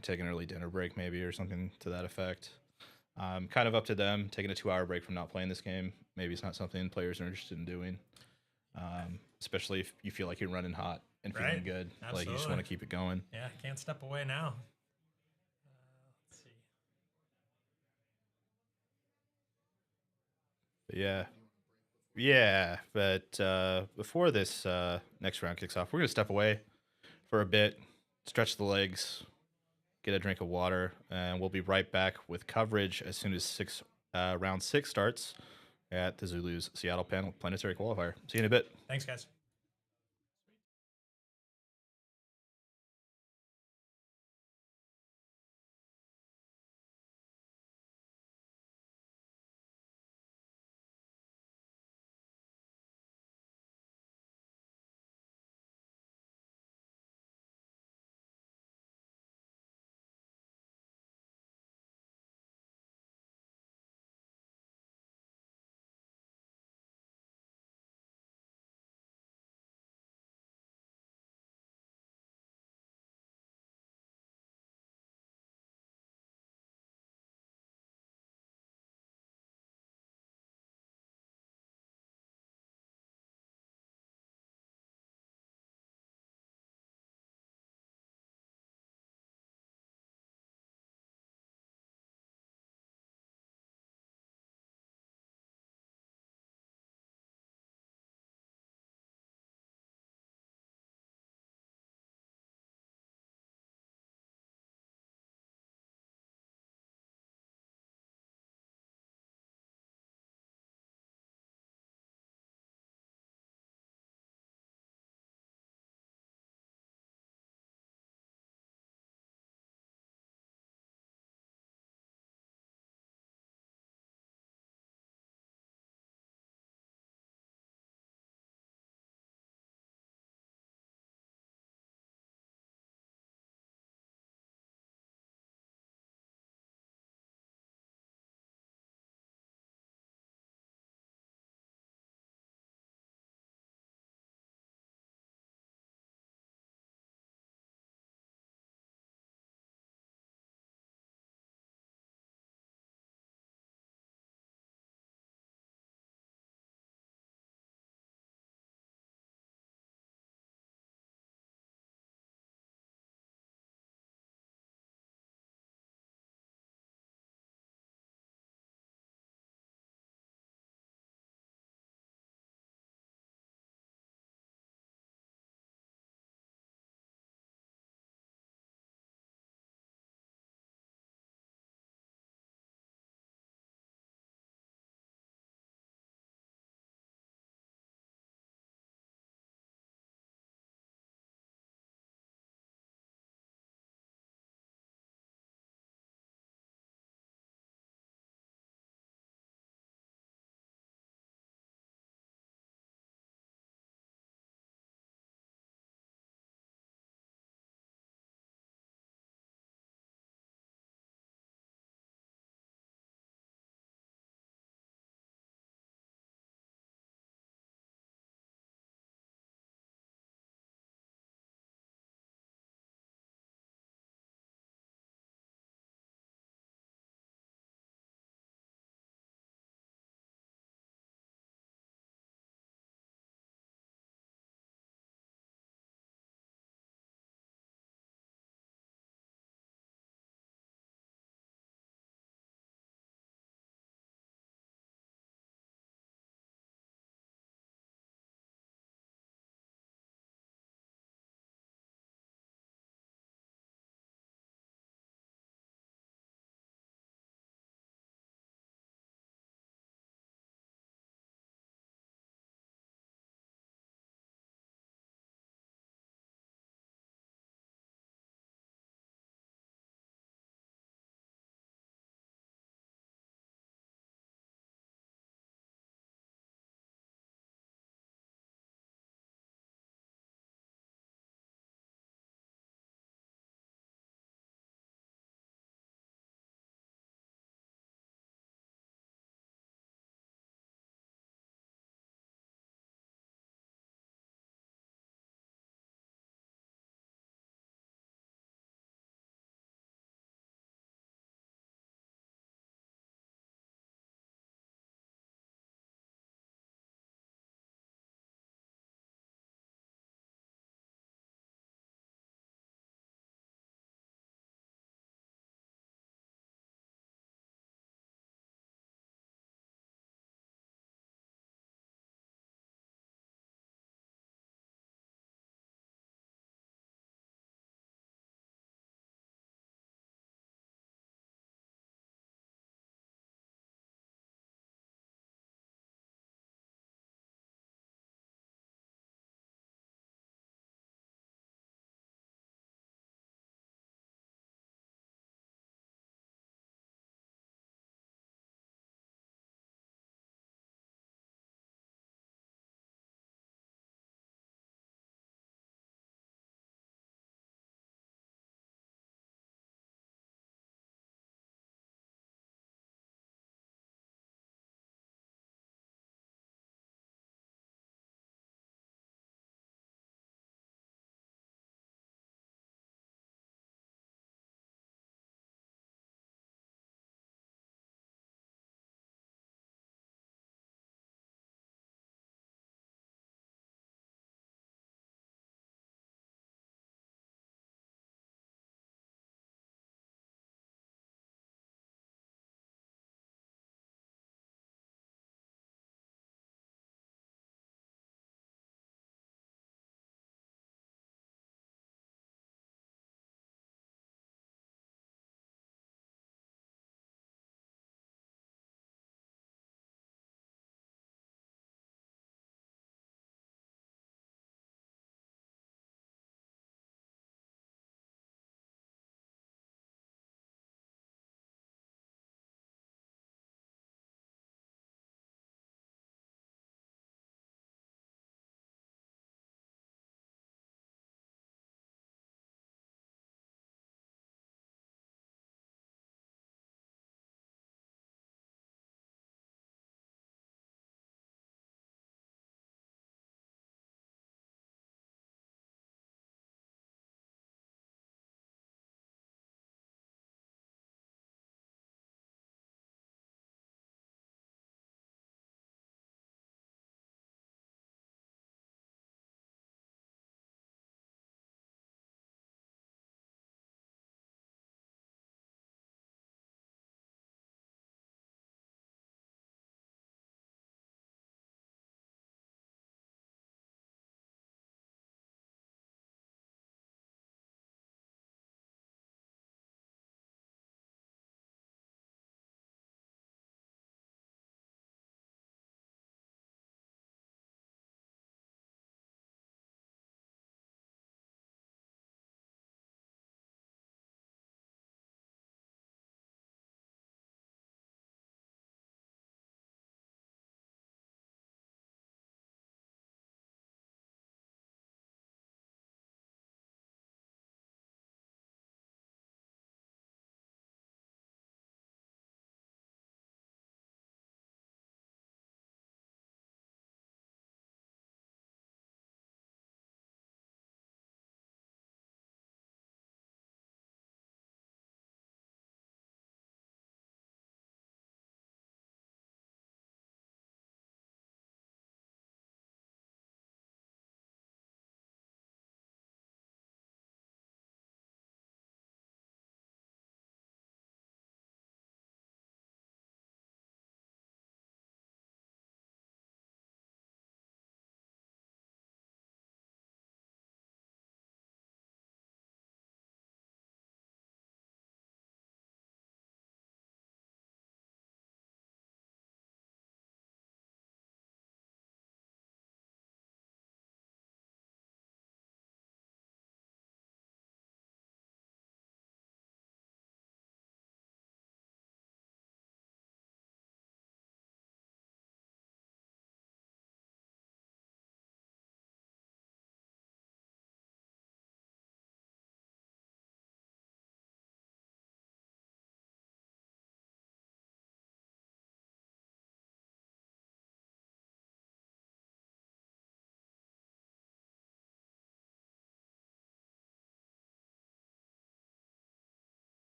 Take an early dinner break maybe, or something to that effect. Kind of up to them. Taking a 2-hour break from not playing this game, maybe it's not something players are interested in doing. Especially if you feel like you're running hot and feeling good. Absolutely. Like, you just want to keep it going. Yeah, can't step away now. Let's see. But before this next round kicks off, we're gonna step away for a bit, stretch the legs, get a drink of water, and we'll be right back with coverage as soon as round 6 starts at the Zulus Seattle panel Planetary Qualifier. See you in a bit. Thanks, guys.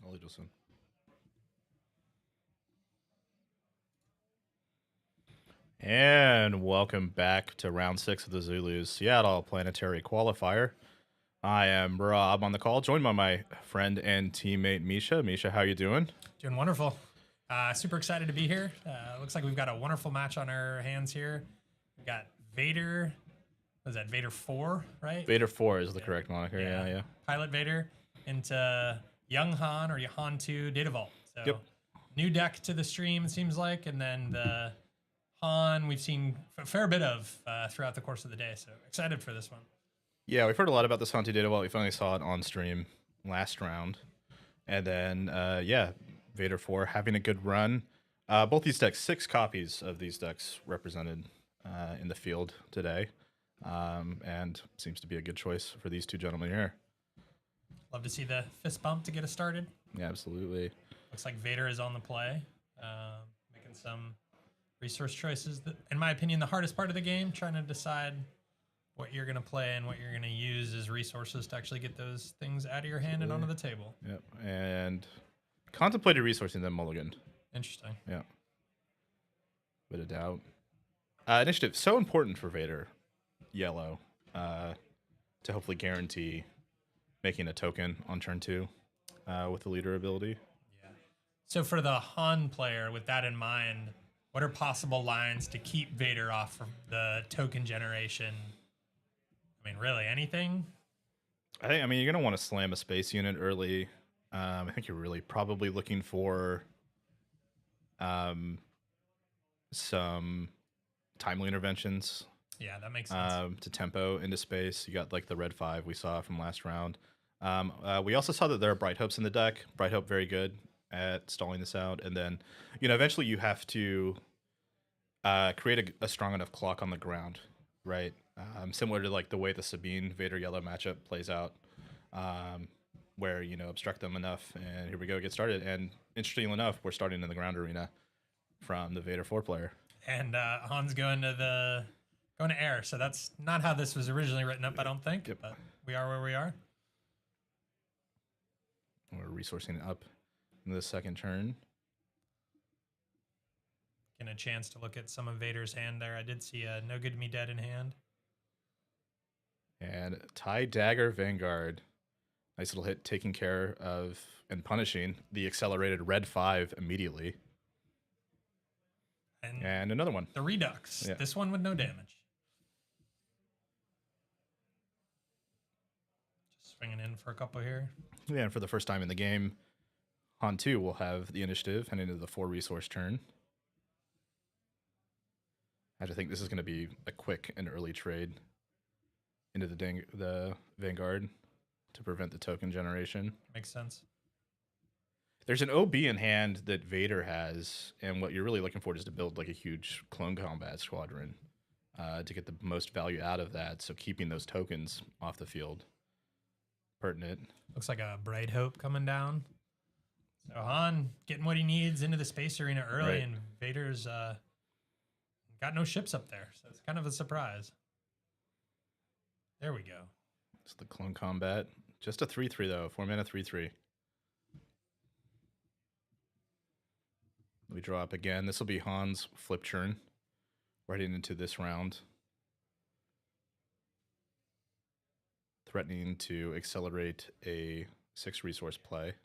Allegedly. And welcome back to round 6 of the Zulus Seattle Planetary Qualifier. I am Rob on the call, joined by my friend and teammate Misha. Misha, how you doing? Doing wonderful. Super excited to be here. Looks like we've got a wonderful match on our hands here. We've got Vader. Was that Vader 4, right? Vader 4 is the correct moniker. Yeah. Pilot Vader into Young Han or Han 2 Data Vault. So Yep. New deck to the stream, it seems like. And then the Han we've seen a fair bit of throughout the course of the day. So excited for this one. Yeah, we've heard a lot about this Hunty Data. Well, we finally saw it on stream last round. And then, Vader 4 having a good run. Both these decks, 6 copies of these decks represented in the field today. And seems to be a good choice for these two gentlemen here. Love to see the fist bump to get us started. Yeah, absolutely. Looks like Vader is on the play, making some resource choices. That, in my opinion, the hardest part of the game, trying to decide what you're going to play and what you're going to use as resources to actually get those things out of your hand and onto the table. Yep. And contemplated resourcing them mulligan. Interesting. Yeah. Bit of doubt. Initiative, so important for Vader, yellow, to hopefully guarantee making a token on turn 2 with the leader ability. Yeah. So for the Han player, with that in mind, what are possible lines to keep Vader off from the token generation? I mean, really anything? I mean, you're going to want to slam a space unit early. I think you're really probably looking for some timely interventions. Yeah, that makes sense. To tempo into space. You got like the red 5 we saw from last round. We also saw that there are Bright Hopes in the deck. Bright Hope very good at stalling this out. And then, eventually you have to create a strong enough clock on the ground, right? Similar to like the way the Sabine Vader yellow matchup plays out, where, obstruct them enough. And here we go, get started. And interestingly enough, we're starting in the ground arena from the Vader 4 player. And Han's going to air, so that's not how this was originally written up, I don't think. Yep. But we are where we are. We're resourcing up in the second turn. Getting a chance to look at some of Vader's hand there. I did see a No Good to Me Dead in hand. And Tie Dagger Vanguard. Nice little hit, taking care of and punishing the accelerated red 5 immediately. And another one. The Redux. Yeah. This one with no damage. Just swinging in for a couple here. Yeah, and for the first time in the game, Han 2 will have the initiative heading into the 4 resource turn. I just think this is going to be a quick and early trade into the Vanguard to prevent the token generation. Makes sense. There's an OB in hand that Vader has, and what you're really looking for is to build like a huge clone combat squadron to get the most value out of that. So keeping those tokens off the field, pertinent. Looks like a Bright Hope coming down. So Han getting what he needs into the space arena early, Right. and Vader's got no ships up there, so it's kind of a surprise. There we go. It's the clone combat. Just a 3/3 though. 4 mana 3/3. We draw up again. This will be Han's flip churn. Heading into this round. Threatening to accelerate a 6 resource play.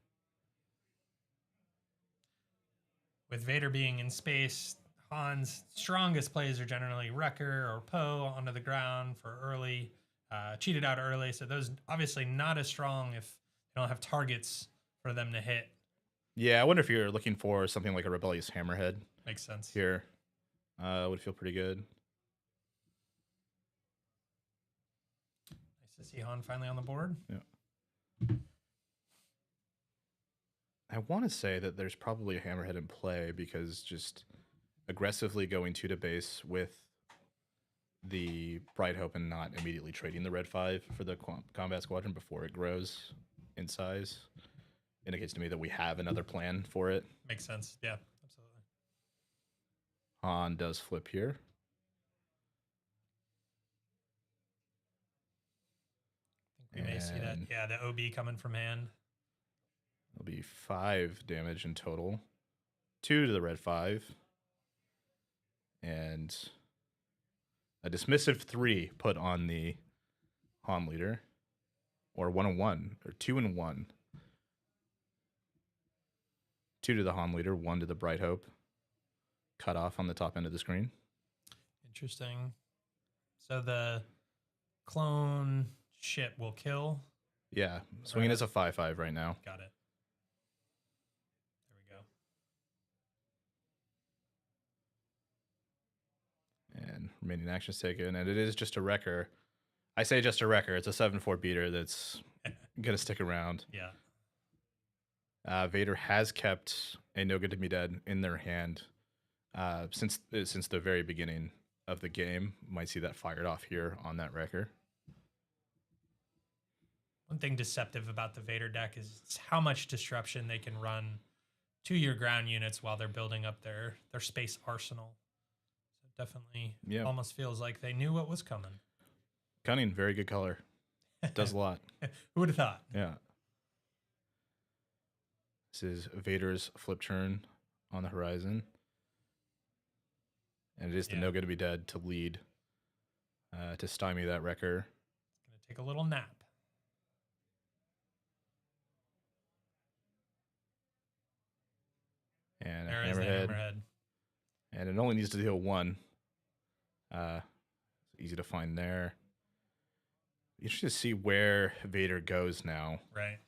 With Vader being in space, Han's strongest plays are generally Wrecker or Poe onto the ground for early, cheated out early. So those obviously not as strong if they don't have targets for them to hit. Yeah, I wonder if you're looking for something like a Rebellious Hammerhead Makes sense. here. Would feel pretty good. Nice to see Han finally on the board. Yeah. I want to say that there's probably a Hammerhead in play because just aggressively going 2 to base with the Bright Hope and not immediately trading the red 5 for the combat squadron before it grows in size indicates to me that we have another plan for it. Makes sense. Yeah, absolutely. Han does flip here. I think we may see that. And- Yeah, the OB coming from hand. It'll be 5 damage in total. 2 to the red 5. And a dismissive 3 put on the Han leader. Or 1 and 1. Or 2 and 1. 2 to the Han leader, 1 to the Bright Hope. Cut off on the top end of the screen. Interesting. So the clone ship will kill. Yeah, swinging as a 5/5 right now. Got it. There we go. And remaining actions taken, and it is just a wrecker. I say just a wrecker. It's a 7/4 beater that's gonna stick around. Yeah. Vader has kept a No Good to Be Dead in their hand since the very beginning of the game. Might see that fired off here on that wrecker. One thing deceptive about the Vader deck is how much disruption they can run to your ground units while they're building up their space arsenal. So it definitely almost feels like they knew what was coming. Cunning, very good color. Does a lot. Who would have thought? Yeah. This is Vader's flip turn on the horizon. And it is the No Good to Be Dead to lead, to stymie that wrecker. It's going to take a little nap. And there a is the hammerhead. hammerhead. And it only needs to deal 1. Easy to find there. Interesting to see where Vader goes now. Right.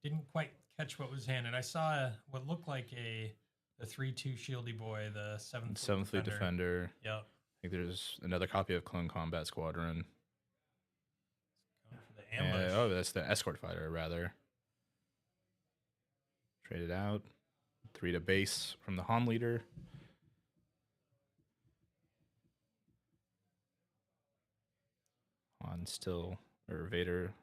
Didn't quite catch what was handed. I saw what looked like the 3/2 shieldy boy, the 7th Fleet Defender. Yep. I think there's another copy of Clone Combat Squadron. Going for the ambush. Oh, that's the escort fighter, rather. Traded out. 3 to base from the Han leader. Vader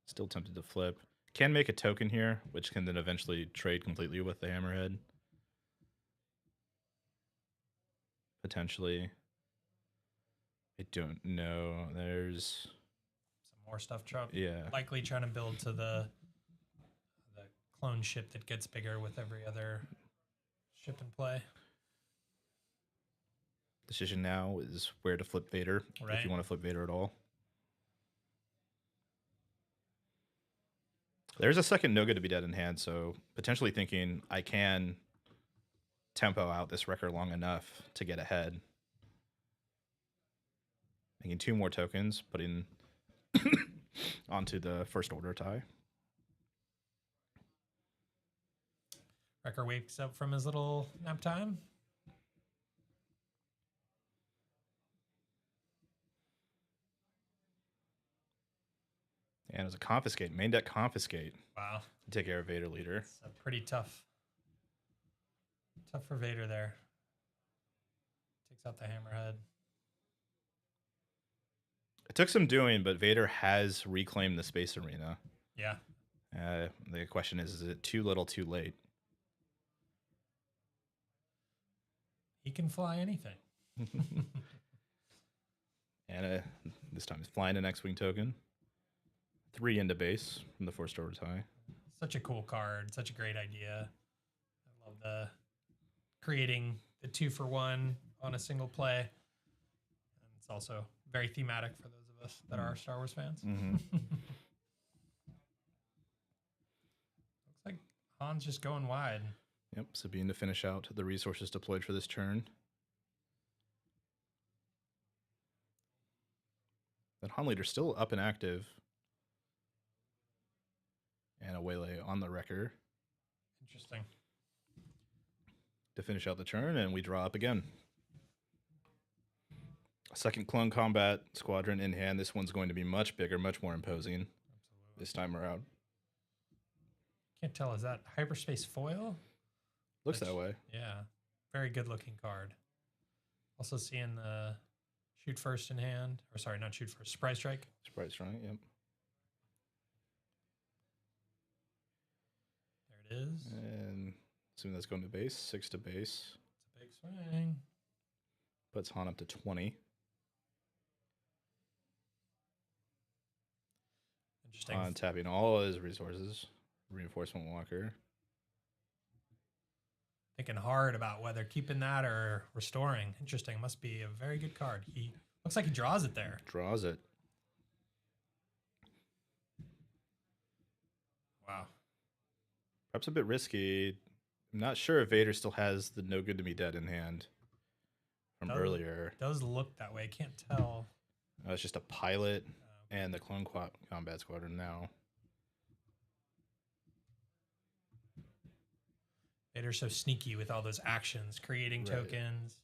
still tempted to flip. Can make a token here, which can then eventually trade completely with the hammerhead. Potentially. I don't know. There's some more stuff. Yeah. Likely trying to build to the clone ship that gets bigger with every other ship in play. Decision now is where to flip Vader, if you want to flip Vader at all. There's a second No Good to Be Dead in hand, so potentially thinking I can tempo out this wrecker long enough to get ahead. Making 2 more tokens, putting onto the first order tie. Wrecker wakes up from his little nap time. And it was a confiscate, main deck confiscate. Wow. To take care of Vader leader. It's a pretty tough for Vader there. Takes out the hammerhead. It took some doing, but Vader has reclaimed the space arena. Yeah. The question is it too little, too late? He can fly anything. And this time he's flying an X-Wing token. 3 into base from the first order tie. Such a cool card. Such a great idea. I love the creating the 2-for-1 on a single play. And it's also very thematic for those of us that are Star Wars fans. Mm-hmm. Looks like Han's just going wide. Yep, Sabine to finish out the resources deployed for this turn. That Han leader still up and active. And a waylay on the wrecker. Interesting. To finish out the turn, and we draw up again. Second Clone Combat Squadron in hand. This one's going to be much bigger, much more imposing. Absolutely. This time around. Can't tell, is that hyperspace foil? Looks that way. Yeah. Very good looking card. Also seeing the shoot first in hand. Or sorry, not shoot first. Surprise strike. Surprise strike, yep. There it is. And assuming that's going to base, 6 to base. It's a big swing. Puts Han up to 20. Interesting. on tapping all his resources. Reinforcement Walker. Thinking hard about whether keeping that or restoring. Interesting. Must be a very good card. He looks like he draws it there. Draws it. Wow. Perhaps a bit risky. I'm not sure if Vader still has the No Good to Me Dead in hand from earlier. Does look that way. Can't tell. It's just a pilot and the Clone Combat Squadron now. Vader's so sneaky with all those actions, creating Right. tokens.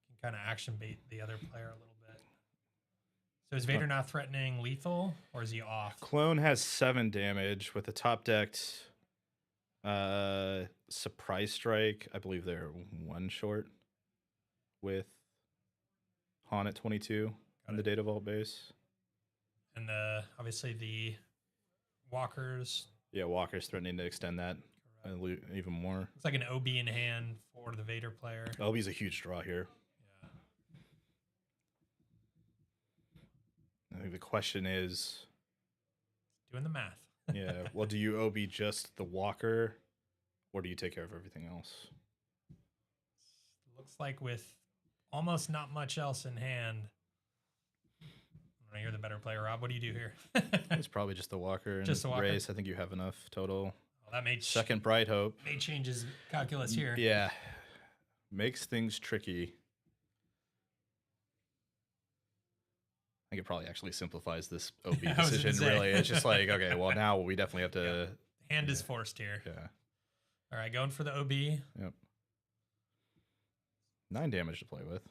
Can kind of action bait the other player a little bit. So is Vader now threatening lethal, or is he off? Clone has 7 damage with the top decked Surprise Strike. I believe they're 1 short with Han at 22 in the Data Vault base. And obviously the walkers. Yeah, Walker's threatening to extend that even more. Looks like an OB in hand for the Vader player. LB's a huge draw here. Yeah. I think the question is, Doing the math. yeah, well, do you OB just the Walker, or do you take care of everything else? Looks like with almost not much else in hand. I don't know, you're the better player, Rob. What do you do here? It's probably just the Walker and Just the Walker? race. I think you have enough total. Well, that made Second Bright Hope. may change his calculus here. Yeah, makes things tricky. I think it probably actually simplifies this OB I was gonna decision. say. Really, it's just like, okay, well, now we definitely have to. Hand is forced here. Yeah. All right, going for the OB. Yep. 9 damage to play with.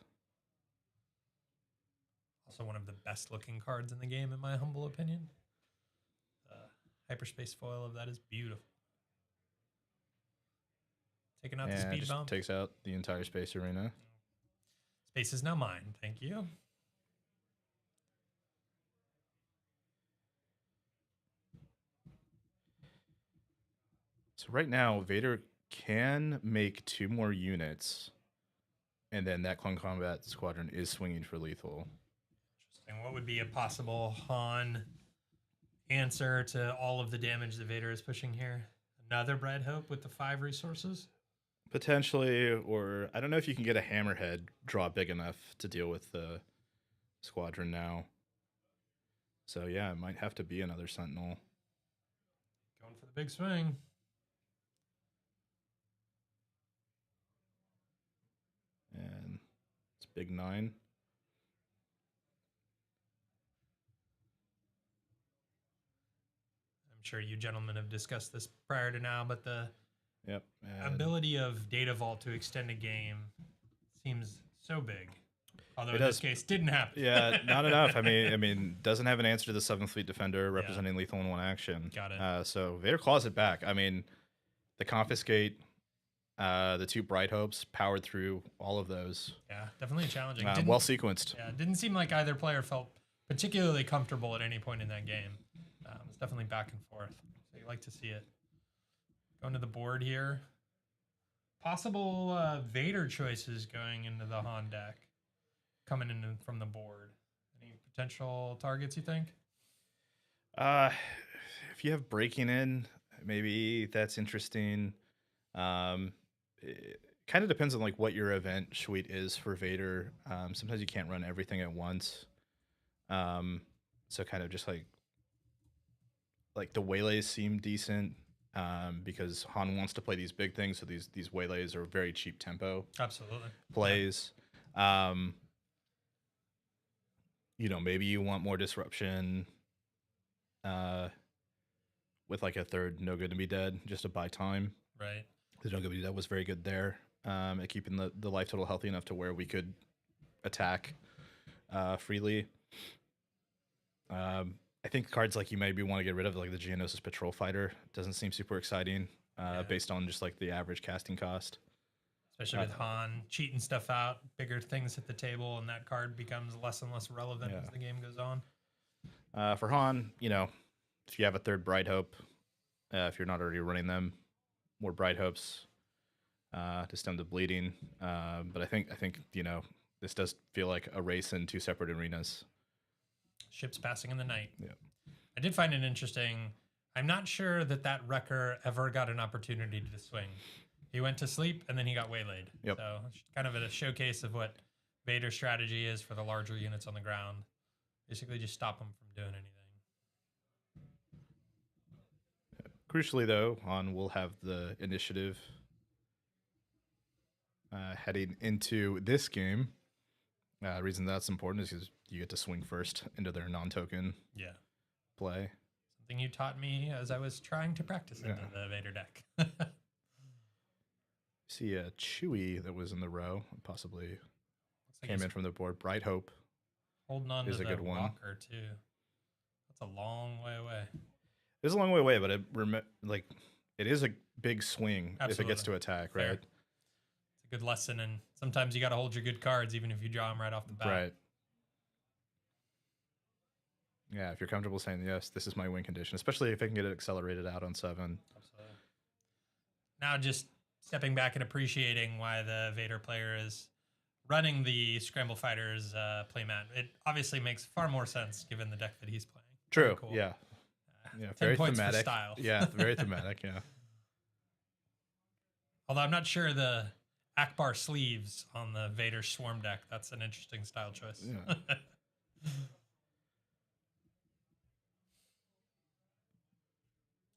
Also one of the best looking cards in the game, in my humble opinion. Hyperspace foil of that is beautiful. Taking out the And speed just bump. takes out the entire space arena. Space is now mine. Thank you. So right now, Vader can make 2 more units, and then that Clone Combat Squadron is swinging for lethal. Interesting. What would be a possible Han answer to all of the damage that Vader is pushing here? Another Bright Hope with the 5 resources? Potentially, or I don't know if you can get a Hammerhead draw big enough to deal with the squadron now. So yeah, it might have to be another Sentinel. Going for the big swing. And it's big 9. I'm sure you gentlemen have discussed this prior to now, but the Yep. And ability of Data Vault to extend a game seems so big. Although It in this does. case, didn't happen. yeah, not enough. I mean, doesn't have an answer to the 7th Fleet Defender representing lethal in 1 action. Got it. So Vader claws it back. I mean, the Confiscate, the 2 Bright Hopes powered through all of those. Yeah, definitely challenging. Well sequenced. Yeah, it didn't seem like either player felt particularly comfortable at any point in that game. It was definitely back and forth. So you like to see it. Going to the board here. Possible Vader choices going into the Han deck. Coming in from the board. Any potential targets, you think? If you have breaking in, maybe that's interesting. It kind of depends on like what your event suite is for Vader. Sometimes you can't run everything at once. So kind of just like the waylays seem decent because Han wants to play these big things, so these waylays are very cheap tempo Absolutely. plays. Maybe you want more disruption with like a 3rd No Good to Be Dead just to buy time. Right. The No Good to Be Dead was very good there at keeping the life total healthy enough to where we could attack freely. I think cards like you maybe want to get rid of, like the Geonosis Patrol Fighter, doesn't seem super exciting based on just like the average casting cost. Especially with Han cheating stuff out, bigger things at the table, and that card becomes less and less relevant as the game goes on. For Han, if you have a 3rd Bright Hope, if you're not already running them, more Bright Hopes to stem the bleeding. But I think this does feel like a race in 2 separate arenas. Ships passing in the night. Yeah. I did find it interesting. I'm not sure that Wrecker ever got an opportunity to swing. He went to sleep and then he got waylaid. Yep. So it's kind of a showcase of what Vader's strategy is for the larger units on the ground. Basically just stop them from doing anything. Crucially, though, Han will have the initiative heading into this game. The reason that's important is because you get to swing first into their non-token play. Something you taught me as I was trying to practice into the Vader deck. See a Chewie that was in the row, possibly Like came in from the board. Bright Hope holding on is to a the good one. walker too. That's a long way away. It's a long way away, but it is a big swing if it gets to attack, Fair. right? It's a good lesson, and sometimes you got to hold your good cards even if you draw them right off the bat. Right. Yeah, if you're comfortable saying, yes, this is my win condition, especially if I can get it accelerated out on 7. Absolutely. Now just stepping back and appreciating why the Vader player is running the Scramble Fighters playmat. It obviously makes far more sense given the deck that he's playing. True, Very cool. yeah. Yeah, 10 very points for thematic. style. Yeah, very thematic, yeah. Although I'm not sure the Akbar sleeves on the Vader Swarm deck. That's an interesting style choice. Yeah.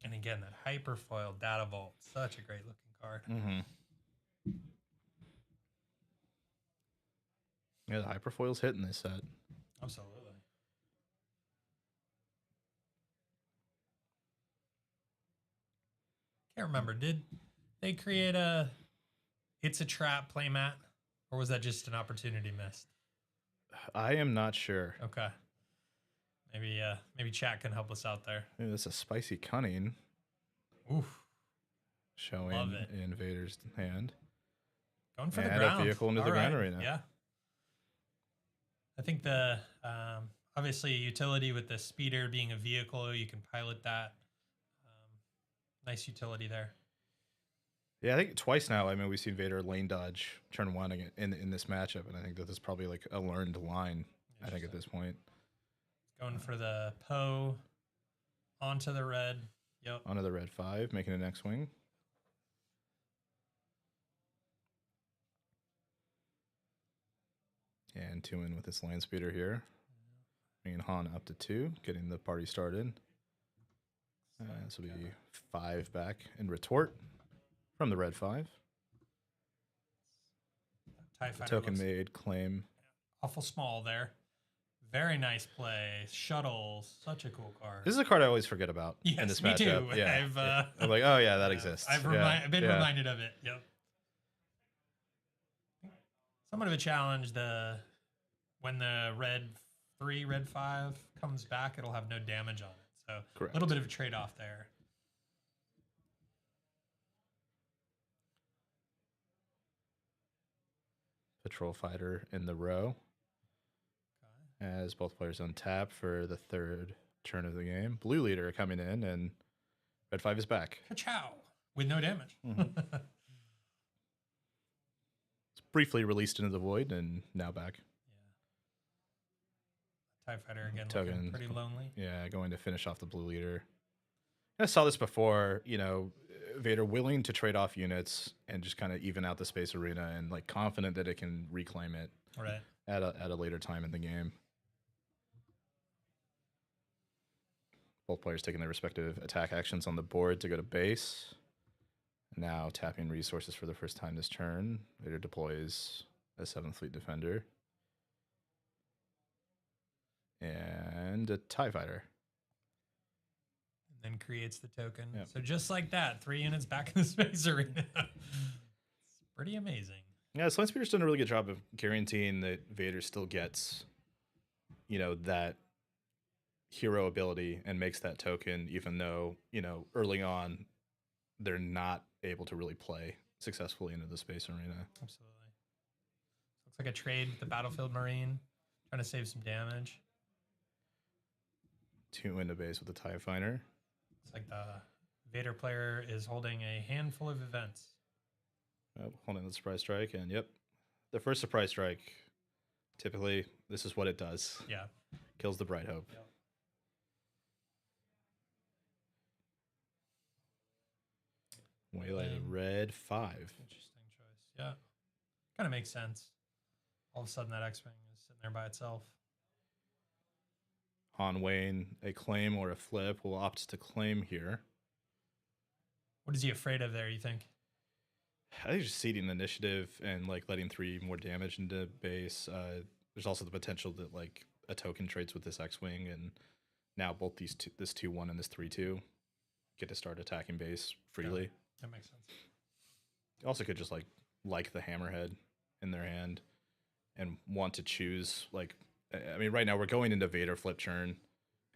And again, that Hyperfoil Data Vault, such a great looking card. Mm-hmm. Yeah, the Hyperfoil's hitting this set. Absolutely. Can't remember. Did they create a It's a Trap playmat? Or was that just an opportunity missed? I am not sure. Okay. Maybe chat can help us out there. Maybe that's a Spicy Cunning Oof. showing Love it. in Vader's hand. Going for the And ground. a vehicle into the All ground right. arena. Yeah. I think the obviously utility with the speeder being a vehicle, you can pilot that. Nice utility there. Yeah, I think twice now. I mean, we've seen Vader lane dodge turn 1 again in this matchup, and I think that this is probably like a learned line. I think at this point, Going for the Poe onto the red. Yep. onto the red 5, making an X-wing. And 2 in with this land speeder here. Bringing Han up to 2, getting the party started. This will be 5 back in retort from the red 5. TIE The Fighter token looks made claim. awful small there. Very nice play. Shuttles, such a cool card. This is a card I always forget about in Yes, this me matchup. too. Yeah. I've, I'm like, oh yeah, that exists. I've been reminded of it. Yep. Somewhat of a challenge. When the red 3, red 5 comes back, it'll have no damage on it. So Correct. a little bit of a trade-off there. Patrol fighter in the row. As both players untap for the 3rd turn of the game. Blue leader coming in, and red 5 is back. Ka-chow! With no damage. It's briefly released into the void, and now back. TIE Fighter again Token. looking pretty lonely. Yeah, going to finish off the blue leader. I saw this before, Vader willing to trade off units and just kind of even out the space arena and like confident that it can reclaim it Right. at a later time in the game. Both players taking their respective attack actions on the board to go to base. Now tapping resources for the first time this turn. Vader deploys a 7th Fleet Defender. And a TIE Fighter. And then creates the token. Yep. So just like that, 3 units back in the space arena. It's pretty amazing. Yeah, Slime Speeder's done a really good job of guaranteeing that Vader still gets, that hero ability and makes that token, even though, early on, they're not able to really play successfully into the space arena. Absolutely. Looks like a trade with the Battlefield Marine. Trying to save some damage. 2 into base with the TIE Fighter. It's like the Vader player is holding a handful of events. Holding the surprise strike, and yep, the first surprise strike. Typically, this is what it does. Yeah. Kills the Bright Hope. Yep. Waylay the red 5. Interesting choice. Yeah. Kind of makes sense. All of a sudden, that X-Wing is sitting there by itself. Han Wayne, a claim or a flip, will opt to claim here. What is he afraid of there, you think? I think just ceding the initiative and like letting 3 more damage into base. There's also the potential that like a token trades with this X-Wing, and now both these two, this 2-1 and this 3-2, get to start attacking base freely. Yeah, that makes sense. You also could just like the hammerhead in their hand and want to choose like, I mean, right now we're going into Vader flip churn,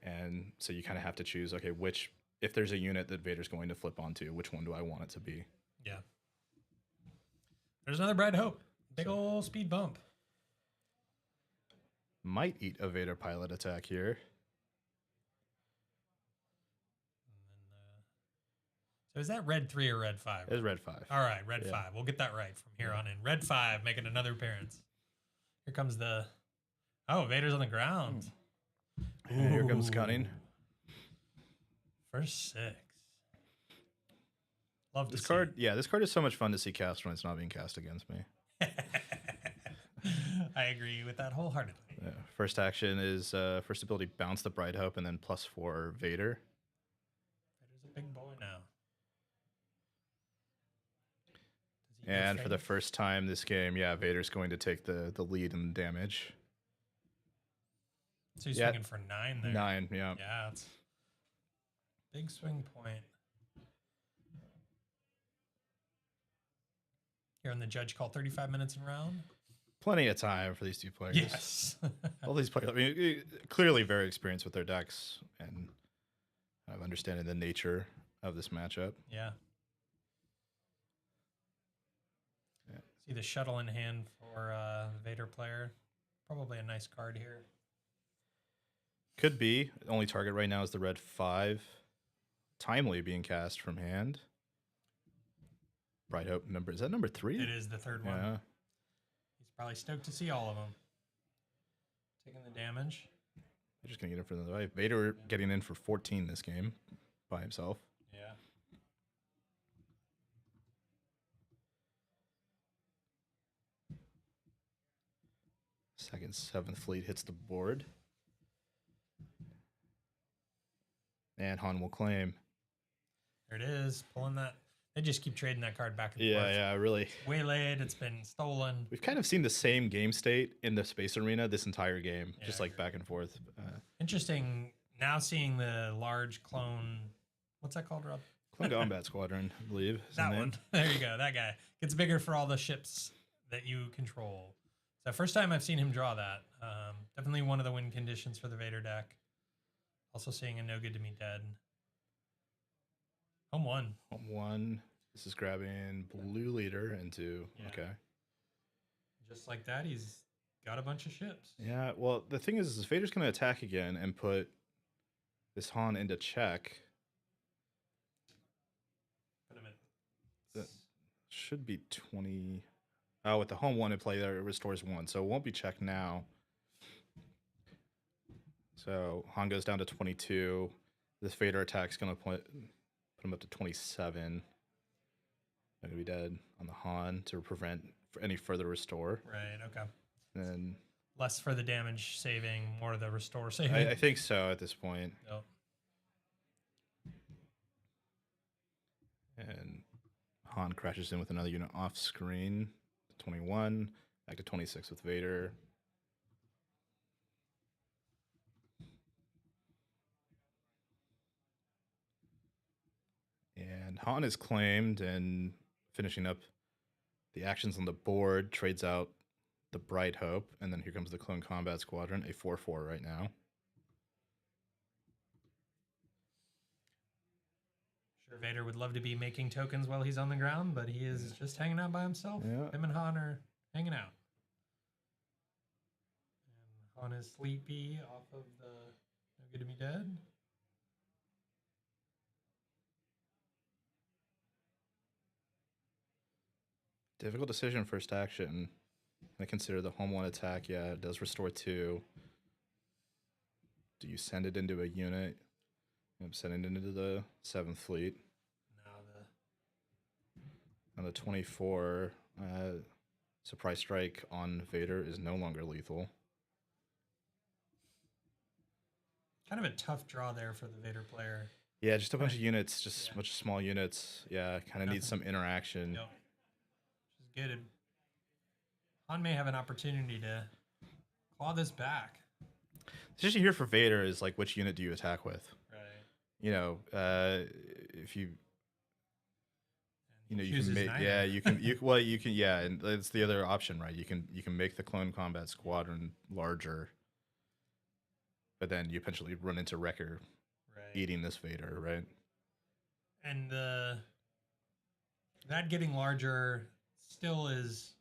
and so you kind of have to choose, okay, which, if there's a unit that Vader's going to flip onto, which one do I want it to be? Yeah. There's another Bright Hope. Big ol' speed bump. Might eat a Vader pilot attack here. So is that red 3 or red 5? It's red 5. All right, red 5. We'll get that right from here on in. Red 5 making another appearance. Here comes the... Oh, Vader's on the ground. And here comes Cunning. First 6. Love This to card, yeah, this card is so much fun to see cast when it's not being cast against me. I agree with that wholeheartedly. Yeah. First action is first ability, bounce the Bright Hope, and then +4 Vader. Vader's a big boy now. And for the first time this game, yeah, Vader's going to take the lead in damage. So he's swinging for 9 there. 9, yeah. Yeah, it's big swing point. Here on the judge call 35 minutes in round. Plenty of time for these two players. Yes. All these players, I mean, clearly very experienced with their decks and kind of understanding the nature of this matchup. Yeah. See the shuttle in hand for the Vader player. Probably a nice card here. Could be. Only target right now is the red 5. Timely being cast from hand. Bright Hope number, is that number 3? It is the third one. Yeah. He's probably stoked to see all of them. Taking the damage. They're just going to get in for the way. Vader getting in for 14 this game by himself. Yeah. Second 7th fleet hits the board. And Han will claim. There it is. Pulling that. They just keep trading that card back and Yeah, forth. yeah, really. Waylaid. It's been stolen. We've kind of seen the same game state in the space arena this entire game, Yeah, just like back and forth. Interesting. Now seeing the large clone. What's that called, Rob? Clone Combat Squadron, I believe. is the That name. one. There you go. That guy gets bigger for all the ships that you control. So first time I've seen him draw that. Definitely one of the win conditions for the Vader deck. Also seeing a No Good to Me Dead. Home 1. Home 1. This is grabbing blue leader into, Yeah. okay. Just like that, he's got a bunch of ships. Yeah, well, the thing is Vader's going to attack again and put this Han into check. Put him in. That should be 20. Oh, with the home 1 in play there, it restores 1. So it won't be checked now. So Han goes down to 22. This Vader attack's going to put him up to 27. Not going to be dead on the Han to prevent any further restore. Right, okay. And Less for the damage saving, more the restore saving. I think so at this point. Yep. And Han crashes in with another unit off screen. 21. Back to 26 with Vader. And Han is claimed and finishing up the actions on the board, trades out the Bright Hope, and then here comes the Clone Combat Squadron, a 4/4 right now. Sure, Vader would love to be making tokens while he's on the ground, but he is just hanging out by himself. Yeah. Him and Han are hanging out. And Han is sleepy off of the No Good to Me Dead. Difficult decision, first action. I consider the home 1 attack. Yeah, it does restore 2. Do you send it into a unit? I'm sending it into the 7th fleet. Now the On the 24, Surprise Strike on Vader is no longer lethal. Kind of a tough draw there for the Vader player. Yeah, just a bunch of units, just a bunch of small units. Yeah, kind of needs some interaction. Yep. Which is good. Han may have an opportunity to claw this back. The issue here for Vader is like, which unit do you attack with? Right. You know, if you you chooses can make neither. you can and that's the other option, right? You can make the clone combat squadron larger, but then you potentially run into Wrecker Right. eating this Vader, right? And that getting larger still is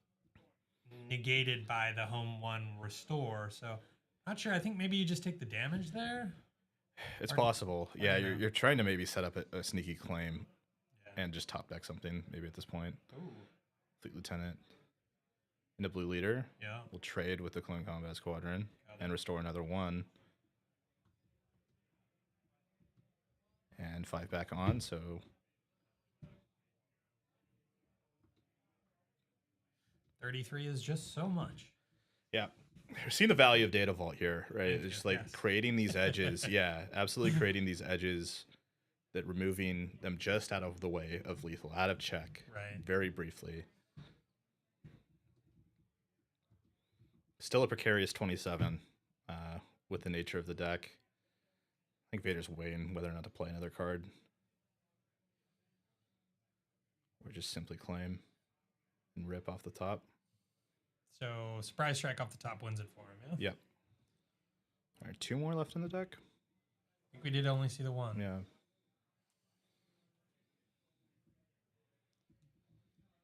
negated by the home one restore. So not sure. I think maybe you just take the damage there. It's Or- possible. I Yeah, don't know. you're trying to maybe set up a sneaky claim Yeah. and just top deck something maybe at this point. Ooh. Fleet Lieutenant and the Blue Leader Yeah. will trade with the Clone Combat Squadron Got and it. restore another one. And 5 back on, so 33 is just so much. yeah. We're seeing the value of Data Vault here, right? Thank It's just you, like yes. creating these edges. Yeah, absolutely creating these edges that removing them just out of the way of lethal, out of check, Right. very briefly. Still a precarious 27 with the nature of the deck. I think Vader's weighing whether or not to play another card. Or just simply claim and rip off the top. So surprise strike off the top wins it for him. Yeah. Yep. All right, 2 more left in the deck. I think we did only see the one. Yeah.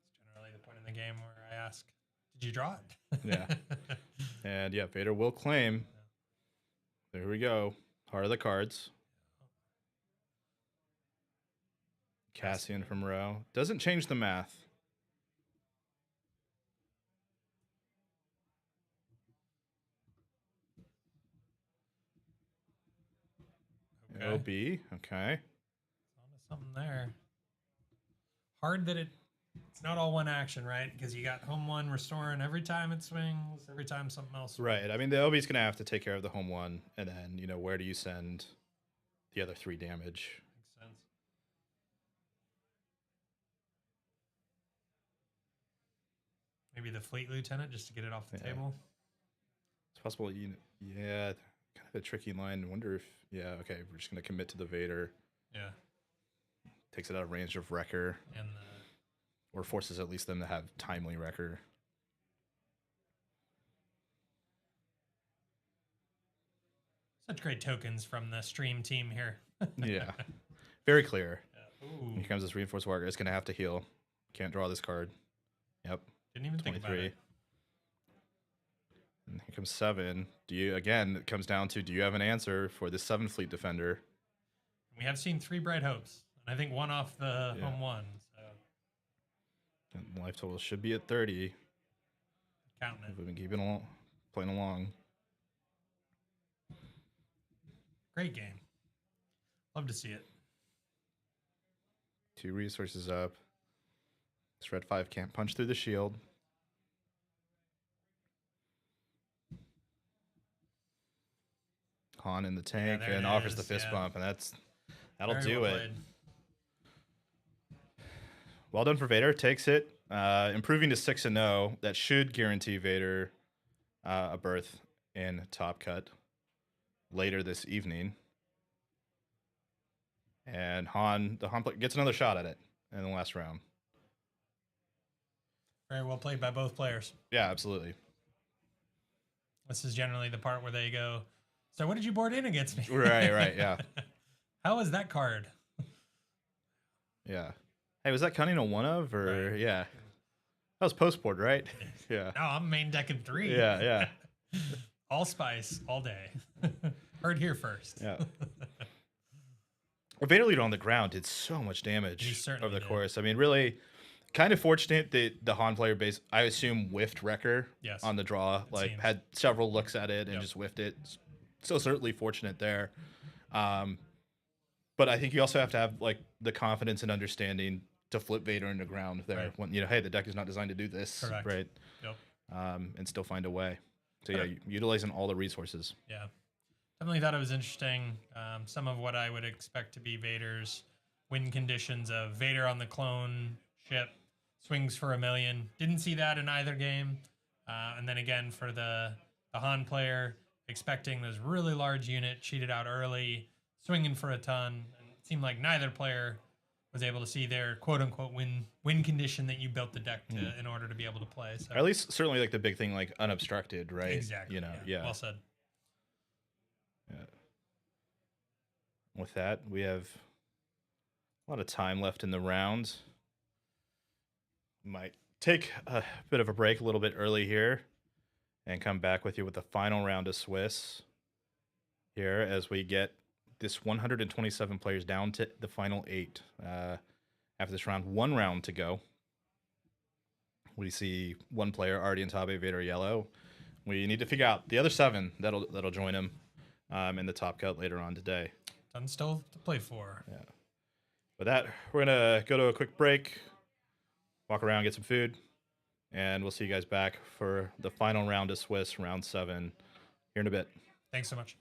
It's generally the point in the game where I ask, "Did you draw it?" Yeah. And yeah, Vader will claim. There we go. Heart of the cards. Cassian from row. Doesn't change the math. Okay. OB. Okay. Onto something there. Hard that it's not all one action, right? Because you got home one restoring every time it swings, every time something else. Right. I mean, the OB's going to have to take care of the home one. And then, where do you send the other 3 damage? Makes sense. Maybe the fleet lieutenant just to get it off the Yeah. table. It's possible. Yeah. Kind of a tricky line. I wonder if, okay, we're just going to commit to the Vader. Yeah. Takes it out of range of Wrecker. And Or forces at least them to have timely Wrecker. such great tokens from the stream team here. Yeah. Very clear. Ooh. Here comes this Reinforced Walker. It's going to have to heal. Can't draw this card. Yep. Didn't even think about 23. it. And here comes 7. It comes down to, do you have an answer for this 7 Fleet Defender? We have seen 3 Bright Hopes. And I think 1 off the Yeah. home one. So And life total should be at 30. counting it. We've been playing along. Great game. Love to see it. 2 resources up. This red 5 can't punch through the shield. Han in the tank there it and offers the is, fist yeah. bump, and that'll Very do well it. played. Well done for Vader. Takes it. Improving to 6-0. That should guarantee Vader a berth in Top Cut later this evening. And the Han player gets another shot at it in the last round. Very well played by both players. Yeah, absolutely. This is generally the part where they go, "So what did you board in against me?" Right, yeah. How was that card? Yeah. Hey, was that cunning a one of or Right. yeah? That was post board, right? Yeah. No, I'm main deck in 3. Yeah. All spice, all day. Heard here first. Yeah. Vader Leader on the ground did so much damage He certainly over the did. course. I mean, really kind of fortunate that the Han player base, I assume, whiffed Wrecker Yes. on the draw. Like, seems. had several looks at it and Yep. just whiffed it. So certainly fortunate there. But I think you also have to have, like, the confidence and understanding to flip Vader into ground there. Right. When hey, the deck is not designed to do this, Correct. right? Yep. And still find a way. So yeah, utilizing all the resources. Yeah. Definitely thought it was interesting. Some of what I would expect to be Vader's win conditions of Vader on the clone ship, swings for 1,000,000. Didn't see that in either game. And then again for the Han player, expecting this really large unit, cheated out early, swinging for a ton. And it seemed like neither player was able to see their quote unquote win condition that you built the deck to in order to be able to play. So Or at least certainly like the big thing, like unobstructed, right? exactly. You know, yeah. Well said. Yeah. With that, we have a lot of time left in the round. Might take a bit of a break a little bit early here and come back with you with the final round of Swiss here as we get this 127 players down to the final 8. After this round, 1 round to go. We see 1 player already in top 8, Vader Yellow. We need to figure out the other 7 that'll join him in the top cut later on today. Ton still to play for. Yeah. With that, we're gonna go to a quick break, walk around, get some food, and we'll see you guys back for the final round of Swiss, round 7, here in a bit. Thanks so much.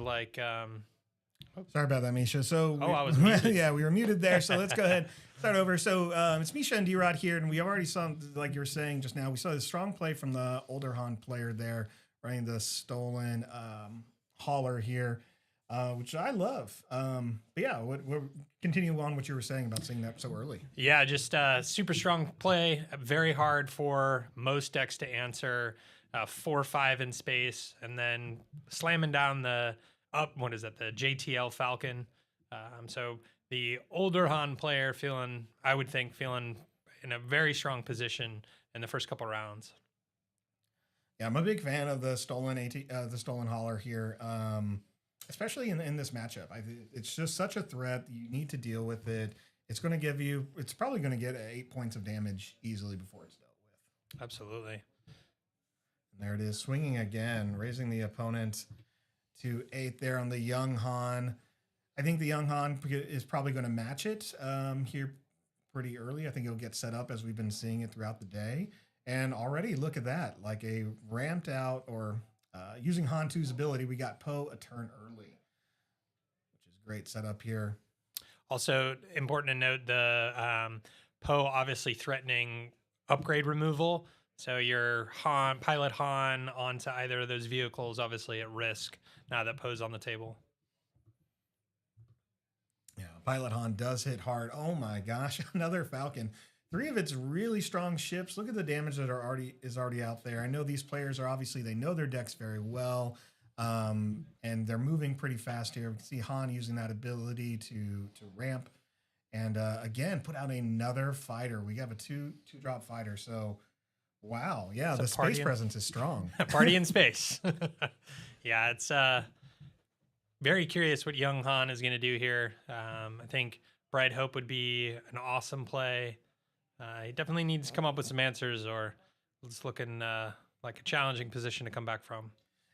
like. Sorry about that, Misha. So, I was muted. yeah, we were muted there. So let's go ahead, start over. So it's Misha and D-Rod here, and we already saw, like you were saying just now, we saw the strong play from the older Han player there, running the stolen hauler here, which I love. But yeah, we'll continue on what you were saying about seeing that so early. Yeah, just super strong play. Very hard for most decks to answer. 4-5 in space, and then slamming down the what is that? The JTL Falcon. So the older Han player I would think, feeling in a very strong position in the first couple rounds. Yeah, I'm a big fan of the stolen the stolen hauler here, especially in this matchup. It's just such a threat. You need to deal with it. It's going to give you. It's probably going to get 8 points of damage easily before it's dealt with. Absolutely. And there it is, swinging again, raising the opponent to 8 there on the young Han. I think the young Han is probably going to match it here pretty early. I think it'll get set up as we've been seeing it throughout the day. And already, look at that, like a ramped out or using Han 2's ability, we got Poe a turn early, which is great setup here. Also important to note the Poe obviously threatening upgrade removal. So your pilot Han onto either of those vehicles obviously at risk now that Poe's on the table. Yeah, pilot Han does hit hard. Oh my gosh, another Falcon. 3 of its really strong ships. Look at the damage that is already out there. I know these players are obviously, they know their decks very well, and they're moving pretty fast here. We can see Han using that ability to ramp, and again put out another fighter. We have a two drop fighter. So wow, yeah, the space presence is strong. Party in space. Yeah, it's very curious what young Han is going to do here. I think Bright Hope would be an awesome play. He definitely needs to come up with some answers, or it's looking like a challenging position to come back from.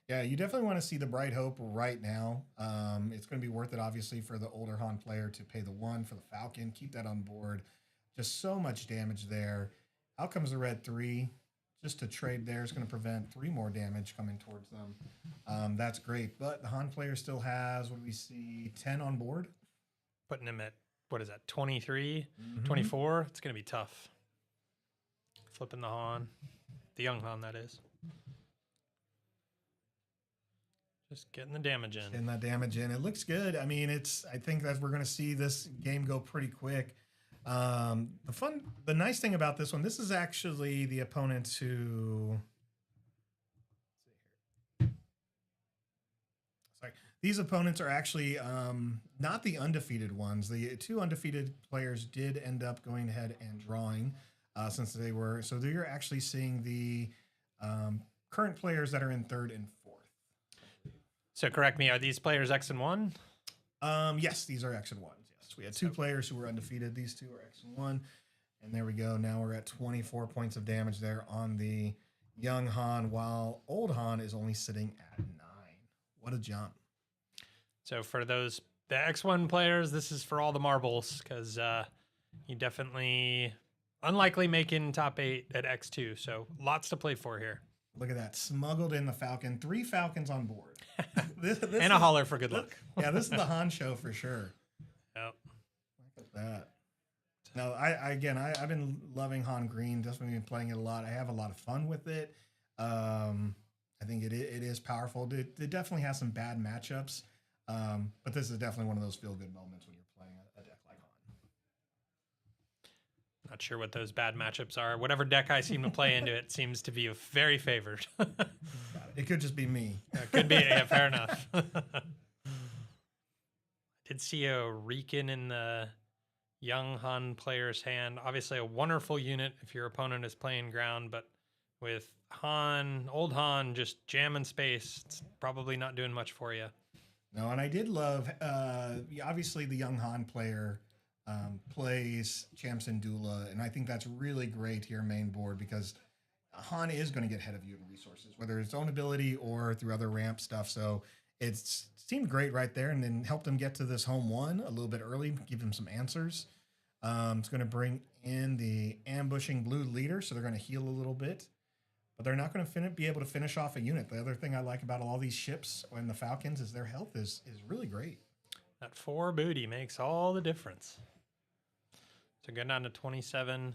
Yeah, you definitely want to see the Bright Hope right now. It's going to be worth it, obviously, for the older Han player to pay the 1 for the Falcon. Keep that on board. Just so much damage there. Out comes the red 3. Just to trade there is going to prevent 3 more damage coming towards them. That's great. But the Han player still has, what do we see, 10 on board? Putting him at, what is that, 23, 24? It's going to be tough. Flipping the Han. The young Han, that is. Just getting the damage in. Getting that damage in. It looks good. I mean, I think that we're going to see this game go pretty quick. The nice thing about this one, this is actually the opponents who, sorry, these opponents are actually not the undefeated ones. The 2 undefeated players did end up going ahead and drawing since they were, so you're actually seeing the current players that are in 3rd and 4th. So correct me, are these players X and 1? Yes, these are X and 1s. Yes, we had 2 players who were undefeated. These 2 are X and 1. And there we go. Now we're at 24 points of damage there on the young Han, while old Han is only sitting at 9. What a jump. So for the X1 players, this is for all the marbles, because you definitely unlikely making top 8 at X2. So lots to play for here. Look at that. Smuggled in the Falcon. 3 Falcons on board. And a hauler for good luck. Yeah, this is the Han show for sure. Yep. Look at that. No, I've been loving Han Green. Definitely been playing it a lot. I have a lot of fun with it. I think it is powerful. It definitely has some bad matchups, but this is definitely one of those feel-good moments when you're playing a deck like Han. Not sure what those bad matchups are. Whatever deck I seem to play into, it seems to be very favored. It could just be me. It could be. Yeah, fair enough. Did see a Riken in the young Han player's hand. Obviously a wonderful unit if your opponent is playing ground, but with old Han just jamming space, it's probably not doing much for you. No, and I did love, obviously the young Han player plays Chamson Dula, and I think that's really great here main board, because Han is going to get ahead of you in resources, whether it's own ability or through other ramp stuff. So it seemed great right there, and then helped him get to this home 1 a little bit early, give him some answers. It's going to bring in the ambushing blue leader, so they're going to heal a little bit. but they're not going to be able to finish off a unit. The other thing I like about all these ships and the Falcons is their health is really great. That 4 booty makes all the difference. So getting down to 27.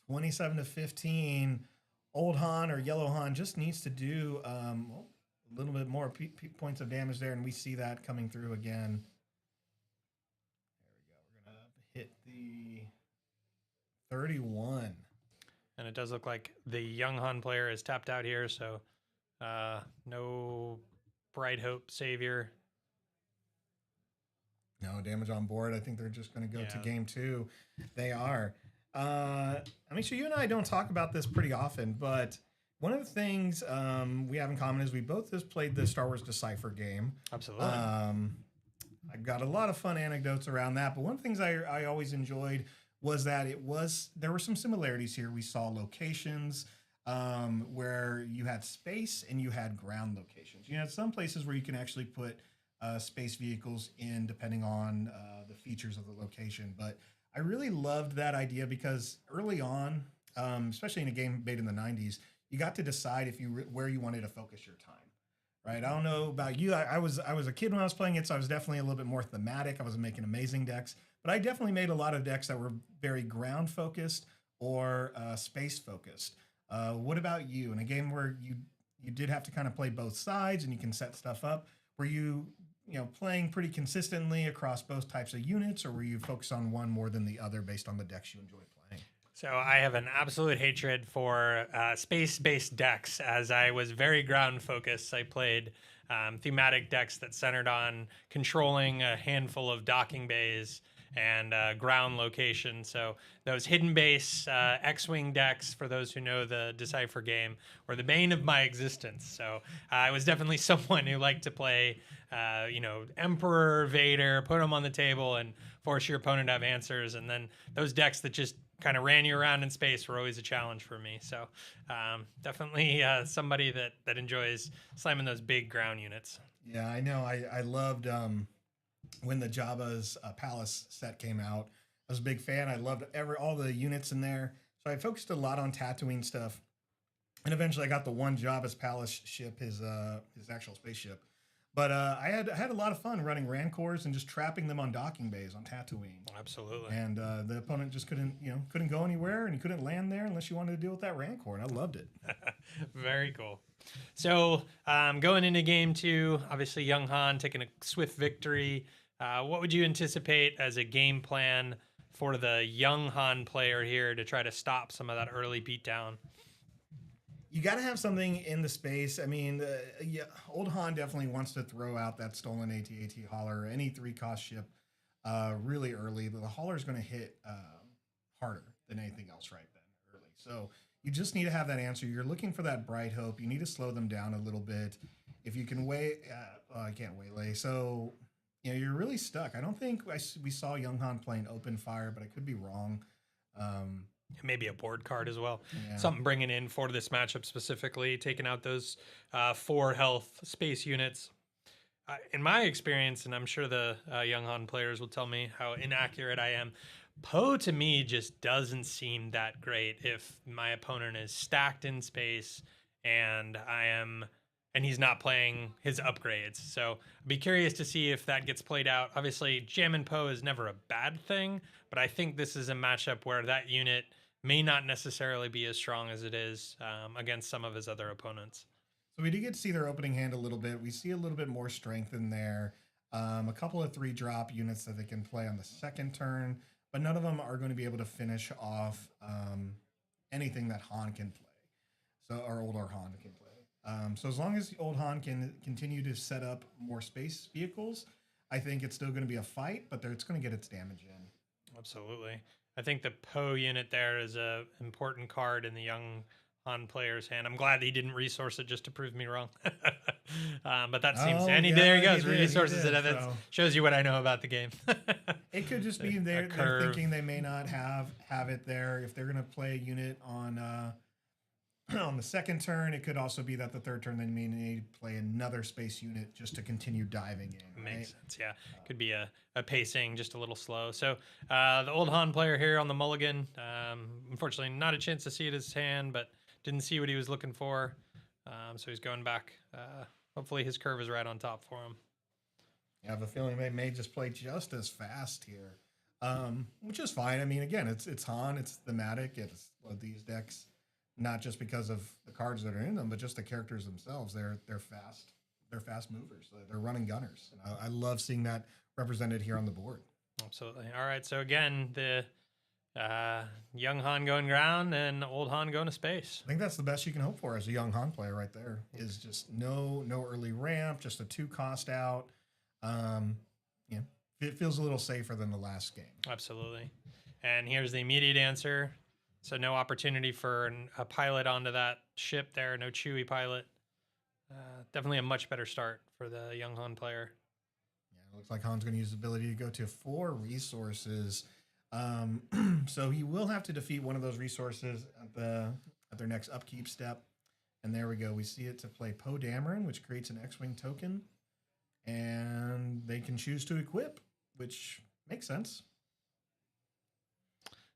27 to 15. Old Han or Yellow Han just needs to do a little bit more points of damage there, and we see that coming through again. There we go. We're going to hit the 31. And it does look like the young Han player is tapped out here, so no Bright Hope Savior. No damage on board. I think they're just going to go to game 2. They are. I mean, so you and I don't talk about this pretty often, but one of the things we have in common is we both just played the Star Wars Decipher game. Absolutely. I got a lot of fun anecdotes around that, but one of the things I always enjoyed was that there were some similarities here. We saw locations where you had space and you had ground locations. You had some places where you can actually put space vehicles in depending on the features of the location. But I really loved that idea because early on, especially in a game made in the 90s, you got to decide where you wanted to focus your time. Right. I don't know about you. I was a kid when I was playing it, so I was definitely a little bit more thematic. I wasn't making amazing decks, but I definitely made a lot of decks that were very ground focused or space focused. What about you? In a game where you did have to kind of play both sides and you can set stuff up, were you playing pretty consistently across both types of units, or were you focused on one more than the other based on the decks you enjoy playing? So I have an absolute hatred for space-based decks, as I was very ground-focused. I played thematic decks that centered on controlling a handful of docking bays and ground location. So those hidden base X-Wing decks, for those who know the Decipher game, were the bane of my existence. So I was definitely someone who liked to play, Emperor, Vader, put them on the table and force your opponent to have answers. And then those decks that just kind of ran you around in space were always a challenge for me. So definitely somebody that enjoys slamming those big ground units. Yeah, I know. I loved when the Jabba's Palace set came out. I was a big fan. I loved all the units in there. So I focused a lot on Tatooine stuff. And eventually I got the one Jabba's Palace ship, his actual spaceship. But I had a lot of fun running Rancors and just trapping them on docking bays on Tatooine. Absolutely. And the opponent just couldn't go anywhere, and you couldn't land there unless you wanted to deal with that Rancor, and I loved it. Very cool. So going into game 2, obviously young Han taking a swift victory. What would you anticipate as a game plan for the young Han player here to try to stop some of that early beatdown? You got to have something in the space. I mean, old Han definitely wants to throw out that stolen AT-AT hauler or any 3-cost ship really early, but the hauler is going to hit harder than anything else right then early. So you just need to have that answer. You're looking for that Bright Hope. You need to slow them down a little bit. If you can I can't waylay. So you're really stuck. I don't think we saw young Han playing open fire, but I could be wrong. Maybe a board card as well. Yeah. Something bringing in for this matchup specifically, taking out those 4 health space units. In my experience, and I'm sure the young Han players will tell me how inaccurate I am, Poe to me just doesn't seem that great if my opponent is stacked in space and he's not playing his upgrades. So I'd be curious to see if that gets played out. Obviously, jamming Poe is never a bad thing, but I think this is a matchup where that unit may not necessarily be as strong as it is against some of his other opponents. So we did get to see their opening hand a little bit. We see a little bit more strength in there. A couple of 3-drop units that they can play on the second turn, but none of them are going to be able to finish off anything that Han can play. Or older Han can play. So as long as old Han can continue to set up more space vehicles, I think it's still going to be a fight, but it's going to get its damage in. Absolutely. I think the Poe unit there is a important card in the young Han player's hand. I'm glad he didn't resource it just to prove me wrong. But that seems... there he goes. Resources it. That shows you what I know about the game. It could just be they're thinking they may not have it there. If they're going to play a unit on the second turn, it could also be that the third turn they may need to play another space unit just to continue diving in. Right? Makes sense, yeah. Could be a pacing just a little slow. So the old Han player here on the mulligan, unfortunately not a chance to see it his hand, but didn't see what he was looking for. So he's going back. Hopefully his curve is right on top for him. I have a feeling they may just play just as fast here, which is fine. I mean, again, it's Han, it's thematic, it's these decks, not just because of the cards that are in them, but just the characters themselves. They're fast. They're fast movers. They're running gunners. And I love seeing that represented here on the board. Absolutely. All right. So again, the young Han going ground and old Han going to space. I think that's the best you can hope for as a young Han player right there, is just no early ramp, just a 2 cost out. It feels a little safer than the last game. Absolutely. And here's the immediate answer. So no opportunity for a pilot onto that ship there. No Chewie pilot. Definitely a much better start for the young Han player. Yeah, it looks like Han's going to use the ability to go to 4 resources. So he will have to defeat one of those resources at their next upkeep step. And there we go. We see it to play Poe Dameron, which creates an X-Wing token. And they can choose to equip, which makes sense.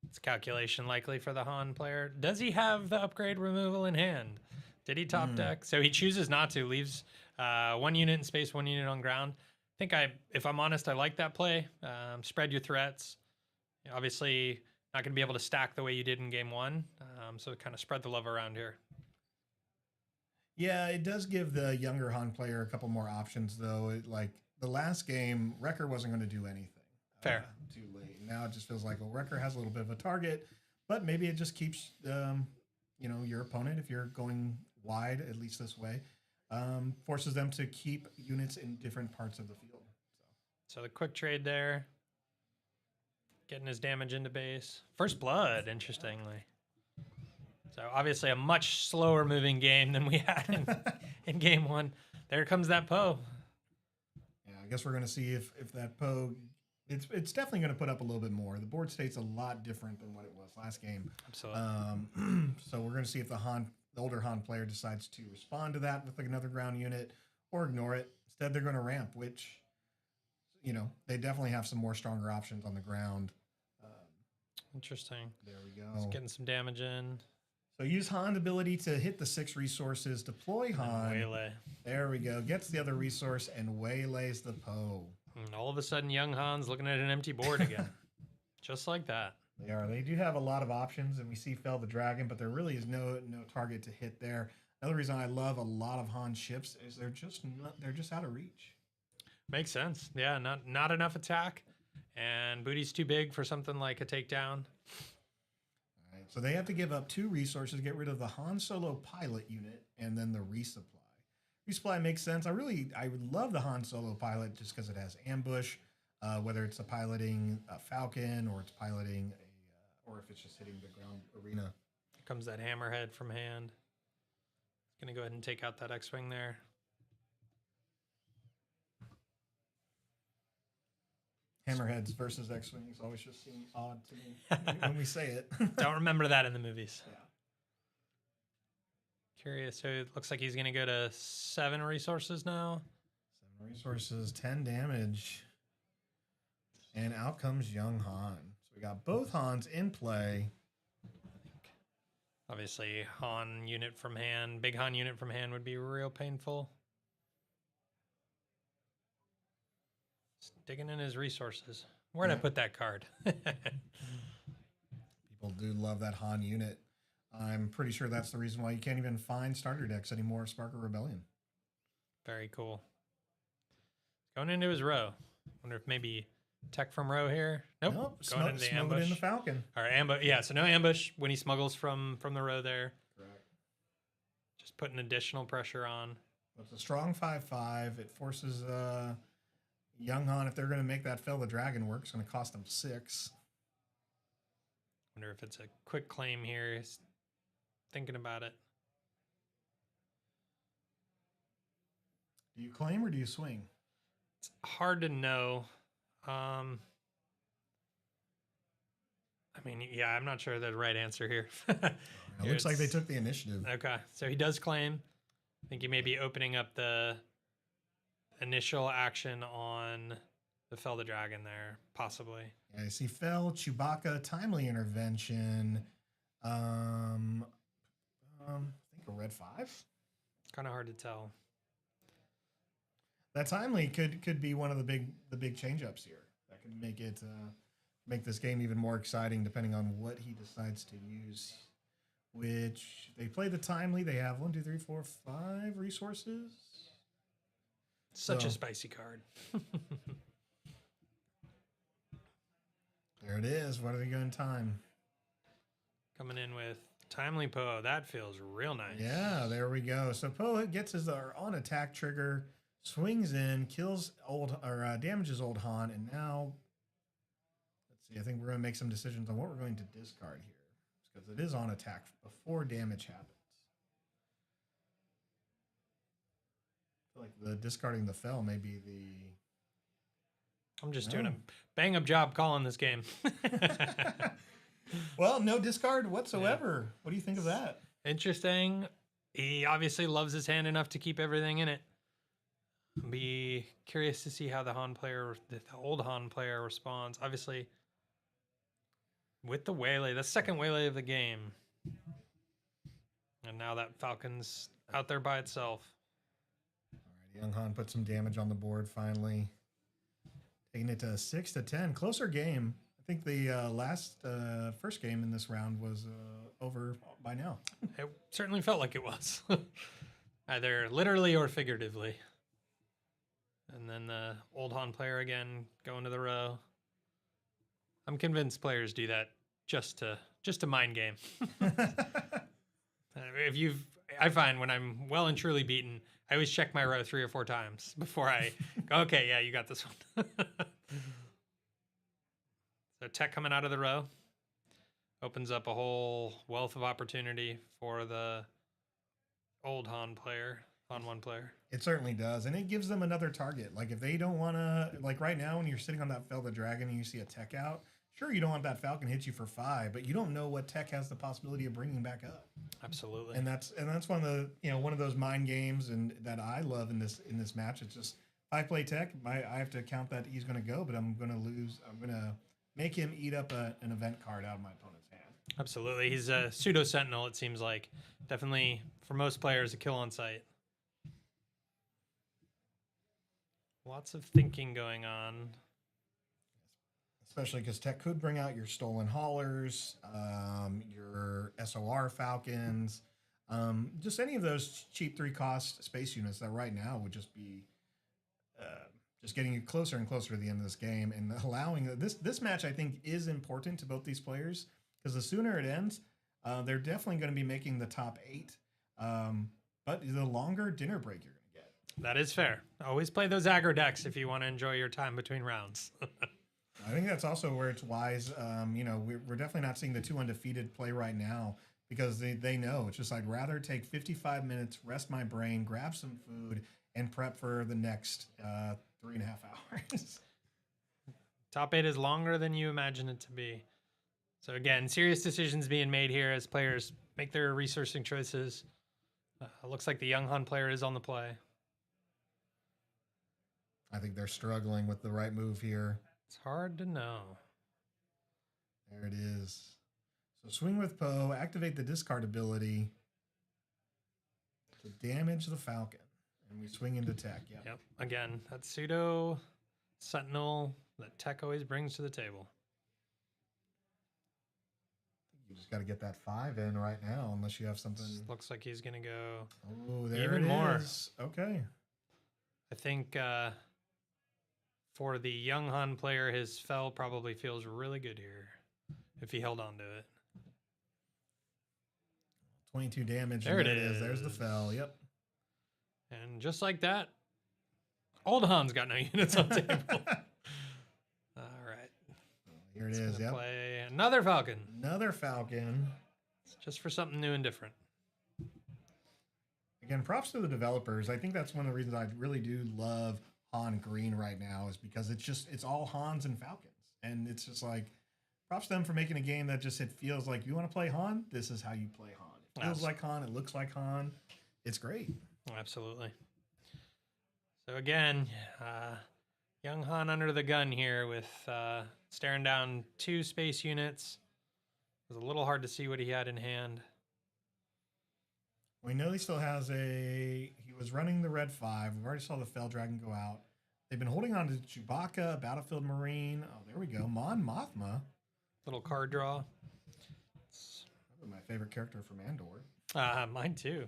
It's calculation likely for the Han player. Does he have the upgrade removal in hand? Did he top deck? So he chooses not to. Leaves 1 unit in space, 1 unit on ground. I think if I'm honest, I like that play. Spread your threats. Obviously, not going to be able to stack the way you did in game 1. So kind of spread the love around here. Yeah, it does give the younger Han player a couple more options, though. Like the last game, Wrecker wasn't going to do anything. Fair. Too late. Now it just feels like, well, Wrecker has a little bit of a target, but maybe it just keeps, your opponent, if you're going wide, at least this way, forces them to keep units in different parts of the field. So the quick trade there, getting his damage into base. First blood, interestingly. So obviously a much slower moving game than we had in game 1. There comes that Poe. Yeah, I guess we're going to see if that Poe, it's definitely going to put up a little bit more. The board state's a lot different than what it was last game. Absolutely. So we're going to see if the older Han player decides to respond to that with another ground unit or ignore it. Instead, they're going to ramp, which, they definitely have some more stronger options on the ground. Interesting. There we go. Just getting some damage in. So use Han's ability to hit the 6 resources, deploy Han. Waylay. There we go. Gets the other resource and waylays the Poe. And all of a sudden, young Han's looking at an empty board again. Just like that. They are. They do have a lot of options, and we see Fell the Dragon, but there really is no target to hit there. Another reason I love a lot of Han ships is they're just out of reach. Makes sense. Yeah, not enough attack, and booty's too big for something like a takedown. All right, so they have to give up 2 resources to get rid of the Han Solo pilot unit and then the resupply. Resupply makes sense. I would love the Han Solo pilot just because it has ambush, whether it's piloting a Falcon or it's piloting or if it's just hitting the ground arena. Here comes that hammerhead from hand. Gonna go ahead and take out that X-Wing there. Hammerheads versus X-Wings always just seem odd to me when we say it. Don't remember that in the movies. Yeah. Curious. So it looks like he's going to go to 7 resources now. 7 resources, 10 damage. And out comes young Han. So we got both Hans in play. Obviously, Han unit from hand, big Han unit from hand would be real painful. Just digging in his resources. Where'd I put that card? People do love that Han unit. I'm pretty sure that's the reason why you can't even find starter decks anymore of Spark of Rebellion. Very cool. Going into his row. Wonder if maybe tech from row here. Nope. Going into the ambush. In the Falcon. All right, ambush. Yeah, so no ambush when he smuggles from the row there. Correct. Just putting additional pressure on. It's a strong 5/5. It forces young Han, if they're going to make that Fell the Dragon work, it's going to cost them 6. Wonder if it's a quick claim here. He's thinking about it. Do you claim or do you swing? It's hard to know. I mean, yeah, I'm not sure the right answer here. It looks like they took the initiative. Okay, so he does claim. I think he may be opening up the initial action on the Fell the Dragon there, possibly. Yeah, I see Fell, Chewbacca, Timely Intervention. think a red 5. Kind of hard to tell. That timely could be one of the big change ups here. That could make it make this game even more exciting, depending on what he decides to use. Which they play the timely. They have 1, 2, 3, 4, 5 resources. Such a spicy card. There it is. What are they going time? Coming in with timely Poe. That feels real nice. Yeah, there we go. So Poe gets his on attack trigger, swings in, kills damages old Han, and now let's see. I think we're going to make some decisions on what we're going to discard here because it is on attack before damage happens. I feel like the discarding the fell may be the. I'm just doing a bang up job calling this game. Well, no discard whatsoever. Yeah. What do you think of that? Interesting. He obviously loves his hand enough to keep everything in it. Be curious to see how the old Han player responds. Obviously, with the waylay, the second waylay of the game. And now that Falcon's out there by itself. All right, young Han put some damage on the board finally. Taking it to 6-10. Closer game. I think the first game in this round was over by now. It certainly felt like it was. Either literally or figuratively. And then the old Han player again going to the row. I'm convinced players do that just to mind game. I find when I'm well and truly beaten, I always check my row 3 or 4 times before I go, okay, yeah, you got this one. So tech coming out of the row opens up a whole wealth of opportunity for the old Han 1 player. It certainly does, and it gives them another target. Like if they don't want to, like right now when you're sitting on that Fell the Dragon and you see a tech out, sure, you don't want that Falcon hit you for 5, but you don't know what tech has the possibility of bringing back up. Absolutely. And that's one of the one of those mind games and that I love in this match. It's just I play tech, I have to count that he's going to go, but I'm going to lose. I'm going to make him eat up an event card out of my opponent's hand. Absolutely. He's a pseudo sentinel, it seems like. Definitely for most players a kill on sight. Lots of thinking going on. Especially because tech could bring out your stolen haulers, your SOR Falcons, just any of those cheap 3-cost space units that right now would just be just getting you closer and closer to the end of this game and allowing this match. I think is important to both these players because the sooner it ends, they're definitely going to be making the top 8. But the longer dinner break you're going to get. That is fair. Always play those aggro decks if you want to enjoy your time between rounds. I think that's also where it's wise. We're definitely not seeing the 2 undefeated play right now because they know it's just I'd rather take 55 minutes, rest my brain, grab some food, and prep for the next 3.5 hours. Top 8 is longer than you imagine it to be. So again, serious decisions being made here as players make their resourcing choices. Looks like the young Han player is on the play. I think they're struggling with the right move here. It's hard to know. There it is. So swing with Poe, activate the discard ability to damage the Falcon. And we swing into tech. Yep. Again, that pseudo sentinel that tech always brings to the table. You just got to get that 5 in right now, unless you have something. Looks like he's going to go there even it more. Is. Okay. I think for the young Han player, his fell probably feels really good here if he held on to it. 22 damage. There it is. There's the fell. Yep. And just like that, old Han's got no units on table. All right. Here it is. Yep. Play another Falcon. Another Falcon. It's just for something new and different. Again, props to the developers. I think that's one of the reasons I really do love Han Green right now is because it's all Hans and Falcons. And it's just like, props to them for making a game that just, it feels like you want to play Han, this is how you play Han. It feels like Han, it looks like Han. It's great. Absolutely. So again, young Han under the gun here with staring down 2 space units. It was a little hard to see what he had in hand. We know he still has a. He was running the Red 5. We've already saw the Fell Dragon go out. They've been holding on to Chewbacca, Battlefield Marine. Oh, there we go. Mon Mothma. Little card draw. Probably my favorite character from Andor. Mine too.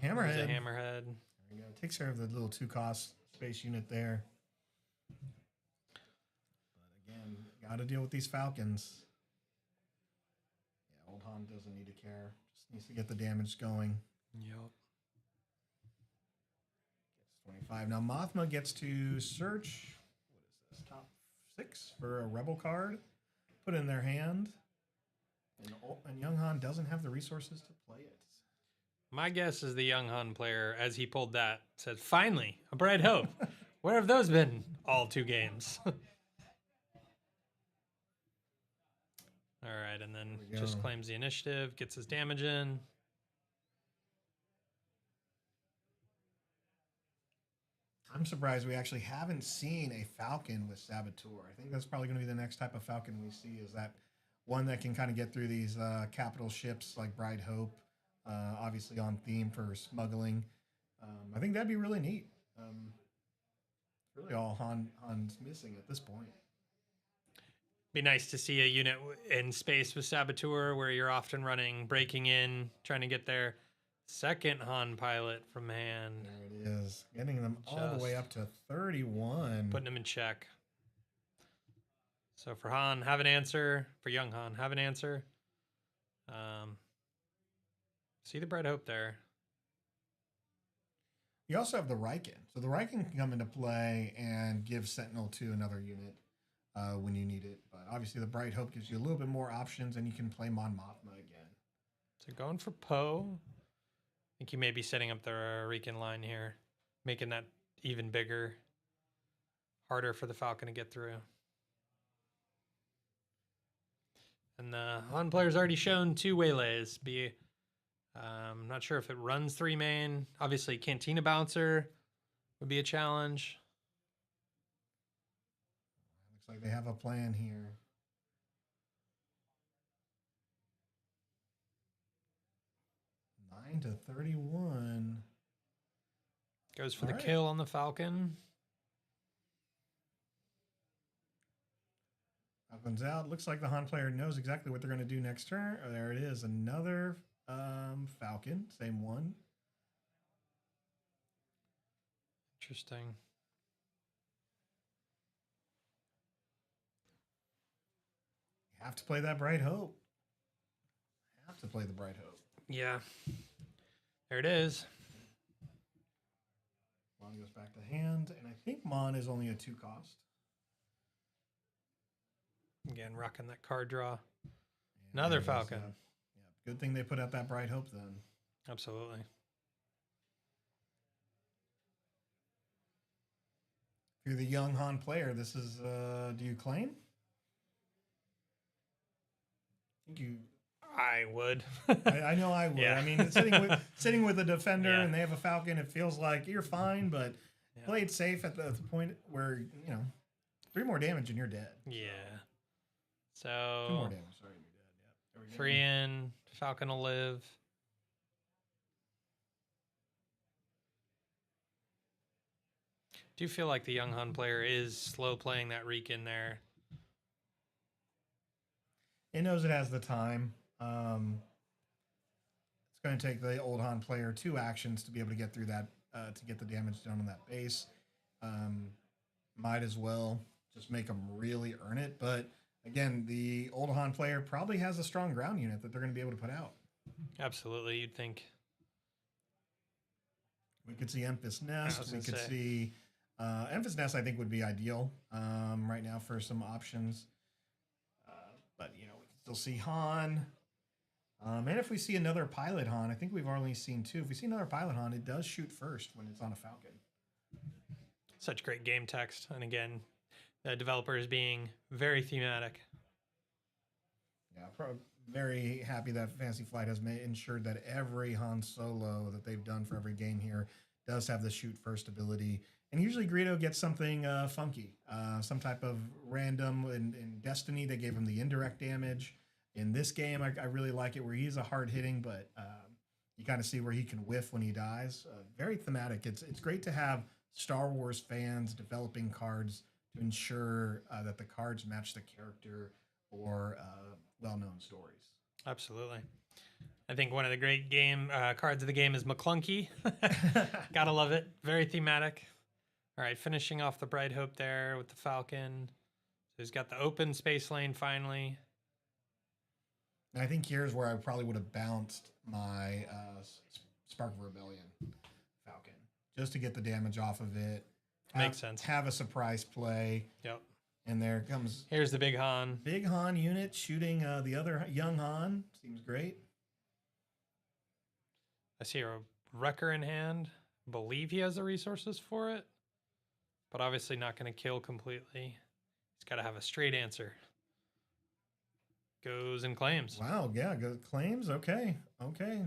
Hammerhead. There's a hammerhead. There we go. Takes care of the little 2-cost space unit there. But again, got to deal with these Falcons. Yeah, Old Han doesn't need to care. Just needs to get the damage going. Yep. Gets 25. Now Mothma gets to search. What is this? Top 6 for a Rebel card. Put in their hand. And Young Han doesn't have the resources to play it. My guess is the Young Han player, as he pulled that, said, "Finally, a bright hope. Where have those been all 2 games?" All right, and then just claims the initiative, gets his damage in. I'm surprised we actually haven't seen a Falcon with Saboteur. I think that's probably going to be the next type of Falcon we see, is that one that can kind of get through these capital ships like Bright Hope, obviously on theme for smuggling. I think that'd be really neat. Really all Han's missing at this point. Be nice to see a unit in space with Saboteur where you're often running, breaking in, trying to get their second Han pilot from hand. There it is. Getting them all the way up to 31. Putting them in check. So for Han, have an answer. For young Han, have an answer. See the bright hope there. You also have the Riken. So the Riken can come into play and give Sentinel to another unit when you need it. But obviously the Bright Hope gives you a little bit more options, and you can play Mon Mothma again. So going for Poe. I think you may be setting up the Riken line here, making that even bigger, harder for the Falcon to get through. And the Han player's already shown 2 waylays. I'm not sure if it runs 3 main. Obviously, Cantina Bouncer would be a challenge. Looks like they have a plan here. To 31. Goes for the kill on the Falcon. Falcon's out. Looks like the Han player knows exactly what they're going to do next turn. Oh, there it is. Another Falcon. Same one. Interesting. You have to play that Bright Hope. Have to play the Bright Hope. Yeah. There it is. Mon goes back to hand, and I think Mon is only a 2-cost. Again, rocking that card draw. Another Falcon. Good thing they put out that Bright Hope then. Absolutely. If you're the young Han player, this is, do you claim? I think you... I would. I know I would. Yeah. I mean, sitting with a defender and they have a Falcon, it feels like you're fine, but play it safe at the point where, 3 more damage and you're dead. Yeah. So 2 more damage. Sorry, you're dead. Yeah. There we go. 3 in. Falcon will live. Do you feel like the young Han player is slow playing that Riken there? It knows it has the time. It's going to take the old Han player 2 actions to be able to get through that, to get the damage done on that base. Might as well just make them really earn it. But again, the old Han player probably has a strong ground unit that they're going to be able to put out. Absolutely, you'd think. We could see Emphas Nest. We could see Emphas Nest. I think would be ideal right now for some options. But we can still see Han. And if we see another pilot Han, I think we've only seen 2. If we see another pilot Han, it does shoot first when it's on a Falcon. Such great game text. And again, the developers being very thematic. Yeah, very happy that Fantasy Flight has ensured that every Han Solo that they've done for every game here does have the shoot first ability. And usually Greedo gets something funky, some type of random. In Destiny, they gave him the indirect damage. In this game, I really like it where he's a hard hitting, but you kind of see where he can whiff when he dies. Very thematic. It's great to have Star Wars fans developing cards to ensure that the cards match the character or well-known stories. Absolutely. I think one of the great game cards of the game is McClunky. Gotta love it. Very thematic. All right, finishing off the Bright Hope there with the Falcon. So he's got the open space lane finally. And I think here's where I probably would have bounced my Spark of Rebellion Falcon just to get the damage off of it. Makes sense. Have a surprise play. Yep. And there comes Here's the Big Han. Big Han unit shooting the other young Han. Seems great. I see a Wrecker in hand. Believe he has the resources for it, but obviously not going to kill completely. He's got to have a straight answer. Goes and claims. Wow, yeah, good claims. Okay.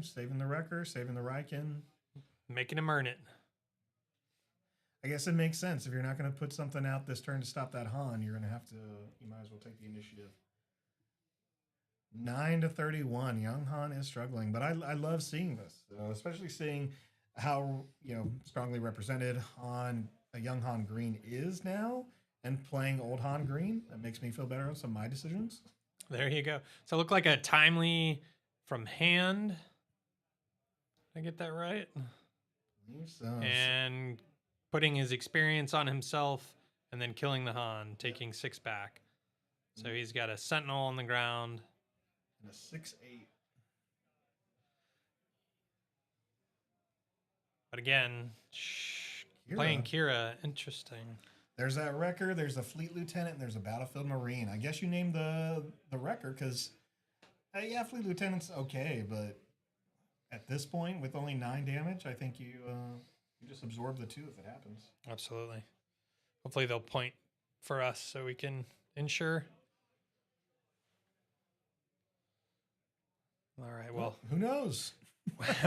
Saving the Wrecker, saving the Riken. Making him earn it. I guess it makes sense. If you're not going to put something out this turn to stop that Han, you're going to have to, you might as well take the initiative. 9-31. Young Han is struggling, but I love seeing this, especially seeing how, strongly represented a young Han Green is now and playing old Han Green. That makes me feel better on some of my decisions. There you go. So it looked like a timely from hand. Did I get that right? I believe so. And putting his experience on himself and then killing the Han, taking 6 back. So he's got a Sentinel on the ground. And a 6/8. But again, playing Kira, interesting. There's that Wrecker, there's a Fleet Lieutenant, and there's a Battlefield Marine. I guess you named the Wrecker because, Fleet Lieutenant's okay, but at this point, with only 9 damage, I think you just absorb the 2 if it happens. Absolutely. Hopefully they'll point for us so we can ensure. All right, well. Who knows?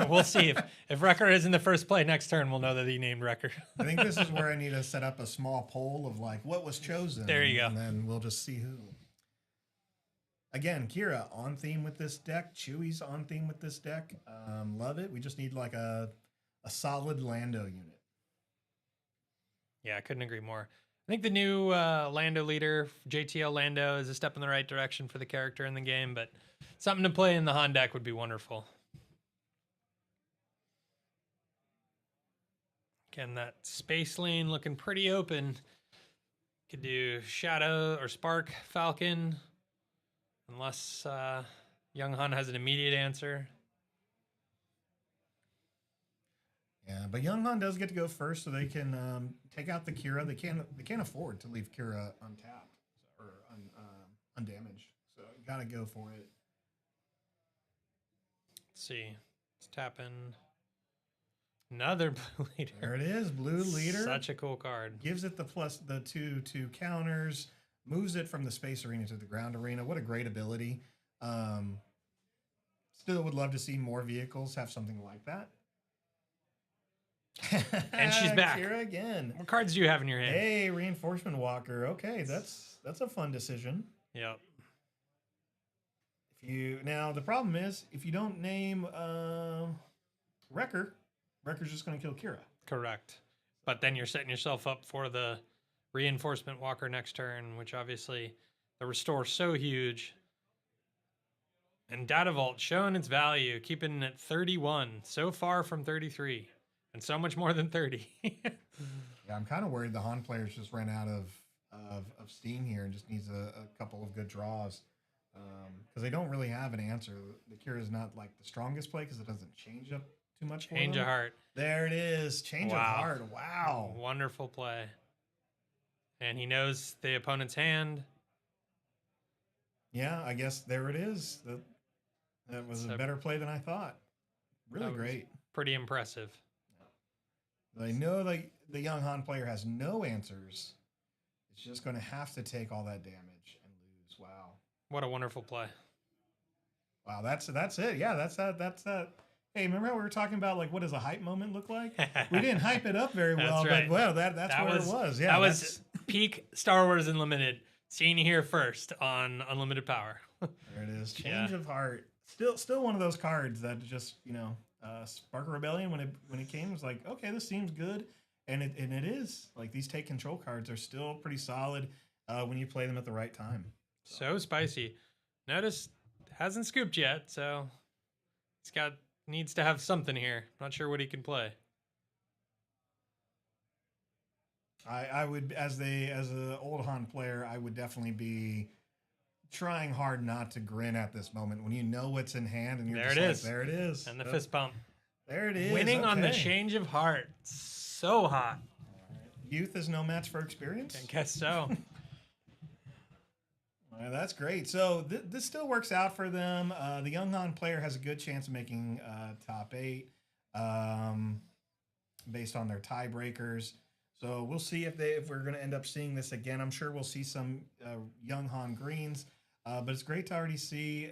We'll see. If Wrecker is in the first play next turn, we'll know that he named Wrecker. I think this is where I need to set up a small poll of what was chosen. There you go. And then we'll just see who. Again, Kira on theme with this deck. Chewie's on theme with this deck. Love it. We just need a solid Lando unit. Yeah, I couldn't agree more. I think the new Lando leader, JTL Lando, is a step in the right direction for the character in the game, but something to play in the Han deck would be wonderful. Again, that space lane looking pretty open. Could do Shadow or Spark Falcon, unless Young Han has an immediate answer. Yeah, but Young Han does get to go first, so they can take out the Kira. They can't afford to leave Kira untapped or undamaged. So you gotta go for it. Let's see. Let's tap in another blue leader. There it is, blue leader. Such a cool card. Gives it the +2 counters. Moves it from the space arena to the ground arena. What a great ability. Still would love to see more vehicles have something like that. And she's back. Kira again. What cards do you have in your hand? Hey, Reinforcement Walker. Okay, that's a fun decision. Yep. Now the problem is if you don't name Wrecker's just going to kill Kira. Correct. But then you're setting yourself up for the Reinforcement Walker next turn, which obviously the restore so huge. And Data Vault showing its value, keeping it at 31, so far from 33, and so much more than 30. Yeah, I'm kind of worried the Han players just ran out of steam here and just needs a couple of good draws because they don't really have an answer. The Kira is not the strongest play because it doesn't change up too much. Change of heart. There it is. Change of heart. Wow. Wonderful play. And he knows the opponent's hand. Yeah, I guess there it is. That was a better play than I thought. Really great. Pretty impressive. I know the young Han player has no answers. It's just going to have to take all that damage and lose. Wow. What a wonderful play. Wow, that's it. Yeah, that's that. Hey, remember how we were talking about what does a hype moment look like? We didn't hype it up very well, right. but well, that's where it was. Yeah, that was peak Star Wars Unlimited. Seeing you here first on Unlimited Power. There it is. Yeah. Change of Heart. Still one of those cards that just, Spark of Rebellion when it came was like, okay, this seems good, and it is. Like, these take control cards are still pretty solid when you play them at the right time. So spicy. Notice hasn't scooped yet, so needs to have something here. Not sure what he can play. I would, as an old Han player, I would definitely be trying hard not to grin at this moment when you know what's in hand and you're There just it like, is. there it is. And the Yep. fist bump. There it is. Winning on the Okay. change of heart. So hot. Youth is no match for experience. I guess so. Well, that's great. So this still works out for them. The young Han player has a good chance of making top 8 based on their tiebreakers. So we'll see if we're going to end up seeing this again. I'm sure we'll see some young Han greens, but it's great to already see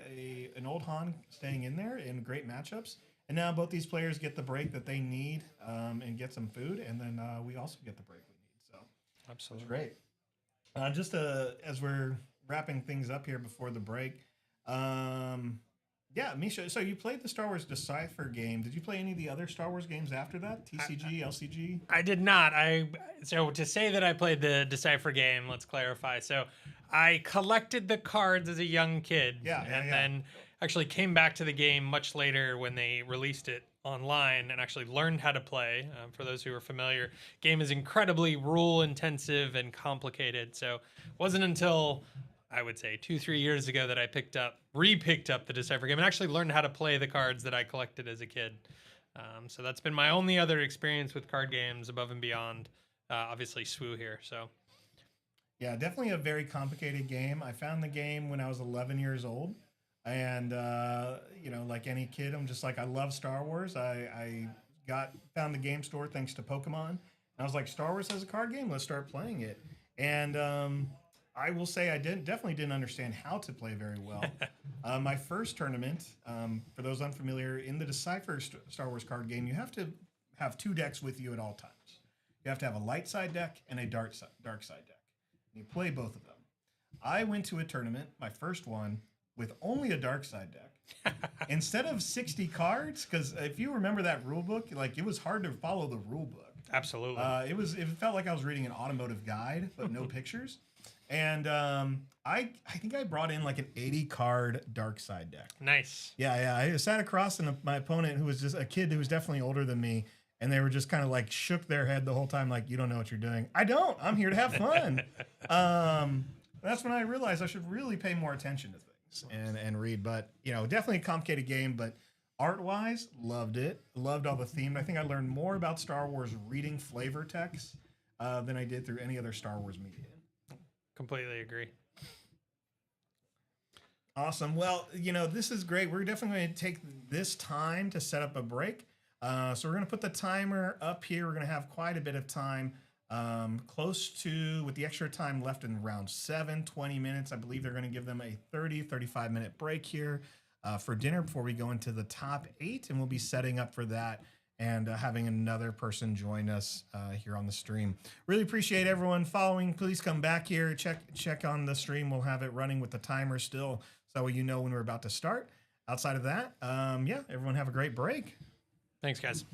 an old Han staying in there in great matchups. And now both these players get the break that they need and get some food, and then we also get the break we need. So Absolutely. great. Just as we're wrapping things up here before the break, yeah, Misha, so you played the Star Wars Decipher game. Did you play any of the other Star Wars games after that? TCG, LCG? I did not. So to say that I played the Decipher game, let's clarify. So I collected the cards as a young kid, then actually came back to the game much later when they released it online and actually learned how to play. For those who are familiar, game is incredibly rule intensive and complicated. So it wasn't until I would say 2-3 years ago that I re-picked up the Decipher game and actually learned how to play the cards that I collected as a kid. So that's been my only other experience with card games above and beyond, obviously, SWU here. So, yeah, definitely a very complicated game. I found the game when I was 11 years old. And, like any kid, I'm just like, I love Star Wars. I found the game store thanks to Pokemon. And I was like, Star Wars has a card game. Let's start playing it. And I will say I definitely didn't understand how to play very well. My first tournament, for those unfamiliar, in the Decipher Star Wars card game, you have to have 2 decks with you at all times. You have to have a light side deck and a dark side deck. And you play both of them. I went to a tournament, my first one, with only a dark side deck. Instead of 60 cards, because if you remember that rule book, like, it was hard to follow the rule book. absolutely. It felt like I was reading an automotive guide, but no pictures. And I think I brought in like an 80 card dark side deck. Nice. Yeah. I sat across and my opponent, who was just a kid who was definitely older than me, and they were just kind of like shook their head the whole time, like, you don't know what you're doing. I don't. I'm here to have fun. That's when I realized I should really pay more attention to things and read. But definitely a complicated game. But art-wise, loved it. Loved all the theme. I think I learned more about Star Wars reading flavor text than I did through any other Star Wars media. Completely agree. Awesome. Well, this is great. We're definitely going to take this time to set up a break. So we're going to put the timer up here. We're going to have quite a bit of time, close to, with the extra time left in round 7, 20 minutes. I believe they're going to give them a 35-minute break here for dinner before we go into the top 8. And we'll be setting up for that and having another person join us here on the stream. Really appreciate everyone following. Please come back here, check on the stream. We'll have it running with the timer still, so when we're about to start. Outside of that, everyone have a great break. Thanks, guys.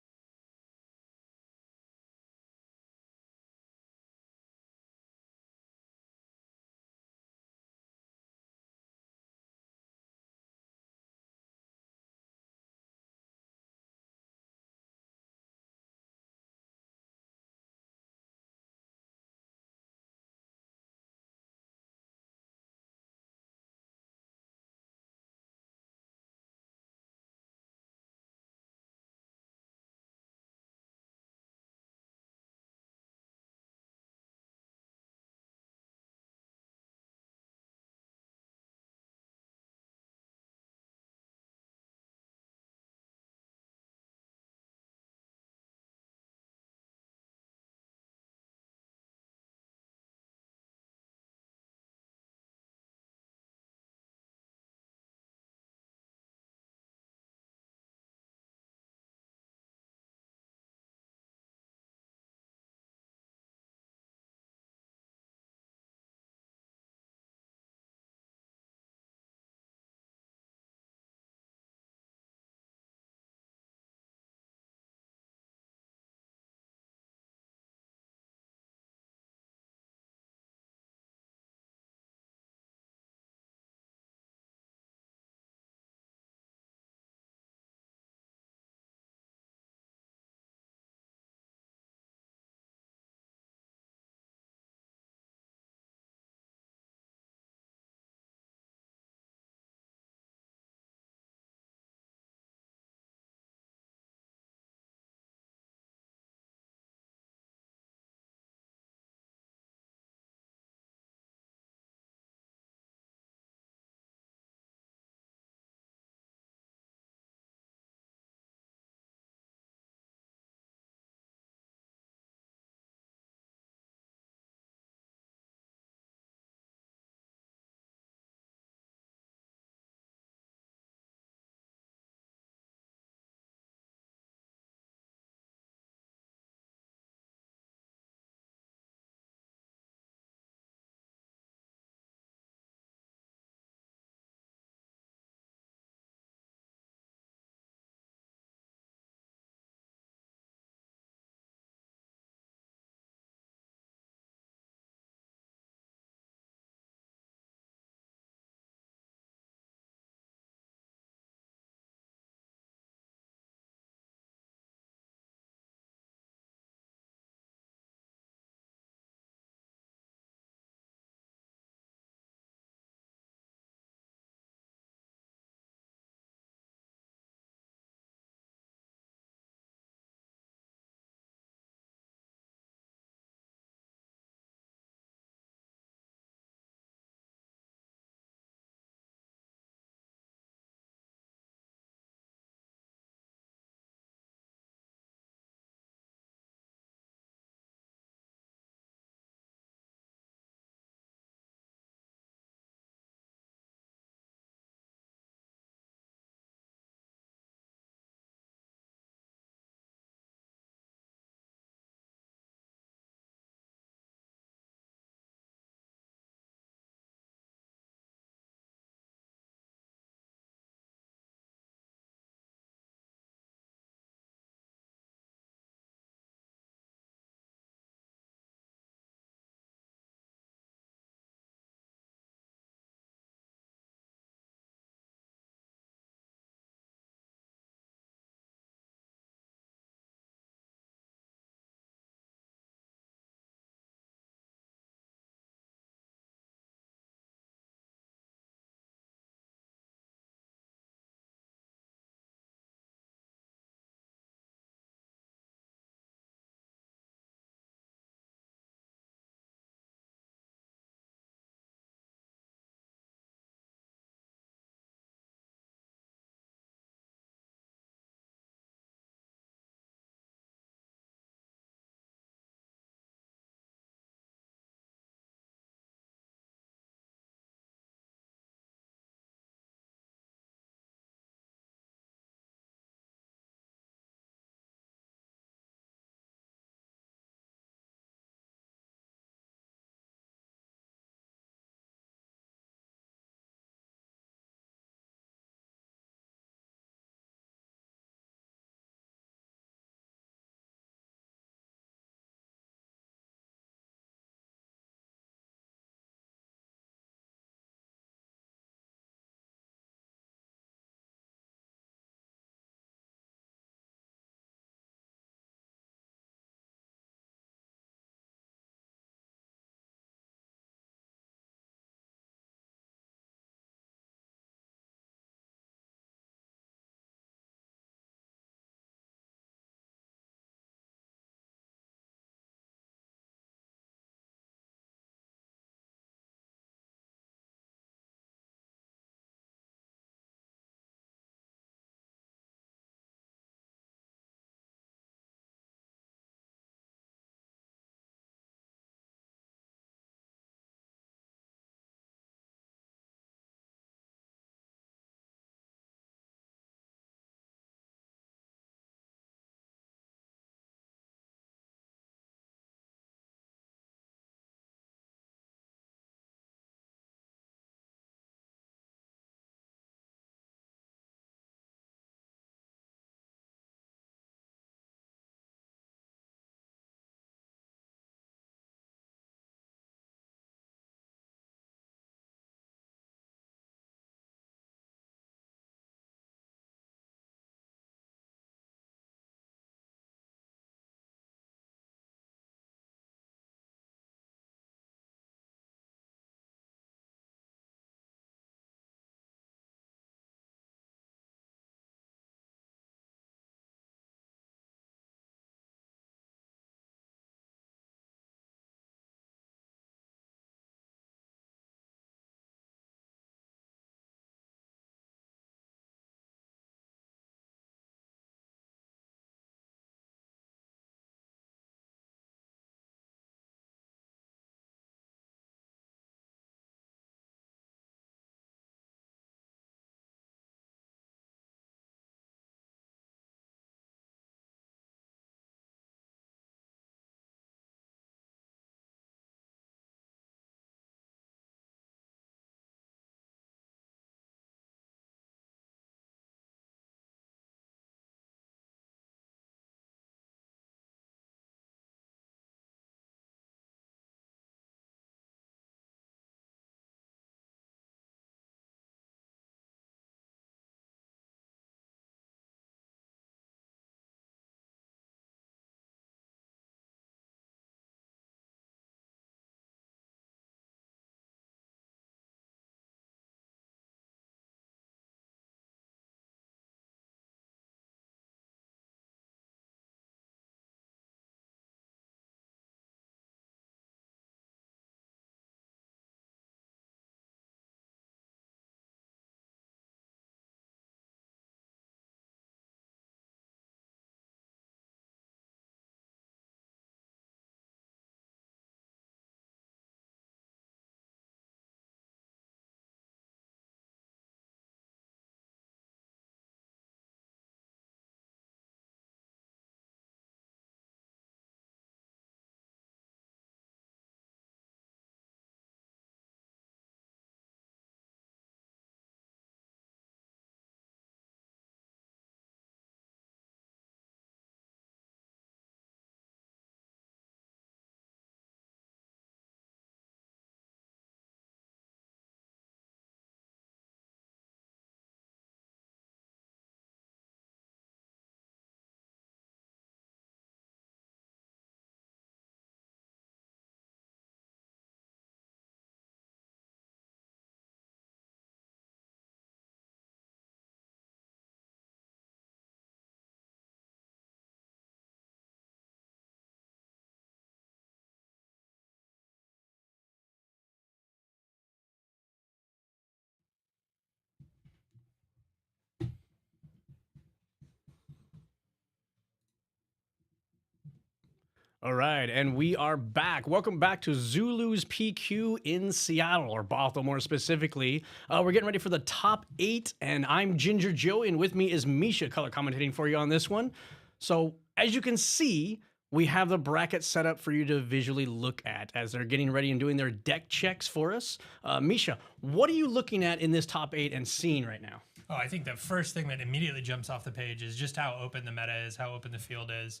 All right, and we are back. Welcome back to Zulus PQ in Seattle, or Bothell more specifically. We're getting ready for the top 8, and I'm Ginger Joe, and with me is Misha color commentating for you on this one. So, as you can see, we have the bracket set up for you to visually look at as they're getting ready and doing their deck checks for us. Misha, what are you looking at in this top 8 and seeing right now? Oh, I think the first thing that immediately jumps off the page is just how open the meta is, how open the field is.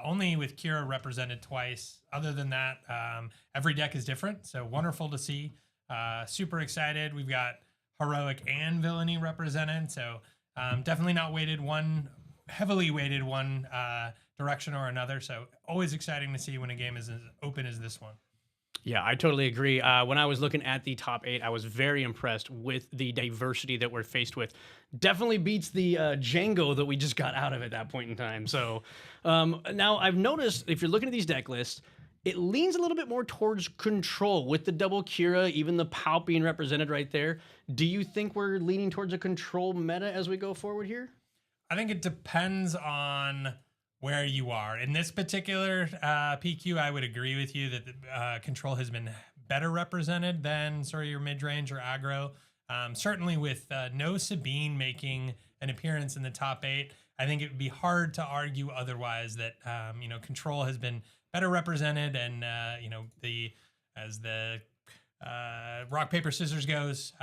Only with Kira represented twice. Other than that, every deck is different. So wonderful to see. Super excited. We've got heroic and villainy represented. So definitely not heavily weighted one direction or another. So always exciting to see when a game is as open as this one. Yeah, I totally agree. When I was looking at the top 8, I was very impressed with the diversity that we're faced with. Definitely beats the Django that we just got out of at that point in time. So now I've noticed if you're looking at these deck lists, it leans a little bit more towards control with the double Kira, even the Palp being represented right there. Do you think we're leaning towards a control meta as we go forward here? I think it depends on where you are. In this particular PQ, I would agree with you that the, control has been better represented than sort of your mid-range or aggro. Certainly with no Sabine making an appearance in the top 8, I think it would be hard to argue otherwise that, control has been better represented and, as the rock, paper, scissors goes,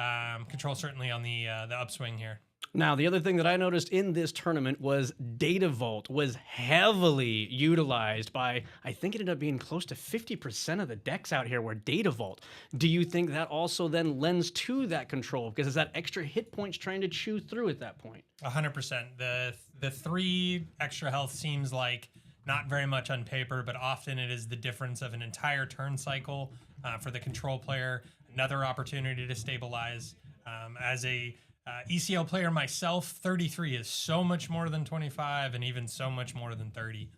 control certainly on the upswing here. Now, the other thing that I noticed in this tournament was Data Vault was heavily utilized by, I think it ended up being close to 50% of the decks out here were Data Vault. Do you think that also then lends to that control? Because it's that extra hit points trying to chew through at that point. 100%. The 3 extra health seems like not very much on paper, but often it is the difference of an entire turn cycle for the control player. Another opportunity to stabilize. As a ECL player myself, 33 is so much more than 25 and even so much more than 30.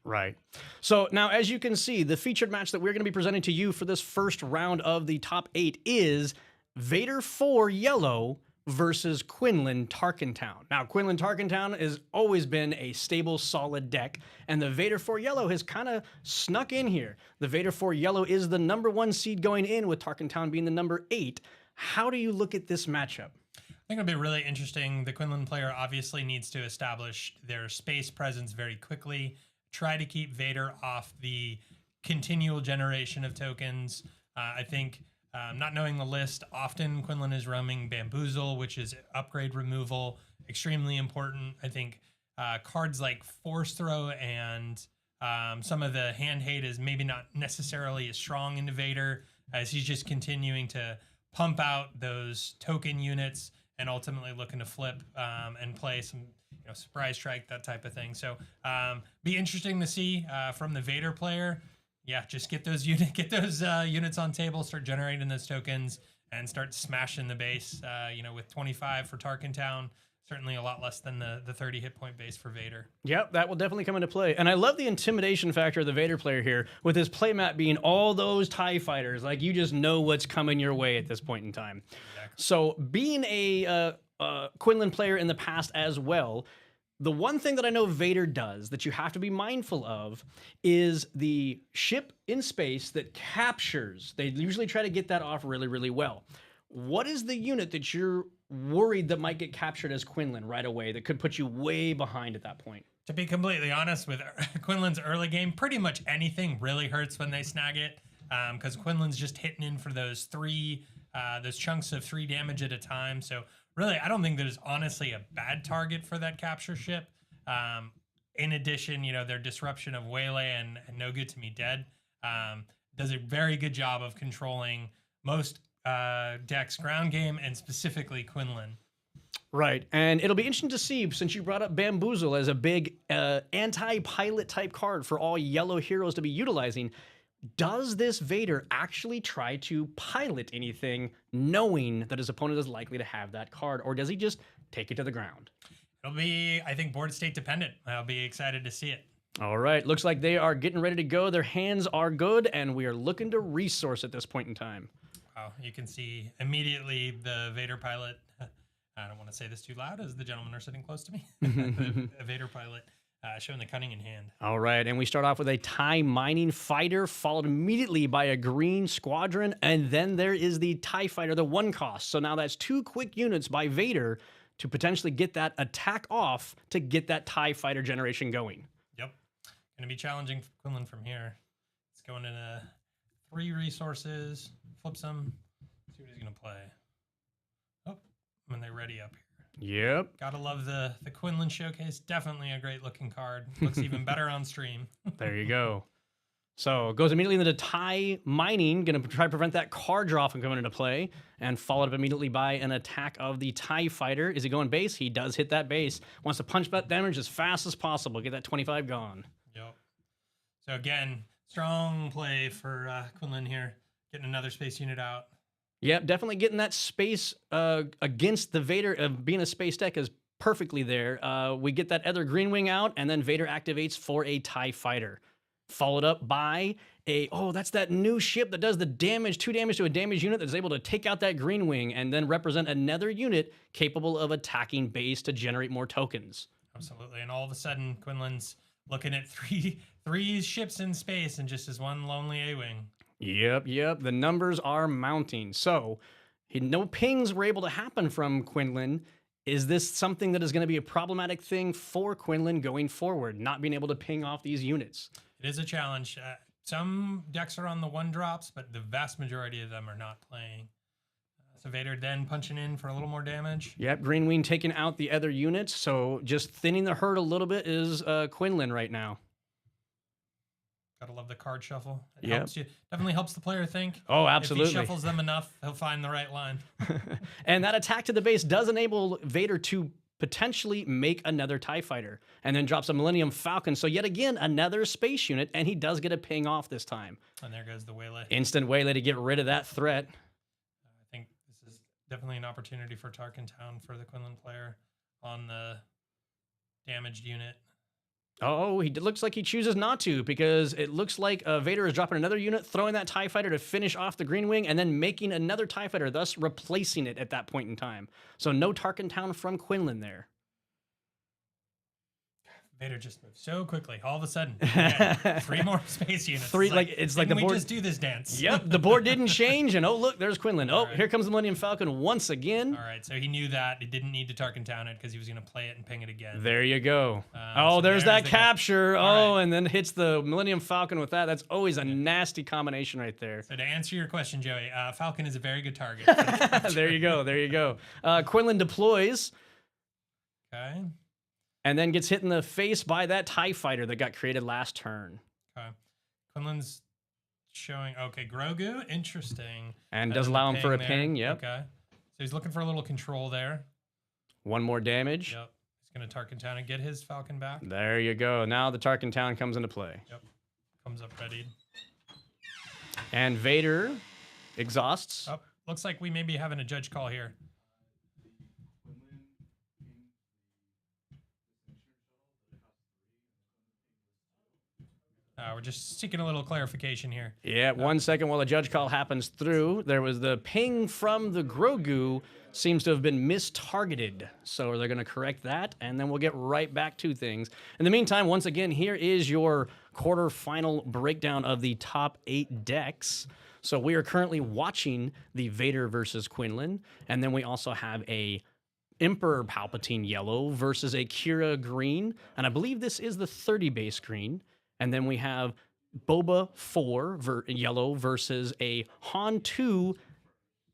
Right. So now, as you can see, the featured match that we're going to be presenting to you for this first round of the top 8 is Vader 4 Yellow versus Quinlan Tarkentown. Now, Quinlan Tarkentown has always been a stable, solid deck, and the Vader 4 Yellow has kind of snuck in here. The Vader 4 Yellow is the #1 seed going in, with Tarkentown being the number 8. How do you look at this matchup? I think it'll be really interesting. The Quinlan player obviously needs to establish their space presence very quickly, try to keep Vader off the continual generation of tokens. I think not knowing the list, often Quinlan is roaming Bamboozle, which is upgrade removal, extremely important. I think cards like Force Throw and some of the hand hate is maybe not necessarily as strong into Vader, as he's just continuing to pump out those token units and ultimately looking to flip and play some surprise strike, that type of thing. So be interesting to see from the Vader player. Yeah, just get those units on table, start generating those tokens, and start smashing the base. With 25 for Tarkentown, certainly a lot less than the 30 hit point base for Vader. Yep, that will definitely come into play. And I love the intimidation factor of the Vader player here, with his playmat being all those TIE fighters. Like, you just know what's coming your way at this point in time. Exactly. So being a Quinlan player in the past as well, the one thing that I know Vader does that you have to be mindful of is the ship in space that captures. They usually try to get that off really, really well. What is the unit that you're worried that might get captured as Quinlan right away that could put you way behind at that point? To be completely honest, with Quinlan's early game, pretty much anything really hurts when they snag it, because Quinlan's just hitting in for those chunks of 3 damage at a time. So really, I don't think there's honestly a bad target for that capture ship. In addition, their disruption of Waylay and No Good to Me Dead does a very good job of controlling most decks ground game, and specifically Quinlan. Right, and it'll be interesting to see, since you brought up Bamboozle as a big anti-pilot type card for all yellow heroes to be utilizing. Does this Vader actually try to pilot anything, knowing that his opponent is likely to have that card, or does he just take it to the ground? It'll be, I think, board state dependent. I'll be excited to see it. All right, looks like they are getting ready to go. Their hands are good, and we are looking to resource at this point in time. Wow, you can see immediately the Vader pilot. I don't want to say this too loud, as the gentlemen are sitting close to me. The Vader pilot showing the cunning in hand. All right, and we start off with a TIE mining fighter, followed immediately by a green squadron, and then there is the TIE fighter, the 1 cost. So now that's 2 quick units by Vader to potentially get that attack off to get that TIE fighter generation going. Yep. Going to be challenging for Quinlan from here. It's going in a 3 resources, flips them, see what he's going to play. Oh, when they're ready up here. Yep. Gotta love the Quinlan showcase. Definitely a great looking card. Looks even better on stream. There you go. So goes immediately into TIE mining, going to try to prevent that card draw from coming into play, and followed up immediately by an attack of the TIE fighter. Is he going base? He does hit that base. Wants to punch that damage as fast as possible. Get that 25 gone. Yep. So again, strong play for Quinlan here. Getting another space unit out. Yep, definitely getting that space against the Vader. Being a space deck is perfectly there. We get that other green wing out, and then Vader activates for a TIE fighter. Followed up by that's that new ship that does the damage, 2 damage to a damaged unit that's able to take out that green wing and then represent another unit capable of attacking base to generate more tokens. Absolutely. And all of a sudden, Quinlan's looking at three ships in space and just his one lonely A-wing. Yep. The numbers are mounting. So no pings were able to happen from Quinlan. Is this something that is going to be a problematic thing for Quinlan going forward, not being able to ping off these units? It is a challenge. Some decks are on the 1 drops, but the vast majority of them are not playing. So Vader then punching in for a little more damage. Yep, Green Wing taking out the other units, so just thinning the herd a little bit is Quinlan right now. Gotta love the card shuffle. It Yep. helps you. Definitely helps the player think. Oh, absolutely. If he shuffles them enough, he'll find the right line. And that attack to the base does enable Vader to potentially make another TIE fighter, and then drops a Millennium Falcon. So yet again, another space unit, and he does get a ping off this time. And there goes the waylay. Instant waylay to get rid of that threat. I think this is definitely an opportunity for Tarkentown for the Quinlan player on the damaged unit. Oh, looks like he chooses not to, because it looks like Vader is dropping another unit, throwing that TIE fighter to finish off the Green Wing, and then making another TIE fighter, thus replacing it at that point in time. So no Tarkentown from Quinlan there. Vader just moved so quickly. All of a sudden, again, 3 more space units. It's like the we board. just do this dance. Yep, the board didn't change, and oh look, there's Quinlan. All Oh, right. here comes the Millennium Falcon once again. All right, so he knew that he didn't need to Tarkentown it because he was going to play it and ping it again. There you go. So there's that the capture. All right. And then hits the Millennium Falcon with that. That's always a nasty combination right there. So to answer your question, Joey, Falcon is a very good target. There you go. Quinlan deploys. Okay. And then gets hit in the face by that TIE fighter that got created last turn. Okay. Quinlan's showing, okay, Grogu, interesting. And does allow him for a there. ping, yep. Okay. So he's looking for a little control there. 1 more damage. Yep. He's going to Tarkentown and get his Falcon back. There you go. Now the Tarkentown comes into play. Yep. Comes up ready. And Vader exhausts. Oh, looks like we may be having a judge call here. We're just seeking a little clarification here. Yeah, 1 second while the judge call happens through. There was the ping from the Grogu seems to have been mistargeted. So they're going to correct that, and then we'll get right back to things. In the meantime, once again, here is your quarterfinal breakdown of the top 8 decks. So we are currently watching the Vader versus Quinlan, and then we also have a Emperor Palpatine yellow versus a Kira green, and I believe this is the 30 base green. And then we have Boba 4 yellow versus a Han 2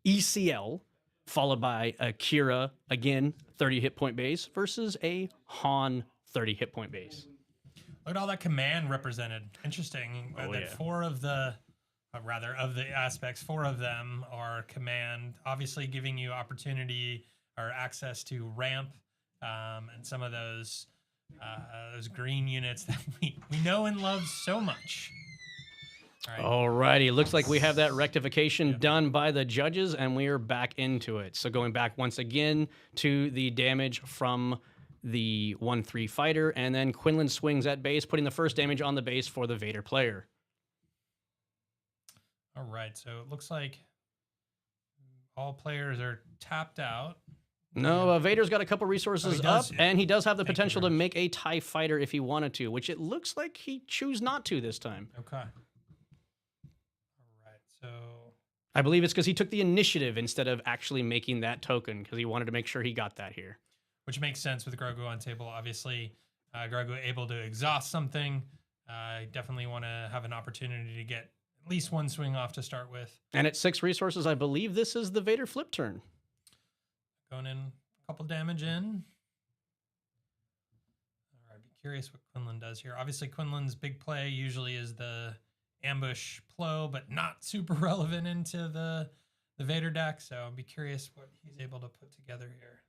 ECL, followed by a Kira, again, 30 hit point base, versus a Han 30 hit point base. Look at all that command represented. Interesting that yeah. 4 of the, of the aspects, 4 of them are command, obviously giving you opportunity or access to ramp and some of those green units that we know and love so much. All right. Alrighty, looks like we have that rectification done by the judges, and we are back into it. So going back once again to the damage from the 1-3 fighter, and then Quinlan swings at base, putting the first damage on the base for the Vader player. All right, so it looks like all players are tapped out. No, Vader's got a couple resources does, up, yeah. and he does have the Thank you potential to very much. make a TIE fighter if he wanted to, which it looks like he chose not to this time. Okay. All right. So I believe it's because he took the initiative instead of actually making that token, because he wanted to make sure he got that here. which makes sense with Grogu on table. Obviously, Grogu able to exhaust something. Definitely want to have an opportunity to get at least one swing off to start with. And at 6 resources, I believe this is the Vader flip turn. Going in, a couple damage in. All right, be curious what Quinlan does here. Obviously, Quinlan's big play usually is the ambush plow, but not super relevant into the Vader deck. So I'll be curious what he's able to put together here.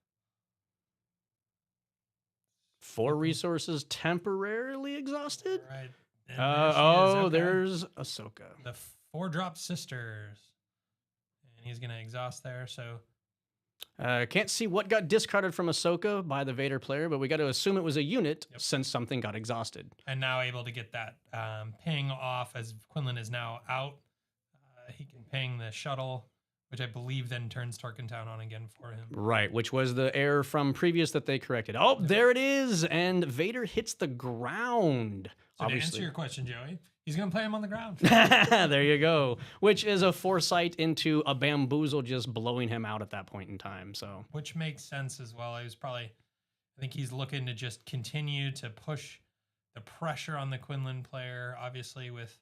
4 resources temporarily exhausted. All right. And there she is. Okay. There's Ahsoka. The 4-drop sisters. And he's going to exhaust there. So Can't see what got discarded from Ahsoka by the Vader player, but we got to assume it was a unit since something got exhausted. and now able to get that ping off as Quinlan is now out. He can ping the shuttle, which I believe then turns Tarkentown on again for him. Right, which was the error from previous that they corrected. Oh, there it is, and Vader hits the ground. So to answer Obviously. your question, Joey, he's going to play him on the ground. There you go. Which is a foresight into a bamboozle just blowing him out at that point in time. So Which makes sense as well. I think he's looking to just continue to push the pressure on the Quinlan player. Obviously, with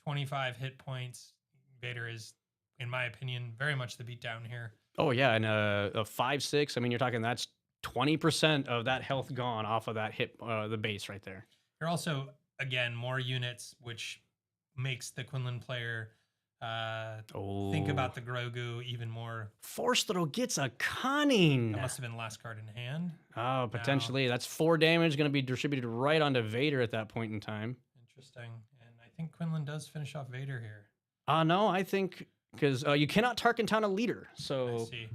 25 hit points, Vader is, in my opinion, very much the beatdown here. oh yeah, and a 5/6. I mean, you're talking that's 20% of that health gone off of that hit, the base right there. You're also, again, more units, which makes the Quinlan player think about the Grogu even more. Force throw gets a cunning. That must have been last card in hand. Oh, potentially. That's 4 damage going to be distributed right onto Vader at that point in time. Interesting. And I think Quinlan does finish off Vader here. No, I think because you cannot Tarkentown a leader, I so see.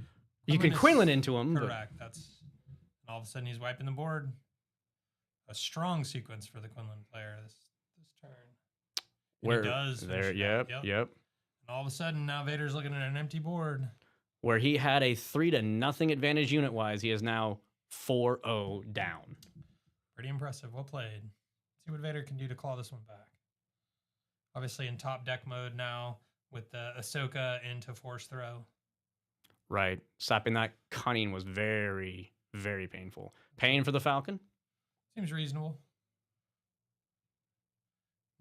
you can Quinlan into him. But Correct. And all of a sudden he's wiping the board. A strong sequence for the Quinlan player this turn. And where he does there? finish it Yep, out. yep. And all of a sudden now Vader's looking at an empty board. Where he had a 3-0 advantage unit wise, he is now 4-0 down. Pretty impressive. Well played. See what Vader can do to claw this one back. Obviously in top deck mode now with the Ahsoka into force throw. Right, stopping that cunning was very, very painful. Pain for the Falcon. Seems reasonable.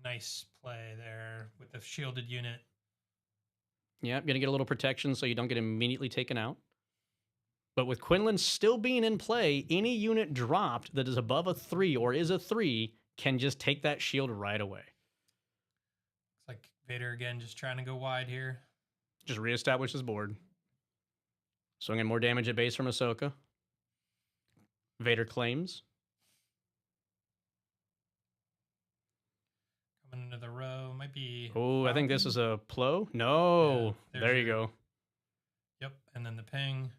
Nice play there with the shielded unit. Yep, gonna get a little protection so you don't get immediately taken out. But with Quinlan still being in play, any unit dropped that is above a 3 or is a 3 can just take that shield right away. Looks like Vader again just trying to go wide here. Just reestablish his board. Swinging more damage at base from Ahsoka. Vader claims. Coming into the row. Might be. Oh, I think this Falcon. is a plow. No. Yeah, there's there you your- go. Yep. And then the ping.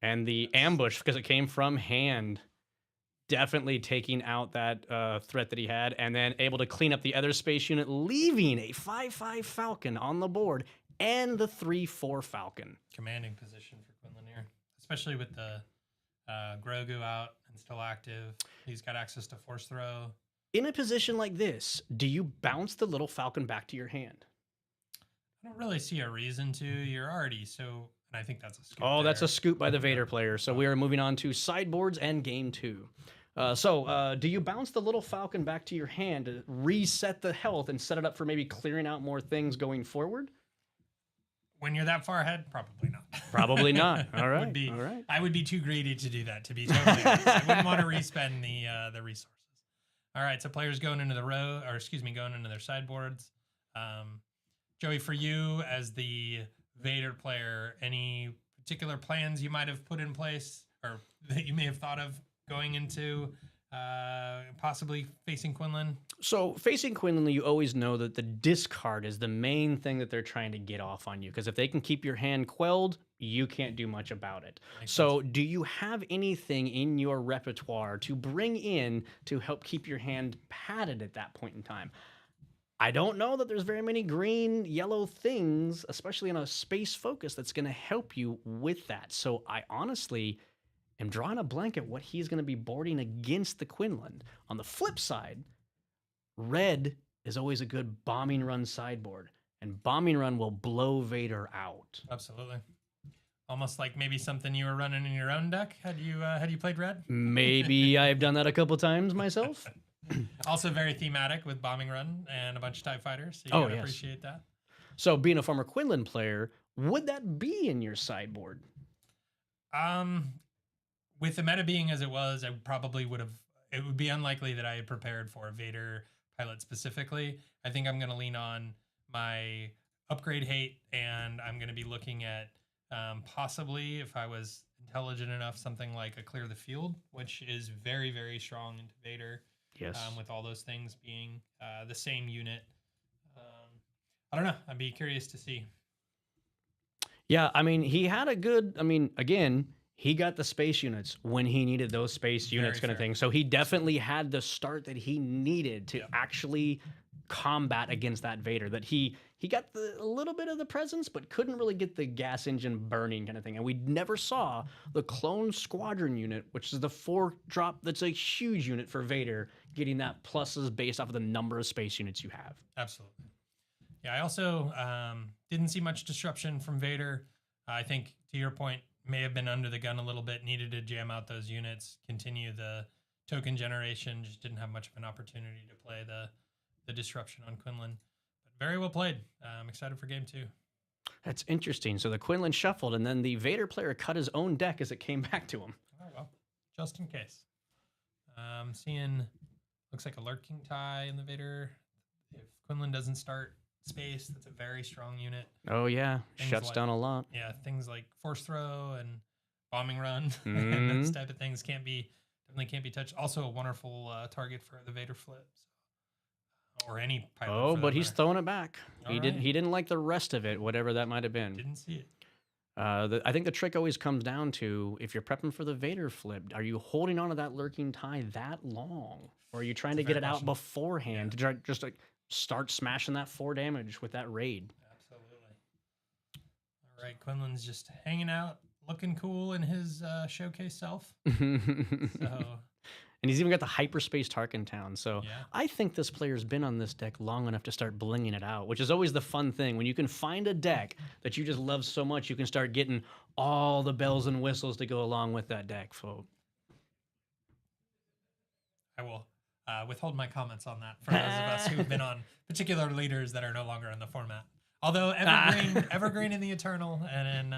And the ambush, because it came from hand, definitely taking out that threat that he had, and then able to clean up the other space unit, leaving a 5/5 Falcon on the board and the 3/4 Falcon. Commanding position for Quinlan here. Especially with the Grogu out and still active. He's got access to force throw. In a position like this, do you bounce the little Falcon back to your hand? I don't really see a reason to. You're already so. And I think that's a scoop. Oh, that's there. a scoop by the Vader player. So we are moving on to sideboards and game 2. Do you bounce the little Falcon back to your hand to reset the health and set it up for maybe clearing out more things going forward? When you're that far ahead, probably not. Probably not. All right. Would be, all right. I would be too greedy to do that, to be totally honest. I wouldn't want to respend the resources. All right, so players going into going into their sideboards. Joey, for you as the Vader player, any particular plans you might have put in place or that you may have thought of going into possibly facing Quinlan? So facing Quinlan, you always know that the discard is the main thing that they're trying to get off on you. Because if they can keep your hand quelled, you can't do much about it. Makes So do you have anything in your repertoire to bring in to help keep your hand padded at that point in time? I don't know that there's very many green, yellow things, especially in a space focus, that's going to help you with that. So I honestly am drawing a blank at what he's going to be boarding against the Quinlan. On the flip side, red is always a good bombing run sideboard, and bombing run will blow Vader out. Absolutely. Almost like maybe something you were running in your own deck had you played red. Maybe I've done that a couple times myself. Also very thematic with bombing run and a bunch of TIE fighters. So you gotta appreciate that. So being a former Quinlan player, would that be in your sideboard? With the meta being as it was, I probably would have. It would be unlikely that I had prepared for a Vader pilot specifically. I think I'm going to lean on my upgrade hate, and I'm going to be looking at possibly, if I was intelligent enough, something like a clear the field, which is very, very strong into Vader. Yes. With all those things being the same unit. I don't know. I'd be curious to see. Yeah, I mean, he had a good, again, he got the space units when he needed those space units kind of thing. So he definitely had the start that he needed to actually combat against that Vader. That he got a little bit of the presence, but couldn't really get the gas engine burning kind of thing. And we never saw the clone squadron unit, which is the 4-drop. That's a huge unit for Vader, getting that pluses based off of the number of space units you have. Absolutely. Yeah, I also didn't see much disruption from Vader. I think, to your point, may have been under the gun a little bit, needed to jam out those units, continue the token generation, just didn't have much of an opportunity to play the disruption on Quinlan. But very well played. I'm excited for game 2. That's interesting. So the Quinlan shuffled, and then the Vader player cut his own deck as it came back to him. Oh, well, just in case. Seeing, looks like a lurking tie in the Vader. If Quinlan doesn't start space, that's a very strong unit. Oh yeah, Things shuts like, down a lot. Yeah, things like force throw and bombing run and those type of things definitely can't be touched. Also a wonderful target for the Vader flip, or any pilot. Oh, but he's throwing it back. All He didn't like the rest of it, whatever that might have been. Didn't see it. I think the trick always comes down to, if you're prepping for the Vader flip, are you holding on to that lurking tie that long, or are you trying to get it out beforehand to try, just like start smashing that 4 damage with that raid? Absolutely. All right, Quinlan's just hanging out, looking cool in his showcase self. And he's even got the hyperspace Tarkin Town. So Yeah. I think this player's been on this deck long enough to start blinging it out, which is always the fun thing. When you can find a deck that you just love so much, you can start getting all the bells and whistles to go along with that deck. So I will withhold my comments on that for those of us who've been on particular leaders that are no longer in the format. Although evergreen in the Eternal and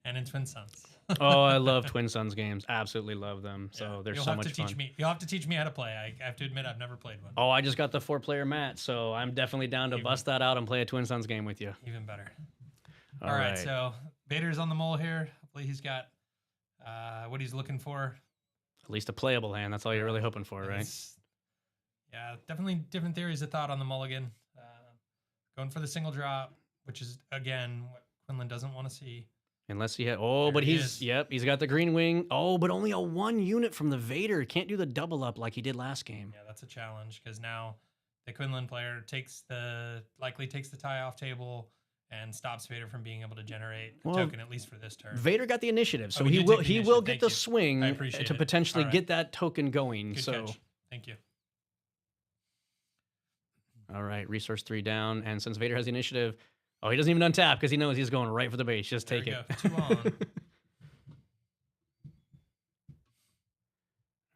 in Twin Suns. Oh, I love Twin Suns games. Absolutely love them. So they're so much fun. You'll have to teach me how to play. I have to admit, I've never played one. Oh, I just got the 4-player mat, so I'm definitely down to bust that out and play a Twin Suns game with you. Even better. All right, so Vader's on the mole here. Hopefully he's got what he's looking for. At least a playable hand. That's all you're really hoping for, right? Yeah, definitely different theories of thought on the mulligan. Going for the single drop, which is, again, what Quinlan doesn't want to see. Unless he had, but he's got the green wing. Oh, but only a 1 unit from the Vader. Can't do the double up like he did last game. Yeah, that's a challenge, because now the Quinlan player likely takes the tie off table and stops Vader from being able to generate a token, at least for this turn. Vader got the initiative, so he will get the swing to potentially get that token going. Good catch. Thank you. All right, resource 3 down, and since Vader has the initiative, he doesn't even untap because he knows he's going right for the base. Just take it. 2 on.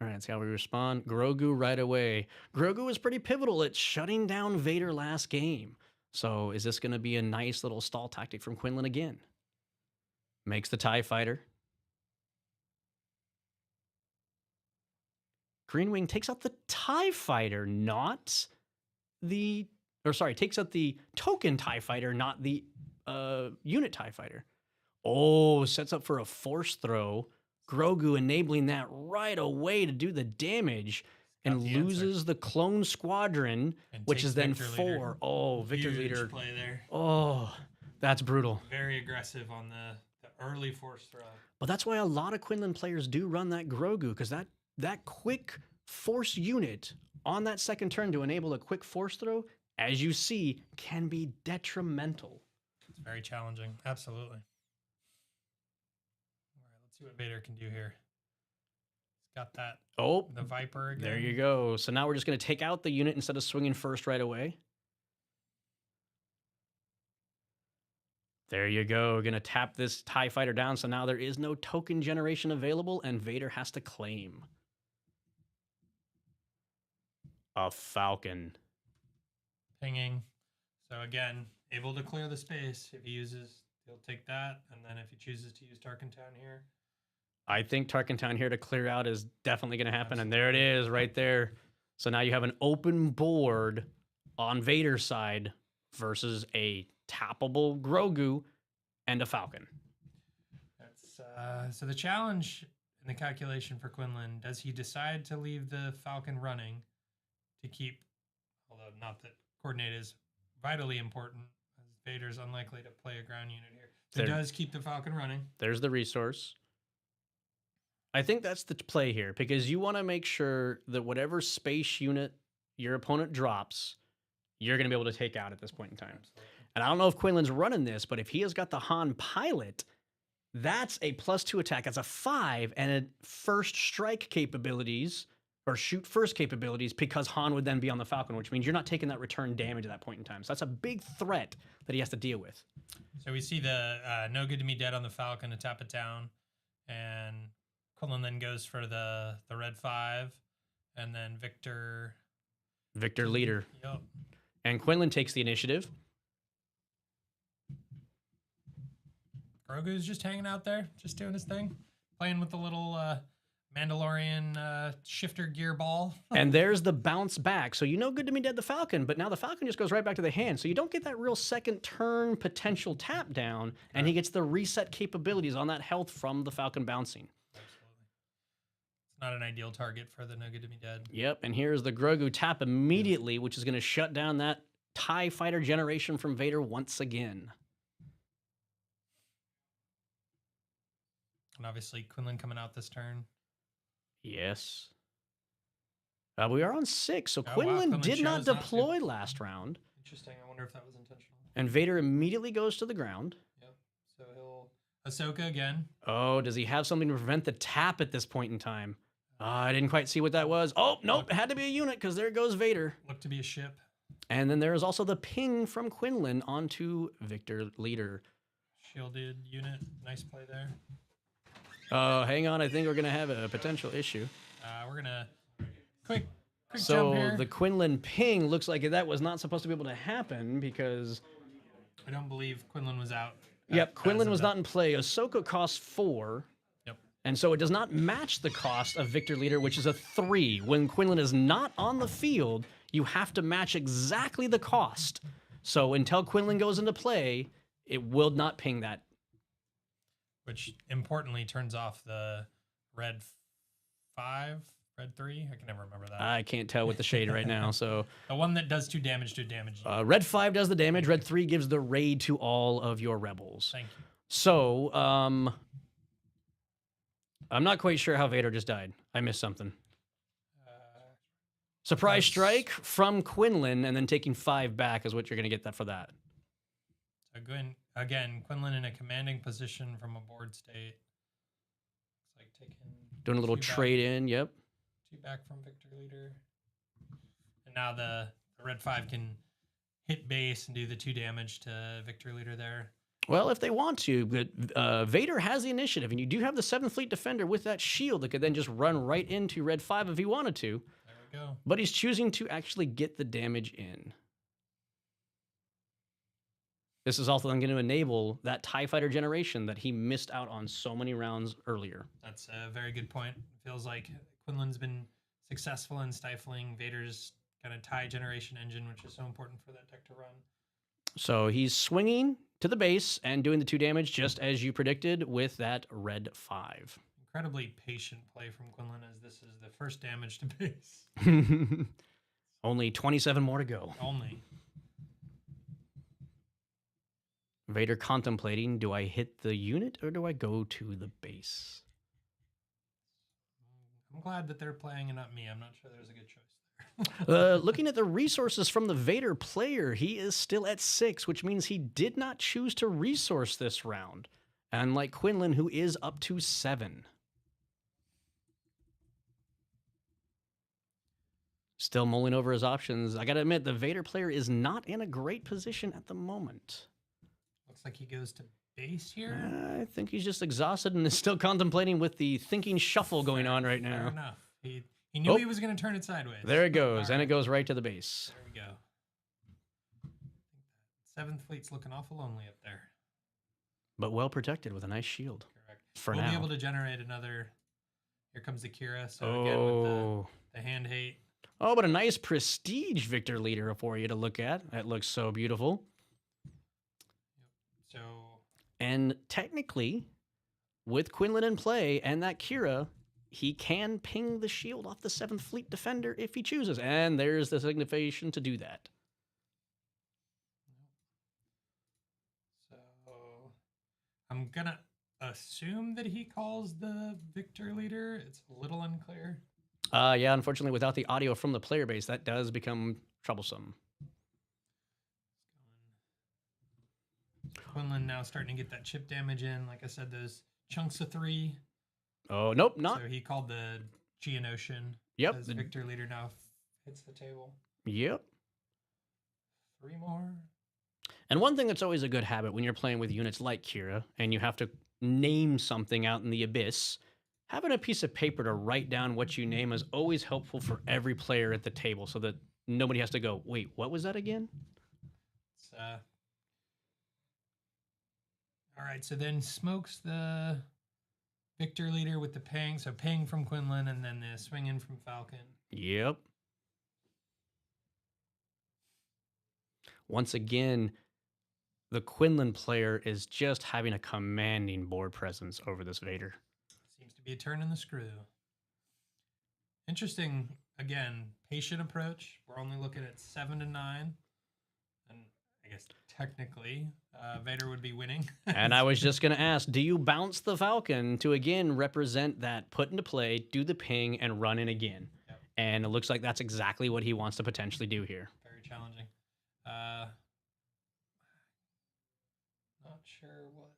All right, let's see how we respond. Grogu right away. Grogu was pretty pivotal at shutting down Vader last game. So is this going to be a nice little stall tactic from Quinlan again? Makes the TIE fighter. Green Wing takes out the TIE fighter, takes out the token TIE fighter, not the unit TIE fighter. Oh, sets up for a force throw. Grogu enabling that right away to do the damage and loses the clone squadron, which is then 4. Oh, Victor Leader. Play there. Oh, that's brutal. Very aggressive on the early force throw. But that's why a lot of Quinlan players do run that Grogu, because that quick force unit on that second turn to enable a quick force throw, as you see, can be detrimental. It's very challenging. Absolutely. All right, let's see what Vader can do here. got that. Oh, The Viper again. there you go. So now we're just going to take out the unit instead of swinging first right away. There you go. Going to tap this TIE fighter down. So now there is no token generation available, and Vader has to claim a Falcon. Pinging. So again, able to clear the space. If he uses, he'll take that. And then if he chooses to use Tarkentown here. I think Tarkentown here to clear out is definitely going to happen. And there it is right there. So now you have an open board on Vader's side versus a tappable Grogu and a Falcon. That's so the challenge in the calculation for Quinlan, does he decide to leave the Falcon running to keep, although not that coordinate is vitally important, as Vader's unlikely to play a ground unit here. So There- he does keep the Falcon running. There's the resource. I think that's the play here because you want to make sure that whatever space unit your opponent drops, you're going to be able to take out at this point in time. Absolutely. And I don't know if Quinlan's running this, but if he has got the Han pilot, that's a +2 attack. That's a 5 and a first strike capabilities or shoot first capabilities because Han would then be on the Falcon, which means you're not taking that return damage at that point in time. So that's a big threat that he has to deal with. So we see the no good to me dead on the Falcon to tap it down. And Quinlan then goes for the red 5. And then Victor Leader. Yep. And Quinlan takes the initiative. Grogu's just hanging out there, just doing his thing, playing with the little Mandalorian shifter gear ball. And there's the bounce back. So you know good to me dead the Falcon, but now the Falcon just goes right back to the hand. So you don't get that real second turn potential tap down, and he gets the reset capabilities on that health from the Falcon bouncing. Absolutely. It's not an ideal target for the no good to me dead. Yep, and here's the Grogu tap immediately, which is going to shut down that TIE fighter generation from Vader once again. And obviously Quinlan coming out this turn. Yes. We are on 6, so Oh, wow, Quinlan Quinlan did not chose not to. deploy last round. Interesting. I wonder if that was intentional. And Vader immediately goes to the ground. Yep. So he'll Ahsoka again. Oh, does he have something to prevent the tap at this point in time? I didn't quite see what that was. Oh, nope, it had to be a unit because there goes Vader. Looked to be a ship. And then there is also the ping from Quinlan onto Victor Leader. Shielded unit. Nice play there. Hang on, I think we're going to have a potential issue. We're gonna quick jump So here. the Quinlan ping looks like that was not supposed to be able to happen because... I don't believe Quinlan was out. Yep, Quinlan as was of not in play. Ahsoka costs 4. Yep. And so it does not match the cost of Victor Leader, which is a 3. When Quinlan is not on the field, you have to match exactly the cost. So until Quinlan goes into play, it will not ping that. Which importantly turns off the red 5, red 3. I can never remember that. I can't tell with the shade right now. So The one that does 2 damage to a damage. red 5 does the damage. Red 3 gives the raid to all of your rebels. Thank you. So I'm not quite sure how Vader just died. I missed something. Surprise That's- strike from Quinlan, and then taking 5 back is what you're going to get that for that. So again, Quinlan in a commanding position from a board state. Looks like taking Doing a little 2 back- trade in. Yep. 2 back from Victor Leader. And now the red 5 can hit base and do the 2 damage to Victor Leader there. Well, if they want to, but Vader has the initiative, and you do have the 7th Fleet Defender with that shield that could then just run right into Red 5 if he wanted to. There we go. But he's choosing to actually get the damage in. This is also then going to enable that TIE Fighter generation that he missed out on so many rounds earlier. That's a very good point. Feels like Quinlan's been successful in stifling Vader's kind of TIE generation engine, which is so important for that deck to run. So he's swinging to the base and doing the 2 damage just as you predicted with that Red 5. Incredibly patient play from Quinlan, as this is the first damage to base. Only 27 more to go. Only. Vader contemplating, do I hit the unit or do I go to the base? I'm glad that they're playing and not me. I'm not sure there's a good choice there. Looking at the resources from the Vader player, he is still at 6, which means he did not choose to resource this round. Unlike Quinlan, who is up to 7. Still mulling over his options. I got to admit, the Vader player is not in a great position at the moment. Looks like he goes to base here. I think he's just exhausted and is still contemplating with the thinking shuffle going on right Fair now. enough. He knew he was going to turn it sideways. There it goes, All and right. it goes right to the base. There we go. 7th Fleet's looking awful lonely up there. But well protected with a nice shield. Correct. For we'll now. be able to generate another. Here comes the Kira. So again, with the hand hate. Oh, but a nice prestige Victor leader for you to look at. That looks so beautiful. So And technically, with Quinlan in play and that Kira, he can ping the shield off the 7th Fleet defender if he chooses. And there's the signification to do that. So I'm gonna assume that he calls the Victor leader. It's a little unclear. Yeah, unfortunately, without the audio from the player base, that does become troublesome. Quinlan now starting to get that chip damage in. Like I said, those chunks of 3. Oh, nope, not. So he called the Geonosian. Yep. As Victor leader now hits the table. Yep. 3 more. And one thing that's always a good habit when you're playing with units like Kira and you have to name something out in the abyss, having a piece of paper to write down what you name is always helpful for every player at the table so that nobody has to go, wait, what was that again? It's, all right, so then smokes the Victor leader with the ping. So ping from Quinlan and then the swing in from Falcon. Yep. Once again, the Quinlan player is just having a commanding board presence over this Vader. Seems to be a turn in the screw. Interesting, again, patient approach. We're only looking at 7 to 9. And I guess technically, Vader would be winning. And I was just going to ask, do you bounce the Falcon to again represent that put into play, do the ping, and run in again? Yep. And it looks like that's exactly what he wants to potentially do here. Very challenging. Not sure what.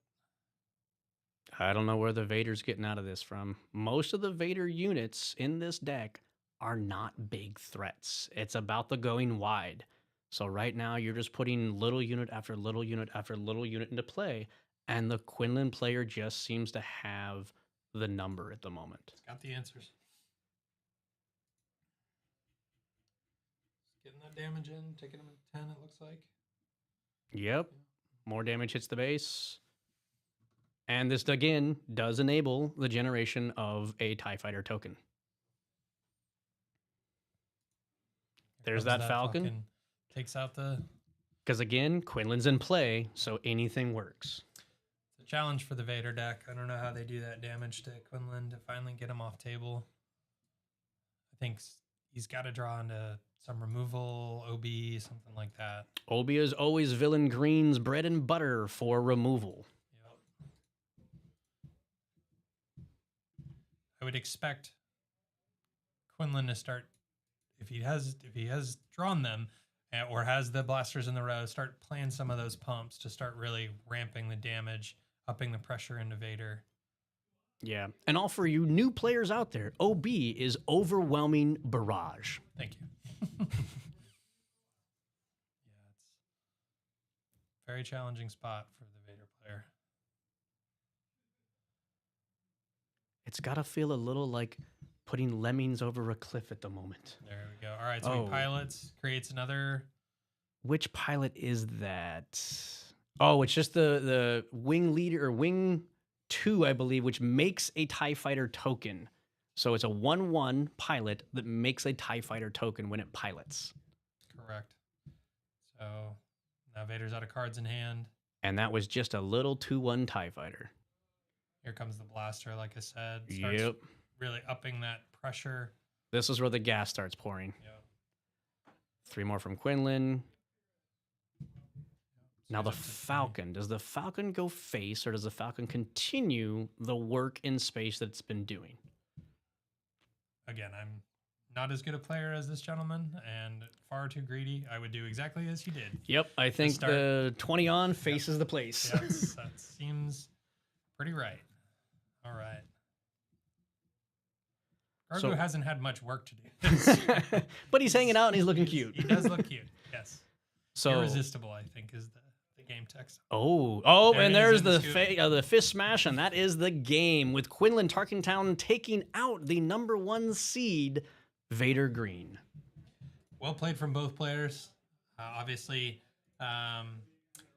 I don't know where the Vader's getting out of this from. Most of the Vader units in this deck are not big threats. It's about the going wide. So right now you're just putting little unit after little unit after little unit into play, and the Quinlan player just seems to have the number at the moment. It's got the answers. Getting that damage in, taking him at 10, it looks like. Yep. More damage hits the base. And this, again, does enable the generation of a TIE Fighter token. There's Comes that Falcon. Takes out the... Because, again, Quinlan's in play, so anything works. It's a challenge for the Vader deck. I don't know how they do that damage to Quinlan to finally get him off table. I think he's got to draw into some removal, OB, something like that. OB is always Villain Green's bread and butter for removal. Yep. I would expect Quinlan to start, if he has drawn them or has the blasters in the row, start playing some of those pumps to start really ramping the damage, upping the pressure into Vader. Yeah. And all for you new players out there, OB is Overwhelming Barrage. Thank you. Yeah, it's a very challenging spot for the Vader player. It's got to feel a little like putting lemmings over a cliff at the moment. There we go. All right, so he pilots, creates another. Which pilot is that? Oh, it's just the wing leader or wing 2, I believe, which makes a TIE Fighter token. So it's a 1/1 pilot that makes a TIE Fighter token when it pilots. Correct. So now Vader's out of cards in hand. And that was just a little 2/1 TIE Fighter. Here comes the blaster, like I said. Starts really upping that pressure. This is where the gas starts pouring. Yep. 3 more from Quinlan. Now He's the up to 20. Falcon. Does the Falcon go face, or does the Falcon continue the work in space that it's been doing? Again, I'm not as good a player as this gentleman and far too greedy. I would do exactly as he did. Yep, I think start. the 20 on faces the place. Yeah, that seems pretty right. All right. Argo hasn't had much work to do. But he's hanging out and he's looking cute. He does look cute. Yes. So Irresistible, I think, is the game text. Oh, There and it is there's in the the the fist smash, and that is the game with Quinlan Tarkentown taking out the #1 seed, Vader Green. Well played from both players. Obviously,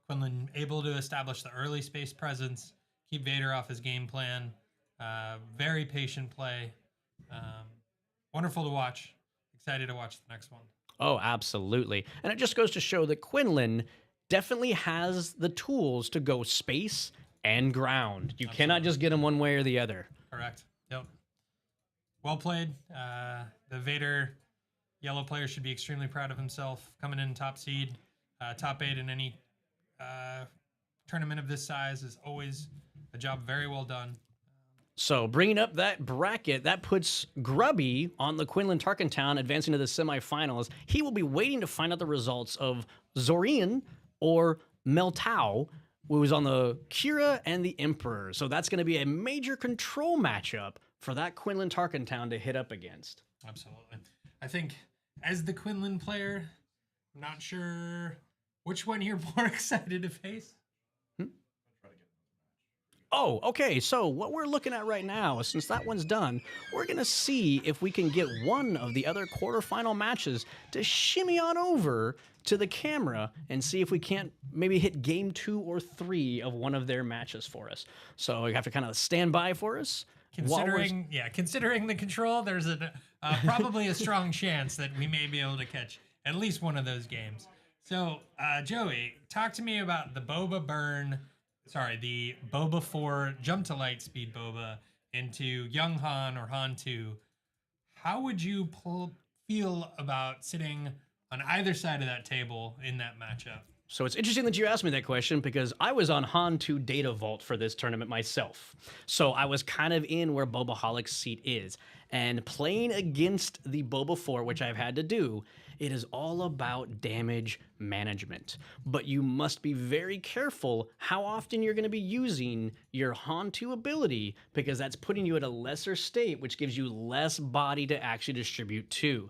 Quinlan able to establish the early space presence, keep Vader off his game plan. Very patient play. Wonderful to watch. Excited to watch the next one. Oh, absolutely. And it just goes to show that Quinlan definitely has the tools to go space and ground. You cannot just get him one way or the other. Correct. Yep. Well played. The Vader yellow player should be extremely proud of himself. Coming in top seed, top 8 in any tournament of this size is always a job very well done. So bringing up that bracket, that puts Grubby on the Quinlan Tarkentown advancing to the semifinals. He will be waiting to find out the results of Zorian or Meltau, who was on the Kira and the Emperor. So that's going to be a major control matchup for that Quinlan Tarkentown to hit up against. Absolutely. I think as the Quinlan player, I'm not sure which one you're more excited to face. Oh, okay. So what we're looking at right now, since that one's done, we're going to see if we can get one of the other quarterfinal matches to shimmy on over to the camera and see if we can't maybe hit game 2 or 3 of one of their matches for us. So you have to kind of stand by for us. Considering the control, there's probably a strong chance that we may be able to catch at least one of those games. So, Joey, talk to me about the the Boba 4 jump to light speed Boba into Young Han or Han 2. How would you feel about sitting on either side of that table in that matchup? So it's interesting that you asked me that question because I was on Han 2 Data Vault for this tournament myself. So I was kind of in where Bobaholic's seat is. And playing against the Boba 4, which I've had to do, it is all about damage management. But you must be very careful how often you're going to be using your Han 2 ability because that's putting you at a lesser state, which gives you less body to actually distribute to.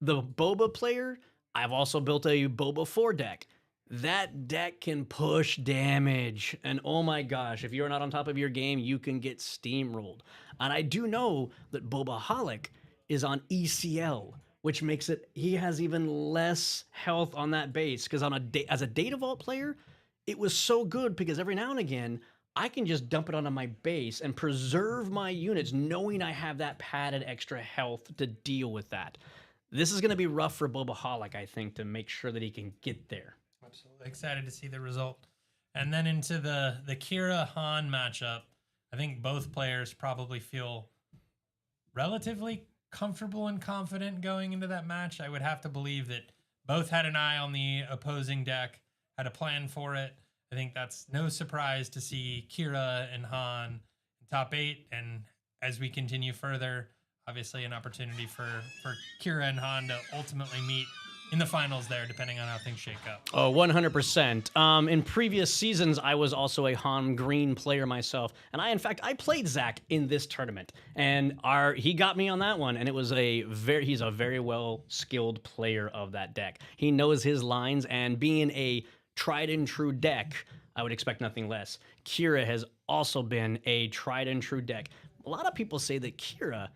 The Boba player, I've also built a Boba 4 deck. That deck can push damage. And oh my gosh, if you're not on top of your game, you can get steamrolled. And I do know that Bobaholic is on ECL, which makes it, he has even less health on that base. Because as a Data Vault player, it was so good because every now and again, I can just dump it onto my base and preserve my units knowing I have that padded extra health to deal with that. This is going to be rough for Bobaholic, I think, to make sure that he can get there. Absolutely excited to see the result. And then into the Kira Han matchup, I think both players probably feel relatively comfortable and confident going into that match. I would have to believe that both had an eye on the opposing deck, had a plan for it. I think that's no surprise to see Kira and Han in top 8. And as we continue further, obviously an opportunity for Kira and Han to ultimately meet in the finals there, depending on how things shake up. Oh, 100%. In previous seasons, I was also a Han Green player myself. And I played Zach in this tournament. And he got me on that one. And it was he's a very well skilled player of that deck. He knows his lines, and being a tried and true deck, I would expect nothing less. Kira has also been a tried and true deck. A lot of people say that Kira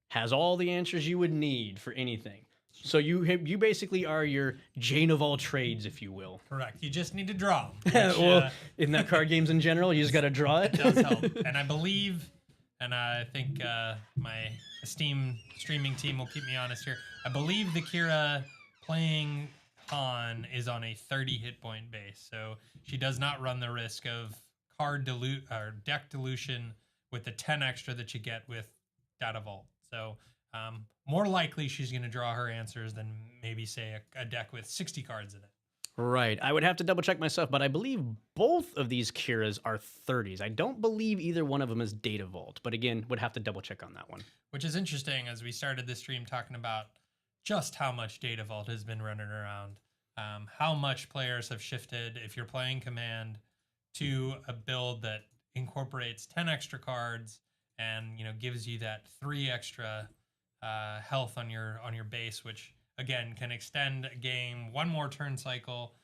has all the answers you would need for anything. So you basically are your Jane of all trades, if you will. Correct. You just need to draw. Well, in that card games in general, you just got to draw it. It does help. And I believe, and I think my esteemed streaming team will keep me honest here, I believe the Kira playing Han is on a 30 hit point base. So she does not run the risk of deck dilution with the 10 extra that you get with Data Vault. So more likely she's going to draw her answers than maybe, say, a deck with 60 cards in it. Right. I would have to double check myself, but I believe both of these Kiras are 30s. I don't believe either one of them is Data Vault, but again, would have to double check on that one. Which is interesting as we started this stream talking about just how much Data Vault has been running around, how much players have shifted if you're playing Command to a build that incorporates 10 extra cards and gives you that 3 extra health on your base, which again can extend a game one more turn cycle.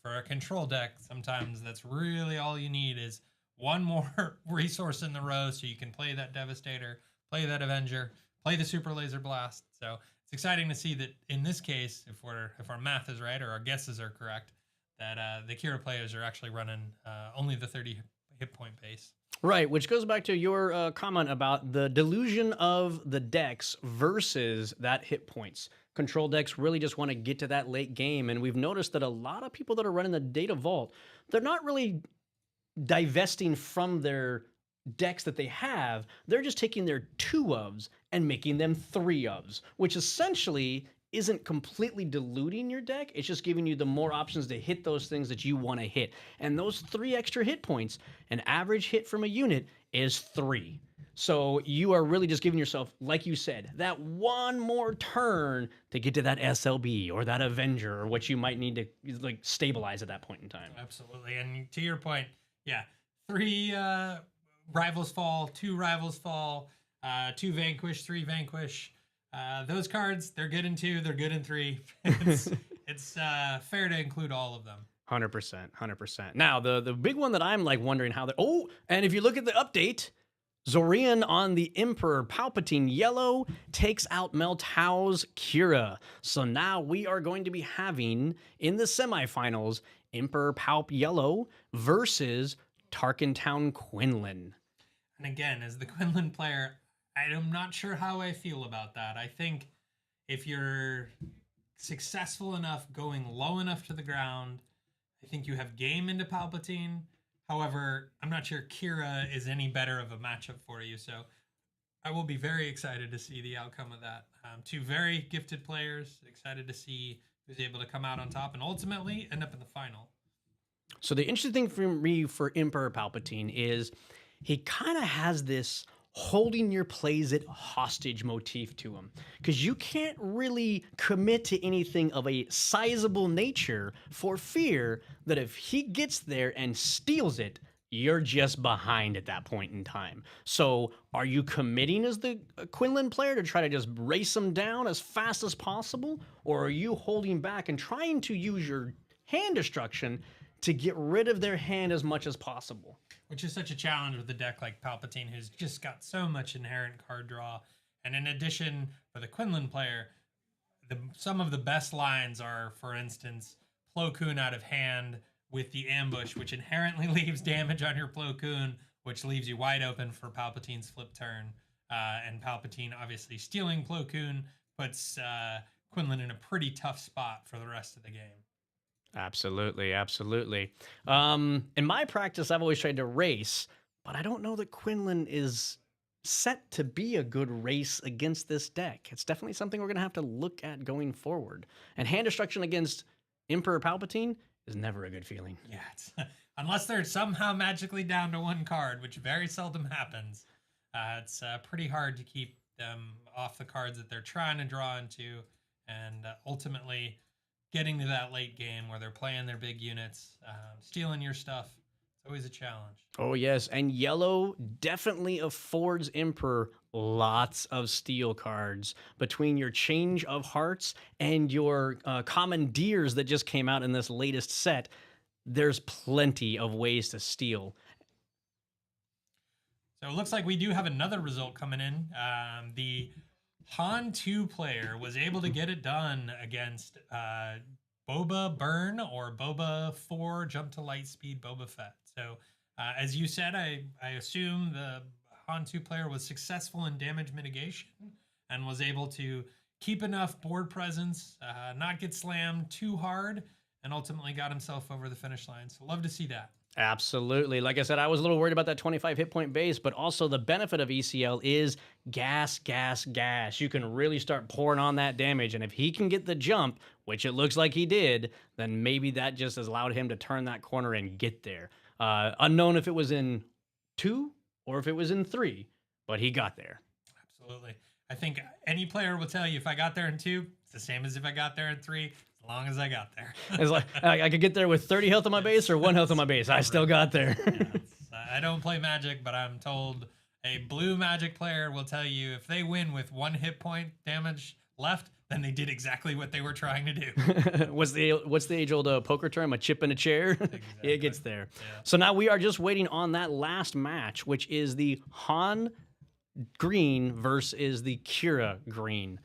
For a control deck, sometimes that's really all you need is one more resource in the row, so you can play that Devastator, play that Avenger, play the Super Laser Blast. So it's exciting to see that in this case, if our math is right or our guesses are correct, that the Kira players are actually running only the 30 hit point base. Right, which goes back to your comment about the delusion of the decks versus that hit points. Control decks really just want to get to that late game, and we've noticed that a lot of people that are running the Data Vault, they're not really divesting from their decks that they have. They're just taking their 2-ofs and making them 3-ofs, which essentially isn't completely diluting your deck. It's just giving you the more options to hit those things that you want to hit. And those 3 extra hit points, an average hit from a unit is 3. So you are really just giving yourself, like you said, that one more turn to get to that SLB or that Avenger or what you might need to like stabilize at that point in time. Absolutely. And to your point, yeah, 3 rivals fall, 2 rivals fall, 2 vanquish, 3 vanquish. Those cards, they're good in 2, they're good in 3. It's fair to include all of them. 100%. Now, the big one that I'm like wondering how and if you look at the update, Zorian on the Emperor Palpatine yellow takes out Meltow's Kira. So now we are going to be having in the semifinals Emperor Palp yellow versus Tarkentown Quinlan. And again, as the Quinlan player, I'm not sure how I feel about that. I think if you're successful enough going low enough to the ground, I think you have game into Palpatine. However, I'm not sure Kira is any better of a matchup for you. So I will be very excited to see the outcome of that. 2 very gifted players, excited to see who's able to come out on top and ultimately end up in the final. So the interesting thing for me for Emperor Palpatine is he kind of has this holding your plays at hostage motif to him, because you can't really commit to anything of a sizable nature for fear that if he gets there and steals it, you're just behind at that point in time. So are you committing as the Quinlan player to try to just race him down as fast as possible, or are you holding back and trying to use your hand destruction to get rid of their hand as much as possible? Which is such a challenge with a deck like Palpatine, who's just got so much inherent card draw. And in addition, for the Quinlan player, some of the best lines are, for instance, Plo Koon out of hand with the ambush, which inherently leaves damage on your Plo Koon, which leaves you wide open for Palpatine's flip turn. And Palpatine obviously stealing Plo Koon puts Quinlan in a pretty tough spot for the rest of the game. Absolutely. In my practice, I've always tried to race, but I don't know that Quinlan is set to be a good race against this deck. It's definitely something we're going to have to look at going forward. And hand destruction against Emperor Palpatine is never a good feeling. Yeah, it's, unless they're somehow magically down to 1 card, which very seldom happens. It's pretty hard to keep them off the cards that they're trying to draw into, and ultimately getting to that late game where they're playing their big units, stealing your stuff. It's always a challenge. Oh, yes. And yellow definitely affords Emperor lots of steal cards between your Change of Hearts and your Commandeers that just came out in this latest set. There's plenty of ways to steal. So it looks like we do have another result coming in. The Han 2 player was able to get it done against Boba Burn or Boba 4 Jump to Light Speed Boba Fett. So as you said, I assume the Han 2 player was successful in damage mitigation and was able to keep enough board presence, not get slammed too hard, and ultimately got himself over the finish line. So love to see that. Absolutely. Like I said, I was a little worried about that 25 hit point base, but also the benefit of ECL is gas. You can really start pouring on that damage. And if he can get the jump, which it looks like he did, then maybe that just has allowed him to turn that corner and get there. Unknown if it was in 2 or if it was in 3, but he got there. Absolutely. I think any player will tell you if I got there in 2, it's the same as if I got there in 3. As long as I got there. It's like I could get there with 30 health on my base or 1 health on my base. I still got there. I don't play Magic, but I'm told A blue Magic player will tell you if they win with 1 hit point damage left, then they did exactly what they were trying to do. What's the age-old poker term? A chip in a chair? It gets there. Yeah. So now we are just waiting on that last match, which is the Han green versus the Kira green.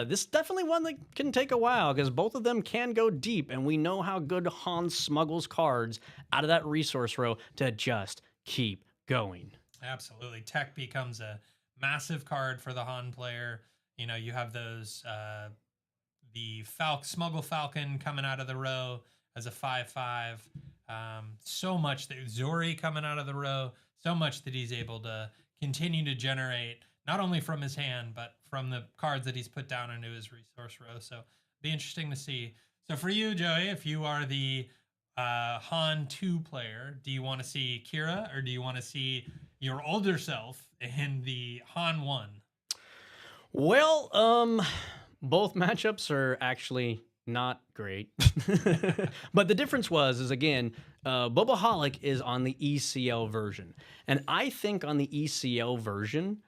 This is definitely one that can take a while because both of them can go deep, and we know how good Han smuggles cards out of that resource row to just keep going. Absolutely. Tech becomes a massive card for the Han player. You know, you have those, the Smuggle Falcon coming out of the row as a 5/5. So much that Zori coming out of the row, so much that he's able to continue to generate, not only from his hand, but from the cards that he's put down into his resource row. So be interesting to see. So for you, Joey, if you are the Han 2 player, do you want to see Kira or do you want to see your older self in the Han 1? Well, both matchups are actually not great. But the difference is again, Bobaholic is on the ECL version. And I think on the ECL version,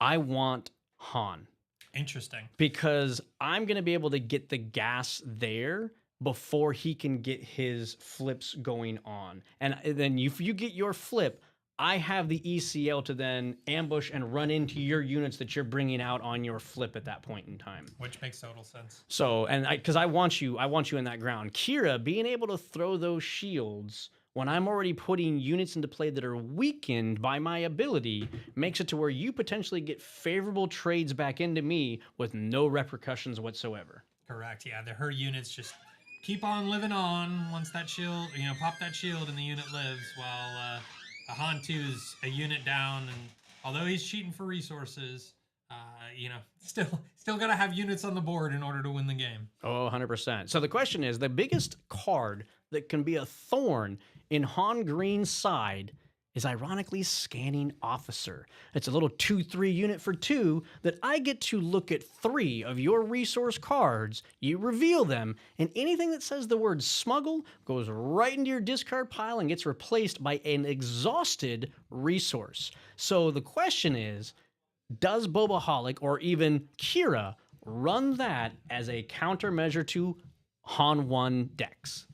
I want Han. Interesting. Because I'm going to be able to get the gas there before he can get his flips going on. And then if you get your flip, I have the ECL to then ambush and run into your units that you're bringing out on your flip at that point in time. Which makes total sense. So, and because I want you in that ground. Kira being able to throw those shields when I'm already putting units into play that are weakened by my ability makes it to where you potentially get favorable trades back into me with no repercussions whatsoever. Correct. Yeah, her units just keep on living on once that shield, pop that shield and the unit lives while Han 2 is a unit down, and although he's cheating for resources, still got to have units on the board in order to win the game. Oh, 100%. So the question is, the biggest card that can be a thorn in Han Green's side is ironically Scanning Officer. It's a little 2/3 unit for 2 that I get to look at 3 of your resource cards, you reveal them, and anything that says the word smuggle goes right into your discard pile and gets replaced by an exhausted resource. So the question is, does Bobaholic or even Kira run that as a countermeasure to Han 1 decks?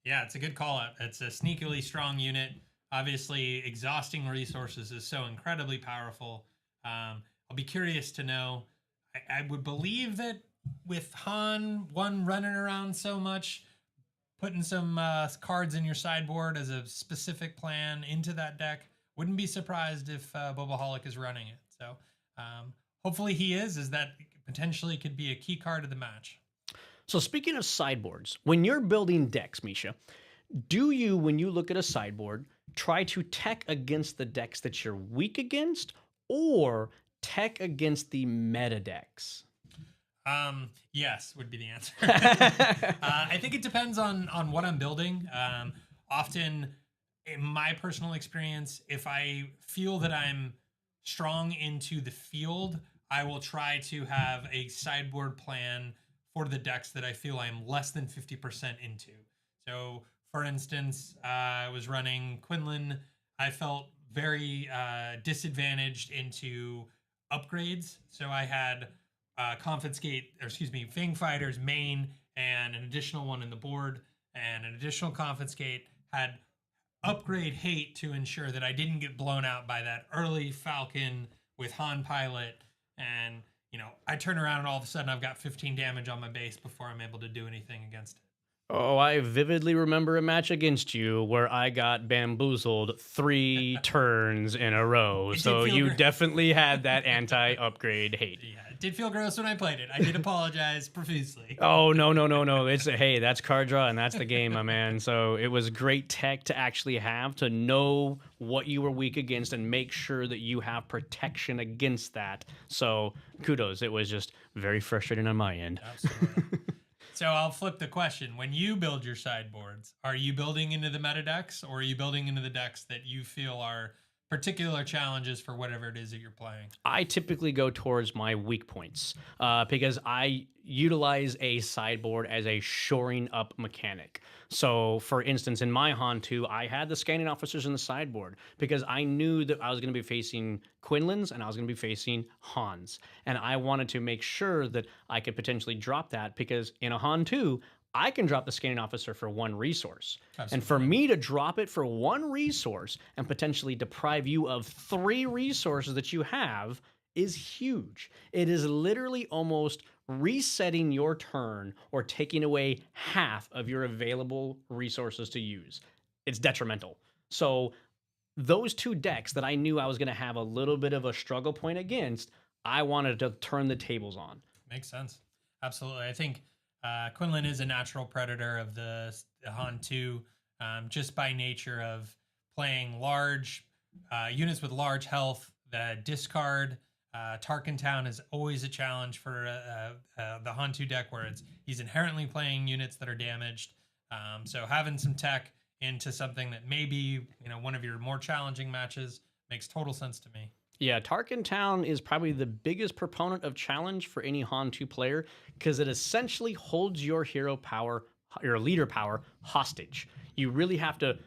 Yeah, it's a good call out. It's a sneakily strong unit. Obviously, exhausting resources is so incredibly powerful. I'll be curious to know. I would believe that with Han 1 running around so much, putting some cards in your sideboard as a specific plan into that deck, wouldn't be surprised if Bobaholic is running it. So hopefully he is, as that potentially could be a key card of the match. So speaking of sideboards, when you're building decks, Misha, do you, when you look at a sideboard, try to tech against the decks that you're weak against or tech against the meta decks? Yes, would be the answer. I think it depends on what I'm building. Often, in my personal experience, if I feel that I'm strong into the field, I will try to have a sideboard plan for the decks that I feel I'm less than 50% into. So, for instance, I was running Quinlan. I felt very disadvantaged into upgrades. So I had Fang Fighter's main and an additional one in the board and an additional Confiscate. Had upgrade hate to ensure that I didn't get blown out by that early Falcon with Han Pilot. And, I turn around and all of a sudden I've got 15 damage on my base before I'm able to do anything against it. Oh, I vividly remember a match against you where I got bamboozled 3 turns in a row. So you definitely had that anti-upgrade hate. Yeah, it did feel gross when I played it. I did apologize profusely. Oh, no. Hey, that's card draw and that's the game, my man. So it was great tech to actually have to know what you were weak against and make sure that you have protection against that. So kudos. It was just very frustrating on my end. Absolutely. So I'll flip the question. When you build your sideboards, are you building into the meta decks or are you building into the decks that you feel are particular challenges for whatever it is that you're playing? I typically go towards my weak points because I utilize a sideboard as a shoring up mechanic. So, for instance, in my Han 2, I had the scanning officers in the sideboard because I knew that I was going to be facing Quinlans and I was going to be facing Hans. And I wanted to make sure that I could potentially drop that because in a Han 2, I can drop the scanning officer for 1 resource. Absolutely. And for me to drop it for 1 resource and potentially deprive you of 3 resources that you have is huge. It is literally almost resetting your turn or taking away half of your available resources to use. It's detrimental. So those 2 decks that I knew I was going to have a little bit of a struggle point against, I wanted to turn the tables on. Makes sense. Absolutely. I think Quinlan is a natural predator of the Han 2 just by nature of playing large units with large health. The discard Tarkin Town is always a challenge for the Han 2 deck where he's inherently playing units that are damaged. So having some tech into something that maybe one of your more challenging matches makes total sense to me. Yeah, Tarkin Town is probably the biggest proponent of challenge for any Han 2 player because it essentially holds your hero power, your leader power, hostage. You really have to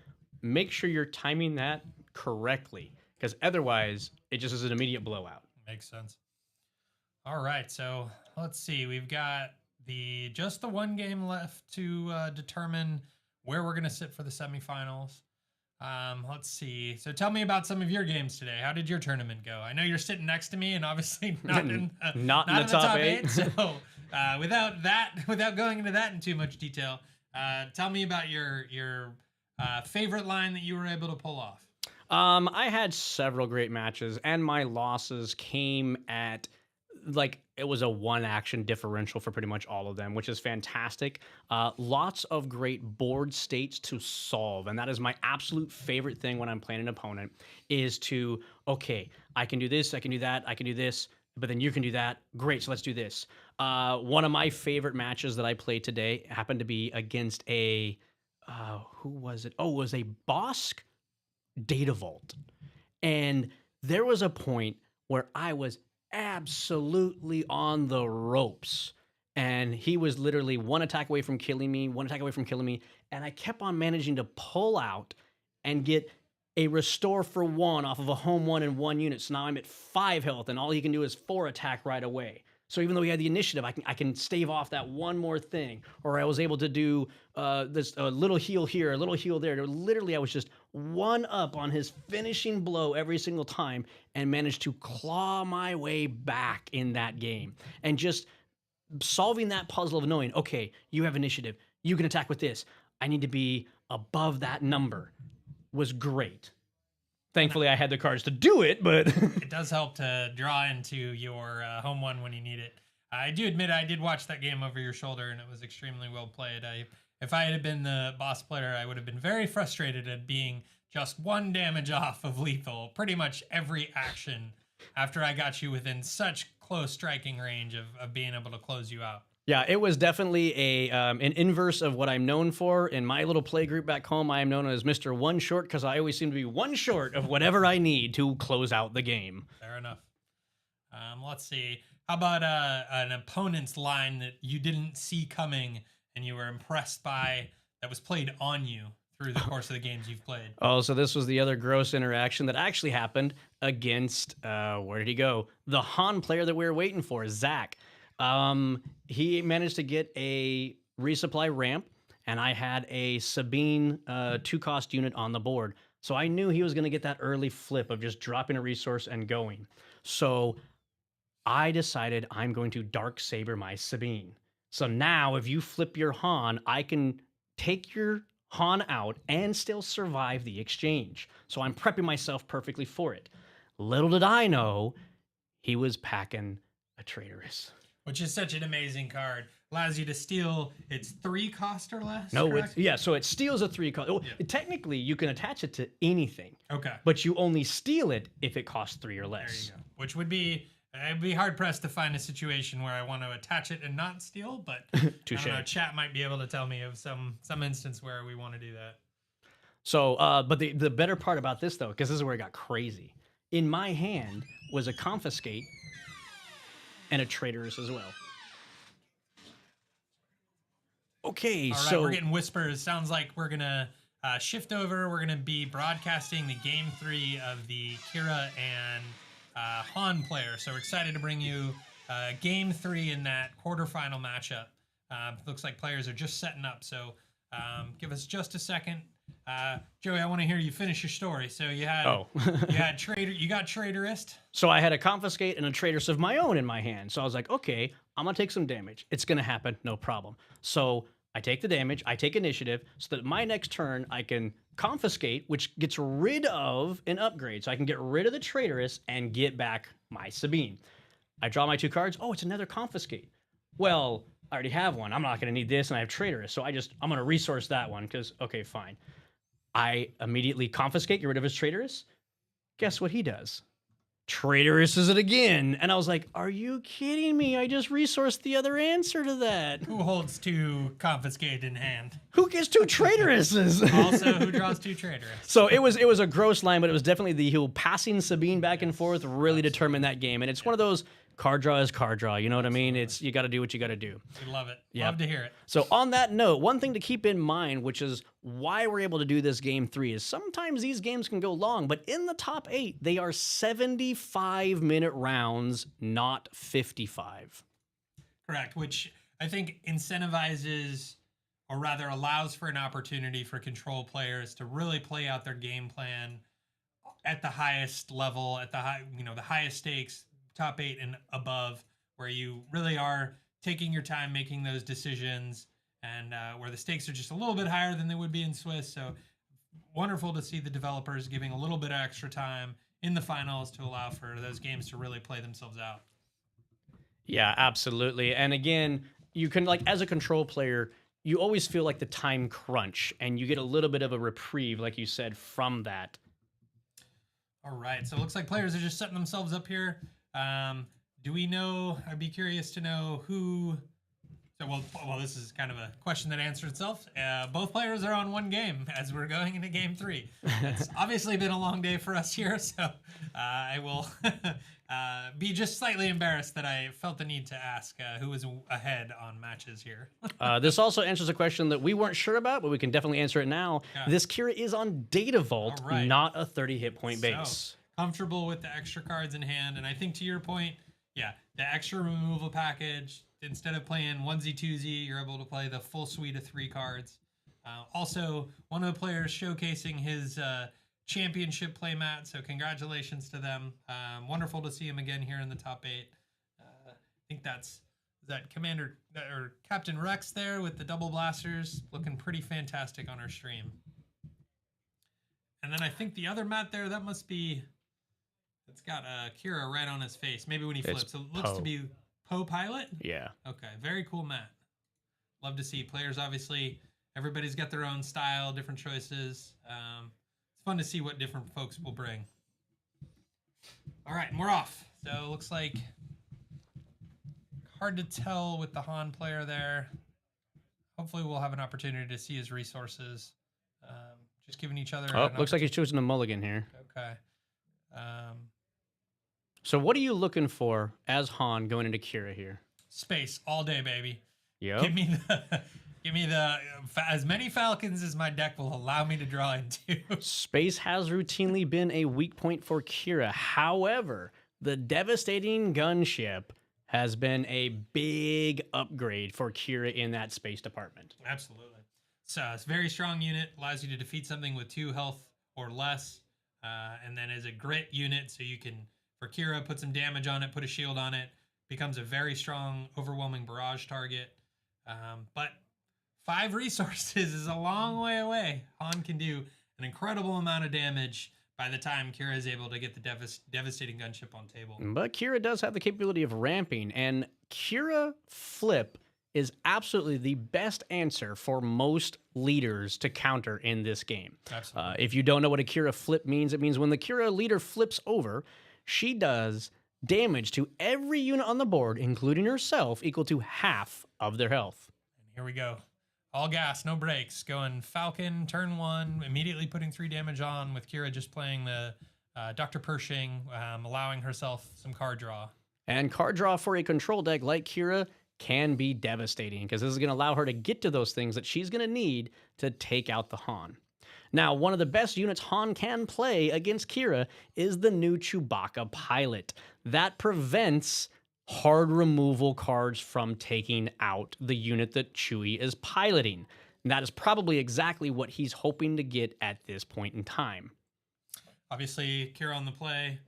make sure you're timing that correctly because otherwise it just is an immediate blowout. Makes sense. All right, so let's see. We've got just the 1 game left to determine where we're going to sit for the semifinals. Let's see. So tell me about some of your games today. How did your tournament go? I know you're sitting next to me and obviously not in the top 8. So without going into that in too much detail, tell me about your favorite line that you were able to pull off. I had several great matches, and my losses came at it was a 1 action differential for pretty much all of them, which is fantastic. Lots of great board states to solve, and that is my absolute favorite thing when I'm playing an opponent is to, okay, I can do this, I can do that, I can do this, but then you can do that. Great, so let's do this. One of my favorite matches that I played today happened to be against who was it? Oh, it was a Bosk Data Vault. And there was a point where I was absolutely on the ropes. And he was literally 1 attack away from killing me, 1 attack away from killing me. And I kept on managing to pull out and get a restore for 1 off of a home 1 and 1 unit. So now I'm at 5 health and all he can do is 4 attack right away. So even though he had the initiative, I can stave off that 1 more thing. Or I was able to do this a little heal here, a little heal there. Literally, I was just 1 up on his finishing blow every single time and managed to claw my way back in that game. And just solving that puzzle of knowing, okay, you have initiative. You can attack with this. I need to be above that number was great. Thankfully, I had the cards to do it, but it does help to draw into your home 1 when you need it. I do admit I did watch that game over your shoulder, and it was extremely well played. If I had been the boss player, I would have been very frustrated at being just 1 damage off of lethal pretty much every action after I got you within such close striking range of being able to close you out. Yeah, it was definitely an inverse of what I'm known for. In my little play group back home, I am known as Mr. One Short because I always seem to be 1 short of whatever I need to close out the game. Fair enough. Let's see. How about an opponent's line that you didn't see coming and you were impressed by that was played on you through the course of the games you've played? Oh, so this was the other gross interaction that actually happened against, where did he go? The Han player that we were waiting for, Zach. He managed to get a resupply ramp, and I had a Sabine 2-cost unit on the board. So I knew he was going to get that early flip of just dropping a resource and going. So I decided I'm going to Dark Saber my Sabine. So now if you flip your Han, I can take your Han out and still survive the exchange. So I'm prepping myself perfectly for it. Little did I know, he was packing a Traitorous. Which is such an amazing card. Allows you to steal its 3 cost or less. No, correct? so it steals a 3 cost. Yeah. Technically, you can attach it to anything. Okay. But you only steal it if it costs 3 or There less. you go. Which would be, I'd be hard pressed to find a situation where I want to attach it and not steal, but I Touche. don't know, chat might be able to tell me of some instance where we want to do that. So, but the better part about this, though, because this is where it got crazy. In my hand was a confiscate and a traitorous as well. Okay, All right, so we're getting whispers. Sounds like we're gonna shift over. We're gonna be broadcasting the game 3 of the Kira and Han player. So we're excited to bring you game 3 in that quarterfinal matchup. Looks like players are just setting up. So give us just a second. Joey, I want to hear you finish your story. So you had you got traitorist. So I had a confiscate and a traitorous of my own in my hand. So I was like, okay, I'm gonna take some damage. It's gonna happen, no problem. So I take the damage, I take initiative, so that my next turn I can confiscate, which gets rid of an upgrade. So I can get rid of the traitorous and get back my Sabine. I draw my 2 cards. Oh, it's another confiscate. Well, I already have one. I'm not gonna need this, and I have traitorous. So I'm gonna resource that one because okay, fine. I immediately confiscate, get rid of his traitorous. Guess what he does? Traitorous it again. And I was like, are you kidding me? I just resourced the other answer to that. Who holds 2 confiscated in hand? Who gets 2 traitoresses? Also, who draws 2 traitorous? So it was a gross line, but it was definitely the who passing Sabine back and forth really determined that game. And it's one of those card draw is card draw. You know what I mean? It's you got to do what you got to do. We love it. Yep. Love to hear it. So on that note, one thing to keep in mind, which is why we're able to do this game 3, is sometimes these games can go long, but in the top 8, they are 75-minute rounds, not 55. Correct, which I think incentivizes, or rather allows for an opportunity for control players to really play out their game plan at the highest level, at the highest stakes, top 8 and above, where you really are taking your time making those decisions, and where the stakes are just a little bit higher than they would be in Swiss. So wonderful to see the developers giving a little bit of extra time in the finals to allow for those games to really play themselves out. Yeah, absolutely. And again, you can, like, as a control player, you always feel like the time crunch, and you get a little bit of a reprieve, like you said, from that. All right, so it looks like players are just setting themselves up here. Do we know? I'd be curious to know who. So, well, this is kind of a question that answered itself. Both players are on one game as we're going into game 3. It's obviously been a long day for us here, so I will be just slightly embarrassed that I felt the need to ask who was ahead on matches here. This also answers a question that we weren't sure about, but we can definitely answer it now. Yeah. This Kira is on Data Vault, All right. not a 30 hit point base. So, comfortable with the extra cards in hand, and I think to your point, yeah, the extra removal package, instead of playing onesie twosie, you're able to play the full suite of 3 cards. Also, one of the players showcasing his championship playmat, so congratulations to them. Wonderful to see him again here in the top 8. I think that's Commander or Captain Rex there with the double blasters, looking pretty fantastic on our stream. And then I think the other mat there, that must be. It's got Kira right on his face. Maybe when he flips. It looks to be Poe Pilot? Yeah. Okay, very cool mat. Love to see players, obviously. Everybody's got their own style, different choices. It's fun to see what different folks will bring. All right, and we're off. So it looks like hard to tell with the Han player there. Hopefully we'll have an opportunity to see his resources. Just giving each other. Oh, looks like he's choosing a mulligan here. Okay. So what are you looking for as Han going into Kira here? Space all day, baby. Yep. Give me the as many Falcons as my deck will allow me to draw into. Space has routinely been a weak point for Kira. However, the devastating gunship has been a big upgrade for Kira in that space department. Absolutely. So it's a very strong unit, allows you to defeat something with 2 health or less. And then as a grit unit, so you can, for Kira, put some damage on it, put a shield on it, becomes a very strong, overwhelming barrage target. But 5 resources is a long way away. Han can do an incredible amount of damage by the time Kira is able to get the devastating gunship on table. But Kira does have the capability of ramping, and Kira Flip is absolutely the best answer for most leaders to counter in this game. Absolutely. If you don't know what a Kira Flip means, it means when the Kira leader flips over, she does damage to every unit on the board, including herself, equal to half of their health. And here we go. all gas, no brakes, going Falcon turn 1, immediately putting 3 damage on with Kira just playing the Dr. Pershing, allowing herself some card draw. And card draw for a control deck like Kira can be devastating because this is going to allow her to get to those things that she's going to need to take out the Han. Now, one of the best units Han can play against Kira is the new Chewbacca pilot. That prevents hard removal cards from taking out the unit that Chewie is piloting. And that is probably exactly what he's hoping to get at this point in time. Obviously, Kira on the play,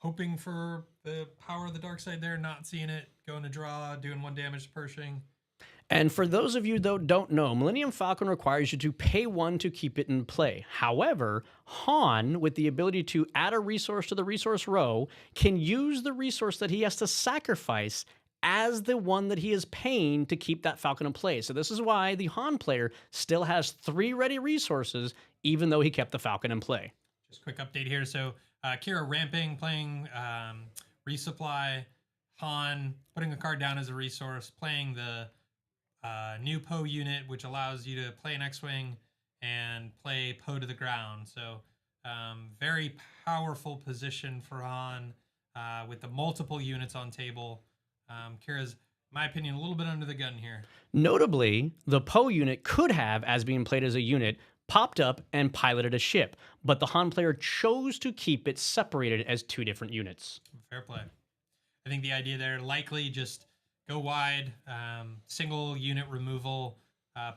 hoping for the power of the dark side there, not seeing it, going to draw, doing 1 damage to Pershing. And for those of you that don't know, Millennium Falcon requires you to pay 1 to keep it in play. However, Han, with the ability to add a resource to the resource row, can use the resource that he has to sacrifice as the one that he is paying to keep that Falcon in play. So this is why the Han player still has 3 ready resources, even though he kept the Falcon in play. Just quick update here. So Kira ramping, playing resupply, Han putting a card down as a resource, playing the new Poe unit, which allows you to play an X-Wing and play Poe to the ground. So very powerful position for Han with the multiple units on table. Kira's, in my opinion, a little bit under the gun here. Notably, the Poe unit could have, as being played as a unit, popped up and piloted a ship, but the Han player chose to keep it separated as 2 different units. Fair play. I think the idea there, likely just go wide, single unit removal.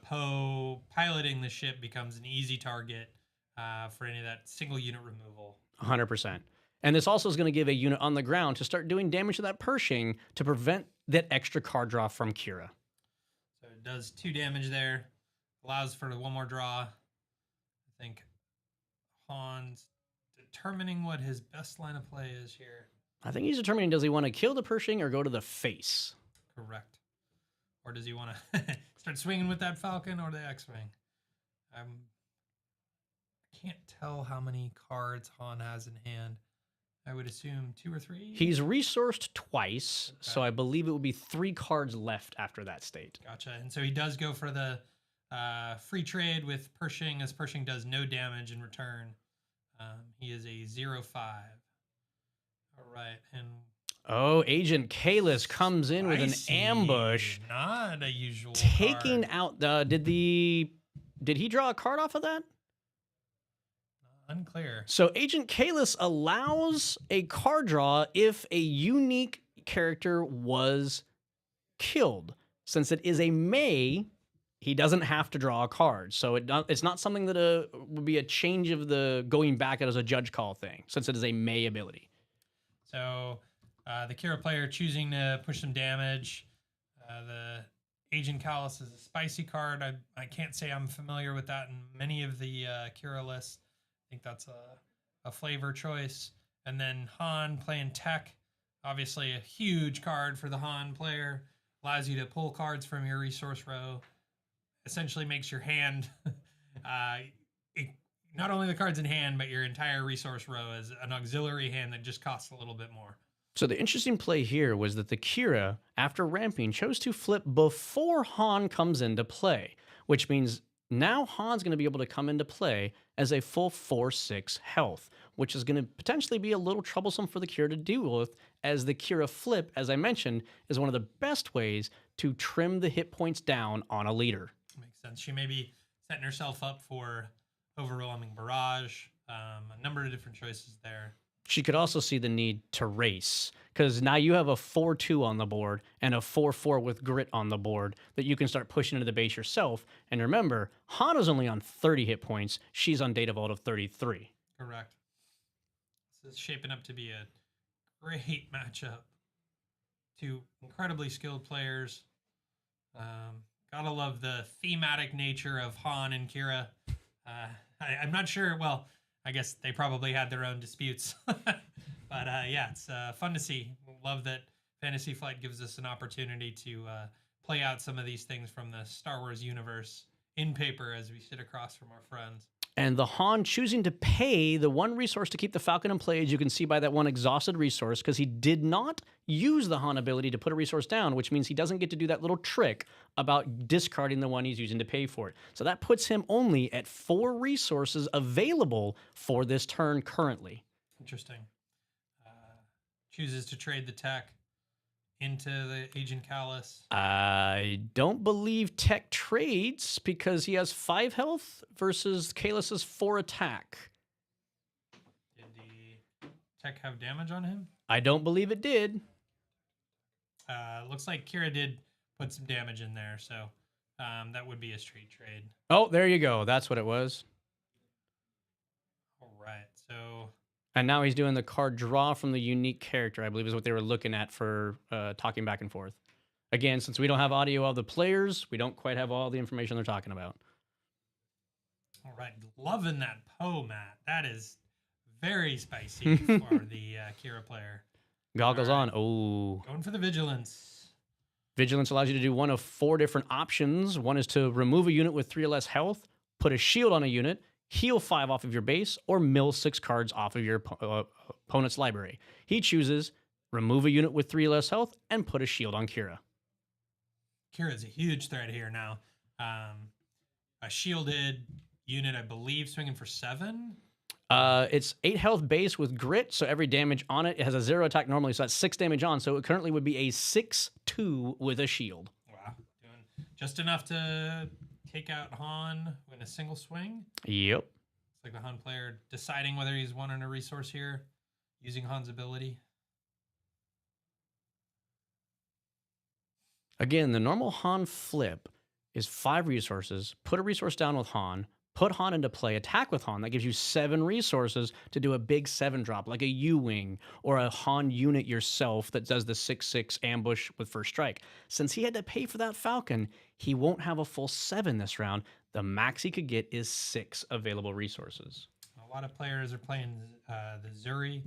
Poe piloting the ship becomes an easy target for any of that single unit removal. 100%. And this also is going to give a unit on the ground to start doing damage to that Pershing to prevent that extra card draw from Kira. So it does 2 damage there, allows for 1 more draw. I think Han's determining what his best line of play is here. I think he's determining, does he want to kill the Pershing or go to the face? Correct. Or does he want to start swinging with that Falcon or the X-Wing? I can't tell how many cards Han has in hand. I would assume 2 or 3. He's resourced twice, Okay. so I believe it would be 3 cards left after that state. Gotcha. And so he does go for the free trade with Pershing, as Pershing does no damage in return. He is a 0-5. All right. And Oh, Agent Kalis comes in with an spicy. ambush, Not a usual taking card. out the. Did he draw a card off of that? Unclear. So Agent Kalis allows a card draw if a unique character was killed. Since it is a May, he doesn't have to draw a card. So it's not something that would be a change of the going back as a judge call thing, since it is a May ability. So the Kira player choosing to push some damage. The Agent Callus is a spicy card. I can't say I'm familiar with that in many of the Kira lists. I think that's a flavor choice. And then Han playing tech. Obviously a huge card for the Han player. Allows you to pull cards from your resource row. Essentially makes your hand, not only the cards in hand, but your entire resource row is an auxiliary hand that just costs a little bit more. So the interesting play here was that the Kira, after ramping, chose to flip before Han comes into play, which means now Han's going to be able to come into play as a full 4-6 health, which is going to potentially be a little troublesome for the Kira to deal with, as the Kira flip, as I mentioned, is one of the best ways to trim the hit points down on a leader. Makes sense. She may be setting herself up for overwhelming barrage. A number of different choices there. She could also see the need to race, because now you have a 4-2 on the board and a 4-4 with grit on the board that you can start pushing into the base yourself. And remember, Hana's only on 30 hit points. She's on Data Vault of 33. Correct. This is shaping up to be a great matchup. 2 incredibly skilled players. Gotta love the thematic nature of Han and Kira. I'm not sure. Well, I guess they probably had their own disputes. But yeah, it's fun to see. Love that Fantasy Flight gives us an opportunity to play out some of these things from the Star Wars universe in paper as we sit across from our friends. And the Han choosing to pay the 1 resource to keep the Falcon in play, as you can see by that 1 exhausted resource, because he did not use the Han ability to put a resource down, which means he doesn't get to do that little trick about discarding the 1 he's using to pay for it. So that puts him only at 4 resources available for this turn currently. Interesting. Chooses to trade the tech into the Agent Callus. I don't believe Tech trades because he has 5 health versus Kalus's 4 attack. Did the tech have damage on him? I don't believe it did. Looks like Kira did put some damage in there, so that would be a straight trade. Oh, there you go. That's what it was. All right, so And now he's doing the card draw from the unique character, I believe is what they were looking at for talking back and forth. Again, since we don't have audio of the players, we don't quite have all the information they're talking about. all right, loving that Poe, Matt. That is very spicy for the Kira player. Goggles All on. right. Oh. Going for the Vigilance. Vigilance allows you to do one of 4 different options. One is to remove a unit with 3 or less health, put a shield on a unit, heal 5 off of your base, or mill 6 cards off of your opponent's library. He chooses remove a unit with 3 or less health and put a shield on Kira. Kira's a huge threat here now. A shielded unit, I believe, swinging for 7. It's 8 health base with grit, so every damage on it has a 0 attack normally, so that's 6 damage on. So it currently would be a 6/2 with a shield. Wow, doing just enough to take out Han in a single swing. Yep. It's like the Han player deciding whether he's wanting a resource here, using Han's ability. Again, the normal Han flip is 5 resources, put a resource down with Han, put Han into play, attack with Han. That gives you 7 resources to do a big 7 drop, like a U-Wing or a Han unit yourself that does the 6/6 ambush with first strike. Since he had to pay for that Falcon, he won't have a full 7 this round. The max he could get is 6 available resources. A lot of players are playing the Zuri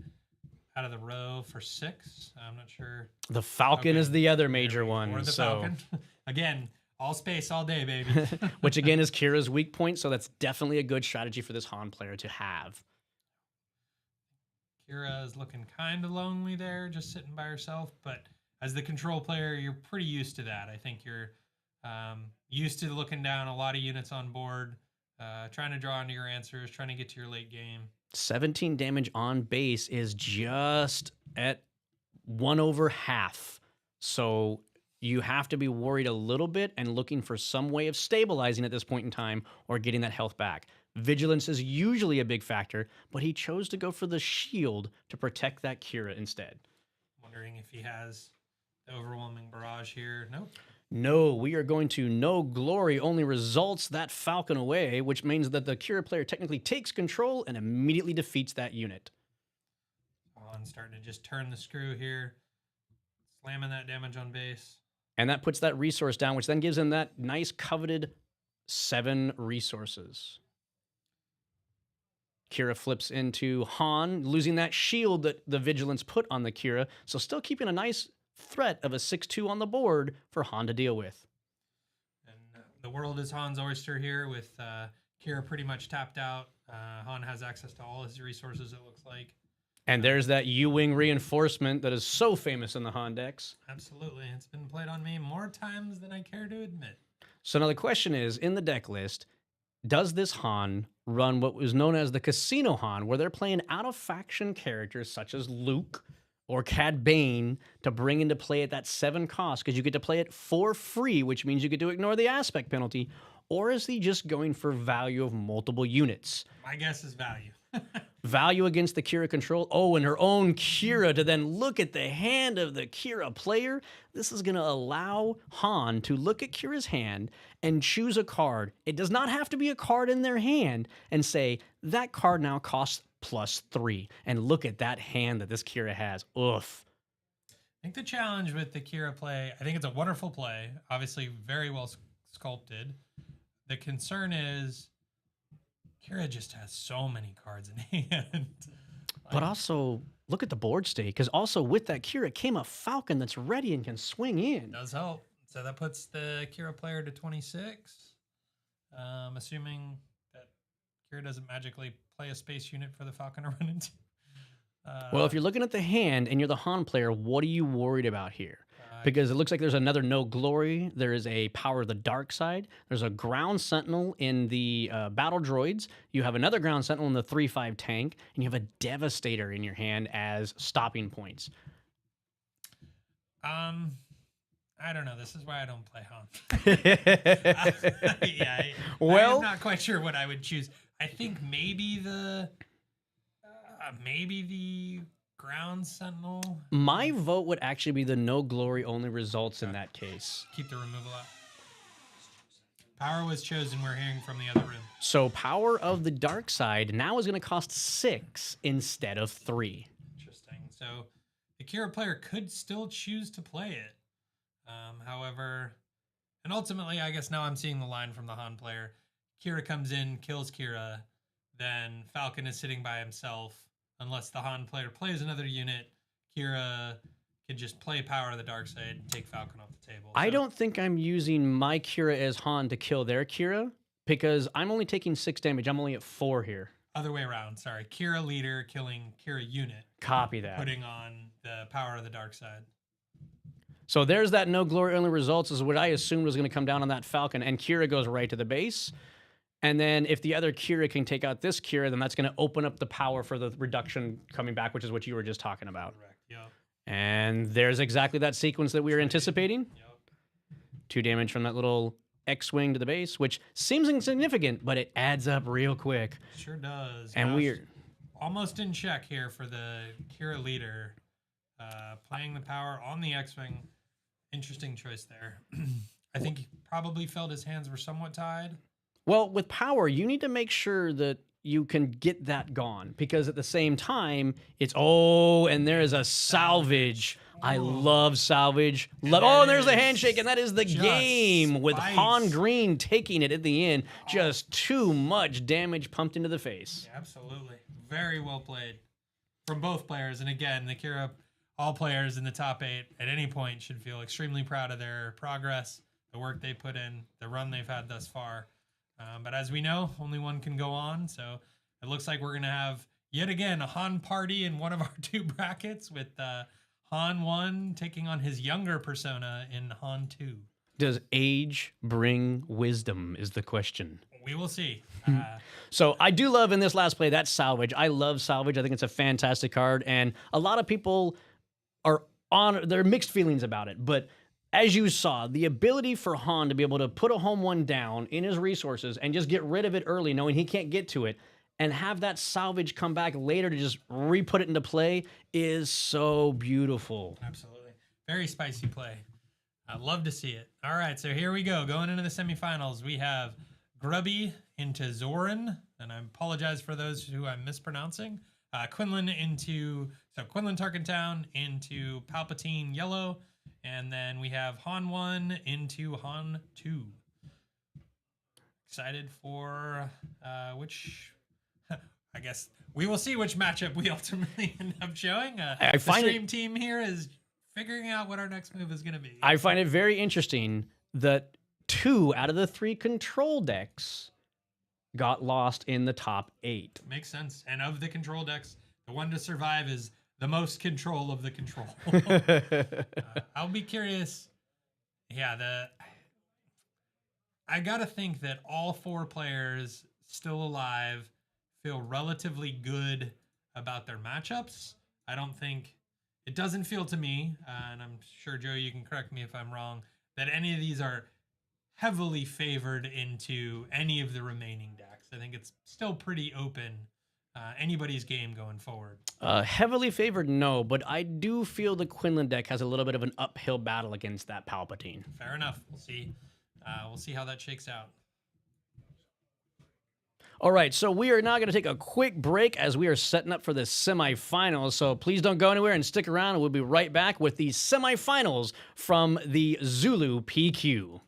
out of the row for 6. I'm not sure. The Falcon Okay. is the other major one. Or the so. Falcon. Again, all space, all day, baby. Which again is Kira's weak point, so that's definitely a good strategy for this Han player to have. Kira is looking kind of lonely there, just sitting by herself. But as the control player, you're pretty used to that. I think you're used to looking down a lot of units on board, trying to draw into your answers, trying to get to your late game. 17 damage on base is just at 1/2. So you have to be worried a little bit and looking for some way of stabilizing at this point in time or getting that health back. Vigilance is usually a big factor, but he chose to go for the shield to protect that Kira instead. Wondering if he has the overwhelming barrage here. Nope. No, we are going to no glory only results that Falcon away, which means that the Kira player technically takes control and immediately defeats that unit. On starting to just turn the screw here, slamming that damage on base. And that puts that resource down, which then gives him that nice coveted 7 resources. Kira flips into Han, losing that shield that the Vigilance put on the Kira, so still keeping a nice threat of a 6/2 on the board for Han to deal with. And the world is Han's oyster here with Kira pretty much tapped out. Han has access to all his resources, it looks like. And there's that U-Wing reinforcement that is so famous in the Han decks. Absolutely. It's been played on me more times than I care to admit. So now the question is, in the deck list, does this Han run what was known as the Casino Han, where they're playing out-of-faction characters such as Luke or Cad Bane to bring into play at that 7 cost, because you get to play it for free, which means you get to ignore the aspect penalty, or is he just going for value of multiple units? My guess is value. Value against the Kira control. Oh, and her own Kira to then look at the hand of the Kira player. This is going to allow Han to look at Kira's hand and choose a card. It does not have to be a card in their hand and say, that card now costs +3. And look at that hand that this Kira has. Oof. I think the challenge with the Kira play, I think it's a wonderful play, obviously very well sculpted. The concern is Kira just has so many cards in hand. But also, look at the board state, because also with that Kira came a Falcon that's ready and can swing in. Does help. So that puts the Kira player to 26. Assuming that Kira doesn't magically play a space unit for the Falcon to run into. Well, if you're looking at the hand and you're the Han player, what are you worried about here? Because it looks like there's another No Glory. There is a Power of the Dark Side. There's a Ground Sentinel in the Battle Droids. You have another Ground Sentinel in the 3/5 tank. And you have a Devastator in your hand as stopping points. I don't know. This is why I don't play Han. I'm not quite sure what I would choose. I think maybe the Ground Sentinel. My vote would actually be the No Glory only results in that case. Keep the removal out. Power was chosen. We're hearing from the other room. So Power of the Dark Side now is going to cost 6 instead of 3. Interesting. So the Kira player could still choose to play it. However, and ultimately, I guess now I'm seeing the line from the Han player. Kira comes in, kills Kira, then Falcon is sitting by himself. Unless the Han player plays another unit, Kira can just play Power of the Dark Side and take Falcon off the table. I don't think I'm using my Kira as Han to kill their Kira because I'm only taking 6 damage. I'm only at 4 here. Other way around, sorry. Kira leader killing Kira unit. Copy that. Putting on the Power of the Dark Side. So there's that No Glory only results is what I assumed was going to come down on that Falcon, and Kira goes right to the base. And then if the other Kira can take out this Kira, then that's going to open up the power for the reduction coming back, which is what you were just talking about. Correct, yep. And there's exactly that sequence that we were anticipating. Yep. 2 damage from that little X-Wing to the base, which seems insignificant, but it adds up real quick. Sure does. And we're almost in check here for the Kira leader. Playing the power on the X-Wing. Interesting choice there. I think he probably felt his hands were somewhat tied. Well, with power, you need to make sure that you can get that gone because at the same time, it's and there is a salvage. I love salvage. And there's the handshake, and that is the game with Han Green taking it at the end. Just too much damage pumped into the face. Yeah, absolutely. Very well played from both players. And again, the Kira, all players in the top 8 at any point should feel extremely proud of their progress, the work they put in, the run they've had thus far. But as we know, only one can go on. So it looks like we're going to have, yet again, a Han party in one of our 2 brackets with Han 1 taking on his younger persona in Han 2. Does age bring wisdom is the question. We will see. So I do love in this last play, that salvage. I love salvage. I think it's a fantastic card. And a lot of people there are mixed feelings about it. But as you saw, the ability for Han to be able to put a home 1 down in his resources and just get rid of it early, knowing he can't get to it, and have that salvage come back later to just re-put it into play is so beautiful. Absolutely. Very spicy play. I'd love to see it. All right, so here we go. Going into the semifinals, we have Grubby into Zoran, and I apologize for those who I'm mispronouncing. Quinlan Tarkentown into Palpatine Yellow, and then we have Han 1 into Han 2. Excited for which... I guess we will see which matchup we ultimately end up showing. The stream team here is figuring out what our next move is going to be. I find it very interesting that 2 out of the 3 control decks got lost in the top 8. Makes sense. And of the control decks, the one to survive is the most control of the control. I'll be curious. Yeah, I got to think that all 4 players still alive feel relatively good about their matchups. I don't think, it doesn't feel to me, and I'm sure, Joe, you can correct me if I'm wrong, that any of these are heavily favored into any of the remaining decks. I think it's still pretty open, anybody's game going forward. Heavily favored, no, but I do feel the Quinlan deck has a little bit of an uphill battle against that Palpatine. Fair enough. We'll see. We'll see how that shakes out. All right, so we are now going to take a quick break as we are setting up for the semifinals. So please don't go anywhere and stick around. We'll be right back with the semifinals from the Zulu PQ.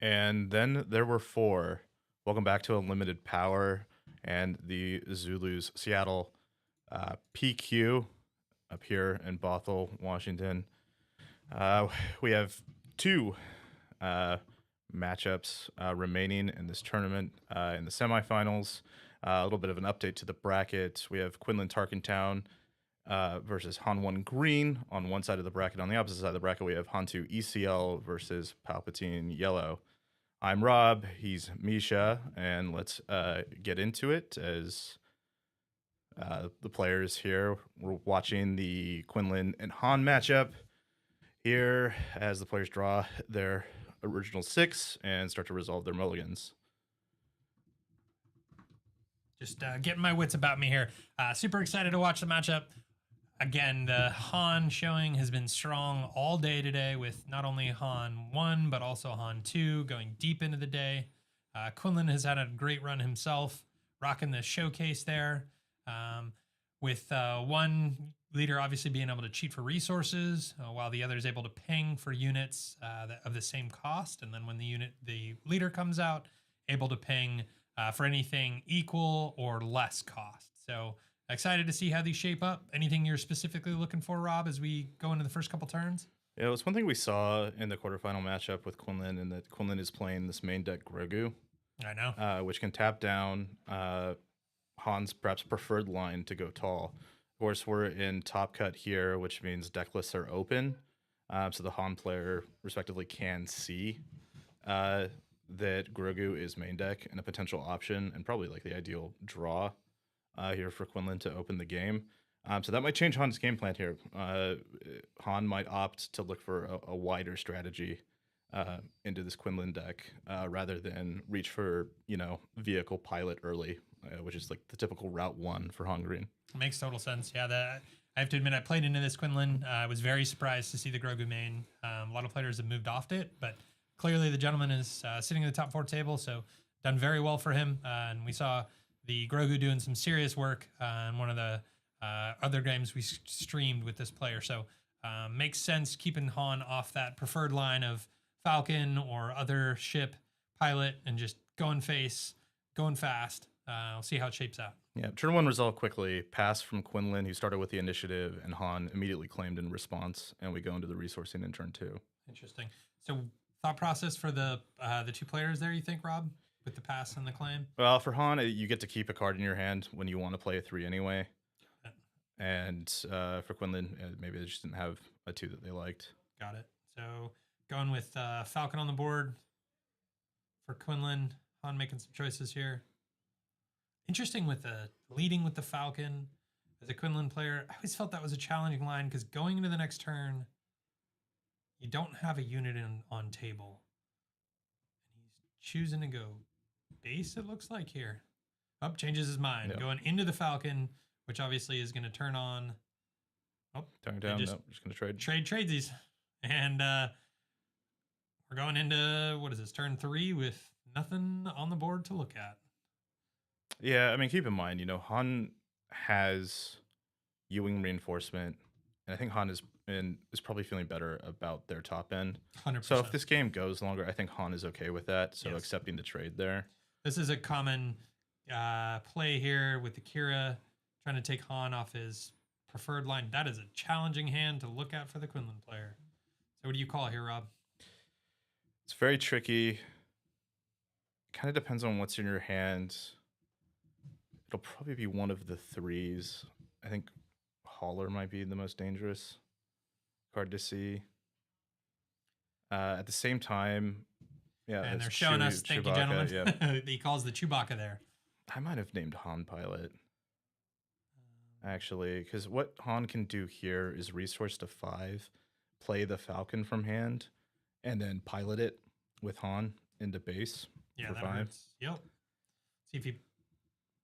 And then there were 4. Welcome back to Unlimited Power and the Zulus Seattle PQ up here in Bothell, Washington. We have 2 matchups remaining in this tournament in the semifinals. A little bit of an update to the bracket. We have Quinlan Tarkentown versus Han 1 Green on one side of the bracket. On the opposite side of the bracket, we have Han 2 ECL versus Palpatine Yellow. I'm Rob, he's Misha, and let's get into it as the players here. We're watching the Quinlan and Han matchup here as the players draw their original 6 and start to resolve their mulligans. Just getting my wits about me here. Super excited to watch the matchup. Again, the Han showing has been strong all day today with not only Han 1, but also Han 2 going deep into the day. Quinlan has had a great run himself, rocking the showcase there. With one leader obviously being able to cheat for resources, while the other is able to ping for units of the same cost. And then when the leader comes out, able to ping for anything equal or less cost. So excited to see how these shape up. Anything you're specifically looking for, Rob, as we go into the first couple turns? Yeah, it was one thing we saw in the quarterfinal matchup with Quinlan, and that Quinlan is playing this main deck Grogu. I know. Which can tap down Han's perhaps preferred line to go tall. Of course, we're in top cut here, which means deck lists are open. So the Han player respectively can see that Grogu is main deck and a potential option and probably like the ideal draw here for Quinlan to open the game. So that might change Han's game plan here. Han might opt to look for a wider strategy into this Quinlan deck rather than reach for, vehicle pilot early, which is like the typical route 1 for Han Green. Makes total sense. Yeah, I have to admit, I played into this Quinlan. I was very surprised to see the Grogu main. A lot of players have moved off it, but clearly the gentleman is sitting at the top 4 table, so done very well for him. And we saw the Grogu doing some serious work in one of the other games we streamed with this player. So makes sense keeping Han off that preferred line of Falcon or other ship pilot and just going fast. We'll see how it shapes out. Yeah, turn 1 resolved quickly. Pass from Quinlan, who started with the initiative, and Han immediately claimed in response, and we go into the resourcing in turn 2. Interesting. So thought process for the 2 players there, you think, Rob, with the pass and the claim? Well, for Han, you get to keep a card in your hand when you want to play a 3 anyway. And for Quinlan, maybe they just didn't have a 2 that they liked. Got it. So going with Falcon on the board for Quinlan. Han making some choices here. Interesting with the leading with the Falcon as a Quinlan player. I always felt that was a challenging line because going into the next turn, you don't have a unit on table. And he's choosing to go base, it looks like here. Changes his mind. Yep. Going into the Falcon, which obviously is going to turn on. Turn down. Just going to trade. Trade these. And we're going into, what is this, turn 3 with nothing on the board to look at. Yeah, I mean, keep in mind, Han has Ewing reinforcement, and I think Han is probably feeling better about their top end. 100%. So if this game goes longer, I think Han is okay with that. So Yes. accepting the trade there. This is a common play here with the Kira trying to take Han off his preferred line. That is a challenging hand to look at for the Quinlan player. So what do you call here, Rob? It's very tricky. Kind of depends on what's in your hand. It'll probably be one of the 3s. I think Hauler might be the most dangerous card to see. At the same time, yeah. And they're it's showing us, thank you, Chewbacca, gentlemen. Yeah. He calls the Chewbacca there. I might have named Han Pilot. Actually, because what Han can do here is resource to 5, play the Falcon from hand, and then pilot it with Han into base Yeah, for that 5. hurts. Yep. See if he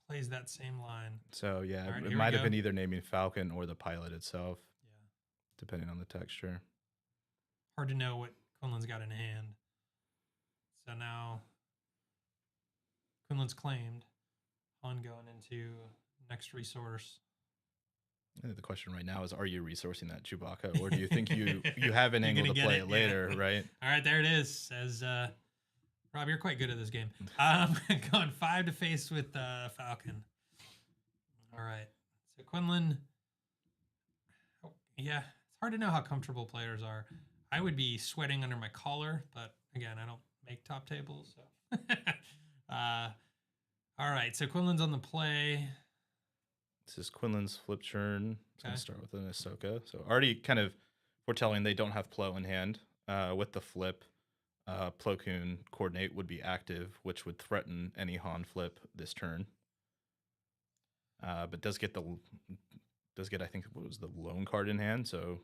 plays that same line. So yeah, All right, it here we might have go. been either naming Falcon or the pilot itself, Yeah. depending on the texture. Hard to know what Quinlan's got in hand. So now Quinlan's claimed. Han going into next resource. I think the question right now is, are you resourcing that Chewbacca, or do you think you have an You're angle gonna to get play it, it later, yeah. right? All right, there it is. As Rob, you're quite good at this game. Going 5 to face with Falcon. All right. So Quinlan. Oh, yeah, it's hard to know how comfortable players are. I would be sweating under my collar, but again, I don't make top tables. So. All right. So Quinlan's on the play. This is Quinlan's flip turn. It's going Okay. to start with an Ahsoka. So already kind of foretelling they don't have Plo in hand. With the flip, Plo Koon coordinate would be active, which would threaten any Han flip this turn. But does get I think what was the lone card in hand, so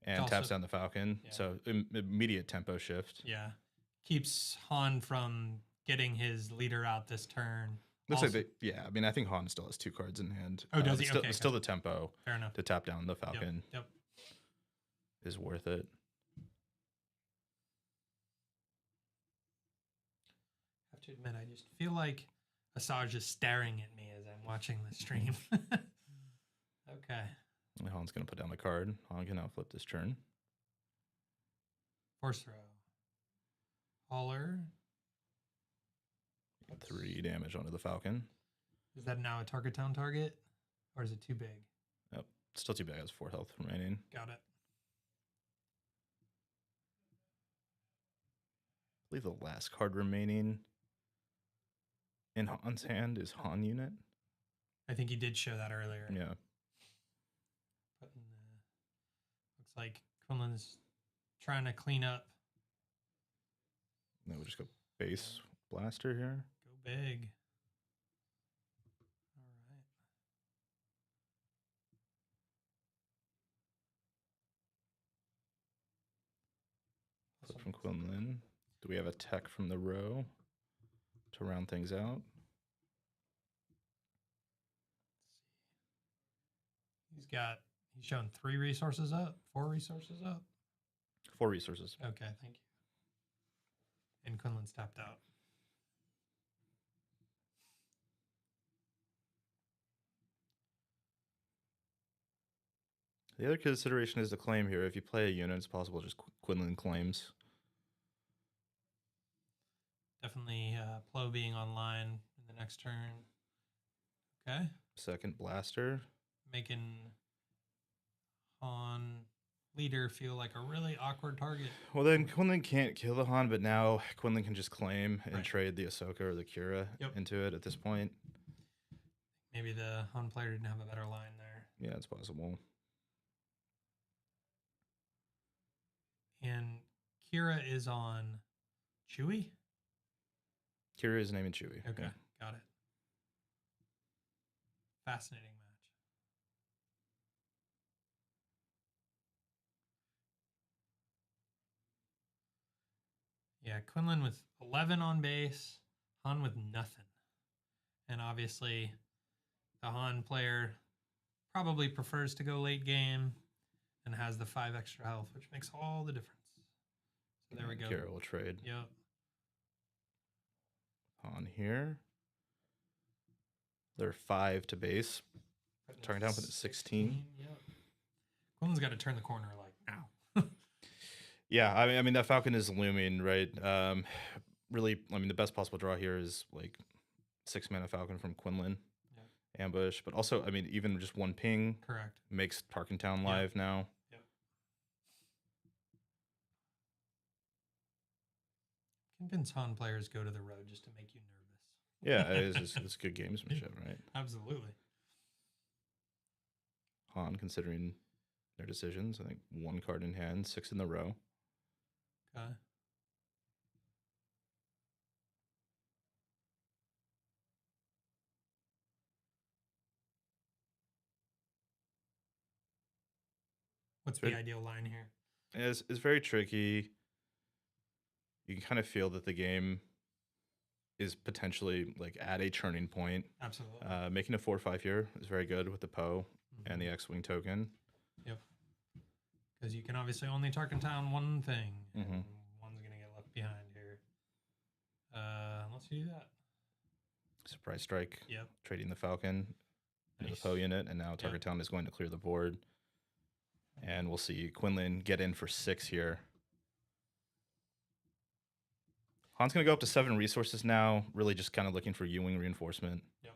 and Also- taps down the Falcon. Yeah. So immediate tempo shift. Yeah. Keeps Han from getting his leader out this turn. Looks Also- like I mean, I think Han still has 2 cards in hand. Oh, does he? Still, Okay, still the tempo Fair enough. to tap down the Yep, Falcon Yep. is worth it. I have to admit, I just feel like Asajj is staring at me as I'm watching the stream. Okay. And Han's going to put down the card. Han can now flip this turn. Force throw. Hauler. 3 damage onto the Falcon. Is that now a target town target? Or is it too big? Yep. Still too bad. Has 4 health remaining. Got it. I believe the last card remaining in Han's hand is Han unit. I think he did show that earlier. Yeah. But, looks like Quinlan's trying to clean up. Then we'll just go base blaster here. Go big. All right. Flip from Quinlan. Do we have a tech from the row to round things out? He's shown 3 resources up, 4 resources up. 4 resources. Okay, thank you. And Quinlan's tapped out. The other consideration is the claim here. If you play a unit, it's possible just Quinlan claims. Definitely Plo being online in the next turn. Okay. Second blaster. Making Han leader feel like a really awkward target. Well, then Quinlan can't kill the Han, but now Quinlan can just claim and Right. trade the Ahsoka or the Kira Yep. into it at this point. Maybe the Han player didn't have a better line there. Yeah, it's possible. And Kira is on Chewie? Kira is naming Chewie. Okay, Yeah. got it. Fascinating match. Yeah, Quinlan with 11 on base, Han with nothing. And obviously, the Han player probably prefers to go late game and has the 5 extra health, which makes all the difference. So there we go. Kira will trade Yep. Han here. They're 5 to base. Turn down for the 16. Yep. Quinlan's got to turn the corner like now. Yeah, I mean that Falcon is looming, right? Really, I mean the best possible draw here is like 6 mana Falcon from Quinlan, ambush, but also I mean even just 1 ping Correct. makes Tarkentown live now. Yep. Convince Han players go to the road just to make you nervous. Yeah, it's good gamesmanship, right? Absolutely. Han considering their decisions. I think 1 card in hand, 6 in the row. Okay. What's the Good. ideal line here? It's very tricky. You can kind of feel that the game is potentially like at a turning point. Absolutely. Making a 4/5 here is very good with the Poe and the X-Wing token. Yep. Because you can obviously only Tarkentown one thing. Mhm. And one's going to get left behind here. Let's do that. Surprise strike. Yep. Trading the Falcon into Nice. the Poe unit, and now Tarkentown is going to clear the board. And we'll see Quinlan get in for 6 here. Han's going to go up to 7 resources now, really just kind of looking for U-Wing reinforcement. Yep.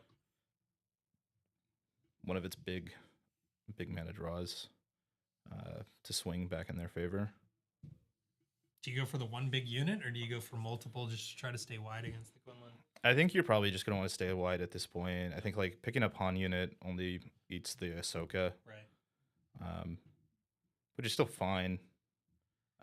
One of its big mana draws to swing back in their favor. Do you go for the one big unit, or do you go for multiple just to try to stay wide against the Quinlan? I think you're probably just going to want to stay wide at this point. I think like picking up Han unit only eats the Ahsoka, Right. which is still fine.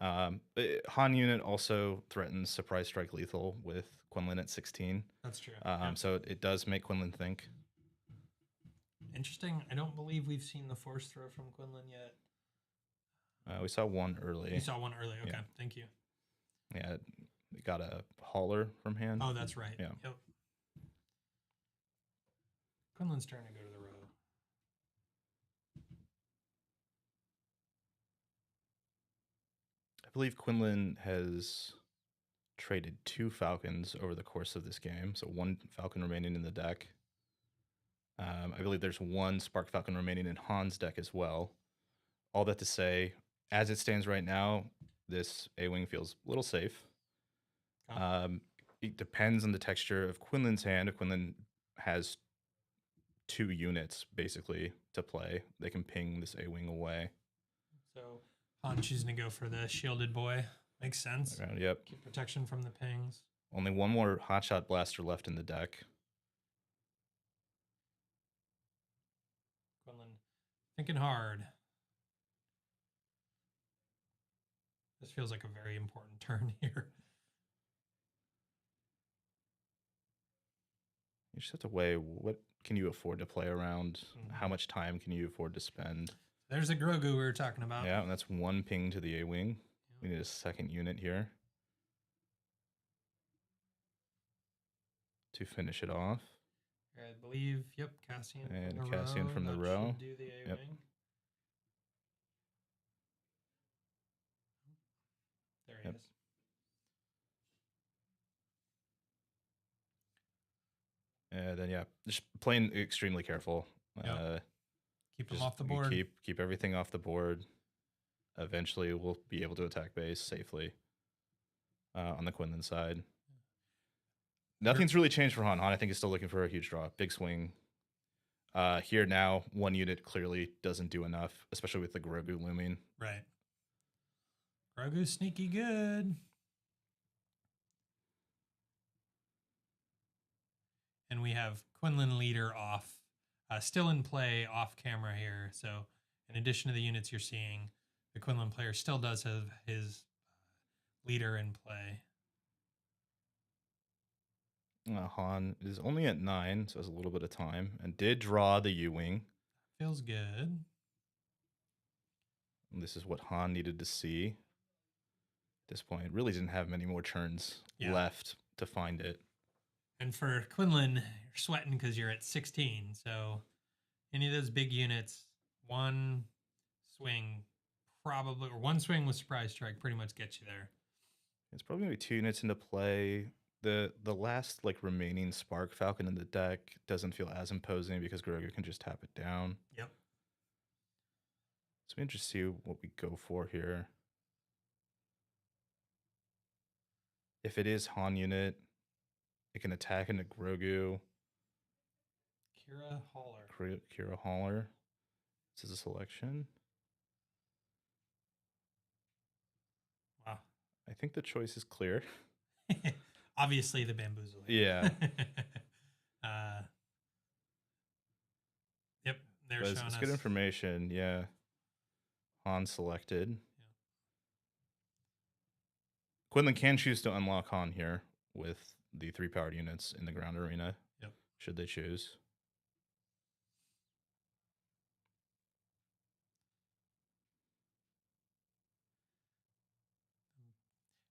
Han unit also threatens surprise strike lethal with Quinlan at 16. That's true. So it does make Quinlan think. Interesting. I don't believe we've seen the force throw from Quinlan yet. We saw one early. You saw one early. Okay, Yeah. thank you. Yeah, it got a hauler from hand. Oh, that's right. Yeah. Yep. Quinlan's turn to go to the row. I believe Quinlan has traded 2 Falcons over the course of this game, so 1 Falcon remaining in the deck. I believe there's 1 Spark Falcon remaining in Han's deck as well. All that to say, as it stands right now, this A-Wing feels a little safe. It depends on the texture of Quinlan's hand. If Quinlan has 2 units, basically, to play, they can ping this A-Wing away. So Han choosing to go for the shielded boy. Makes sense. Yep. Keep protection from the pings. Only 1 more Hotshot Blaster left in the deck. Quinlan thinking hard. This feels like a very important turn here. You just have to weigh what can you afford to play around, how much time can you afford to spend. There's the Grogu we were talking about. Yeah, and that's 1 ping to the A-Wing. We need a second unit here to finish it off. I believe, yep, Cassian And from the Cassian row. from the That row. should do the A-Wing. Yep. There he Yep. is. And then, yeah, just playing extremely careful. Yep. Keep him Just off the board. Keep everything off the board. Eventually, we'll be able to attack base safely on the Quinlan side. Nothing's really changed for Han. Han, I think, is still looking for a huge draw. Big swing. Here now, 1 unit clearly doesn't do enough, especially with the Grogu looming. Right. Grogu's sneaky good. And we have Quinlan leader off, still in play off camera here. So in addition to the units you're seeing, the Quinlan player still does have his leader in play. Han is only at 9, so has a little bit of time, and did draw the U-Wing. Feels good. And this is what Han needed to see. At this point, really didn't have many more turns left to find it. And for Quinlan, you're sweating because you're at 16. So any of those big units, 1 swing probably, or 1 swing with surprise strike pretty much gets you there. It's probably gonna be 2 units into play. The last like remaining Spark Falcon in the deck doesn't feel as imposing because Grogu can just tap it down. Yep. So we just see what we go for here. If it is Han unit, it can attack into Grogu. Kira Haller. Kira Haller. This is a selection. Wow. I think the choice is clear. Obviously the bamboozle. Yeah. Yep. They're But showing it's us. good information. Yeah. Han selected. Quinlan can choose to unlock Han here with the 3 powered units in the ground arena. Yep. Should they choose.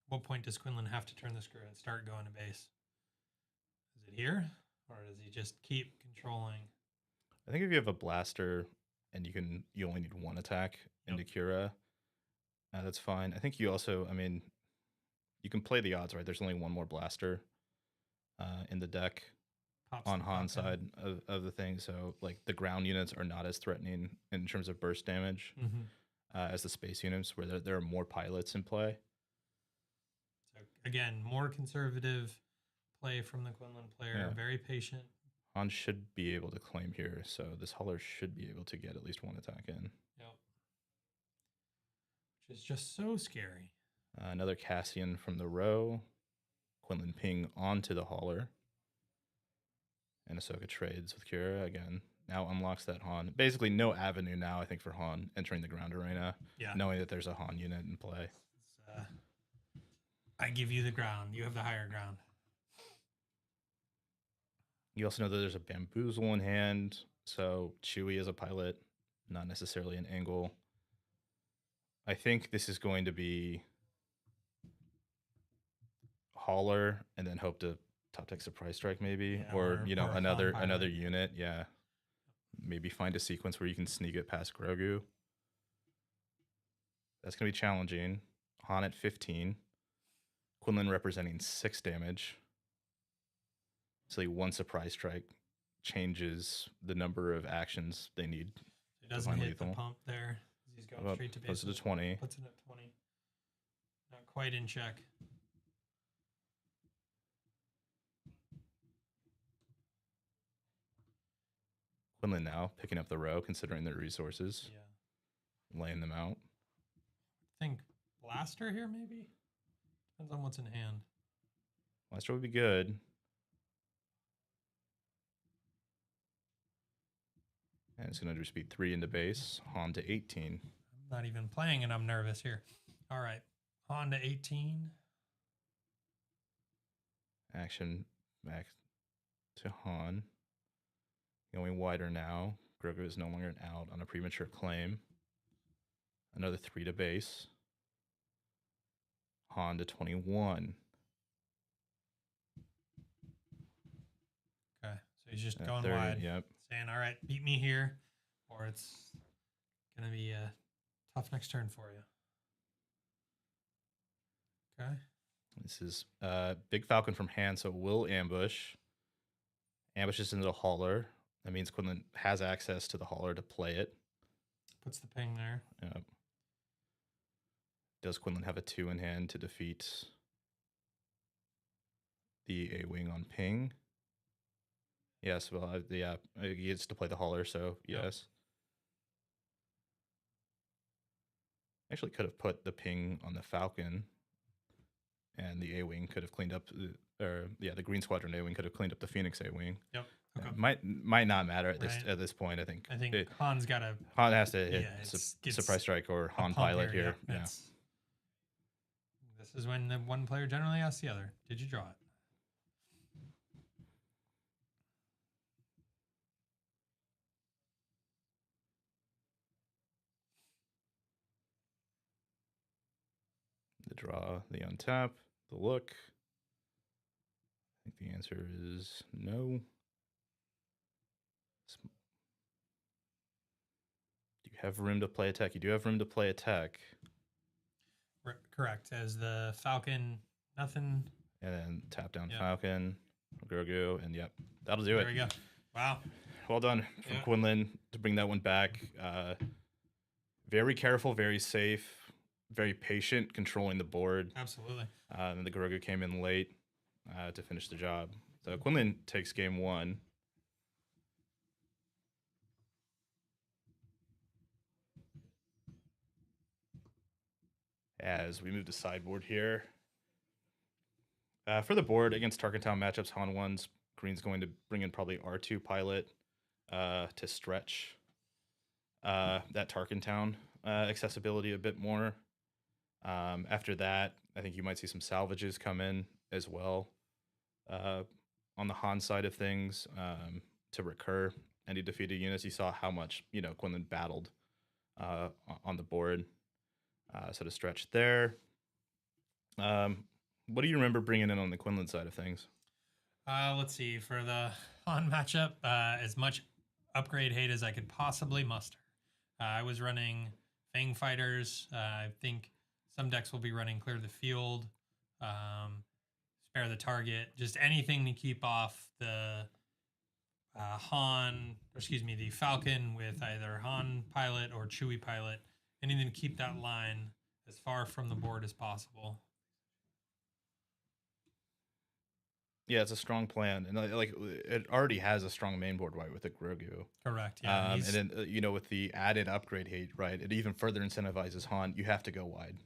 What point does Quinlan have to turn the screw and start going to base? Is it here? Or does he just keep controlling? I think if you have a blaster and you only need 1 attack into Kira, that's fine. I think you also, I mean, you can play the odds, right? There's only 1 more blaster in the deck Pops on the Han's pop in. side of the thing. So like the ground units are not as threatening in terms of burst damage Mhm. as the space units, where there are more pilots in play. So again, more conservative play from the Quinlan player. Yeah. Very patient. Han should be able to claim here, so this hauler should be able to get at least one attack in. Yep. Which is just so scary. Another Cassian from the row. Quinlan ping onto the hauler. And Ahsoka trades with Kira again. Now unlocks that Han. Basically, no avenue now, I think, for Han entering the ground arena, Yeah. knowing that there's a Han unit in play. It's, I give you the ground. You have the higher ground. You also know that there's a Bamboozle in hand, so Chewie is a pilot, not necessarily an angle. I think this is going to be hauler and then hope to top tech surprise strike maybe, Yeah, or or you know a another Han another pilot. unit. Yeah, maybe find a sequence where you can sneak it past Grogu. That's gonna be challenging. Han at 15. Quinlan representing 6 damage. So one surprise strike changes the number of actions they need. It doesn't Divine hit the lethal. pump there. He's going Well, straight to puts it base. to 20. Puts it at 20. Not quite in check. Quinlan now picking up the row, considering their resources, Yeah. laying them out. I think blaster here maybe? Depends on what's in hand. Blaster would be good. And it's going to just be 3 into base. Han to 18. I'm not even playing and I'm nervous here. All right. On to 18. Action back to Han. Going wider now. Grogu is no longer an out on a premature claim. Another 3 to base. Han to 21. Okay. So he's just At going 30, wide. Yep. Saying, all right, beat me here, or it's going to be a tough next turn for you. Okay. This is Big Falcon from hand, so it will ambush. Ambushes into the hauler. That means Quinlan has access to the hauler to play it. Puts the ping there. Yep. Does Quinlan have a 2 in hand to defeat the A-Wing on ping? Yes, well, yeah, he gets to play the hauler, so Yep. yes. Actually could have put the ping on the Falcon, and the A-Wing could have cleaned up, the Green Squadron A-Wing could have cleaned up the Phoenix A-Wing. Yep. Okay. Might not matter at Right. this point, I think. I think Han's got a Han has to hit Yeah, it's surprise strike or Han pump pilot here. here. Yeah, Yeah. it's- This is when the one player generally asks the other, did you draw it? The draw, the untap, the look. I think the answer is no. Do you have room to play attack? You do have room to play attack. Correct. As the Falcon, nothing. And then tap down Yep. Falcon, Grogu, and yep, that'll do There it. we go. Wow. Well done from Yeah. Quinlan to bring that one back. Very careful, very safe, very patient, controlling the board. Absolutely. And the Grogu came in late to finish the job. So Quinlan takes game 1. As we move to sideboard here. For the board against Tarkentown matchups, Han 1's Green's going to bring in probably R2 pilot to stretch that Tarkentown accessibility a bit more. After that, I think you might see some salvages come in as well on the Han side of things to recur any defeated units. You saw how much Quinlan battled on the board, so to stretch there. What do you remember bringing in on the Quinlan side of things? Let's see. For the Han matchup, as much upgrade hate as I could possibly muster. I was running Fang Fighters. I think some decks will be running Clear the Field, Spare the Target, just anything to keep off the the Falcon with either Han pilot or Chewie pilot. Anything to keep that line as far from the board as possible. Yeah, it's a strong plan, and like it already has a strong main board white with the Grogu. Correct. Yeah. And then with the added upgrade hate, right, it even further incentivizes Han. You have to go wide.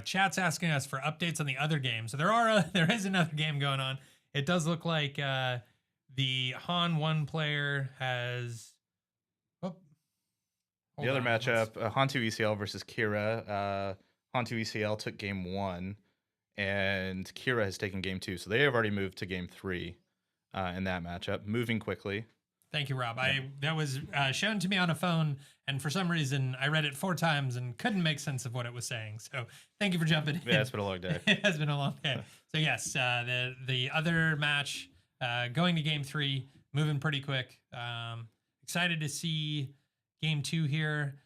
Chat's asking us for updates on the other games. So there is another game going on. It does look like the Han 1 player has. Oh, The other matchup, Han 2 ECL versus Kira. Han 2 ECL took game 1, and Kira has taken game 2. So they have already moved to game 3 in that matchup, moving quickly. Thank you, Rob. That was shown to me on a phone, and for some reason I read it 4 times and couldn't make sense of what it was saying. So thank you for jumping in. Yeah, it's been a long day. It has been a long day. So yes, the other match going to game 3, moving pretty quick. Excited to see game 2 here.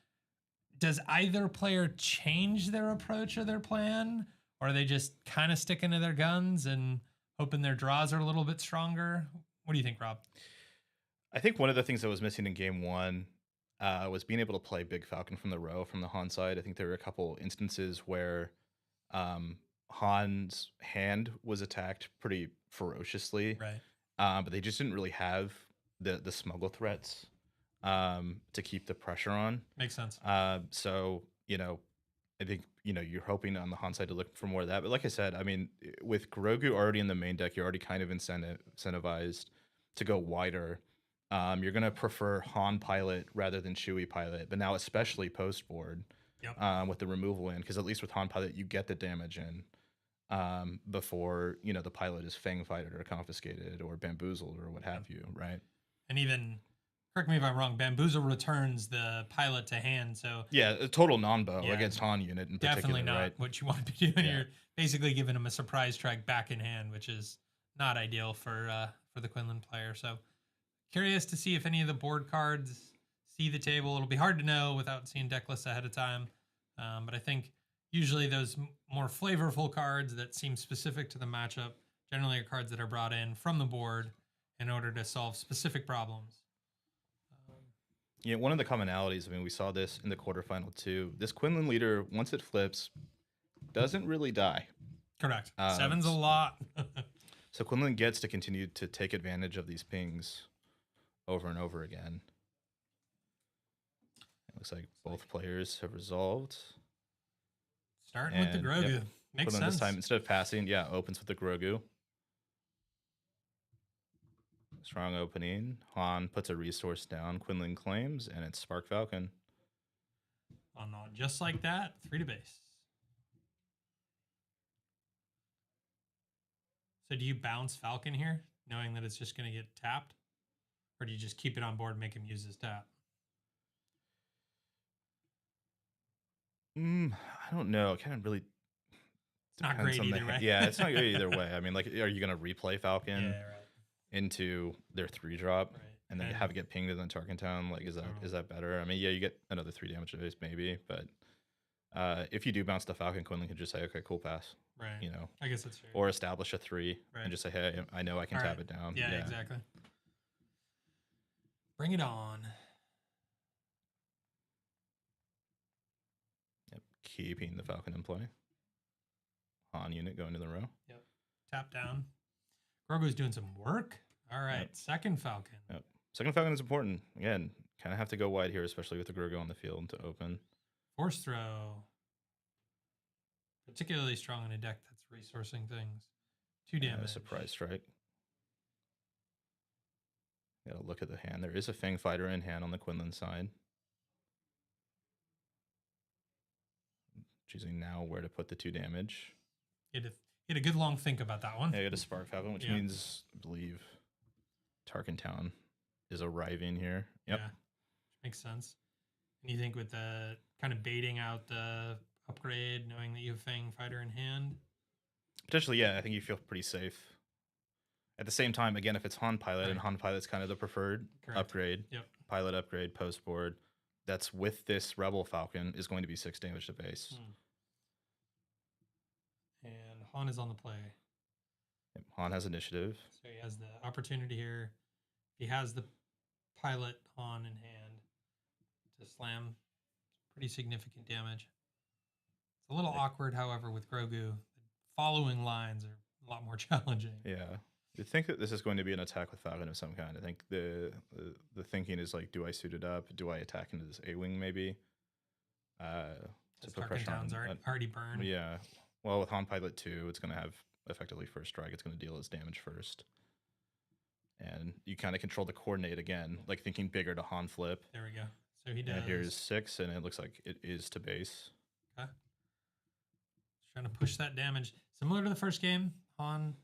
Does either player change their approach or their plan, or are they just kind of sticking to their guns and hoping their draws are a little bit stronger? What do you think, Rob? I think one of the things that was missing in game 1 was being able to play Big Falcon from the row from the Han side. I think there were a couple instances where Han's hand was attacked pretty ferociously, Right. But they just didn't really have the smuggle threats to keep the pressure on. Makes sense. So I think you're hoping on the Han side to look for more of that. But like I said, I mean, with Grogu already in the main deck, you're already kind of incentivized to go wider. You're going to prefer Han pilot rather than Chewie pilot, but now especially post board with the removal in, because at least with Han pilot, you get the damage in before, the pilot is fang fighted or confiscated or bamboozled or what have you, right? And even, correct me if I'm wrong, Bamboozle returns the pilot to hand. So yeah, a total non-bow against Han unit in particular, definitely not right? what you want to be doing. Yeah. You're basically giving him a surprise strike back in hand, which is not ideal for the Quinlan player. So curious to see if any of the board cards see the table. It'll be hard to know without seeing deck lists ahead of time. But I think usually those more flavorful cards that seem specific to the matchup generally are cards that are brought in from the board in order to solve specific problems. Yeah, one of the commonalities, I mean, we saw this in the quarterfinal too. This Quinlan leader, once it flips, doesn't really die. Correct. 7's a lot. So Quinlan gets to continue to take advantage of these pings over and over again. It looks like both players have resolved. Starting with the Grogu. Yep, Makes Quinlan sense. this time, instead of passing, opens with the Grogu. Strong opening. Han puts a resource down. Quinlan claims, and it's Spark Falcon. Oh, no, just like that, 3 to base. So do you bounce Falcon here, knowing that it's just going to get tapped? Or do you just keep it on board and make him use his tap? I don't know. It kind of really It's not depends great on either way. Yeah, it's not great either way. I mean, like, are you going to replay Falcon Yeah, right. into their 3-drop Right. and then have it get pinged in the Tarkin Town? Like, is that better? I mean, yeah, you get another 3 damage to base maybe, but if you do bounce the Falcon, Quinlan can just say, okay, cool pass. Right. I guess that's fair. Or establish a 3 Right. and just say, hey, I know I can tap it down. Yeah, exactly. Bring it on. Yep, keeping the Falcon in play. Han unit going to the row. Yep. Tap down. Grogu's doing some work. All right. Yep. Second Falcon. Yep. Second Falcon is important. Again, kind of have to go wide here, especially with the Grogu on the field to open. Force throw. Particularly strong in a deck that's resourcing things. 2 damage. Surprise strike. Gotta look at the hand. There is a Fang Fighter in hand on the Quinlan side. Choosing now where to put the 2 damage. You had a good long think about that one. Yeah, you got a Spark Falcon, which means, I believe, Tarkin Town is arriving here. Yep. Yeah, makes sense. And you think with the kind of baiting out the upgrade, knowing that you have Fang Fighter in hand? Potentially, yeah. I think you feel pretty safe. At the same time, again, if it's Han Pilot, and Han Pilot's kind of the preferred upgrade, pilot upgrade, post board, that's with this Rebel Falcon is going to be 6 damage to base. And Han is on the play. Yep, Han has initiative. So he has the opportunity here. He has the pilot Han in hand to slam. pretty significant damage. It's a little awkward, however, with Grogu. The following lines are a lot more challenging. Yeah. You think that this is going to be an attack with Falcon of some kind. I think the thinking is like, do I suit it up? Do I attack into this A-Wing maybe? To put pressure on. Already burned. Yeah. Well, with Han Pilot 2, it's going to have effectively first strike. It's going to deal its damage first. And you kind of control the coordinate again, like thinking bigger to Han flip. There we go. So he does. And here's 6, and it looks like it is to base. Okay. Trying to push that damage. Similar to the first game, Han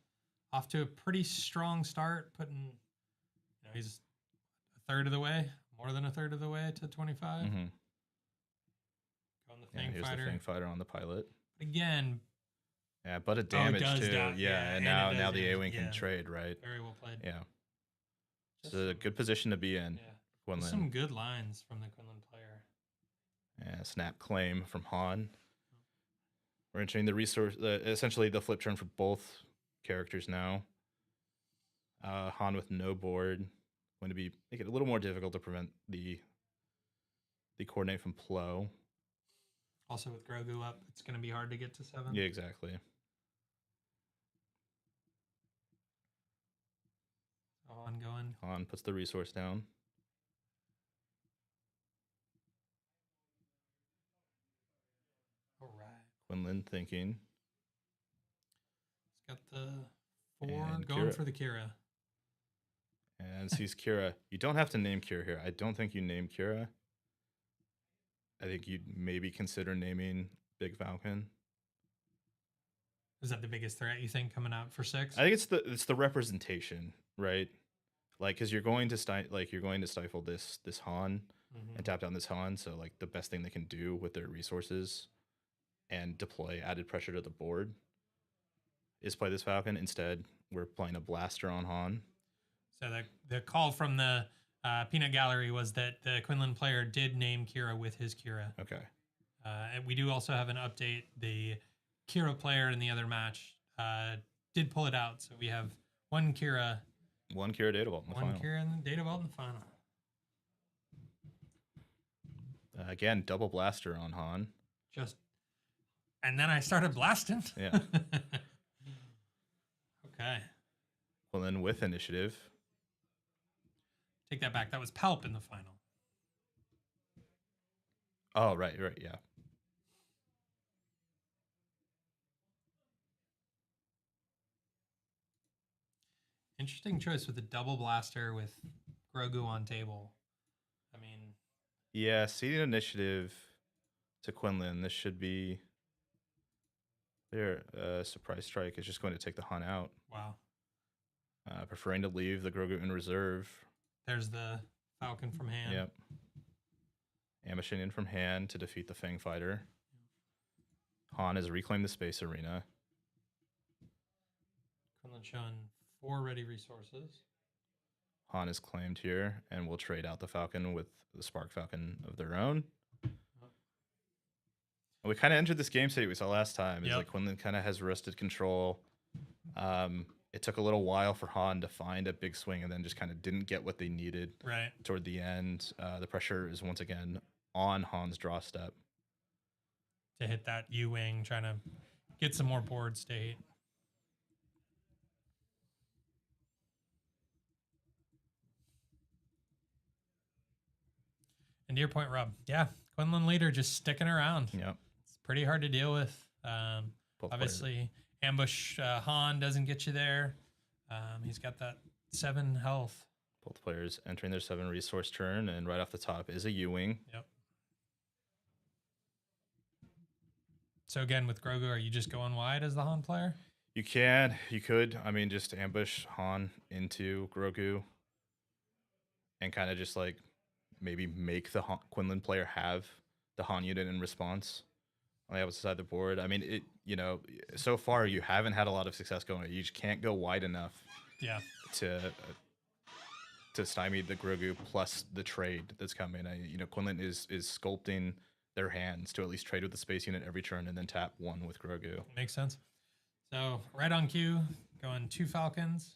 off to a pretty strong start, putting, he's a third of the way, more than a third of the way to 25. Mm-hmm. Going the Fang here's Fighter. the Fang Fighter on the pilot. Again. Yeah, but a damage too. Yeah, and now the A-Wing can yeah. trade, right? Very well played. Yeah. It's a good position to be in. Yeah. Quinlan. Some good lines from the Quinlan player. Yeah, snap claim from Han. We're entering the resource, essentially the flip turn for both characters now. Han with no board, going to make it a little more difficult to prevent the coordinate from Plo. Also with Grogu up, it's going to be hard to get to 7. Yeah, exactly. Ongoing. Han puts the resource down. All right. Quinlan thinking. He's got the 4 And going Kira. for the Kira. And sees Kira. You don't have to name Kira here. I don't think you name Kira. I think you'd maybe consider naming Big Falcon. Is that the biggest threat you think coming out for 6? I think it's the representation, right? Like, because you're going to stifle this Han and tap down this Han. So like the best thing they can do with their resources and deploy added pressure to the board is play this Falcon. Instead, we're playing a blaster on Han. So the call from the Peanut Gallery was that the Quinlan player did name Kira with his Kira. Okay. And we do also have an update. The Kira player in the other match did pull it out. So we have one Kira Kira data vault in the final. One Kira in the data vault in the final. Again, double blaster on Han. And then I started blasting. Yeah. Okay. Well, then with initiative. Take that back. That was Palp in the final. Oh, right, yeah. Interesting choice with the double blaster with Grogu on table. I mean, Yeah, ceding initiative to Quinlan. This should be their surprise strike is just going to take the Han out. wow. Preferring to leave the Grogu in reserve. There's the Falcon from hand. Yep. Ambushing in from hand to defeat the Fang Fighter. Han has reclaimed the space arena. Quinlan showing 4 ready resources. Han is claimed here and will trade out the Falcon with the Spark Falcon of their own. And we kind of entered this game state we saw last time. It's like Quinlan kind of has wrested control. It took a little while for Han to find a big swing and then just kind of didn't get what they needed Right. toward the end. The pressure is once again on Han's draw step. To hit that U-wing, trying to get some more board state. And to your point, Rob, yeah, Quinlan leader just sticking around. Yep. It's pretty hard to deal with. Both Obviously, ambush Han doesn't get you there. He's got that 7 health. Both players entering their 7 resource turn, and right off the top is a U-wing. Yep. So again, with Grogu, are you just going wide as the Han player? You could. I mean, just ambush Han into Grogu and kind of just like maybe make the Quinlan player have the Han unit in response on the opposite side of the board. I mean, so far you haven't had a lot of success going. You just can't go wide enough. Yeah. To stymie the Grogu plus the trade that's coming. Quinlan is sculpting their hands to at least trade with the space unit every turn and then tap 1 with Grogu. Makes sense. So right on cue, going 2 Falcons.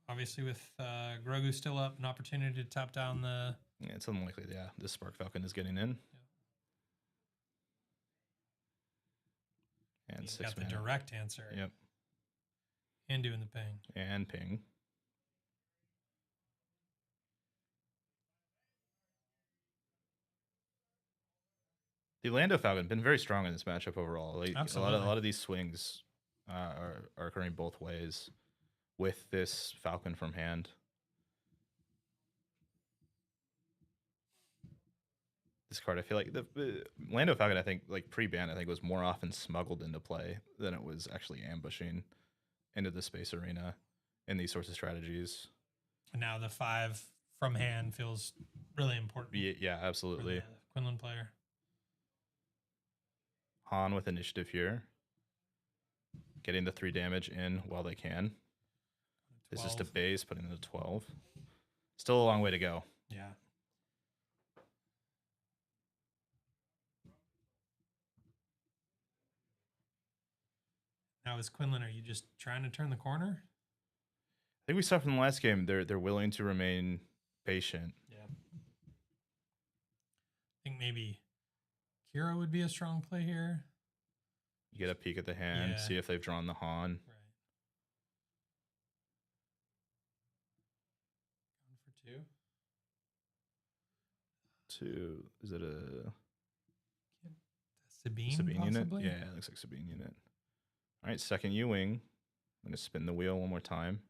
Obviously with Grogu still up, an opportunity to tap down the Yeah, it's unlikely. Yeah, this Spark Falcon is getting in. And He's 6 got the mana. direct answer. Yep. And doing the ping. And ping. The Lando Falcon been very strong in this matchup overall. Like Absolutely. a lot of these swings are occurring both ways with this Falcon from hand. This card, I feel like the Lando Falcon, I think, like pre-ban, I think was more often smuggled into play than it was actually ambushing into the space arena in these sorts of strategies. And now the 5 from hand feels really important. Yeah, absolutely. For the Quinlan player. Han with initiative here. Getting the 3 damage in while they can. This is to 12. base, putting in the 12. Still a long way to go. Yeah. Now, as Quinlan, are you just trying to turn the corner? I think we saw from the last game they're willing to remain patient. Yeah. I think maybe Kira would be a strong play here. You get a peek at the hand, Yeah. see if they've drawn the Han. Right. Going for 2. Is it a Sabine, Sabine possibly? unit? Yeah, it looks like Sabine unit. All right, second U-Wing. I'm going to spin the wheel one more time.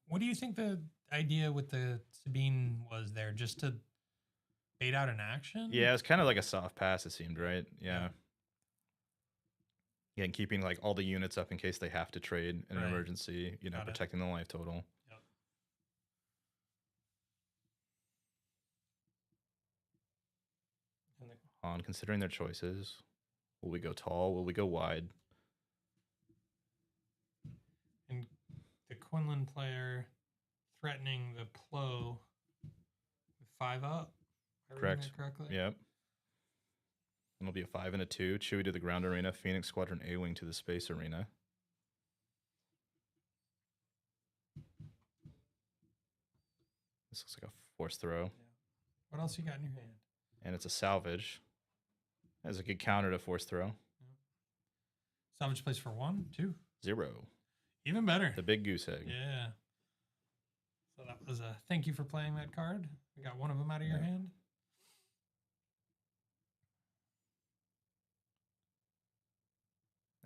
What do you think the idea with the Sabine was there? Just to bait out an action? Yeah, it's kind of like a soft pass, it seemed, right? Yeah. Yeah. And keeping like all the units up in case they have to trade in an Right. emergency, you know, Got it. protecting the life total. Yep. And the On considering their choices. Will we go tall? Will we go wide? And the Quinlan player threatening the Plo with 5 up. Am I reading Correct. that correctly? Yep. It'll be a 5 and a 2. Chewie to the ground arena. Phoenix Squadron A-Wing to the space arena. This looks like a force throw. What else you got in your hand? And it's a salvage. That's a good counter to force throw. Salvage place for 1, 2. 0. Even better. The big goose egg. Yeah. So that was a thank you for playing that card. We got one of them out of your Yeah. hand.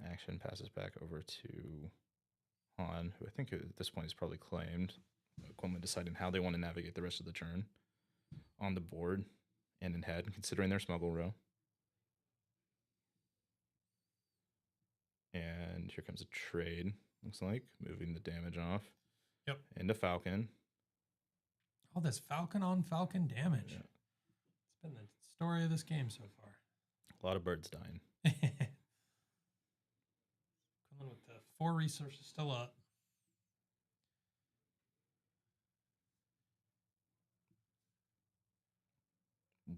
Action passes back over to Han, who I think at this point is probably claimed. Quinlan deciding how they want to navigate the rest of the turn on the board and in head, considering their smuggle row. And here comes a trade, looks like, moving the damage off. Yep. Into Falcon. All this Falcon on Falcon damage. Yeah. It's been the story of this game so far. A lot of birds dying. Quinlan with the 4 resources still up.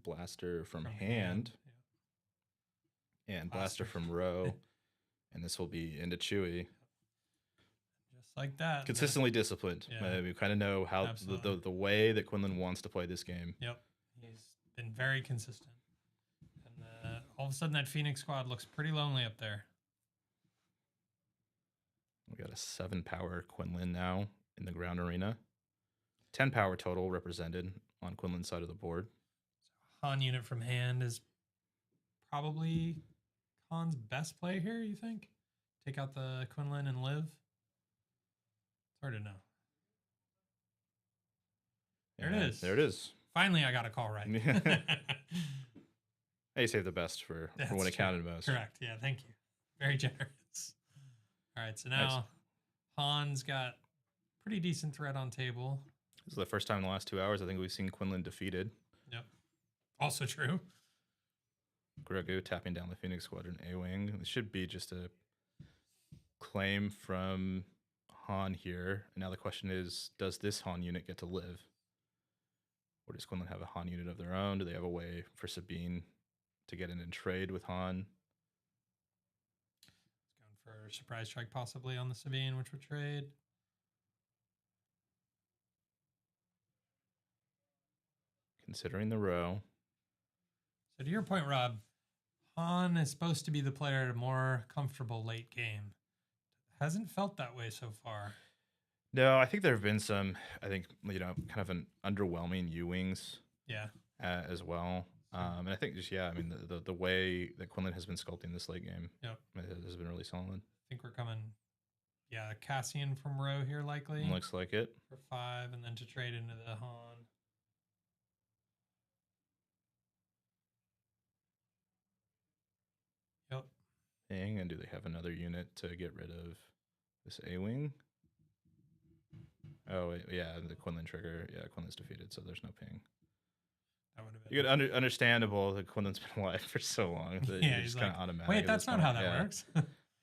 Blaster from hand. Yeah. And Blaster from row. And this will be into Chewie. Just like that. Consistently disciplined. Yeah. We kind of know how Absolutely. the way that Quinlan wants to play this game. Yep. He's been very consistent. And all of a sudden, that Phoenix squad looks pretty lonely up there. We got a 7 power Quinlan now in the ground arena. 10 power total represented on Quinlan's side of the board. Han unit from hand is probably Han's best play here, you think? Take out the Quinlan and live? It's hard to know. There it And is. There it is. Finally, I got a call right. Hey, save the best for when That's it counted most. Correct. Yeah, thank you. Very generous. All right, so now Han's got pretty decent threat on table. This is the first time in the last 2 hours I think we've seen Quinlan defeated. Yep. Also true. Grogu tapping down the Phoenix Squadron A-Wing. It should be just a claim from Han here. And now the question is, does this Han unit get to live? Or does Quinlan have a Han unit of their own? Do they have a way for Sabine to get in and trade with Han? It's going for a surprise strike possibly on the Sabine, which would trade. considering the row. So to your point, Rob, Han is supposed to be the player more comfortable late game. Hasn't felt that way so far. No, I think there have been some, I think, kind of an underwhelming U-Wings Yeah. as well. And I think just, I mean, the way that Quinlan has been sculpting this late game has been really solid. I think we're coming, Cassian from row here likely. Looks like it. For 5, and then to trade into the Han. Yep. Ping, and do they have another unit to get rid of this A-Wing? Oh, yeah, the Quinlan trigger. Yeah, Quinlan's defeated, so there's no ping. That would have been. You get understandable that Quinlan's been alive for so long. That Yeah, it's he's kind like, of automatic. wait, at that's this not how point. that works.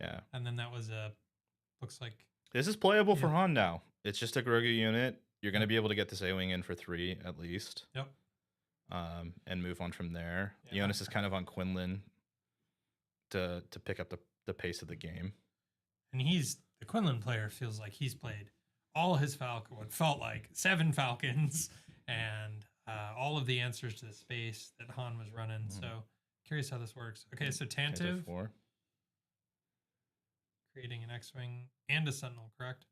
Yeah. And then that was looks like. This is playable for Yeah. Han now. It's just a Grogu unit. You're going to be able to get this A-Wing in for 3 at least. Yep. And move on from there. Yeah. Jonas is kind of on Quinlan to pick up the pace of the game. And the Quinlan player feels like he's played all his what felt like 7 Falcons and all of the answers to the space that Han was running. So curious how this works. Okay, so Tantive 4. creating an X-Wing and a Sentinel, correct?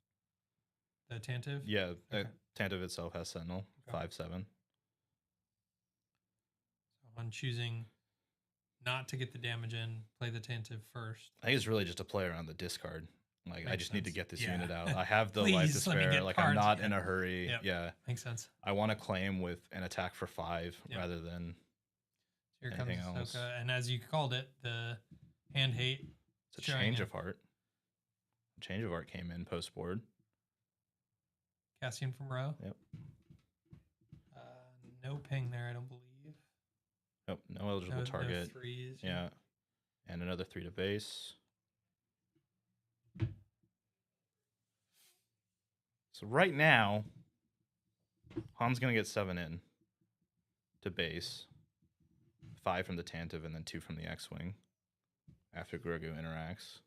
The Tantive? Yeah, Okay. Tantive itself has Sentinel, Okay. 5/7. So Han choosing not to get the damage in, play the Tantive first. I think it's really just a play around the discard. Like, I Makes just need to sense. get this Yeah. unit out. I have the Please, life to let me spare. get Like, I'm cards. not Yeah. in a hurry. Yep. Yeah. Makes sense. I want to claim with an attack for 5 Yep. rather than Here comes anything else. Ahsoka. And as you called it, the hand hate. it's a showing change it. of heart. Change of heart came in post board. Cassian from row. Yep. No ping there, I don't believe. Nope, no eligible No target. threes. Yeah. And another 3 to base. So right now, Han's going to get 7 in to base, 5 from the Tantive, and then 2 from the X-Wing after Grogu interacts.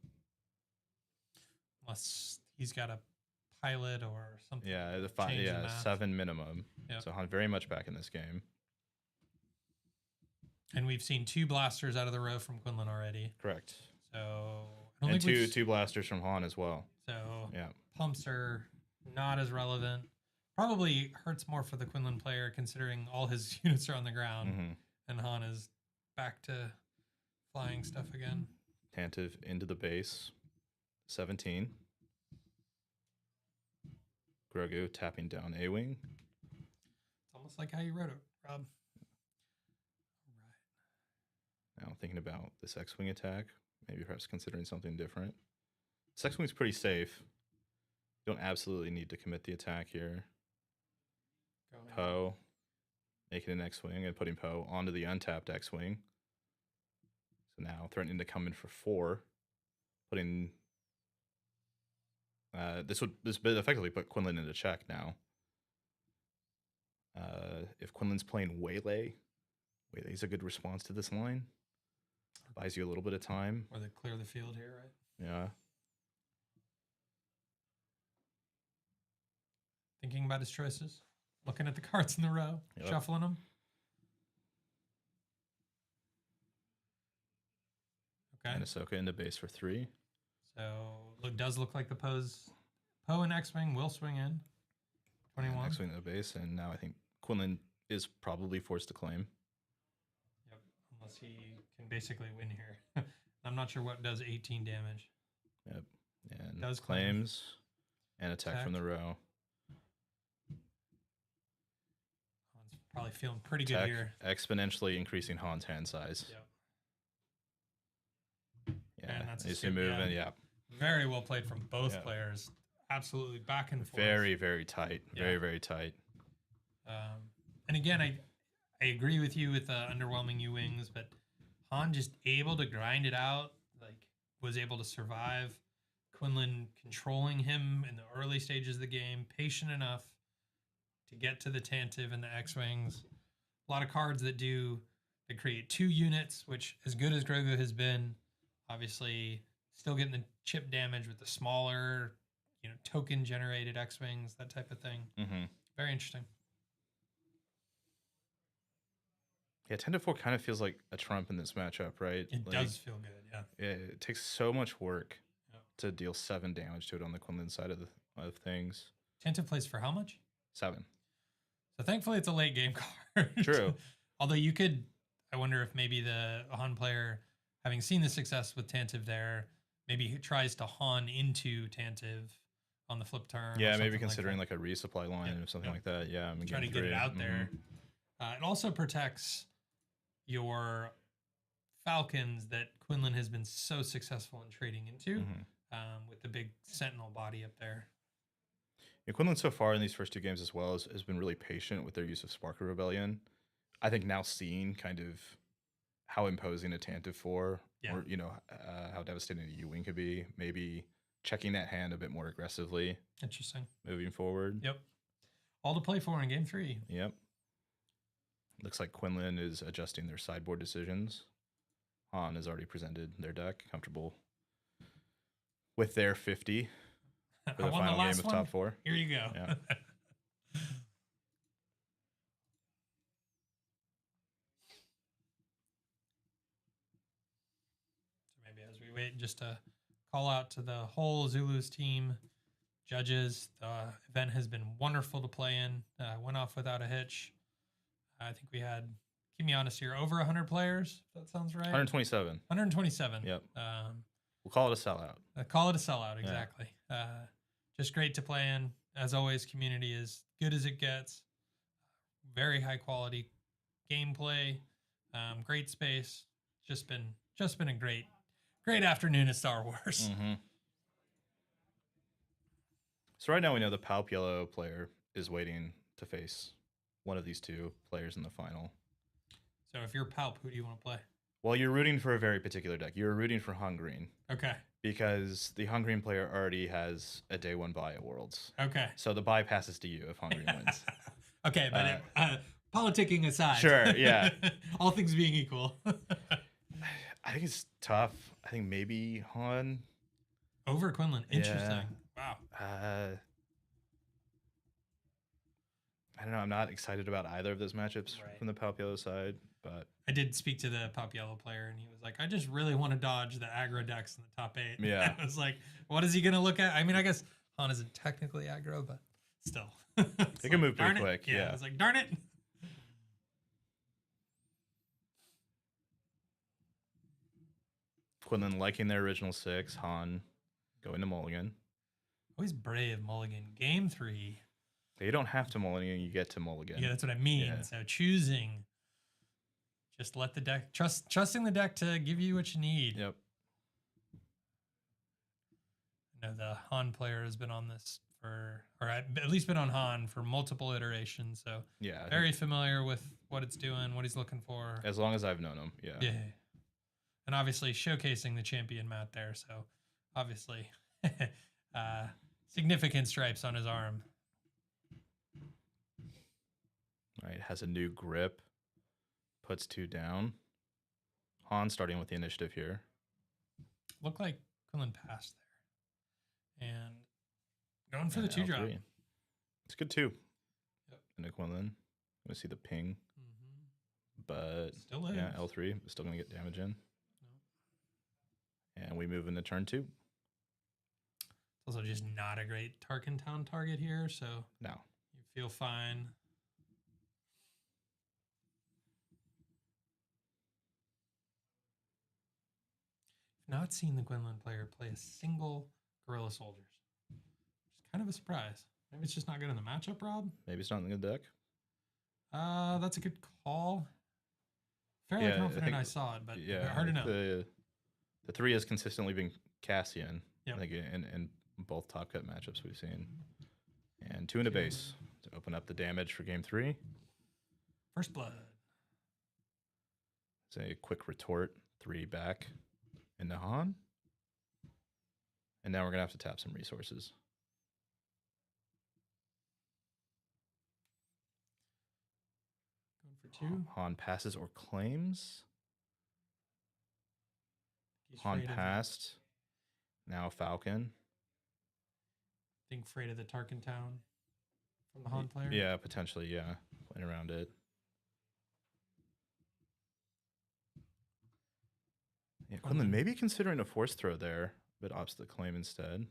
Unless he's got a pilot or something. Yeah, Change the math. 7 minimum. Yep. So Han very much back in this game. And we've seen 2 blasters out of the row from Quinlan already. Correct. So I don't And think we've two blasters from Han as well. So Yeah. pumps are not as relevant. Probably hurts more for the Quinlan player considering all his units are on the ground Mm-hmm. and Han is back to flying stuff again. Tantive into the base, 17. Grogu tapping down A-Wing. It's almost like how you wrote it, Rob. Now thinking about this X-Wing attack, maybe perhaps considering something different. This X-Wing's pretty safe. You don't absolutely need to commit the attack here. Going. Poe, making an X-Wing and putting Poe onto the untapped X-Wing. So now threatening to come in for 4, putting this would effectively put Quinlan into check now. If Quinlan's playing Waylay's a good response to this line. Buys you a little bit of time. Or they clear the field here, right? Yeah. Thinking about his choices, looking at the cards in the row, Yep. shuffling them. Okay. And Ahsoka into base for 3. So does look like the Poe and X-Wing will swing in. 21. X-Wing into base, and now I think Quinlan is probably forced to claim. Yep. Unless he can basically win here. I'm not sure what does 18 damage. Yep. And Does claim. claims and attack from the row. Han's probably feeling pretty good Attack here. exponentially increasing Han's hand size. Yep. Yeah. And that's a You see skip, movement, yeah. yeah. Very well played from both Yeah. players. Absolutely back and forth. Very, very tight. Yeah. Very, very tight. And again, I agree with you with the underwhelming U-Wings, but Han just able to grind it out, like was able to survive. Quinlan controlling him in the early stages of the game, patient enough to get to the Tantive and the X-Wings. A lot of cards that create 2 units, which as good as Grogu has been, obviously still getting the chip damage with the smaller, token generated X-Wings, that type of thing. Mm-hmm. Very interesting. Yeah, 10-4 kind of feels like a trump in this matchup, right? It Like, does feel good, yeah. it takes so much work Yep. to deal 7 damage to it on the Quinlan side of things. Tantive plays for how much? 7. So thankfully it's a late game card. True. Although you could, I wonder if maybe the Han player, having seen the success with Tantive there, maybe he tries to Han into Tantive on the flip turn. Yeah, or maybe something considering like like a resupply line Yep, or something yep. like that. Yeah, I mean, that. Try to game get it 3. out there. It also protects your Falcons that Quinlan has been so successful in trading into with the big Sentinel body up there. Yeah, Quinlan so far in these first 2 games as well has been really patient with their use of Spark of Rebellion. I think now seeing kind of how imposing a Tantive 4 Yeah. or, how devastating a U-Wing could be, maybe checking that hand a bit more aggressively Interesting. moving forward. Yep. All to play for in game 3. Yep. Looks like Quinlan is adjusting their sideboard decisions. Han has already presented their deck, comfortable with their 50 for the final game of top 4. Here you go. Yeah. So maybe as we wait, just to call out to the whole Zulus team, judges, the event has been wonderful to play in. Went off without a hitch. I think we had, keep me honest here, over 100 players. If that sounds right. 127. 127. Yep. We'll call it a sellout. Call it a sellout, exactly. Just great to play in. As always, community is good as it gets. Very high quality gameplay. Great space. Just been a great afternoon of Star Wars. Mm-hmm. So right now we know the Palp Yellow player is waiting to face one of these 2 players in the final. So if you're Palp, who do you want to play? Well, you're rooting for a very particular deck. You're rooting for Han Green Okay. because the Han Green player already has a day 1 bye at Worlds. Okay. So the bye passes to you if Han Green wins. Okay, but politicking aside. Sure, yeah. All things being equal. I think it's tough. I think maybe Han. Over Quinlan. Interesting. Wow. I don't know. I'm not excited about either of those matchups Right. from the Palp Yellow side, but I did speak to the Pop Yellow player, and he was like, I just really want to dodge the aggro decks in the top 8. Yeah. I was like, what is he going to look at? I mean, I guess Han isn't technically aggro, but still. they can move pretty darn it. quick. Yeah. I was like, darn it. Quinlan liking their original 6. Han going to Mulligan. Always brave Mulligan. Game 3. You don't have to Mulligan. You get to Mulligan. Yeah, that's what I mean. Yeah. So choosing, just let the deck, trusting the deck to give you what you need. Yep. I know the Han player has been on this or at least been on Han for multiple iterations. So Yeah. very familiar with what it's doing, what he's looking for. As long as I've known him. Yeah. Yeah. And obviously showcasing the champion mat there. So obviously significant stripes on his arm. Right. Has a new grip. Puts 2 down. Han starting with the initiative here. Looked like Quinlan passed there. And going for the And 2 drop. L3. It's good too. Yep. Into Quinlan. Gonna see the ping. But Still is. yeah, L3 is still gonna get damage in. And we move into turn 2. It's also just not a great Tarkin Town target here, so No. you feel fine. Not seen the Quinlan player play a single Guerrilla Soldiers. It's kind of a surprise. Maybe it's just not good in the matchup, Rob. Maybe it's not in the deck. That's a good call. Fairly Yeah, I confident think- I saw it, but Yeah. hard to know. The 3 has consistently been Cassian. Yep. I think in both top cut matchups we've seen. And 2 into base to open up the damage for game 3. First blood. It's a quick retort, 3 back into Han. And now we're gonna have to tap some resources. Going for 2. Han passes or claims. He's Han afraid of- passed. Now Falcon. Think afraid of the Tarkin Town from the Han player. Yeah, potentially, yeah. Playing around it. Yeah, Quinlan maybe considering a force throw there, but opts the claim instead.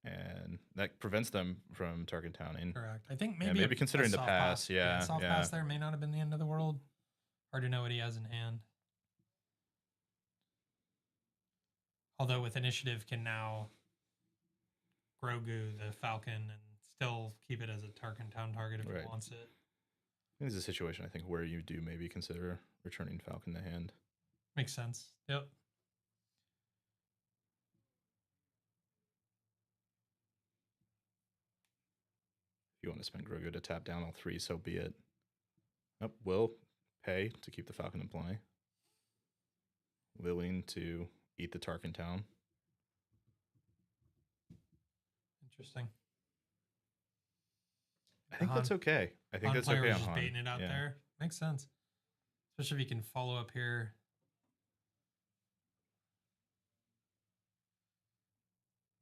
And that prevents them from target towning. Correct. I think Yeah, maybe maybe a considering the soft pass. Yeah, soft pass there may not have been the end of the world. Hard to know what he has in hand. Although with initiative can now Grogu the Falcon and still keep it as a target town target if Right. he wants it. This is a situation I think where you do maybe consider returning Falcon to hand. Makes sense. Yep. If you want to spend Grogu to tap down all 3, so be it. Nope, will pay to keep the Falcon in play. Willing to eat the Tarkin town. Interesting. I think that's okay. I think Han that's player okay was on just Han. baiting it out there. Makes sense. Especially if you can follow up here.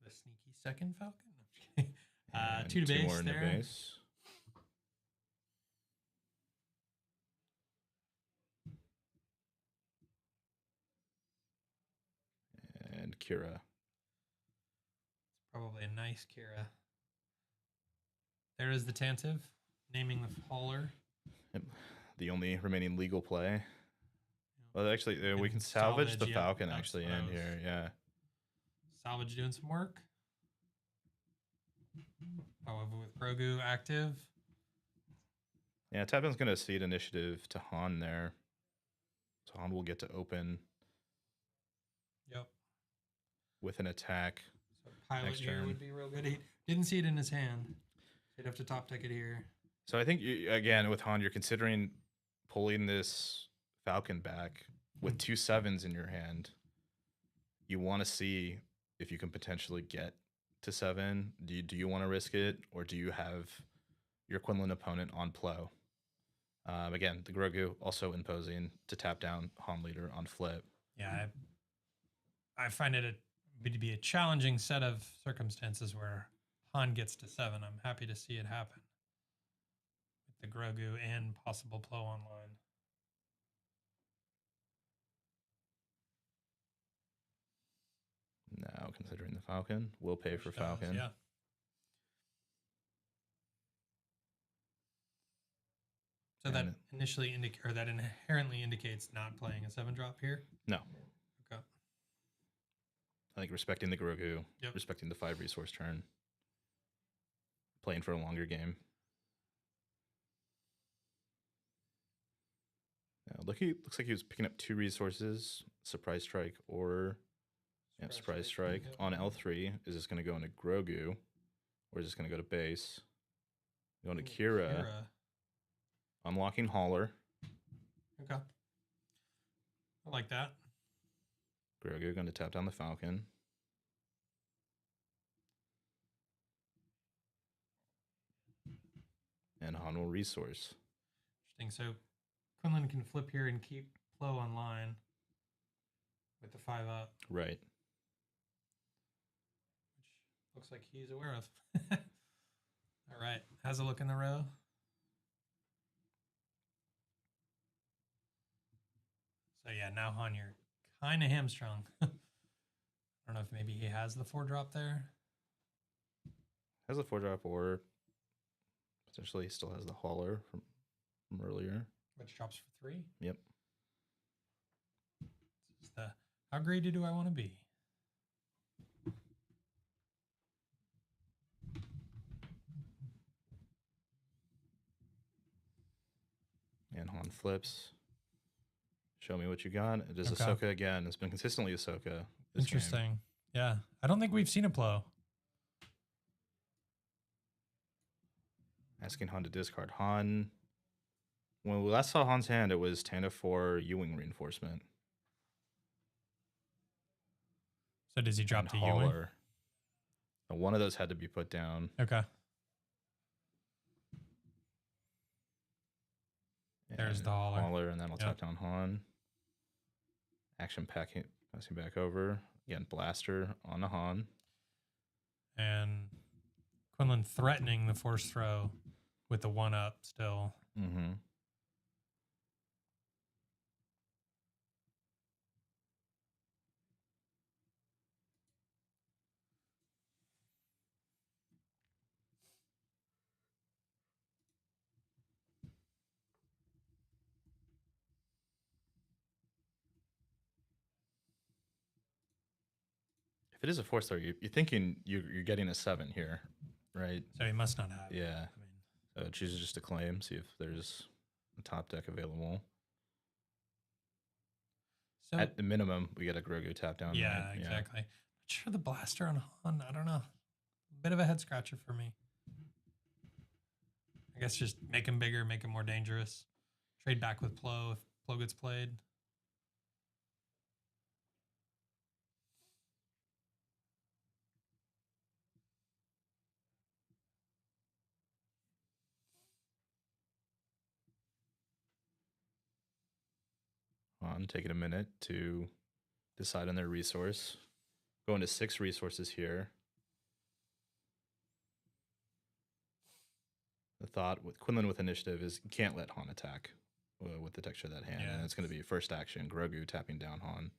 The sneaky second Falcon? No, I'm just kidding. And 2 to base more in there. the base. And Kira. Probably a nice Kira. There is the Tantive, naming the hauler. Yep. The only remaining legal play. Well, actually, we can salvage the yep, Falcon that's actually what I in was- here. Yeah. Salvage doing some work. However, with Grogu active, Yeah, Tapin's going to cede initiative to Han there. So Han will get to open yep. with an attack. So pilot Next here turn. would be real good. He didn't see it in his hand. He'd have to top deck it here. So I think, again, with Han, you're considering pulling this Falcon back with 2 7s in your hand. You want to see if you can potentially get to 7. Do you want to risk it, or do you have your Quinlan opponent on Plo? Again, the Grogu also imposing to tap down Han leader on flip. Yeah, I find it to be a challenging set of circumstances where Han gets to 7. I'm happy to see it happen. With the Grogu and possible Plo online. Now, considering the Falcon, we'll pay for Which does, Falcon. Yeah. So that And- initially that inherently indicates not playing a 7-drop here. No. Okay. I think respecting the Grogu, Yep. respecting the 5 resource turn, playing for a longer game. Now, looks like he was picking up 2 resources, Surprise Strike or Surprise Strike Yep. on L3. Is this going to go into Grogu, or is this going to go to base? Going to Kira, unlocking Hauler. Okay. I like that. Grogu going to tap down the Falcon. And Han will resource. Interesting. So Quinlan can flip here and keep Plo online with the 5 up, Right. which looks like he's aware of. All right. How's it look in the row? So yeah, now Han, you're kind of hamstrung. I don't know if maybe he has the 4-drop there. Has a 4-drop, or potentially he still has the Hauler from earlier. Which drops for 3. Yep. This is the how greedy do I want to be? And Han flips. Show me what you got. It is Okay. Ahsoka again. It's been consistently Ahsoka. this game. Interesting. Yeah. I don't think we've seen a Plo. Asking Han to discard. Han. When we last saw Han's hand, it was Tanda 4 Ewing reinforcement. So does he drop and to Ewing? Hauler. So one of those had to be put down. Okay. There's And the Hauler. and then I'll Yep. tap down Han. Action passing back over. Again, blaster on the Han. And Quinlan threatening the force throw with the 1-up still. Mm-hmm. If it is a 4-star, you're thinking you're getting a 7 here, right? So he must not have. Yeah. I mean, So it chooses just to claim, see if there's a top deck available. so At the minimum, we get a Grogu tap down. yeah, right? exactly. Sure, the blaster on Han, I don't know. Bit of a head scratcher for me. I guess just make him bigger, make him more dangerous. Trade back with Plo if Plo gets played. On taking a minute to decide on their resource. Going to 6 resources here. The thought with Quinlan with initiative is you can't let Han attack with the texture of that hand. Yeah. And it's going to be first action, Grogu tapping down Han.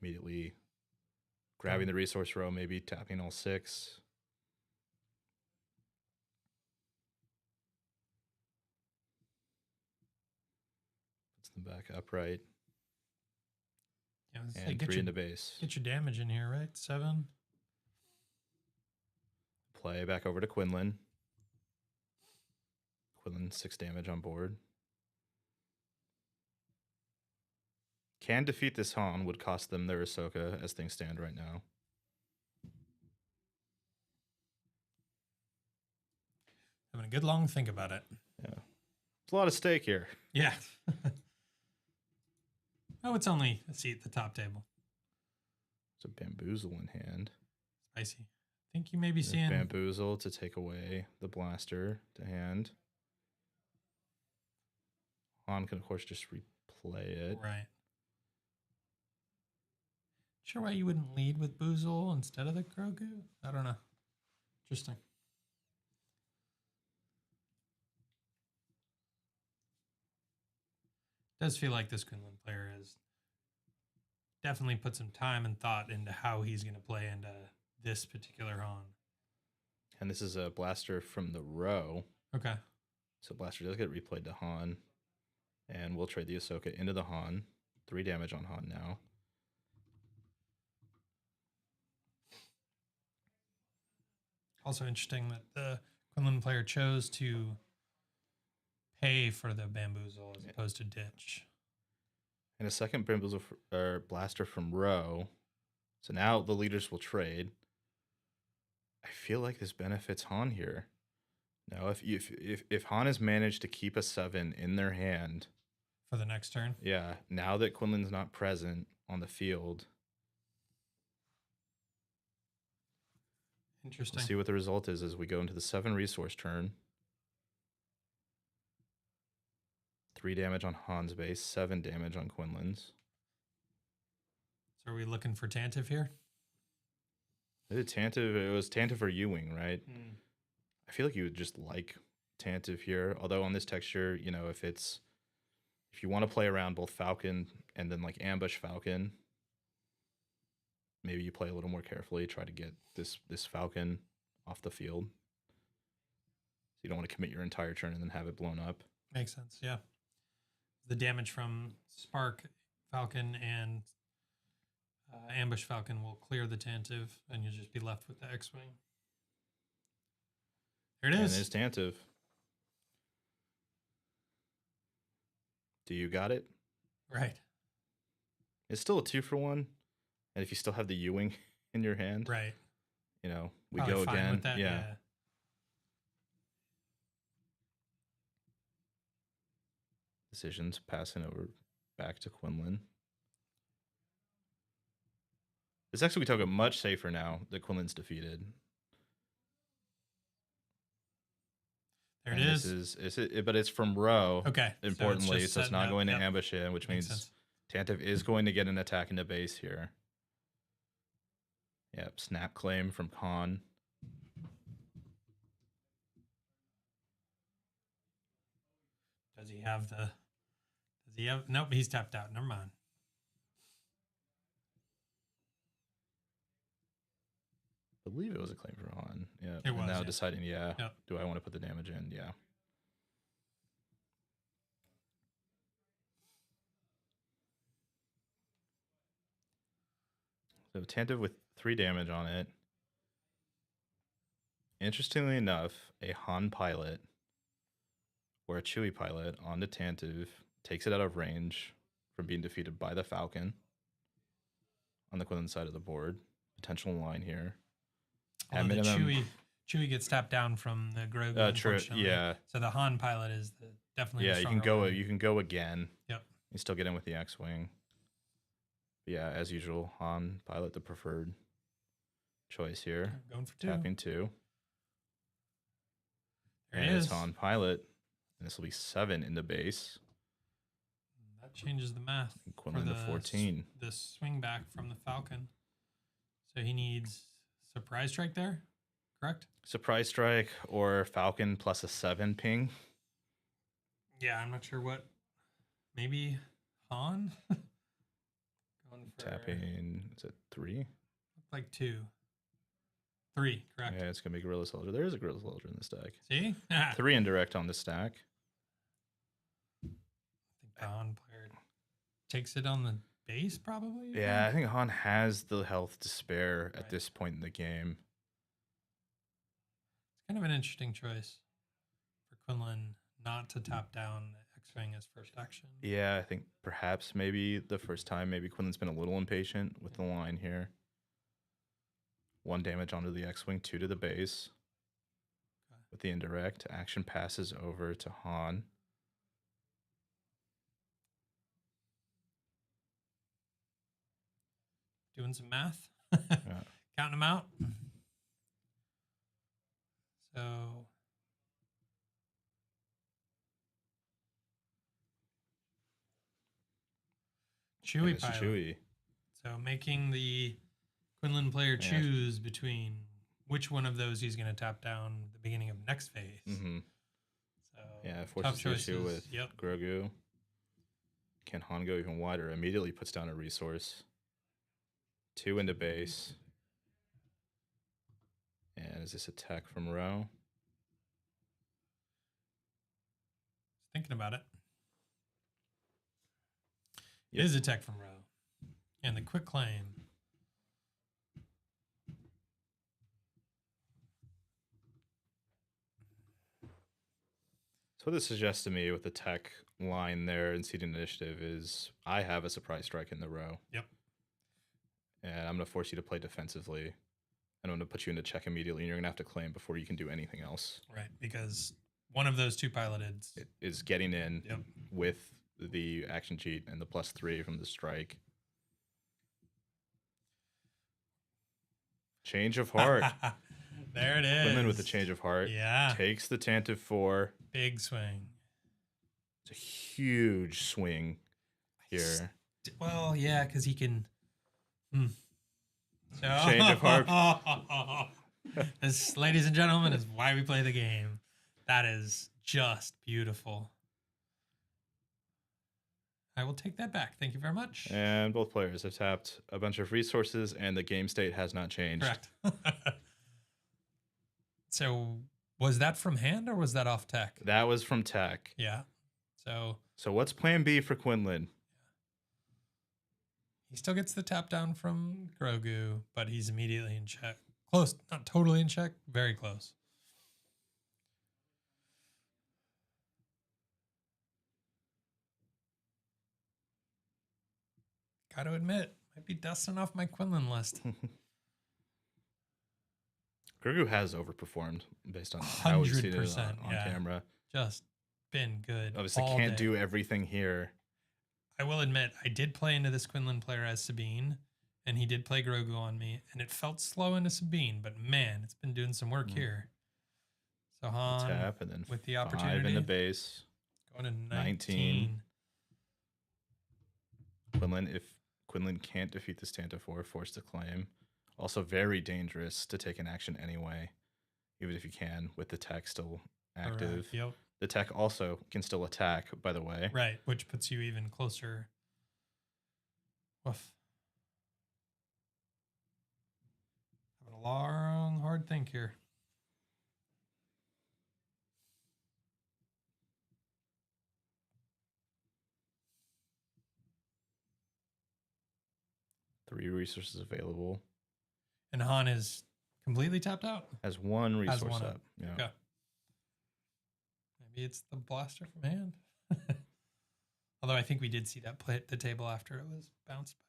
Immediately grabbing the resource row, maybe tapping all 6. Puts them back upright. Yeah, let's say And 3 into base. get your damage in here, right? 7. Play back over to Quinlan. Quinlan 6 damage on board. Can defeat this Han, would cost them their Ahsoka as things stand right now. Having a good long think about it. Yeah. There's a lot of stake here. Yeah. Oh, it's only a seat at the top table. It's a bamboozle in hand. Spicy. I think you may be There's seeing. bamboozle to take away the blaster to hand. Han can, of course, just replay it. Right. Sure why you wouldn't lead with Boozle instead of the Grogu? I don't know. Interesting. Does feel like this Quinlan player has definitely put some time and thought into how he's going to play into this particular Han. And this is a blaster from the row. Okay. So blaster does get replayed to Han. And we'll trade the Ahsoka into the Han. 3 damage on Han now. Also interesting that the Quinlan player chose to pay for the bamboozle as opposed to ditch. And a second bamboozle or blaster from row. So now the leaders will trade. I feel like this benefits Han here. Now, if Han has managed to keep a 7 in their hand For the next turn. yeah, now that Quinlan's not present on the field, Interesting. we'll see what the result is as we go into the 7 resource turn. 3 damage on Han's base, 7 damage on Quinlan's. So are we looking for Tantive here? It was Tantive or Ewing, right? I feel like you would just like Tantive here. Although on this texture, you know, if you want to play around both Falcon and then like ambush Falcon, maybe you play a little more carefully, try to get this Falcon off the field. So you don't want to commit your entire turn and then have it blown up. Makes sense, yeah. The damage from Spark Falcon and Ambush Falcon will clear the Tantive, and you'll just be left with the X-Wing. There it And is. there's Tantive. Do you got it? Right, It's still a 2-for-1. And if you still have the Ewing in your hand, right. you know, we Probably go fine again. with that, yeah. Decisions passing over back to Quinlan. It's actually we talk about much safer now that Quinlan's defeated. There it And is. but it's from row. Okay. Importantly, just so it's setting not up, going to yep. ambush in, which Makes means sense. Tantive is going to get an attack into base here. Yep, snap claim from Khan. Does he have the... Does he have... Nope, he's tapped out. Never mind. I believe it was a claim for Han. Yeah. It was, now yeah. deciding, Yep. do I want to put the damage in? Yeah. So Tantive with 3 damage on it. Interestingly enough, a Han pilot or a Chewie pilot onto Tantive takes it out of range from being defeated by the Falcon on the Quinlan side of the board. Potential line here. At Although the minimum, Chewie gets tapped down from the Grogu. true. Unfortunately. Yeah. So the Han pilot is definitely. Yeah, the you can stronger go. one. You can go again. Yep. You still get in with the X-wing. Yeah, as usual, Han pilot the preferred choice here. Going for 2. Tapping 2. There And it it's is. Han pilot. And this will be 7 in the base. That changes the math. Quinlan to 14. The swing back from the Falcon. So he needs surprise strike there, correct? Surprise strike or Falcon plus a 7 ping. Yeah, I'm not sure what. Maybe Han. Going for Tapping, is it 3? like 2. 3, correct? Yeah, it's going to be Gorilla Soldier. There is a Gorilla Soldier in the stack. See? 3 indirect on the stack. I think the Han player takes it on the base, probably. you Yeah, I think? think Han has the health to spare at Right. this point in the game. It's kind of an interesting choice for Quinlan not to tap down the X-Wing as first action. Yeah, I think perhaps maybe the first time, maybe Quinlan's been a little impatient with the line here. 1 damage onto the X-Wing, 2 to the base. Okay. With the indirect, action passes over to Han. Doing some math, Yeah. counting them out. So And Chewie it's pilot. Chewie. So making the Quinlan player Yeah. choose between which one of those he's going to tap down at the beginning of next phase. Mm-hmm. So Yeah, tough forces the issue choices. with Yep. Grogu. Can Han go even wider? Immediately puts down a resource. 2 into base. And is this a tech from Row? Thinking about it. It Yep. is a tech from Row. And the quick claim. So what this suggests to me with the tech line there in seeding initiative is I have a surprise strike in the row. Yep. And I'm going to force you to play defensively. And I'm going to put you into check immediately, and you're going to have to claim before you can do anything else. Right. Because one of those 2 piloted. It is getting in Yep. with the action cheat and the +3 from the strike. Change of heart. There it is. Quinlan with the change of heart. Yeah. Takes the Tantive 4. Big swing. It's a huge swing here. Well, yeah, because he can. So, Change of heart. This, ladies and gentlemen, is why we play the game. That is just beautiful. I will take that back. Thank you very much. And both players have tapped a bunch of resources, and the game state has not changed. Correct. So, was that from hand or was that off tech? That was from tech. Yeah. So So what's plan B for Quinlan? he still gets the tap down from Grogu, but he's immediately in check. Close, not totally in check, very close. Got to admit, might be dusting off my Quinlan list. Grogu has overperformed based on how we see it 100%, on yeah. camera. Just been good. Obviously, all can't day. do everything here. I will admit, I did play into this Quinlan player as Sabine, and he did play Grogu on me, and it felt slow into Sabine, but man, it's been doing some work here. So Han Tap and then with the 5 opportunity. in the base. going to 19. Quinlan, if Quinlan can't defeat this Tantive 4, forced to claim. Also very dangerous to take an action anyway, even if you can, with the tech still active. Correct, Yep. The tech also can still attack, by the way. Right, which puts you even closer. Woof. Having a long, hard think here. 3 resources available. And Han is completely tapped out. Has 1 resource one up. up. Yeah. Okay. Maybe it's the blaster from hand. Although I think we did see that play at the table after it was bounced back.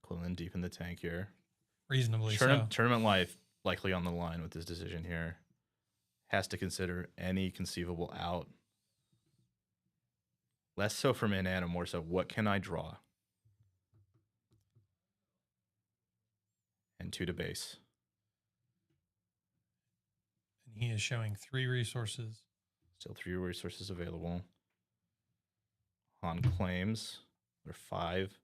Quillen deep in the tank here. Reasonably so. Tournament life likely on the line with this decision here. Has to consider any conceivable out. Less so for mana and more so what can I draw? And 2 to base. And he is showing 3 resources. Still 3 resources available. Han claims. There are 5.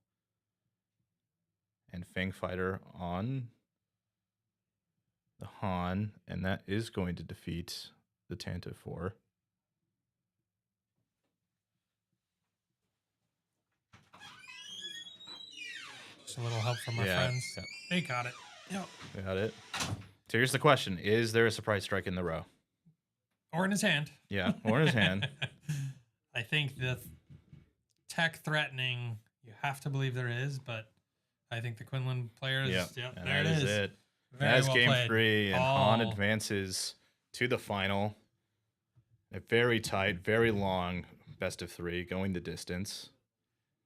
And Fang Fighter on the Han, and that is going to defeat the Tantive 4. Just a little help from our friends. Yep. They got it. Yep. Got it. So here's the question. Is there a surprise strike in the row? Or in his hand. Yeah, or in his hand. I think the tech threatening, you have to believe there is, but I think the Quinlan players, Yep, and there that it is is. it. Very That's well game played. 3, and Han Oh. advances to the final. A very tight, very long best of 3, going the distance.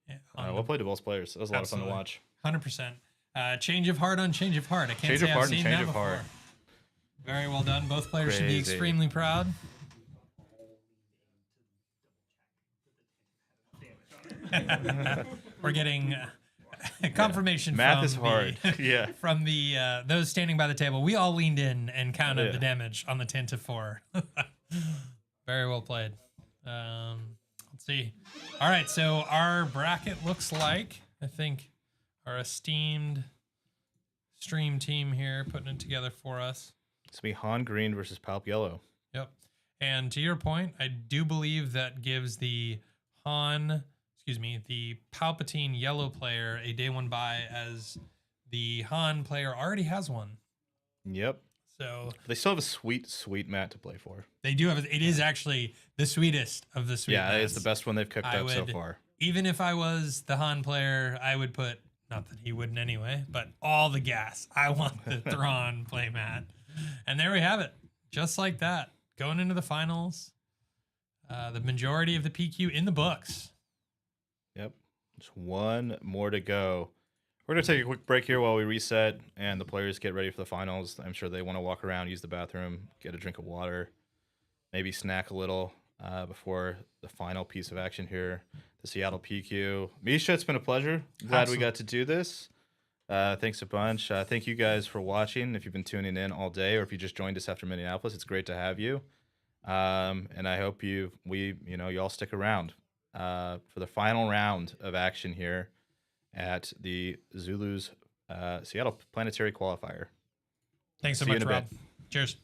Yeah, Well played to both players. That was a lot of fun to Absolutely. watch. 100%. Change of heart on change of heart. I can't Change say of heart I've and seen change that of before. heart. Very well done. Both players should be Crazy. extremely proud. We're getting confirmation Math from is hard. Yeah. from the those standing by the table. We all leaned in and counted Yeah. the damage on the 10 to 4. Very well played. Let's see. All right, so our bracket looks like, I think, our esteemed stream team here putting it together for us. It's going to be Han Green versus Palp Yellow. Yep. And to your point, I do believe that gives the the Palpatine yellow player a day 1 buy, as the Han player already has one. Yep. So They still have a sweet, sweet mat to play for. they do have it is actually the sweetest of the sweet Yeah, it's mats. the best one they've cooked I up so would- far. Even if I was the Han player, I would put, not that he wouldn't anyway, but all the gas. I want the Thrawn playmat. And there we have it. Just like that. Going into the finals. The majority of the PQ in the books. Yep. Just one more to go. We're going to take a quick break here while we reset and the players get ready for the finals. I'm sure they want to walk around, use the bathroom, get a drink of water, maybe snack a little before the final piece of action here, the Seattle PQ. Misha, it's been a pleasure. Glad we got to do this. Thanks a bunch. Thank you guys for watching. If you've been tuning in all day, or if you just joined us after Minneapolis, it's great to have you. And I hope you all stick around for the final round of action here at the Zulus Seattle Planetary Qualifier. Thanks so See you much, in a Rob. bit. Cheers.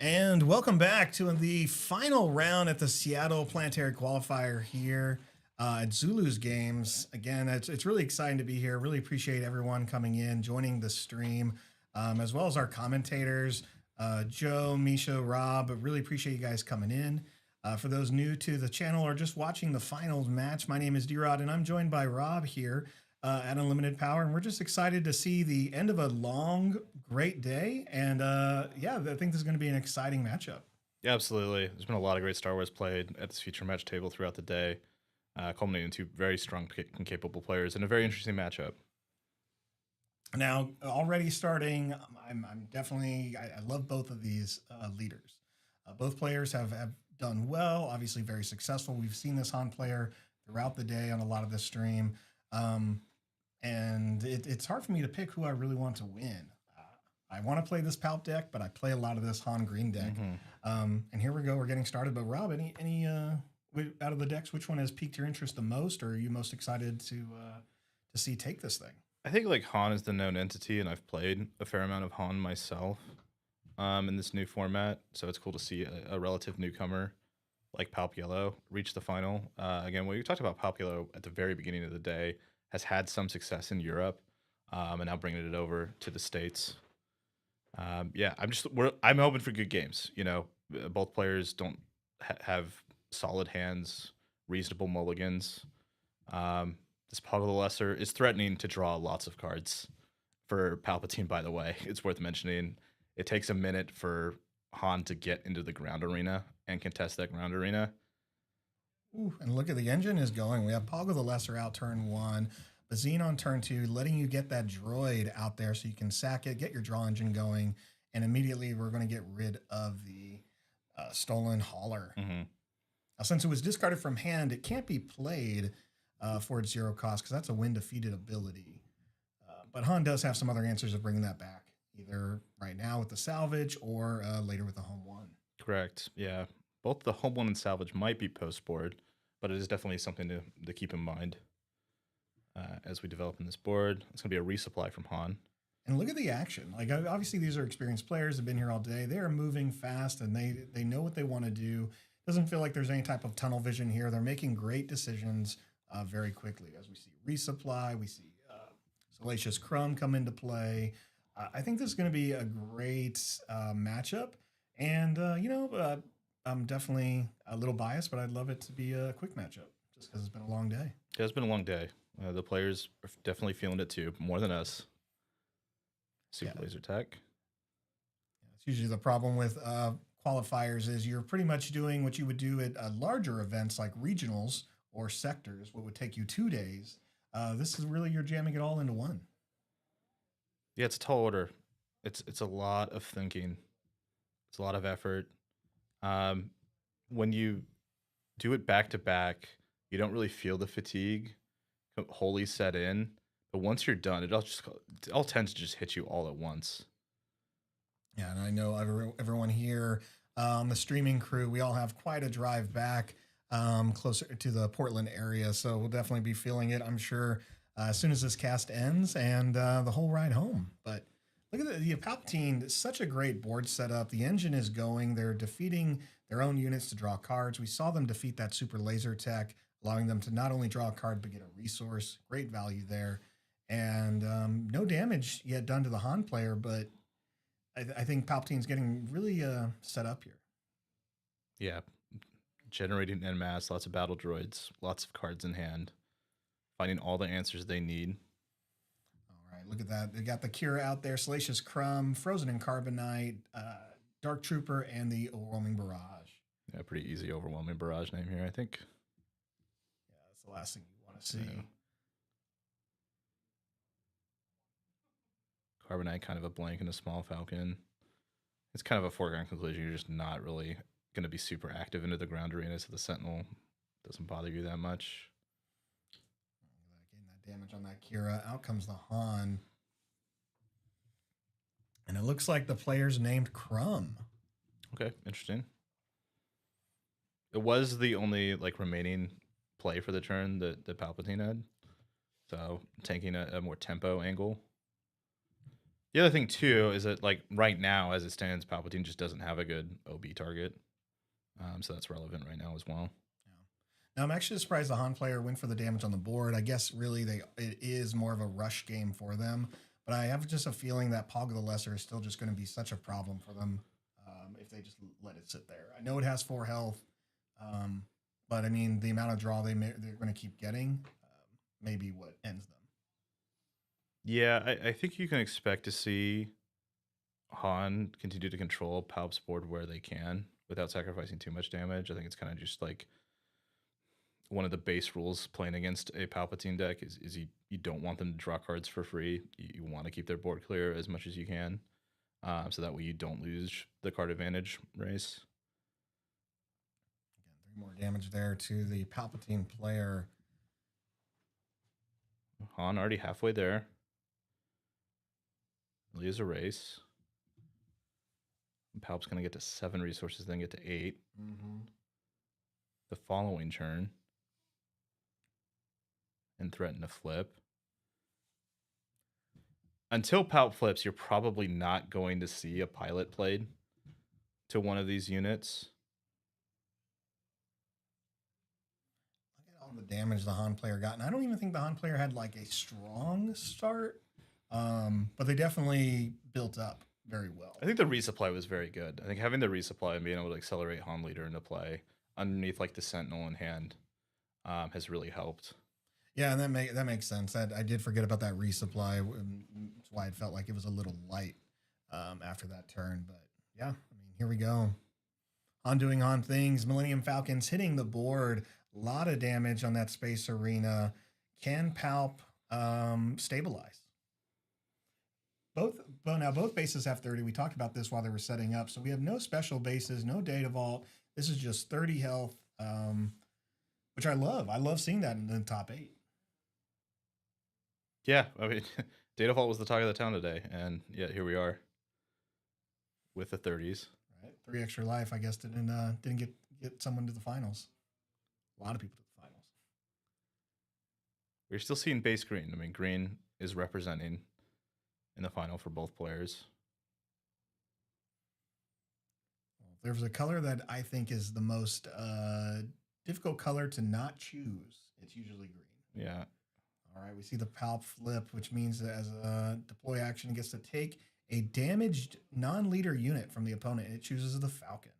And welcome back to the final round at the Seattle Planetary Qualifier here at Zulus Games. Again, it's really exciting to be here. Really appreciate everyone coming in, joining the stream, as well as our commentators, Joe, Misha, Rob. I really appreciate you guys coming in. For those new to the channel or just watching the finals match, my name is D-Rod, and I'm joined by Rob here at Unlimited Power, and we're just excited to see the end of a long, great day. And yeah, I think this is going to be an exciting matchup. Yeah, absolutely. There's been a lot of great Star Wars played at this feature match table throughout the day, culminating in two very strong and capable players in a very interesting matchup. Now, already starting, I'm definitely, I love both of these leaders. Both players have done well, obviously very successful. We've seen this Han player throughout the day on a lot of the stream. And it's hard for me to pick who I really want to win. I want to play this Palp deck, but I play a lot of this Han Green deck. And here we go. We're getting started. But Rob, any out of the decks, which one has piqued your interest the most, or are you most excited to see take this thing? I think like Han is the known entity, and I've played a fair amount of Han myself in this new format. So it's cool to see a relative newcomer like Palp Yellow reach the final. Again, we talked about Palp Yellow at the very beginning of the day, has had some success in Europe, and now bringing it over to the States. Yeah, I'm hoping for good games. You know, both players don't have solid hands, reasonable mulligans. This Paul the Lesser is threatening to draw lots of cards for Palpatine, by the way. It's worth mentioning. It takes a minute for Han to get into the ground arena and contest that ground arena. Ooh, and look at the engine is going. We have Poggle the Lesser out turn 1, Bazine on turn 2, letting you get that droid out there so you can sack it, get your draw engine going, and immediately we're going to get rid of the stolen hauler. Now, since it was discarded from hand, it can't be played for its 0 cost because that's a win defeated ability. But Han does have some other answers of bringing that back, either right now with the salvage or later with the home 1. Correct. Yeah. Both the home 1 and salvage might be post-board, but it is definitely something to keep in mind as we develop in this board. It's going to be a resupply from Han. And look at the action. Like, obviously, these are experienced players, have been here all day. They are moving fast, and they know what they want to do. Doesn't feel like there's any type of tunnel vision here. They're making great decisions very quickly. As we see resupply, we see Salacious Crumb come into play. I think this is going to be a great matchup. And, I'm definitely a little biased, but I'd love it to be a quick matchup just because it's been a long day. Yeah, it's been a long day. The players are definitely feeling it too, more than us. Super laser tech. It's usually the problem with qualifiers is you're pretty much doing what you would do at larger events like regionals or sectors, what would take you 2 days. This is really, you're jamming it all into one. Yeah, it's a tall order. It's a lot of thinking. It's a lot of effort. When you do it back to back, you don't really feel the fatigue wholly set in. But once you're done, it all tends to just hit you all at once. Yeah, and I know everyone here on the streaming crew, we all have quite a drive back closer to the Portland area, so we'll definitely be feeling it, I'm sure, as soon as this cast ends and the whole ride home. But look at the Palpatine. It's such a great board setup. The engine is going. They're defeating their own units to draw cards. We saw them defeat that super laser tech, allowing them to not only draw a card, but get a resource. Great value there. And no damage yet done to the Han player, but I think Palpatine's getting really set up here. Yeah. Generating en masse, lots of battle droids, lots of cards in hand, finding all the answers they need. Look at that. They got the Kira out there, Salacious Crumb, Frozen in Carbonite, Dark Trooper, and the Overwhelming Barrage. Yeah, pretty easy Overwhelming Barrage name here, I think. Yeah, that's the last thing you want to see. Yeah. Carbonite, kind of a blank and a small Falcon. It's kind of a foregone conclusion. You're just not really going to be super active into the ground arena, so the Sentinel doesn't bother you that much. Getting that damage on that Kira. Out comes the Han. And it looks like the player's named Crumb. Okay, interesting. It was the only remaining play for the turn that Palpatine had. So taking a more tempo angle. The other thing too is that like right now, as it stands, Palpatine just doesn't have a good OB target, so that's relevant right now as well. Now, I'm actually surprised the Han player went for the damage on the board. I guess really it is more of a rush game for them, but I have just a feeling that Pog the Lesser is still just going to be such a problem for them if they just let it sit there. I know it has 4 health, but I mean the amount of draw they're going to keep getting may be what ends them. Yeah, I think you can expect to see Han continue to control Palp's board where they can without sacrificing too much damage. I think it's kind of just like one of the base rules playing against a Palpatine deck is you don't want them to draw cards for free. You want to keep their board clear as much as you can, so that way you don't lose the card advantage race. Again, 3 more damage there to the Palpatine player. Han already halfway there. Leaves a race. Palp's going to get to 7 resources, then get to 8. The following turn. And threaten to flip. Until Palp flips, you're probably not going to see a pilot played to one of these units. Look at all the damage the Han player got. And I don't even think the Han player had like a strong start, but they definitely built up very well. I think the resupply was very good. I think having the resupply and being able to accelerate Han leader into play underneath like the Sentinel in hand has really helped. Yeah, and that makes sense. I did forget about that resupply. That's why it felt like it was a little light after that turn. But yeah, I mean, here we go. Han doing Han things. Millennium Falcons hitting the board. A lot of damage on that space arena. Can Palp stabilize? Both bases have 30. We talked about this while they were setting up. So we have no special bases, no data vault. This is just 30 health, which I love. I love seeing that in the top 8. Yeah, I mean, Data Vault was the talk of the town today, and yeah, here we are with the 30s. Right, 3 extra life, I guess, didn't get someone to the finals. A lot of people to the finals. We're still seeing base green. I mean, green is representing in the final for both players. Well, there's a color that I think is the most difficult color to not choose. It's usually green. Yeah. All right, we see the Palp flip, which means that as a deploy action, it gets to take a damaged non-leader unit from the opponent, and it chooses the Falcon.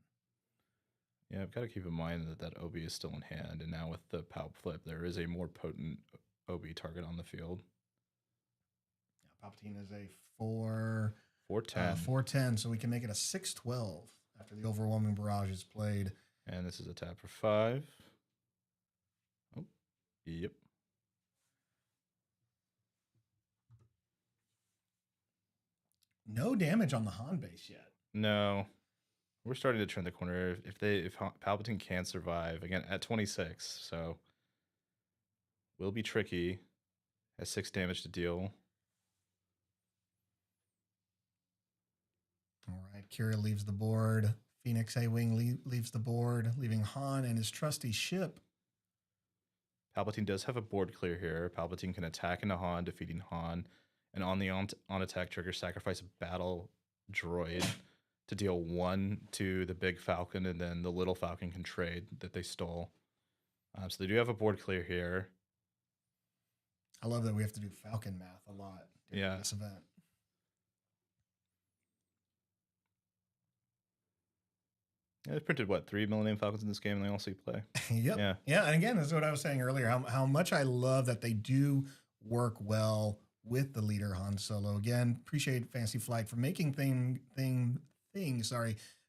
Yeah, I've got to keep in mind that OB is still in hand, and now with the Palp flip, there is a more potent OB target on the field. Yeah, Palpatine is a 410. 410. So we can make it a 612 after the overwhelming barrage is played. And this is a tap for 5. Oh, yep. No damage on the Han base yet. No, we're starting to turn the corner. If Palpatine can survive again at 26, so will be tricky. Has 6 damage to deal. All right, Kira leaves the board. Phoenix A-Wing leaves the board, leaving Han and his trusty ship. Palpatine does have a board clear here. Palpatine can attack into Han, defeating Han. And on the on-attack trigger, sacrifice a battle droid to deal 1 to the big Falcon, and then the little Falcon can trade that they stole. So they do have a board clear here. I love that we have to do Falcon math a lot during this event. Yeah, they've printed, 3 Millennium Falcons in this game, and they all see play. Yep. Yeah, and again, that's what I was saying earlier, how much I love that they do work well with the leader Han Solo. Again, appreciate Fantasy Flight for making things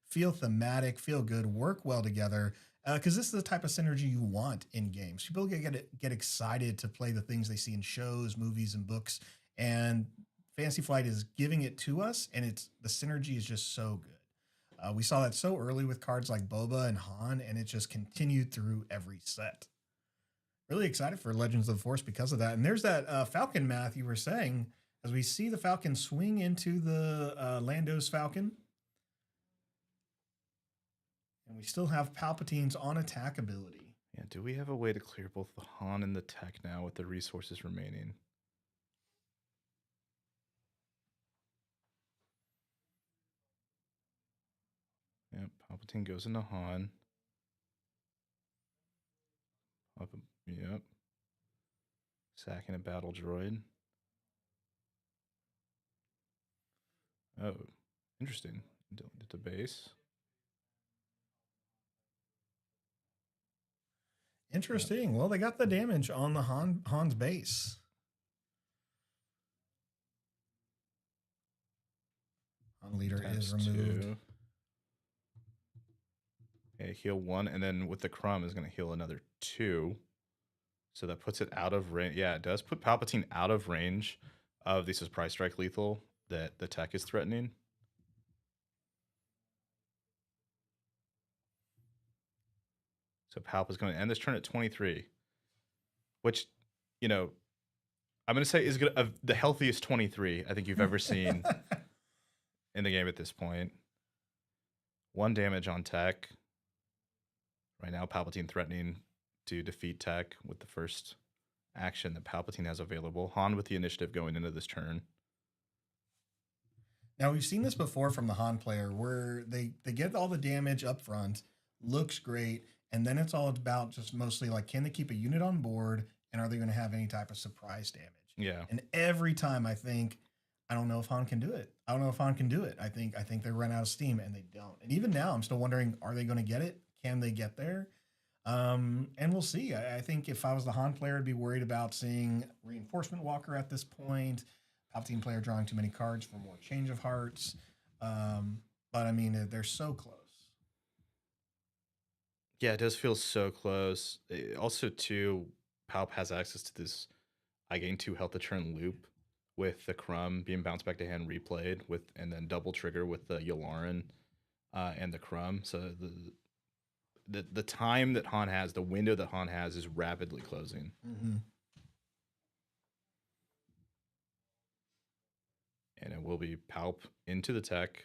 feel thematic, feel good, work well together. Because this is the type of synergy you want in games. People get excited to play the things they see in shows, movies, and books, and Fantasy Flight is giving it to us, and the synergy is just so good. We saw that so early with cards like Boba and Han, and it just continued through every set. Really excited for Legends of the Force because of that. And there's that Falcon math you were saying, as we see the Falcon swing into the Lando's Falcon. And we still have Palpatine's on-attack ability. Yeah, do we have a way to clear both the Han and the tech now with the resources remaining? Yep, Palpatine goes into Han. Yep. Sacking a battle droid. Oh, interesting. Into base. Interesting. Well, they got the damage on the Han's base. Han leader is removed. 2. Okay, heal 1, and then with the crumb is going to heal another 2. So that puts it out of range. Yeah, it does put Palpatine out of range of the surprise strike lethal that the tech is threatening. So Palp is going to end this turn at 23, which, you know, I'm going to say is the healthiest 23 I think you've ever seen in the game at this point. 1 damage on tech. Right now, Palpatine threatening to defeat tech with the first action that Palpatine has available. Han with the initiative going into this turn. Now, we've seen this before from the Han player where they get all the damage up front, looks great, and then it's all about just mostly like, can they keep a unit on board, and are they going to have any type of surprise damage? Yeah. And every time I think, I don't know if Han can do it. I don't know if Han can do it. I think they run out of steam, and they don't. And even now, I'm still wondering, are they going to get it? Can they get there? And we'll see. I think if I was the Han player, I'd be worried about seeing Reinforcement Walker at this point. Palpatine player drawing too many cards for more Change of Hearts. But I mean, they're so close. Yeah, it does feel so close. Also, too, Palp has access to this I gain 2 health a turn loop with the Crumb being bounced back to hand replayed and then double trigger with the Yularen and the Crumb. So the time that Han has, the window that Han has is rapidly closing. Mm-hmm. And it will be Palp into the tech,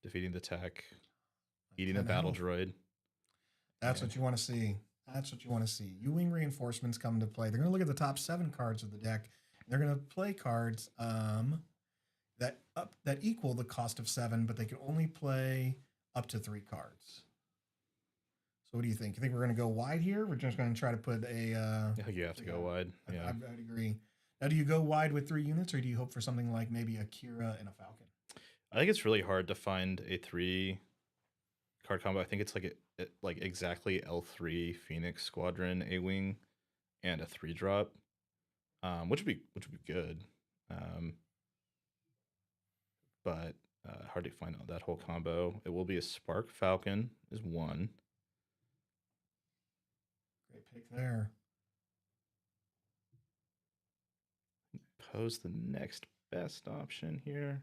defeating the tech, eating a battle droid. That's what you want to see. That's what you want to see. U-Wing reinforcements come into play. They're going to look at the top 7 cards of the deck. And they're going to play cards that equal the cost of 7, but they can only play up to 3 cards. So what do you think? You think we're going to go wide here? We're just going to try to put a... I think you have to go wide. Yeah, I'd agree. Now, do you go wide with 3 units, or do you hope for something like maybe a Kira and a Falcon? I think it's really hard to find a 3-card combo. I think it's like exactly L3 Phoenix Squadron A-Wing and a 3-drop, which would be good. But hard to find out that whole combo. It will be a Spark Falcon is 1. Great pick there. Pose the next best option here.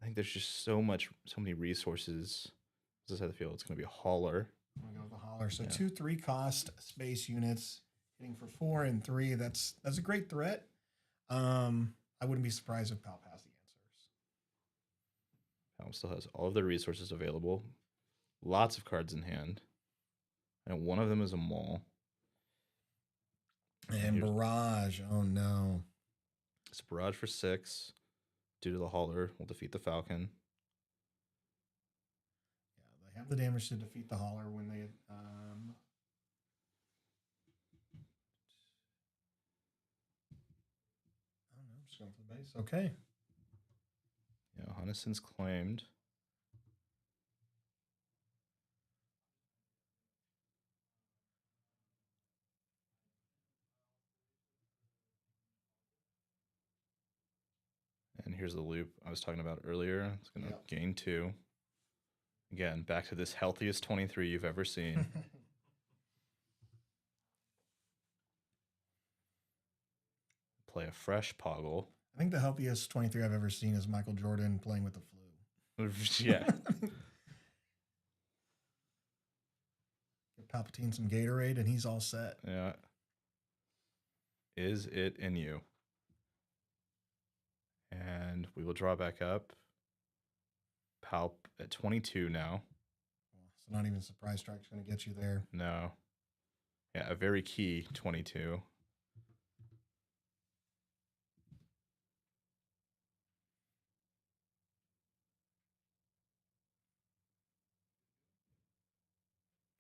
I think there's just so many resources. As I said, I feel it's going to be a hauler. I'm going to go with the hauler. So 2 3-cost space units hitting for 4 and 3. That's a great threat. I wouldn't be surprised if Palp has the answers. Palp still has all of the resources available. Lots of cards in hand. And one of them is a Maul. And Barrage. Oh, no. It's a Barrage for 6. Due to the hauler, will defeat the Falcon. Yeah, they have the damage to defeat the hauler when they... I don't know, just going for the base. Okay. Yeah, Hunnison's claimed. And here's the loop I was talking about earlier. It's going to gain 2. Again, back to this healthiest 23 you've ever seen. Play a fresh Poggle. I think the healthiest 23 I've ever seen is Michael Jordan playing with the flu. Yeah. Give Palpatine some Gatorade and he's all set. Yeah. Is it in you? And we will draw back up. Palp at 22 now. So not even Surprise Strike's going to get you there. No. Yeah, a very key 22.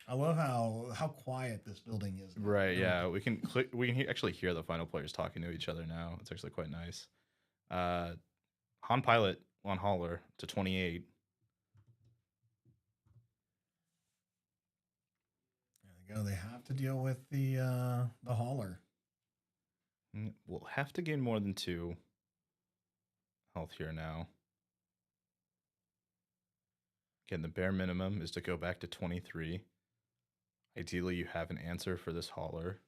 I love how quiet this building is. Now. Right, yeah. We can click. We can actually hear the final players talking to each other now. It's actually quite nice. Han Pilot on Hauler to 28. There they go. They have to deal with the hauler. We'll have to gain more than 2 health here now. Again, the bare minimum is to go back to 23. Ideally, you have an answer for this hauler.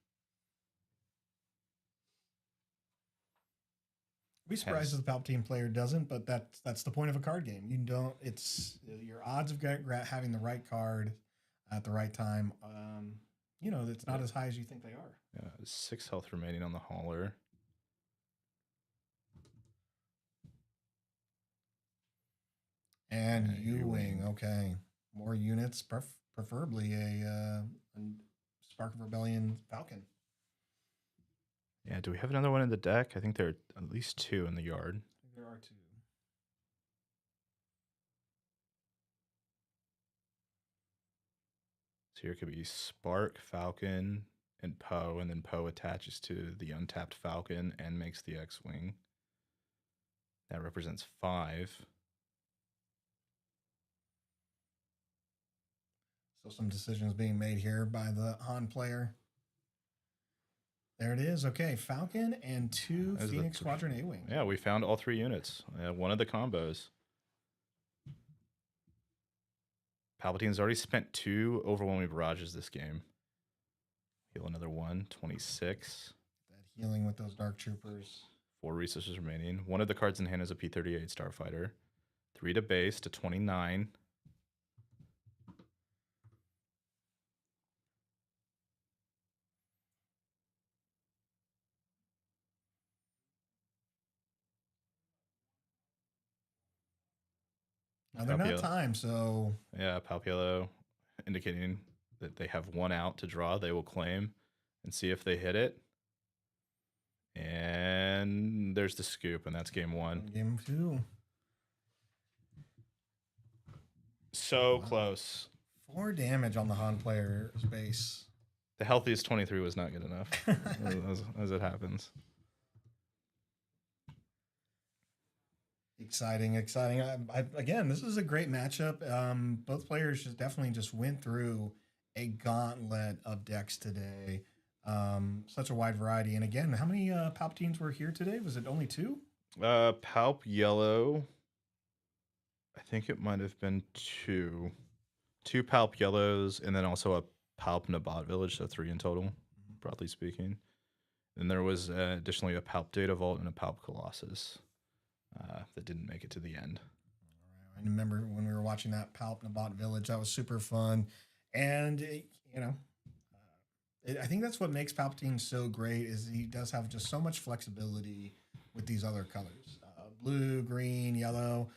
I'd be surprised if the Palpatine player doesn't, but that's the point of a card game. You don't. It's your odds of having the right card at the right time. It's not as high as you think they are. Yeah, 6 health remaining on the hauler. And U-Wing, okay. More units, preferably a Spark of Rebellion Falcon. Yeah, do we have another one in the deck? I think there are at least 2 in the yard. There are 2. So here could be Spark, Falcon, and Poe, and then Poe attaches to the untapped Falcon and makes the X-Wing. That represents 5. So some decisions being made here by the Han player. There it is. Okay, Falcon and 2 Phoenix Squadron A-Wing. Yeah, we found all 3 units. One of the combos. Palpatine's already spent 2 overwhelming barrages this game. Heal another 1, 26. That healing with those Dark Troopers. 4 resources remaining. One of the cards in hand is a P-38 Starfighter. 3 to base to 29. Now they're not timed, so... Yeah, Palpiello indicating that they have 1 out to draw. They will claim and see if they hit it. And there's the scoop, and that's game 1. Game 2. So close. 4 damage on the Han player's base. The healthiest 23 was not good enough, as it happens. Exciting. Again, this is a great matchup. Both players definitely went through a gauntlet of decks today. Such a wide variety. And again, how many Palpatines were here today? Was it only 2? Palp Yellow. I think it might have been 2. 2 Palp Yellows, and then also a Palp Nabat Village, so 3 in total, broadly speaking. Then there was additionally a Palp Data Vault and a Palp Colossus. That didn't make it to the end. I remember when we were watching that Palp Nabat Village, that was super fun. And, I think that's what makes Palpatine so great is he does have just so much flexibility with these other colors. Blue, green, yellow.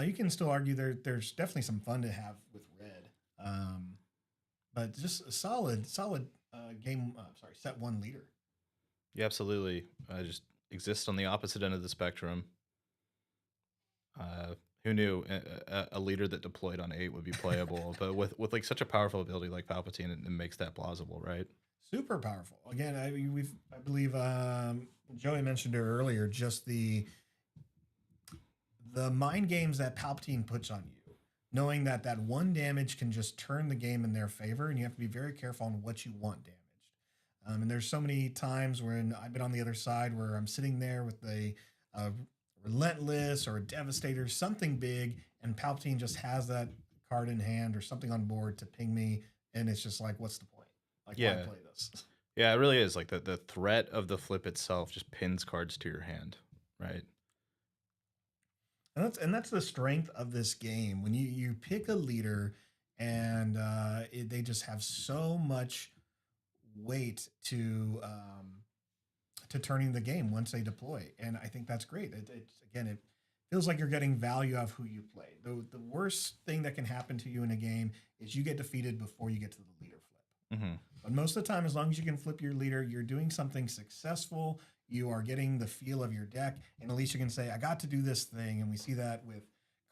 You can still argue there's definitely some fun to have with red. But just a solid game, set 1 leader. Yeah, absolutely. Just exists on the opposite end of the spectrum. Who knew a leader that deployed on 8 would be playable, but with like such a powerful ability like Palpatine, it makes that plausible, right? Super powerful. Again, I believe Joey mentioned it earlier, just the mind games that Palpatine puts on you, knowing that 1 damage can just turn the game in their favor, and you have to be very careful on what you want damaged. And there's so many times when I've been on the other side where I'm sitting there with a Relentless or a Devastator, something big, and Palpatine just has that card in hand or something on board to ping me, and it's just like, what's the point? Like, why play this? Yeah, it really is. Like the threat of the flip itself just pins cards to your hand, right? And that's the strength of this game. When you pick a leader and they just have so much weight to turning the game once they deploy. And I think that's great. It feels like you're getting value of who you play. The worst thing that can happen to you in a game is you get defeated before you get to the leader flip. Mm-hmm. But most of the time, as long as you can flip your leader, you're doing something successful. You are getting the feel of your deck, and at least you can say, I got to do this thing. And we see that with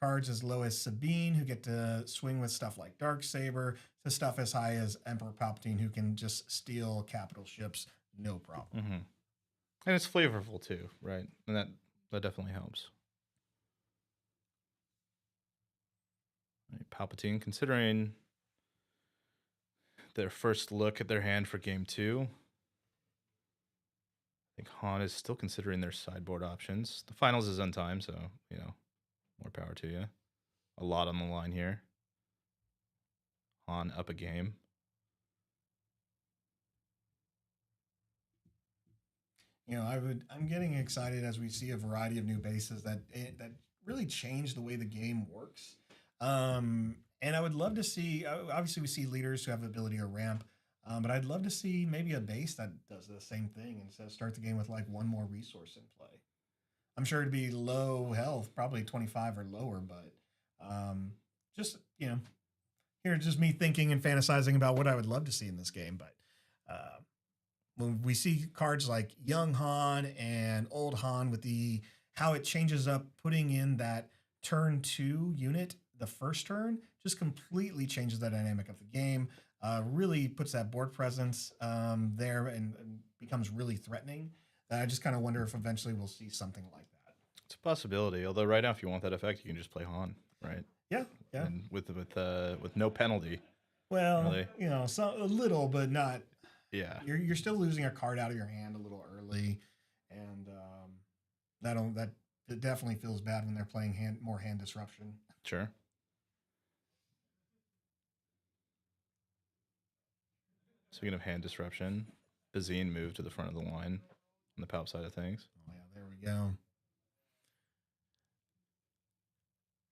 cards as low as Sabine, who get to swing with stuff like Darksaber, to stuff as high as Emperor Palpatine, who can just steal capital ships, no problem. Mm-hmm. And it's flavorful too, right? And that definitely helps. Right, Palpatine, considering their first look at their hand for game 2, I think Han is still considering their sideboard options. The finals is on time, so, you know, more power to you. A lot on the line here. Han up a game. You know, I'm getting excited as we see a variety of new bases that really change the way the game works. And I would love to see. Obviously, we see leaders who have the ability to ramp, but I'd love to see maybe a base that does the same thing and so start the game with like one more resource in play. I'm sure it'd be low health, probably 25 or lower, but just here's just me thinking and fantasizing about what I would love to see in this game, but. When we see cards like Young Han and Old Han with how it changes up, putting in that turn 2 unit the first turn just completely changes the dynamic of the game. Really puts that board presence there and becomes really threatening. I just kind of wonder if eventually we'll see something like that. It's a possibility. Although right now, if you want that effect, you can just play Han, right? Yeah. And with no penalty. Well, really. A little, but not. Yeah, you're still losing a card out of your hand a little early, and that it definitely feels bad when they're playing more hand disruption. Sure. Speaking of hand disruption, Bazine moved to the front of the line on the Palp side of things. Oh yeah, there we go.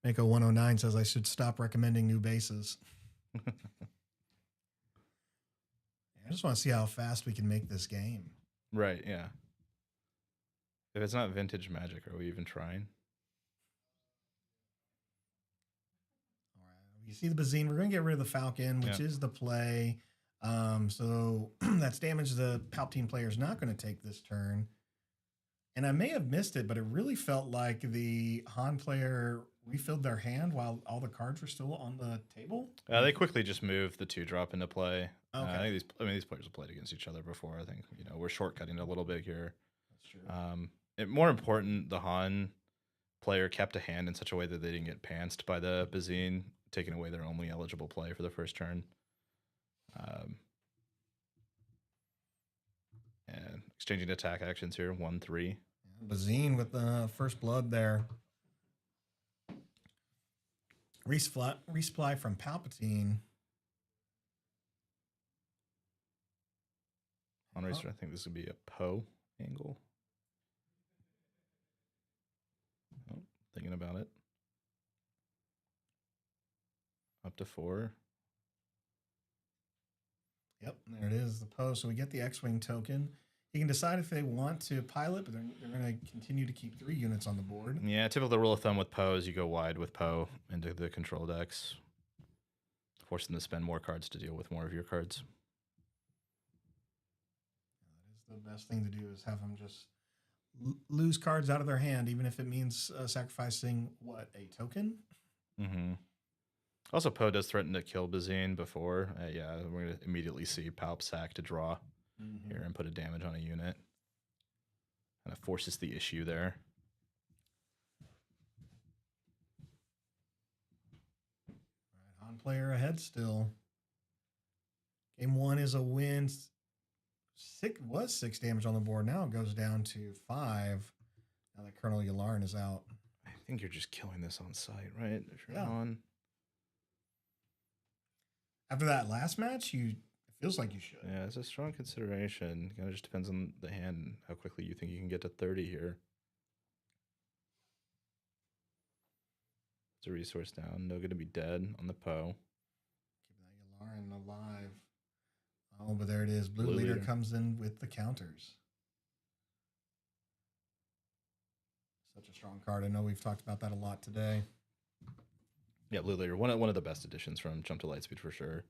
Mako 109 says I should stop recommending new bases. I just want to see how fast we can make this game. Right, yeah. If it's not vintage Magic, are we even trying? All right. You see the Bazine. We're going to get rid of the Falcon, which is the play. So that's damage the Palpatine player is not going to take this turn. And I may have missed it, but it really felt like the Han player refilled their hand while all the cards were still on the table. They quickly just moved the 2-drop into play. Okay. I think these players have played against each other before. I think we're shortcutting it a little bit here. That's true. More important, the Han player kept a hand in such a way that they didn't get pantsed by the Bazine, taking away their only eligible play for the first turn. And exchanging attack actions here, 1-3. Bazine with the first blood there. Resupply from Palpatine. On racer, I think this would be a Poe angle. Oh, thinking about it. Up to 4. Yep, there it is, the Poe. So we get the X-Wing token. You can decide if they want to pilot, but they're going to continue to keep 3 units on the board. Yeah, typical rule of thumb with Poe is you go wide with Poe into the control decks, force them to spend more cards to deal with more of your cards. That is the best thing to do, is have them just lose cards out of their hand, even if it means sacrificing, a token? Mm-hmm. Also, Poe does threaten to kill Bazine before. Yeah, we're going to immediately see Palp sack to draw here and put a damage on a unit. Kind of forces the issue there. All right, Han player ahead still. Game 1 is a win. 6 damage on the board. Now it goes down to 5. Now that Colonel Yularen is out. I think you're just killing this on sight, right? If you're Yeah. on. After that last match, it feels like you should. Yeah, it's a strong consideration. Kind of just depends on the hand and how quickly you think you can get to 30 here. It's a resource down. No going to be dead on the Poe. Keep that Yularen alive. Oh, but there it is. Blue Blue leader leader. comes in with the counters. Such a strong card. I know we've talked about that a lot today. Yeah, Blue Leader, one of the best additions from Jump to Lightspeed for sure.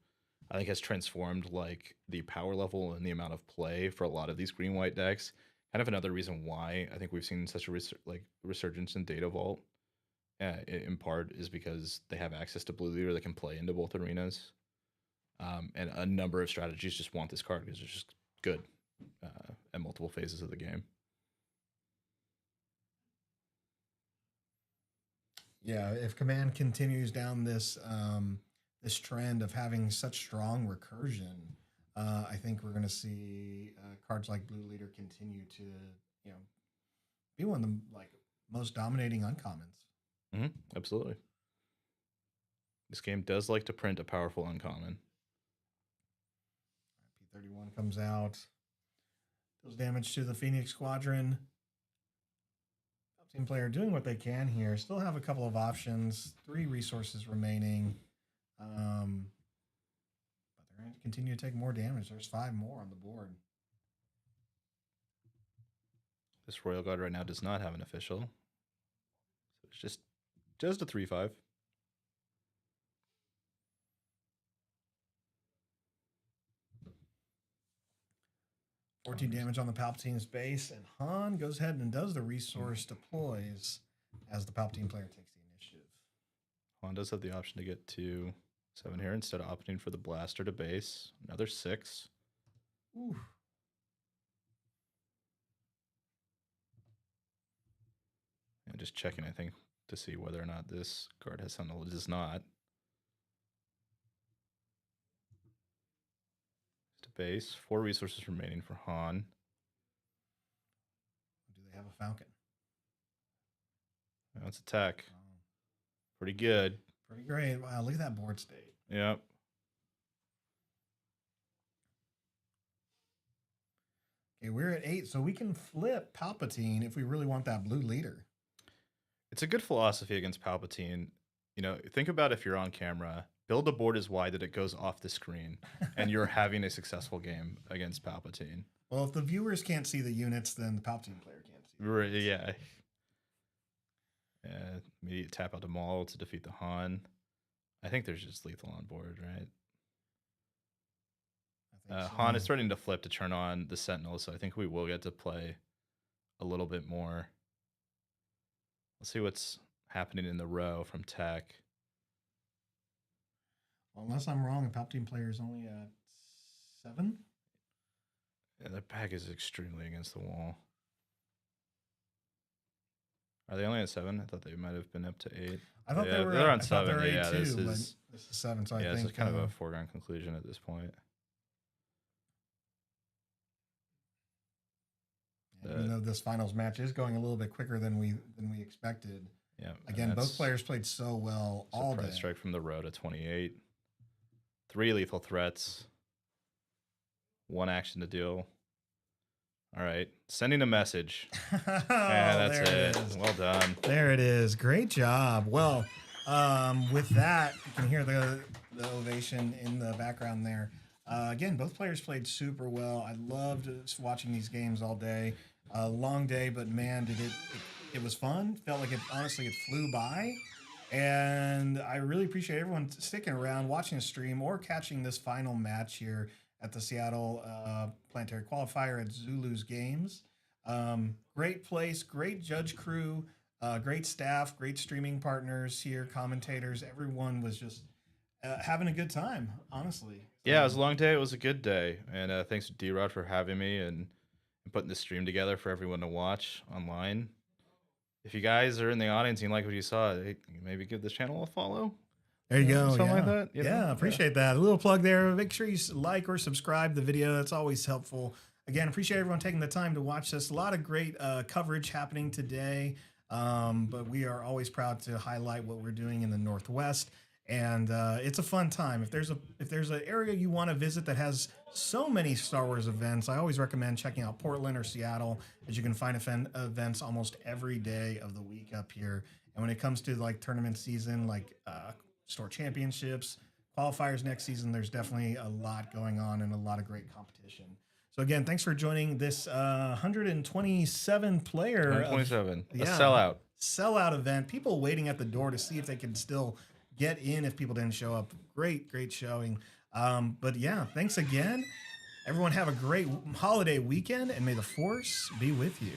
I think has transformed like the power level and the amount of play for a lot of these green-white decks. Kind of another reason why I think we've seen such a resurgence in Data Vault in part is because they have access to blue leader that can play into both arenas. And a number of strategies just want this card because it's just good at multiple phases of the game. Yeah, if Command continues down this this trend of having such strong recursion, I think we're going to see cards like Blue Leader continue to, be one of the most dominating uncommons. Mm-hmm, absolutely. This game does like to print a powerful uncommon. P31 comes out, deals damage to the Phoenix Squadron. Team player doing what they can here. Still have a couple of options. 3 resources remaining. But they're going to continue to take more damage. There's 5 more on the board. This Royal Guard right now does not have an official. So it's just a 3/5. 14 damage on the Palpatine's base, and Han goes ahead and does the resource deploys as the Palpatine player takes the initiative. Han does have the option to get to 7 here instead of opting for the blaster to base. Another 6. Ooh. And just checking, I think, to see whether or not this card has Sentinel. It does not. To base, 4 resources remaining for Han. Do they have a Falcon? Now it's attack. Pretty good. Pretty great. Wow, look at that board state. Yep. Okay, we're at 8, so we can flip Palpatine if we really want that blue leader. It's a good philosophy against Palpatine. Think about if you're on camera, build a board as wide that it goes off the screen, and you're having a successful game against Palpatine. Well, if the viewers can't see the units, then the Palpatine player can't see. Right, yeah. Immediate tap out to Maul to defeat the Han. I think there's just lethal on board, right? I think so. Han is starting to flip to turn on the Sentinel, so I think we will get to play a little bit more. Let's see what's happening in the row from Tech. Well, unless I'm wrong, the Palpatine player is only at 7. Yeah, their pack is extremely against the wall. Are they only at 7? I thought they might have been up to 8. I thought they were. They're on I thought 7. they were 8 Yeah, too, this but is 7. So I this think is kind of a foregone conclusion at this point. Even though this finals match is going a little bit quicker than we expected. Yeah. Again, both players played so well all day. Surprise strike from the row to 28. 3 lethal threats. 1 action to deal. All right. Sending a message. Yeah, that's it. Well done. There it is. Great job. Well, with that, you can hear the ovation in the background there. Again, both players played super well. I loved watching these games all day. Long day, but man, it was fun. Felt like honestly, it flew by. And I really appreciate everyone sticking around, watching the stream, or catching this final match here at the Seattle Planetary Qualifier at Zulus Games. Great place, great judge crew, great staff, great streaming partners here, commentators. Everyone was just having a good time, honestly. Yeah, it was a long day. It was a good day. And thanks to D-Rod for having me and putting the stream together for everyone to watch online. If you guys are in the audience and you like what you saw, maybe give this channel a follow. There you go. Something yeah. like that. Yeah, appreciate that. A little plug there. Make sure you like or subscribe the video. That's always helpful. Again, appreciate everyone taking the time to watch this. A lot of great coverage happening today, but we are always proud to highlight what we're doing in the Northwest. And it's a fun time. If there's an area you want to visit that has so many Star Wars events, I always recommend checking out Portland or Seattle, as you can find events almost every day of the week up here. And when it comes to tournament season, store championships, qualifiers next season, there's definitely a lot going on and a lot of great competition. So again, thanks for joining this 127 player 127, a sellout event. People waiting at the door to see if they can still get in if people didn't show up. Great showing. But yeah, thanks again. Everyone have a great holiday weekend, and may the Force be with you.